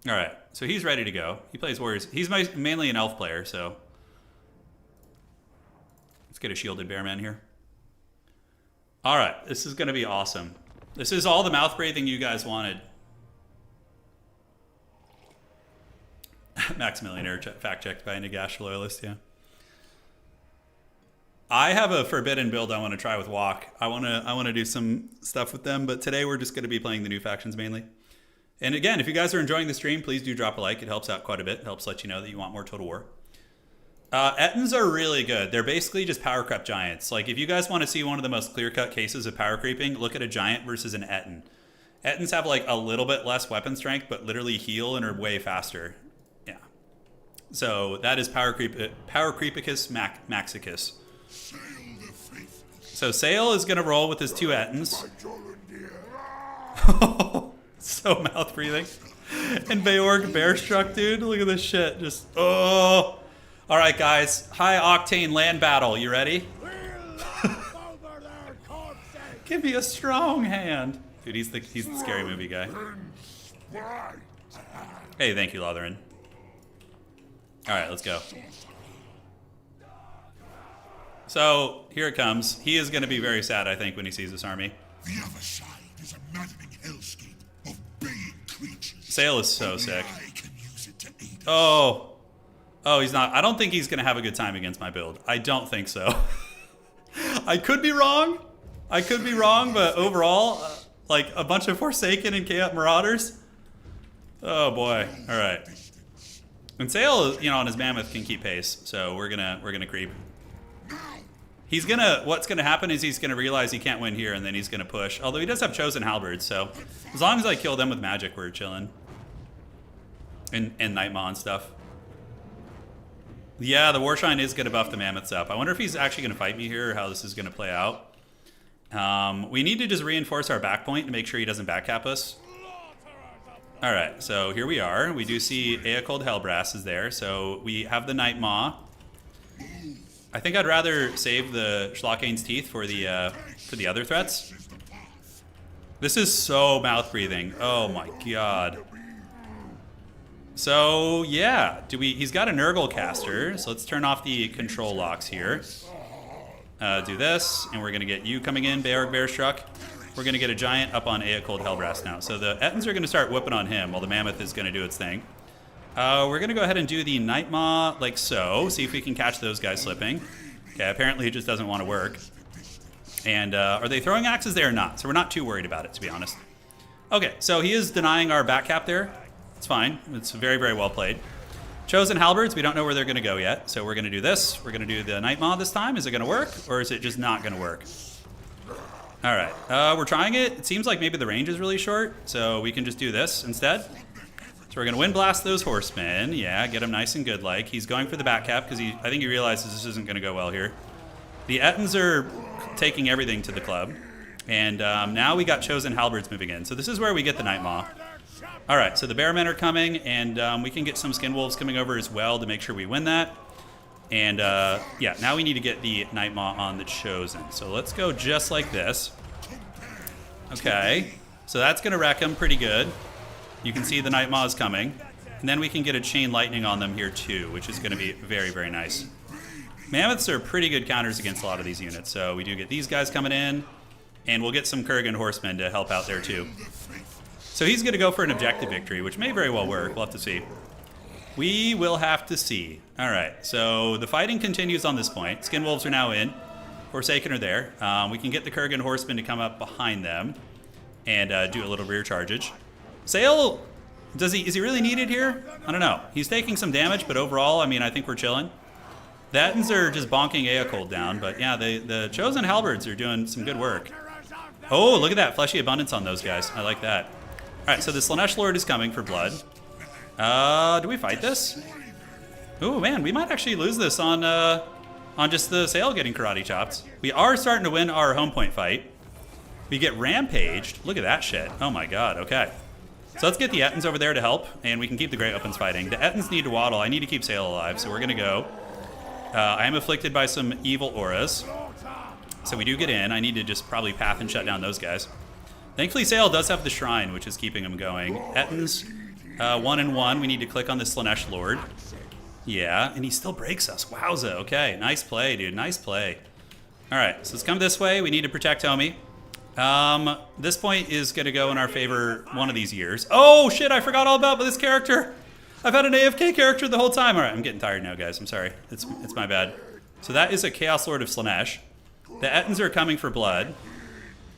Speaker 1: right, so he's ready to go. He plays Warriors. He's mainly an elf player, so let's get a shielded Bearman here. All right, this is going to be awesome. This is all the mouth breathing you guys wanted. Max Millionaire fact-checked by a Nagash loyalist, yeah. I have a forbidden build I want to try with Walk. I want to do some stuff with them, but today we're just going to be playing the new factions mainly. And again, if you guys are enjoying the stream, please do drop a like. It helps out quite a bit. It helps let you know that you want more Total War. Ettins are really good. They're basically just power creep giants. Like, if you guys want to see one of the most clear-cut cases of power creeping, look at a giant versus an Ettin. Ettins have, like, a little bit less weapon strength, but literally heal and are way faster. Yeah. So, that is Power Creepicus Maxicus. So, Sail is going to roll with his two Ettins. So mouth-breathing. And Beorg Bearstruck, dude. Look at this shit. Just, oh... All right, guys. High octane land battle. You ready? Give me a strong hand, dude. He's the scary movie guy. Hey, thank you, Lotherin. All right, let's go. So here it comes. He is going to be very sad, I think, when he sees this army.
Speaker 4: The other side is a maddening hellscape of baying creatures.
Speaker 1: Sail is so sick. Oh. Oh, he's not. I don't think he's going to have a good time against my build. I don't think so. I could be wrong. But overall, like a bunch of Forsaken and Chaos Marauders. Oh boy. All right. And Sail, you know, on his Mammoth can keep pace, so we're gonna creep. What's gonna happen is he's gonna realize he can't win here, and then he's gonna push. Although he does have Chosen Halberds, so as long as I kill them with magic, we're chilling. And Nightmaw and stuff. Yeah, the Warshrine is going to buff the Mammoths up. I wonder if he's actually going to fight me here or how this is going to play out. We need to just reinforce our back point to make sure he doesn't backcap us. Alright, so here we are. We do see Aecold Hellbrass is there, so we have the Nightmaw. I think I'd rather save the Schlockane's Teeth for the other threats. This is so mouth-breathing. Oh my god. So, yeah, he's got a Nurgle caster, so let's turn off the control locks here. Do this, and we're going to get you coming in, Beorg Bearstruck. We're going to get a giant up on Aecold Hellbrass now. So the Ettins are going to start whipping on him while the Mammoth is going to do its thing. We're going to go ahead and do the Nightmaw like so, see if we can catch those guys slipping. Okay, apparently it just doesn't want to work. And are they throwing axes there or not? So we're not too worried about it, to be honest. Okay, so he is denying our back cap there. It's fine. It's very, very well played. Chosen Halberds, we don't know where they're going to go yet. So we're going to do this. We're going to do the Nightmaw this time. Is it going to work? Or is it just not going to work? All right. We're trying it. It seems like maybe the range is really short. So we can just do this instead. So we're going to Wind Blast those Horsemen. Yeah, get him nice and good like. He's going for the back cap because I think he realizes this isn't going to go well here. The Ettins are taking everything to the club. And now we got Chosen Halberds moving in. So this is where we get the Night Maw. All right, so the Bearmen are coming, and we can get some Skin Wolves coming over as well to make sure we win that. And yeah, now we need to get the Night Maw on the Chosen. So let's go just like this. Okay, so that's going to wreck them pretty good. You can see the Night Maw is coming. And then we can get a Chain Lightning on them here too, which is going to be very, very nice. Mammoths are pretty good counters against a lot of these units. So we do get these guys coming in, and we'll get some Kurgan Horsemen to help out there too. So he's going to go for an objective victory, which may very well work. We'll have to see. We will have to see. All right, so the fighting continues on this point. Skin Wolves are now in. Forsaken are there. We can get the Kurgan Horsemen to come up behind them and do a little rear chargeage. Sail, is he really needed here? I don't know. He's taking some damage, but overall, I mean, I think we're chilling. The Ettins are just bonking Aecold down, but yeah, the Chosen Halberds are doing some good work. Oh, look at that Fleshy Abundance on those guys. I like that. All right, so the Slaanesh Lord is coming for blood. Do we fight this? Oh man, we might actually lose this on just the Sail getting karate chopped. We are starting to win our home point fight. We get rampaged. Look at that shit. Oh my god, okay. So let's get the Ettins over there to help, and we can keep the Great Weapons fighting. The Ettins need to waddle. I need to keep Sail alive, so we're gonna go. I am afflicted by some evil auras. So we do get in. I need to just probably path and shut down those guys. Thankfully, Sail does have the Shrine, which is keeping him going. Ettins, 1 and 1. We need to click on the Slaanesh Lord. Yeah, and he still breaks us. Wowza. Okay, nice play, dude. Nice play. All right, so let's come this way. We need to protect Homie. This point is going to go in our favor one of these years. Oh, shit, I forgot all about this character. I've had an AFK character the whole time. All right, I'm getting tired now, guys. I'm sorry. It's my bad. So that is a Chaos Lord of Slaanesh. The Ettins are coming for blood.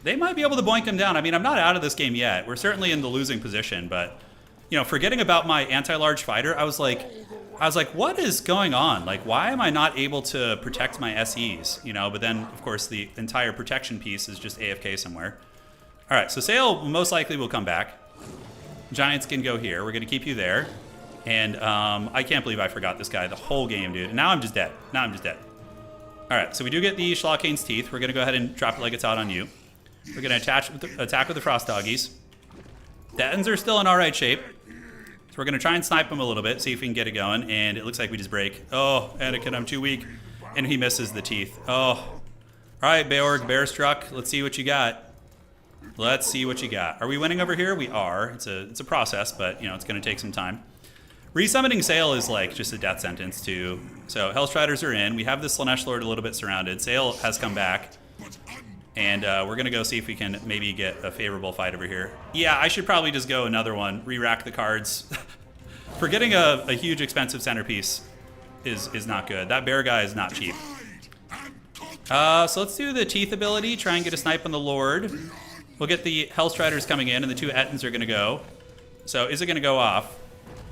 Speaker 1: They might be able to boink him down. I mean, I'm not out of this game yet. We're certainly in the losing position, but, you know, forgetting about my anti-large fighter, I was like, what is going on? Like, why am I not able to protect my SEs? You know, but then, of course, the entire protection piece is just AFK somewhere. All right, so Sail most likely will come back. Giants can go here. We're going to keep you there. And I can't believe I forgot this guy the whole game, dude. And now I'm just dead. All right, so we do get the Shlockane's Teeth. We're going to go ahead and drop it like it's hot on you. We're going to attack with the Frost Doggies. The Ettins are still in all right shape. So we're going to try and snipe them a little bit, see if we can get it going. And it looks like we just break. Oh, Anakin, I'm too weak. And he misses the teeth. Oh. All right, Beorg, Bear Struck. Let's see what you got. Let's see what you got. Are we winning over here? We are. It's a process, but, you know, it's going to take some time. Resummoning Sail is like just a death sentence too. So Hellstriders are in. We have the Slaanesh Lord a little bit surrounded. Sail has come back. And we're going to go see if we can maybe get a favorable fight over here. Yeah, I should probably just go another one. Re-rack the cards. For getting a huge expensive centerpiece is not good. That bear guy is not cheap. So let's do the Teeth ability. Try and get a snipe on the Lord. We'll get the Hellstriders coming in, and the two Ettins are going to go. So is it going to go off?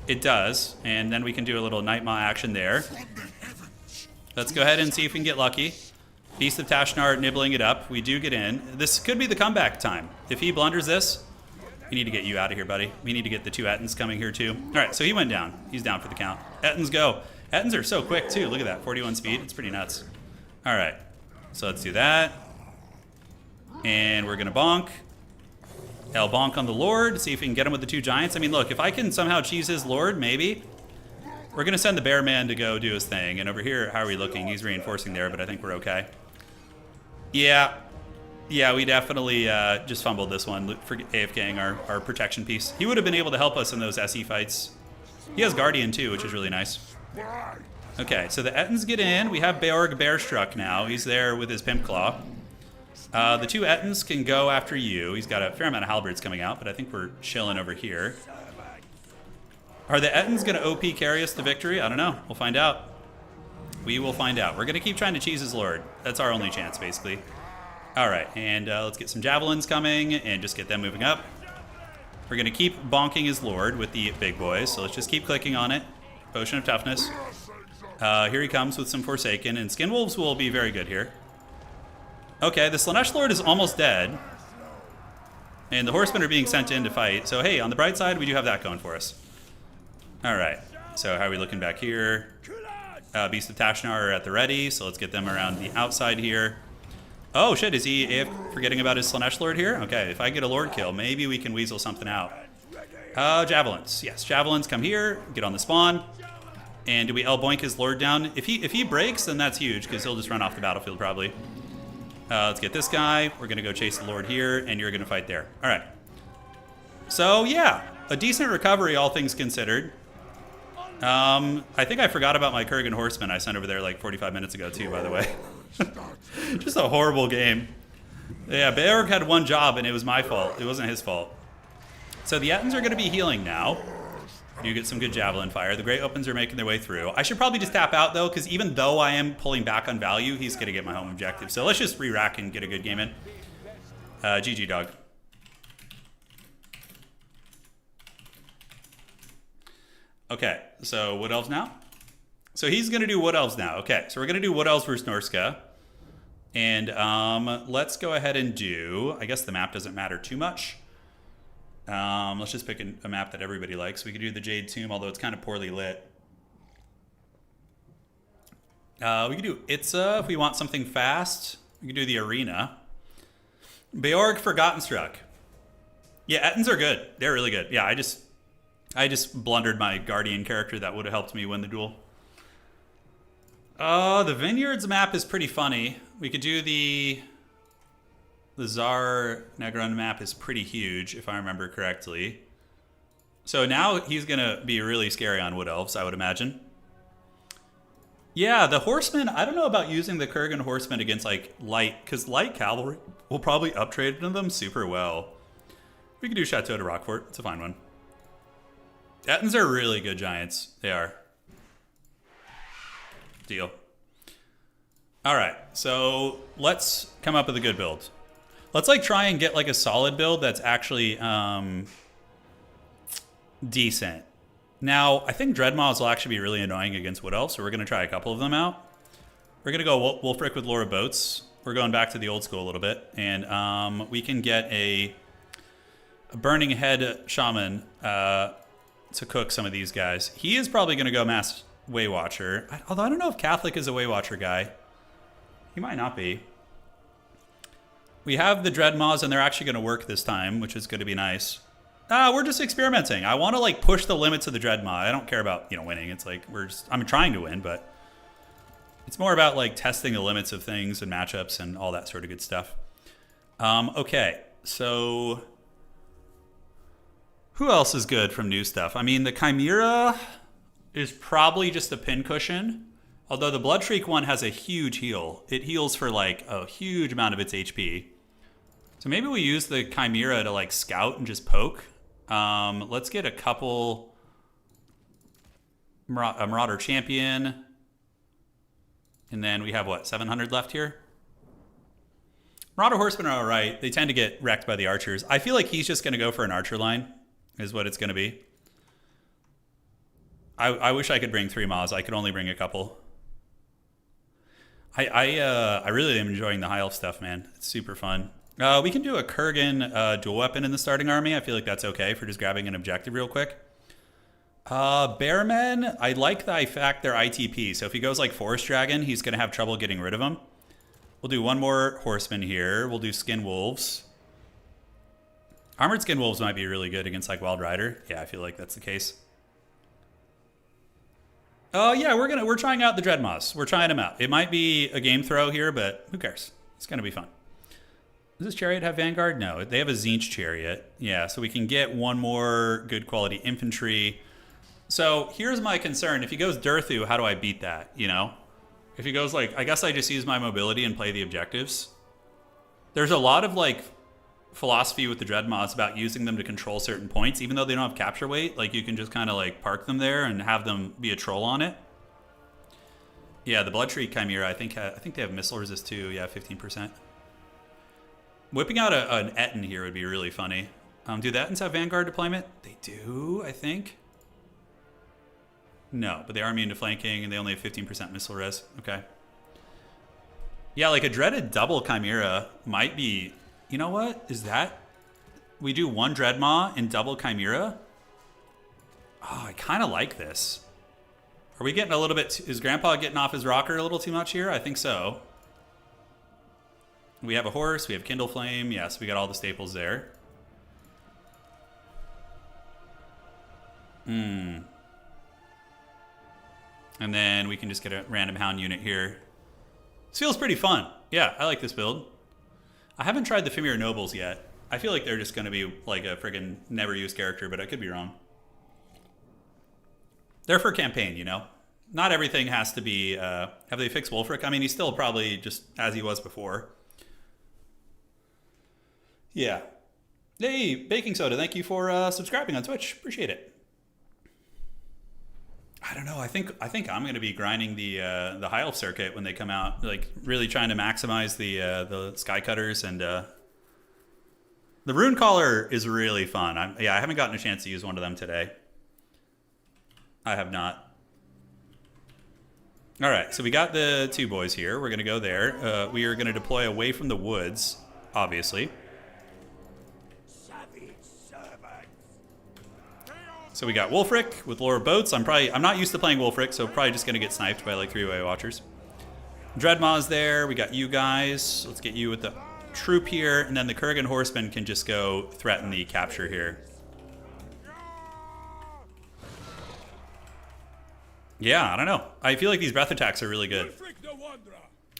Speaker 1: It does, and then we can do a little Night Maw action there. Let's go ahead and see if we can get lucky. Beast of Tashnar nibbling it up. We do get in. This could be the comeback time. If he blunders this, we need to get you out of here, buddy. We need to get the two Ettins coming here, too. All right, so he went down. He's down for the count. Ettins go. Ettins are so quick, too. Look at that, 41 speed. It's pretty nuts. All right, so let's do that. And we're going to bonk. I'll bonk on the Lord, see if we can get him with the two Giants. I mean, look, if I can somehow cheese his Lord, maybe. We're going to send the Bear Man to go do his thing. And over here, how are we looking? He's reinforcing there, but I think we're okay. Yeah, we definitely just fumbled this one for AFKing our protection piece. He would have been able to help us in those SE fights. He has Guardian too, which is really nice. Okay, so the Ettins get in. We have Beorg Bearstruck now. He's there with his Pimp Claw. The two Ettins can go after you. He's got a fair amount of halberds coming out, but I think we're chilling over here. Are the Ettins going to OP carry us to victory? I don't know. We'll find out. We will find out. We're going to keep trying to cheese his Lord. That's our only chance, basically. All right, and let's get some Javelins coming and just get them moving up. We're going to keep bonking his Lord with the big boys, so let's just keep clicking on it. Potion of Toughness. Here he comes with some Forsaken, and Skin Wolves will be very good here. Okay, the Slaanesh Lord is almost dead. And the Horsemen are being sent in to fight. So, hey, on the bright side, we do have that going for us. All right, so how are we looking back here? Beast of Tashnar are at the ready, so let's get them around the outside here. Oh shit, is he forgetting about his Slaanesh Lord here? Okay, if I get a Lord kill, maybe we can weasel something out. Javelins. Yes, Javelins come here, get on the spawn. And do we L-boink his Lord down? If he breaks, then that's huge, because he'll just run off the battlefield probably. Let's get this guy. We're going to go chase the Lord here, and you're going to fight there. All right. So, yeah, a decent recovery, all things considered. I think I forgot about my Kurgan Horseman I sent over there like 45 minutes ago, too, by the way. Just a horrible game. Yeah, Beorg had one job, and it was my fault. It wasn't his fault. So the Ettins are going to be healing now. You get some good Javelin fire. The Great Opens are making their way through. I should probably just tap out, though, because even though I am pulling back on value, he's going to get my home objective. So let's just re-rack and get a good game in. GG, dog. Okay, so Wood Elves now. So he's going to do Wood Elves now. Okay, so we're going to do Wood Elves versus Norsca. And let's go ahead and do... I guess the map doesn't matter too much. Let's just pick a map that everybody likes. We could do the Jade Tomb, although it's kind of poorly lit. We could do Itza if we want something fast. We could do the Arena. Beorg Forgotten Struck. Yeah, Ettins are good. They're really good. Yeah, I just blundered my Guardian character that would have helped me win the duel. The Vineyards map is pretty funny. We could do the Tsar Negron map is pretty huge, if I remember correctly. So now he's going to be really scary on Wood Elves, I would imagine. Yeah, the Horsemen, I don't know about using the Kurgan Horsemen against, like, light, because light cavalry will probably uptrade into them super well. We could do Chateau de Roquefort. It's a fine one. Ettins are really good giants. They are. Deal. All right, so let's come up with a good build. Let's like try and get like a solid build that's actually decent. Now, I think Dreadmaws will actually be really annoying against Wood Elves, so we're going to try a couple of them out. We're going to go Wolfric with Laura Boats. We're going back to the old school a little bit, and we can get a Burning Head Shaman to cook some of these guys. He is probably going to go Mass Waywatcher, although I don't know if Catholic is a Waywatcher guy. He might not be. We have the Dreadmaws, and they're actually going to work this time, which is going to be nice. We're just experimenting. I want to like push the limits of the Dreadmaw. I don't care about winning. It's like I'm trying to win, but it's more about like testing the limits of things and matchups and all that sort of good stuff. Okay, so who else is good from new stuff? I mean, the Chimera is probably just a pincushion. Although the Bloodshriek one has a huge heal. It heals for like a huge amount of its HP. So maybe we use the Chimera to like scout and just poke. Let's get a couple. A Marauder Champion. And then we have what, 700 left here? Marauder Horsemen are alright. They tend to get wrecked by the archers. I feel like he's just going to go for an archer line, is what it's going to be. I wish I could bring 3 Maws. I could only bring a couple. I really am enjoying the High Elf stuff, man. It's super fun. We can do a Kurgan dual weapon in the starting army. I feel like that's okay for just grabbing an objective real quick. Bearmen, I like the fact they're ITP. So if he goes like Forest Dragon, he's going to have trouble getting rid of them. We'll do one more Horseman here. We'll do Skin Wolves. Armored Skin Wolves might be really good against like Wild Rider. Yeah, I feel like that's the case. Oh yeah, we're trying out the Dreadmaws. We're trying them out. It might be a game throw here, but who cares? It's gonna be fun. Does this chariot have Vanguard? No, they have a Tzeentch chariot. Yeah, so we can get one more good quality infantry. So here's my concern. If he goes Durthu, how do I beat that? You know? If he goes like, I guess I just use my mobility and play the objectives. There's a lot of like philosophy with the Dreadmaws about using them to control certain points, even though they don't have capture weight. Like you can just kind of like park them there and have them be a troll on it. Yeah, the Bloodshriek Chimera, I think they have missile resist too. Yeah, 15%. Whipping out an Ettin here would be really funny. Do the Ettins have Vanguard deployment? They do, I think. No, but they are immune to flanking and they only have 15% missile res. Okay. Yeah, like a dreaded double Chimera might be. You know what? Is that... We do one Dreadmaw and double Chimera? Oh, I kind of like this. Are we getting a little bit... Is Grandpa getting off his rocker a little too much here? I think so. We have a horse, we have Kindle Flame. Yes, we got all the staples there. And then we can just get a random hound unit here. This feels pretty fun. Yeah, I like this build. I haven't tried the Fimir Nobles yet. I feel like they're just going to be like a friggin' never used character, but I could be wrong. They're for campaign, you know? Not everything has to be... have they fixed Wulfric? I mean, he's still probably just as he was before. Yeah. Hey, Baking Soda, thank you for subscribing on Twitch. Appreciate it. I don't know. I think I'm going to be grinding the High Elf circuit when they come out, like really trying to maximize the Sky Cutters, and the Rune Caller is really fun. I haven't gotten a chance to use one of them today. I have not. All right, so we got the two boys here. We're going to go there. We are going to deploy away from the woods, obviously. So we got Wulfric with Lore of Boats. I'm not used to playing Wulfric, so probably just gonna get sniped by like 3-way Watchers. Dreadmaw's there. We got you guys. Let's get you with the troop here, and then the Kurgan Horsemen can just go threaten the capture here. Yeah, I don't know. I feel like these breath attacks are really good.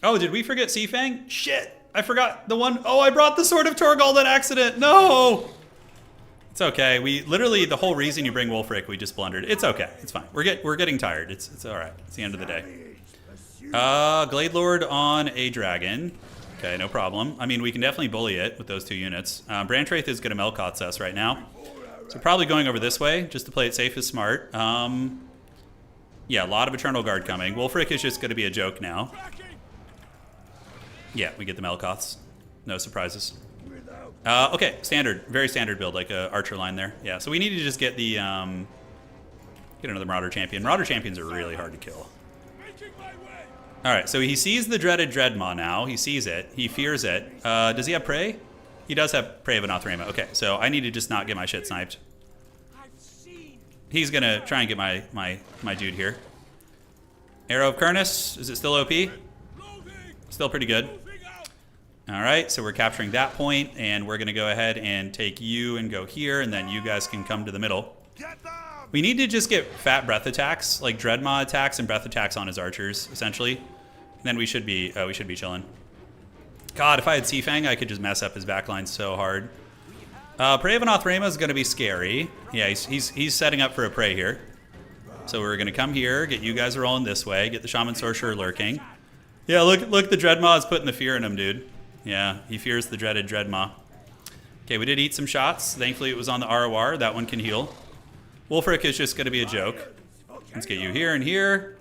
Speaker 1: Oh, did we forget Seafang? Shit, I forgot the one. Oh, I brought the Sword of Torgal on accident. No. It's okay. We literally, the whole reason you bring Wulfric, we just blundered. It's okay. It's fine. We're getting tired. It's all right. It's the end of the day. Glade Lord on a dragon. Okay, no problem. I mean, we can definitely bully it with those two units. Brantraith is going to Melkots us right now. So probably going over this way just to play it safe is smart. Yeah, a lot of Eternal Guard coming. Wulfric is just going to be a joke now. Yeah, we get the Melkots. No surprises. Okay, standard, very standard build, like a archer line there. Yeah, so we need to just get the get another Marauder Champion. Marauder Champions are really hard to kill. All right, so he sees the dreaded Dreadmaw now. He sees it. He fears it. Does he have Prey? He does have Prey of Anathrema. Okay, so I need to just not get my shit sniped. He's gonna try and get my dude here. Arrow of Kurnus, is it still OP? Still pretty good. All right, so we're capturing that point, and we're going to go ahead and take you and go here, and then you guys can come to the middle. We need to just get fat breath attacks, like Dreadmaw attacks and breath attacks on his archers, essentially. And then we should be chilling. God, if I had Seafang, I could just mess up his backline so hard. Prey of Anathrema is going to be scary. Yeah, he's setting up for a Prey here. So we're going to come here, get you guys rolling this way, get the Shaman Sorcerer lurking. Yeah, look, the Dreadmaw is putting the fear in him, dude. Yeah, he fears the dreaded Dreadmaw. Okay, we did eat some shots. Thankfully, it was on the ROR. That one can heal. Wulfric is just going to be a joke. Let's get you here and here.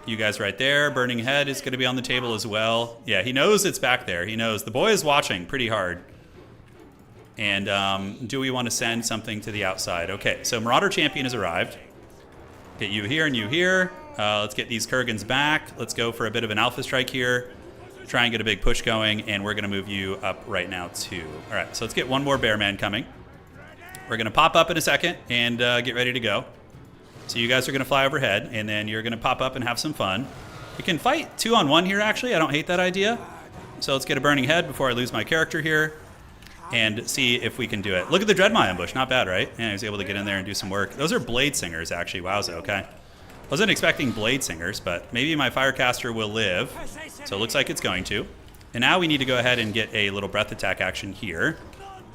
Speaker 1: You guys right there. Burning Head is going to be on the table as well. Yeah, he knows it's back there. He knows. The boy is watching pretty hard. And do we want to send something to the outside? Okay, so Marauder Champion has arrived. Get you here and you here. Let's get these Kurgans back. Let's go for a bit of an Alpha Strike here. Try and get a big push going, and we're going to move you up right now, too. All right, so let's get one more Bearman coming. We're going to pop up in a second and get ready to go. So you guys are going to fly overhead, and then you're going to pop up and have some fun. We can fight 2-on-1 here, actually. I don't hate that idea. So let's get a Burning Head before I lose my character here and see if we can do it. Look at the Dreadmaw ambush. Not bad, right? Yeah, he was able to get in there and do some work. Those are Blade Singers, actually. Wowza, okay. Wasn't expecting Blade Singers, but maybe my Firecaster will live. So it looks like it's going to. And now we need to go ahead and get a little breath attack action here.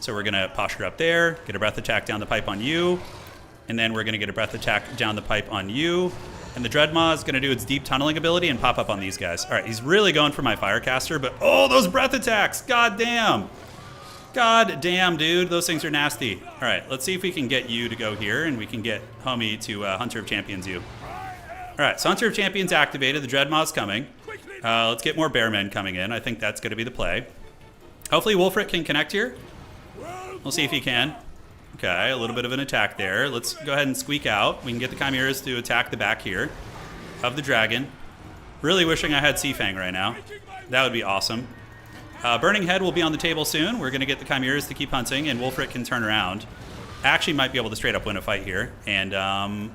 Speaker 1: So we're going to posture up there, get a breath attack down the pipe on you, and then we're going to get a breath attack down the pipe on you. And the Dreadmaw is going to do its deep tunneling ability and pop up on these guys. All right, he's really going for my Firecaster, but oh, those breath attacks! God damn! God damn, dude, those things are nasty. All right, let's see if we can get you to go here, and we can get homie to Hunter of Champions you. All right, so Hunter of Champions activated. The Dreadmaw's coming. Let's get more Bearmen coming in. I think that's going to be the play. Hopefully Wulfric can connect here. We'll see if he can. Okay, a little bit of an attack there. Let's go ahead and squeak out. We can get the Chimeras to attack the back here of the dragon. Really wishing I had Seafang right now. That would be awesome. Burning Head will be on the table soon. We're going to get the Chimeras to keep hunting, and Wulfric can turn around. Actually might be able to straight up win a fight here. And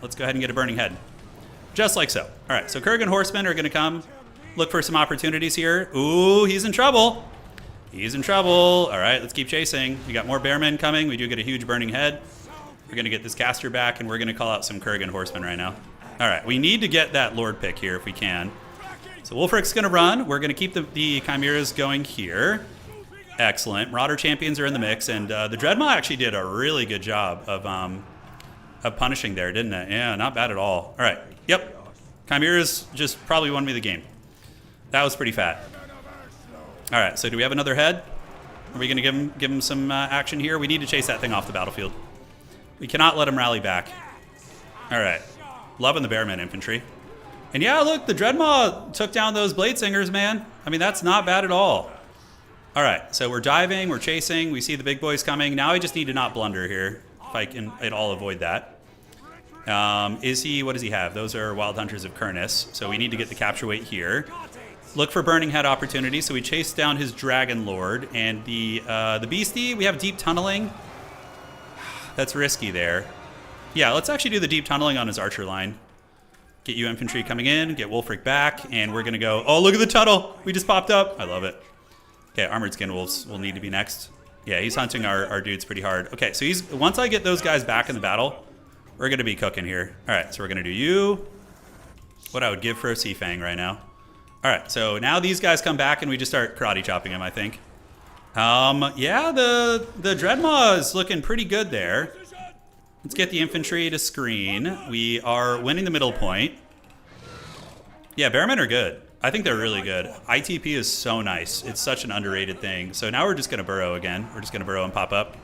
Speaker 1: let's go ahead and get a Burning Head. Just like so. All right, so Kurgan Horsemen are going to come look for some opportunities here. Ooh, he's in trouble. He's in trouble. All right, let's keep chasing. We got more bearmen coming. We do get a huge burning head. We're going to get this caster back, and we're going to call out some Kurgan horsemen right now. All right, we need to get that Lord pick here if we can. So Wulfric's going to run. We're going to keep the Chimeras going here. Excellent. Marauder champions are in the mix, and the Dreadmaw actually did a really good job of punishing there, didn't it? Yeah, not bad at all. All right, yep. Chimeras just probably won me the game. That was pretty fat. All right, so do we have another head? Are we going to give him some action here? We need to chase that thing off the battlefield. We cannot let him rally back. All right. Loving the Bearman infantry. And yeah, look, the Dreadmaw took down those Blade Singers, man. I mean, that's not bad at all. All right, so we're diving, we're chasing, we see the big boys coming. Now I just need to not blunder here, if I can at all avoid that. What does he have? Those are Wild Hunters of Kurnus, so we need to get the capture weight here. Look for Burning Head opportunities, so we chase down his Dragon Lord. And the Beastie, we have deep tunneling. That's risky there. Yeah, let's actually do the deep tunneling on his archer line. Get you infantry coming in, get Wulfric back, and we're going to go... Oh, look at the tunnel! We just popped up. I love it. Okay, Armored Skin Wolves will need to be next. Yeah, he's hunting our dudes pretty hard. Okay, so once I get those guys back in the battle, we're going to be cooking here. All right, so we're going to do you. What I would give for a Sea Fang right now. All right, so now these guys come back, and we just start karate chopping them, I think. Yeah, the Dreadmaw is looking pretty good there. Let's get the infantry to screen. We are winning the middle point. Yeah, Bearmen are good. I think they're really good. ITP is so nice. It's such an underrated thing. So now we're just going to burrow again. We're just going to burrow and pop up.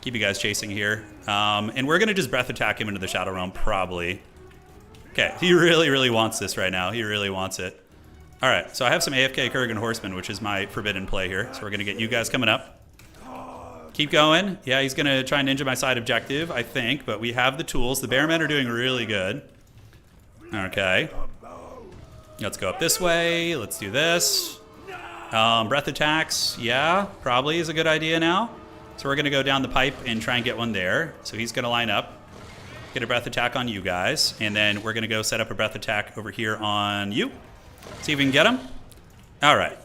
Speaker 1: Keep you guys chasing here. And we're going to just breath attack him into the Shadow Realm, probably. Okay, he really, really wants this right now. He really wants it. All right, so I have some AFK Kurgan Horsemen, which is my forbidden play here. So we're going to get you guys coming up. Keep going. Yeah, he's going to try and ninja my side objective, I think, but we have the tools. The Bearmen are doing really good. Okay. Let's go up this way. Let's do this. Breath attacks, yeah, probably is a good idea now. So we're going to go down the pipe and try and get one there. So he's going to line up, get a breath attack on you guys, and then we're going to go set up a breath attack over here on you. See if we can get him. All right.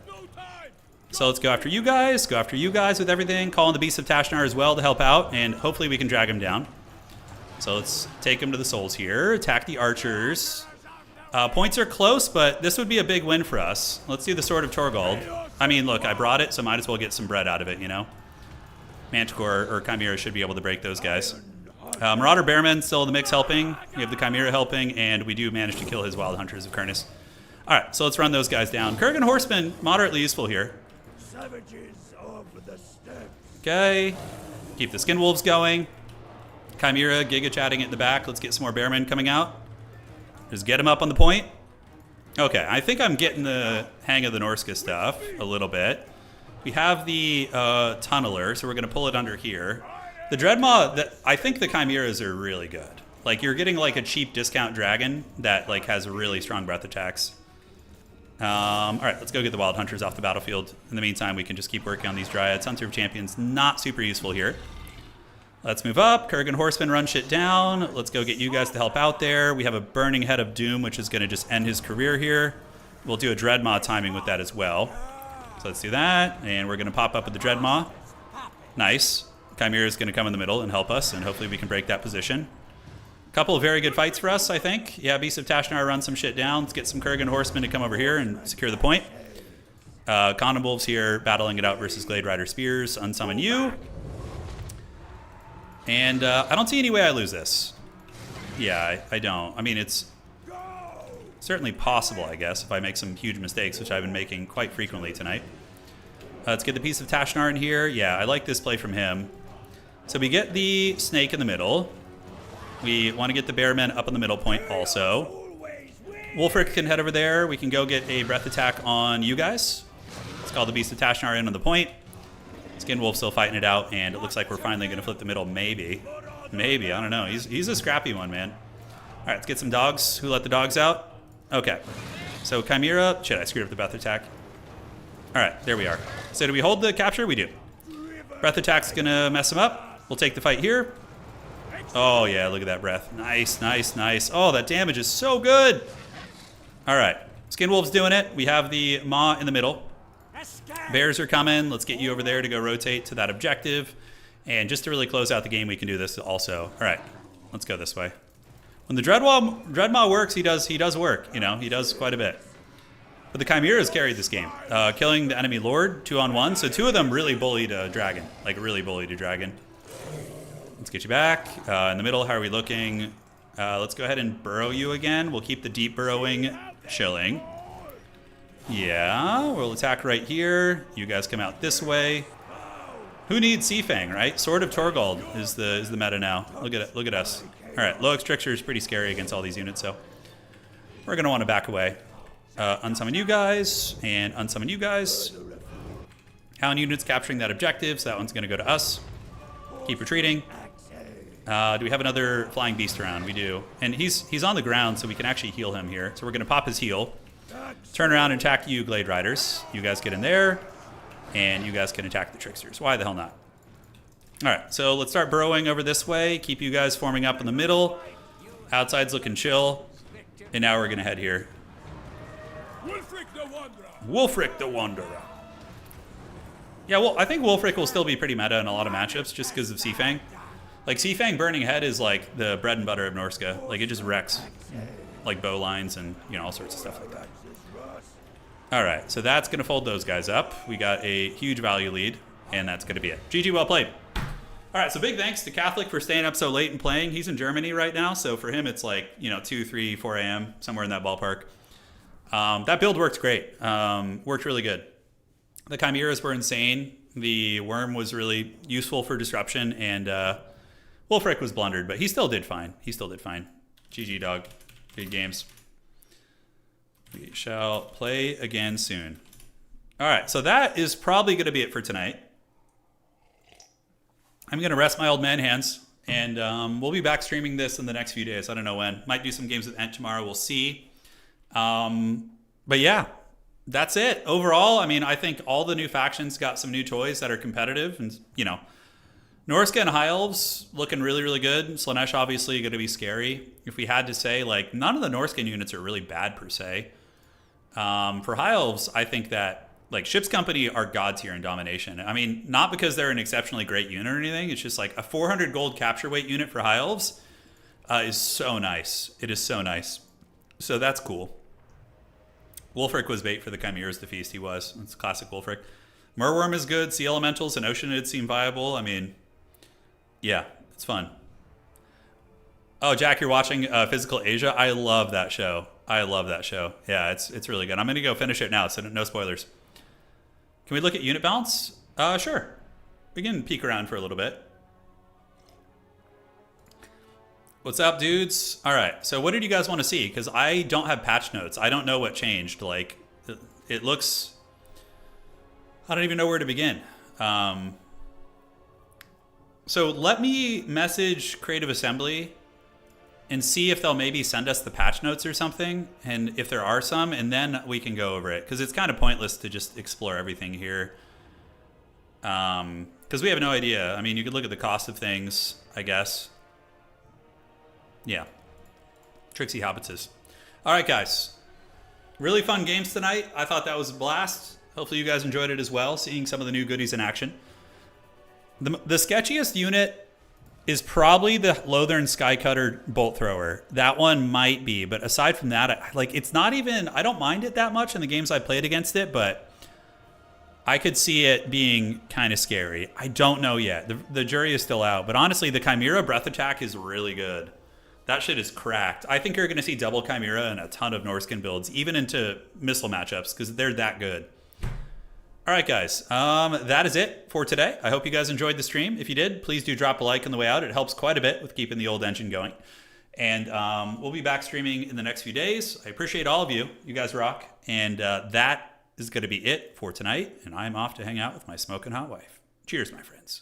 Speaker 1: So let's go after you guys with everything. Call in the Beasts of Tashnar as well to help out, and hopefully we can drag him down. So let's take him to the souls here. Attack the archers. Points are close, but this would be a big win for us. Let's do the Sword of Torgold. I mean, look, I brought it, so might as well get some bread out of it, you know? Manticore or Chimera should be able to break those guys. Marauder Bearman still in the mix helping. We have the Chimera helping, and we do manage to kill his Wild Hunters of Kurnus. All right, so let's run those guys down. Kurgan Horsemen, moderately useful here. Okay. Keep the Skin Wolves going. Chimera, Giga chatting in the back. Let's get some more Bearmen coming out. Just get him up on the point. Okay, I think I'm getting the hang of the Norsca stuff a little bit. We have the Tunneler, so we're going to pull it under here. The Dreadmaw, I think the Chimeras are really good. Like, you're getting like a cheap discount dragon that like has really strong breath attacks. All right, let's go get the Wild Hunters off the battlefield. In the meantime, we can just keep working on these Dryads. Hunter of Champions, not super useful here. Let's move up. Kurgan Horsemen run shit down. Let's go get you guys to help out there. We have a Burning Head of Doom, which is going to just end his career here. We'll do a Dreadmaw timing with that as well. So let's do that, and we're going to pop up with the Dreadmaw. Nice. Chimera is going to come in the middle and help us, and hopefully we can break that position. A couple of very good fights for us, I think. Yeah, Beasts of Tashnar run some shit down. Let's get some Kurgan Horsemen to come over here and secure the point. Condom Wolves here battling it out versus Glade Rider Spears. Unsummon you. And I don't see any way I lose this. Yeah, I don't. I mean, it's certainly possible, I guess, if I make some huge mistakes, which I've been making quite frequently tonight. Let's get the Piece of Tashnar in here. Yeah, I like this play from him. So we get the Snake in the middle. We want to get the Bearmen up on the middle point also. Wulfric can head over there. We can go get a breath attack on you guys. Let's call the Beast of Tashnar in on the point. Skin Wolf still fighting it out, and it looks like we're finally going to flip the middle, maybe. Maybe, I don't know. He's a scrappy one, man. All right, let's get some dogs. Who let the dogs out? Okay. So Chimera, shit, I screwed up the breath attack. All right, there we are. So do we hold the capture? We do. Breath attack's going to mess him up. We'll take the fight here. Oh, yeah, look at that breath. Nice, nice, nice. Oh, that damage is so good. All right, Skin Wolf's doing it. We have the Maw in the middle. Bears are coming. Let's get you over there to go rotate to that objective. And just to really close out the game, we can do this also. All right, let's go this way. When the Dreadmaw works, he does work. You know, he does quite a bit. But the Chimeras carried this game, killing the enemy Lord 2-on-1. So 2 of them really bullied a dragon, like really bullied a dragon. Let's get you back. In the middle, how are we looking? Let's go ahead and burrow you again. We'll keep the deep burrowing chilling. Yeah, we'll attack right here. You guys come out this way. Who needs Seafang, right? Sword of Torgold is the meta now. Look at it. Look at us. All right, Low Extricture is pretty scary against all these units, so we're going to want to back away. Unsummon you guys, and unsummon you guys. Hound units capturing that objective, so that one's going to go to us. Keep retreating. Do we have another Flying Beast around? We do. And he's on the ground, so we can actually heal him here. So we're going to pop his heal. Turn around and attack you, Glade Riders. You guys get in there, and you guys can attack the Tricksters. Why the hell not? All right, so let's start burrowing over this way. Keep you guys forming up in the middle. Outside's looking chill. And now we're going to head here. Wulfric the Wanderer. Yeah, well, I think Wulfric will still be pretty meta in a lot of matchups just because of Seafang. Like, Seafang burning head is like the bread and butter of Norsca. Like, it just wrecks like bow lines and, you know, all sorts of stuff like that. All right, so that's going to fold those guys up. We got a huge value lead, and that's going to be it. GG, well played. All right, so big thanks to Catholic for staying up so late and playing. He's in Germany right now, so for him it's like, you know, 2, 3, 4 a.m., somewhere in that ballpark. That build worked great. Worked really good. The Chimeras were insane. The Worm was really useful for disruption, and Wulfric was blundered, but he still did fine. He still did fine. GG, dog. Good games. We shall play again soon. All right, so that is probably going to be it for tonight. I'm going to rest my old man hands, and we'll be back streaming this in the next few days. I don't know when. Might do some games with Ent tomorrow. We'll see. But yeah, that's it. Overall, I mean, I think all the new factions got some new toys that are competitive, and, you know, Norsca and High Elves looking really, really good. Slaanesh obviously going to be scary. If we had to say, like, none of the Norscan units are really bad per se. For High Elves, I think that, like, Ship's Company are god tier in Domination. I mean, not because they're an exceptionally great unit or anything. It's just like a 400 gold capture weight unit for High Elves is so nice. It is so nice. So that's cool. Wulfric was bait for the Chimeras to feast. He was. It's classic Wulfric. Merworm is good. Sea Elementals and Oceanids seem viable. I mean, yeah, it's fun. Oh, Jack, you're watching Physical Asia? I love that show. I love that show. Yeah, it's really good. I'm going to go finish it now, so no spoilers. Can we look at unit balance? Sure. We can peek around for a little bit. What's up, dudes? All right, so what did you guys want to see? Because I don't have patch notes. I don't know what changed. Like, it looks... I don't even know where to begin. So let me message Creative Assembly and see if they'll maybe send us the patch notes or something, and if there are some, and then we can go over it. Because it's kind of pointless to just explore everything here. Because we have no idea. I mean, you could look at the cost of things, I guess. Yeah. Trixie Hobbitses. All right, guys. Really fun games tonight. I thought that was a blast. Hopefully you guys enjoyed it as well, seeing some of the new goodies in action. The sketchiest unit is probably the Lothern Skycutter Bolt Thrower. That one might be, but aside from that, like, it's not even... I don't mind it that much in the games I played against it, but I could see it being kind of scary. I don't know yet. The jury is still out, but honestly, the Chimera Breath Attack is really good. That shit is cracked. I think you're going to see double Chimera in a ton of Norscan builds, even into missile matchups, because they're that good. All right, guys, that is it for today. I hope you guys enjoyed the stream. If you did, please do drop a like on the way out. It helps quite a bit with keeping the old engine going. And we'll be back streaming in the next few days. I appreciate all of you. You guys rock. And that is going to be it for tonight. And I'm off to hang out with my smoking hot wife. Cheers, my friends.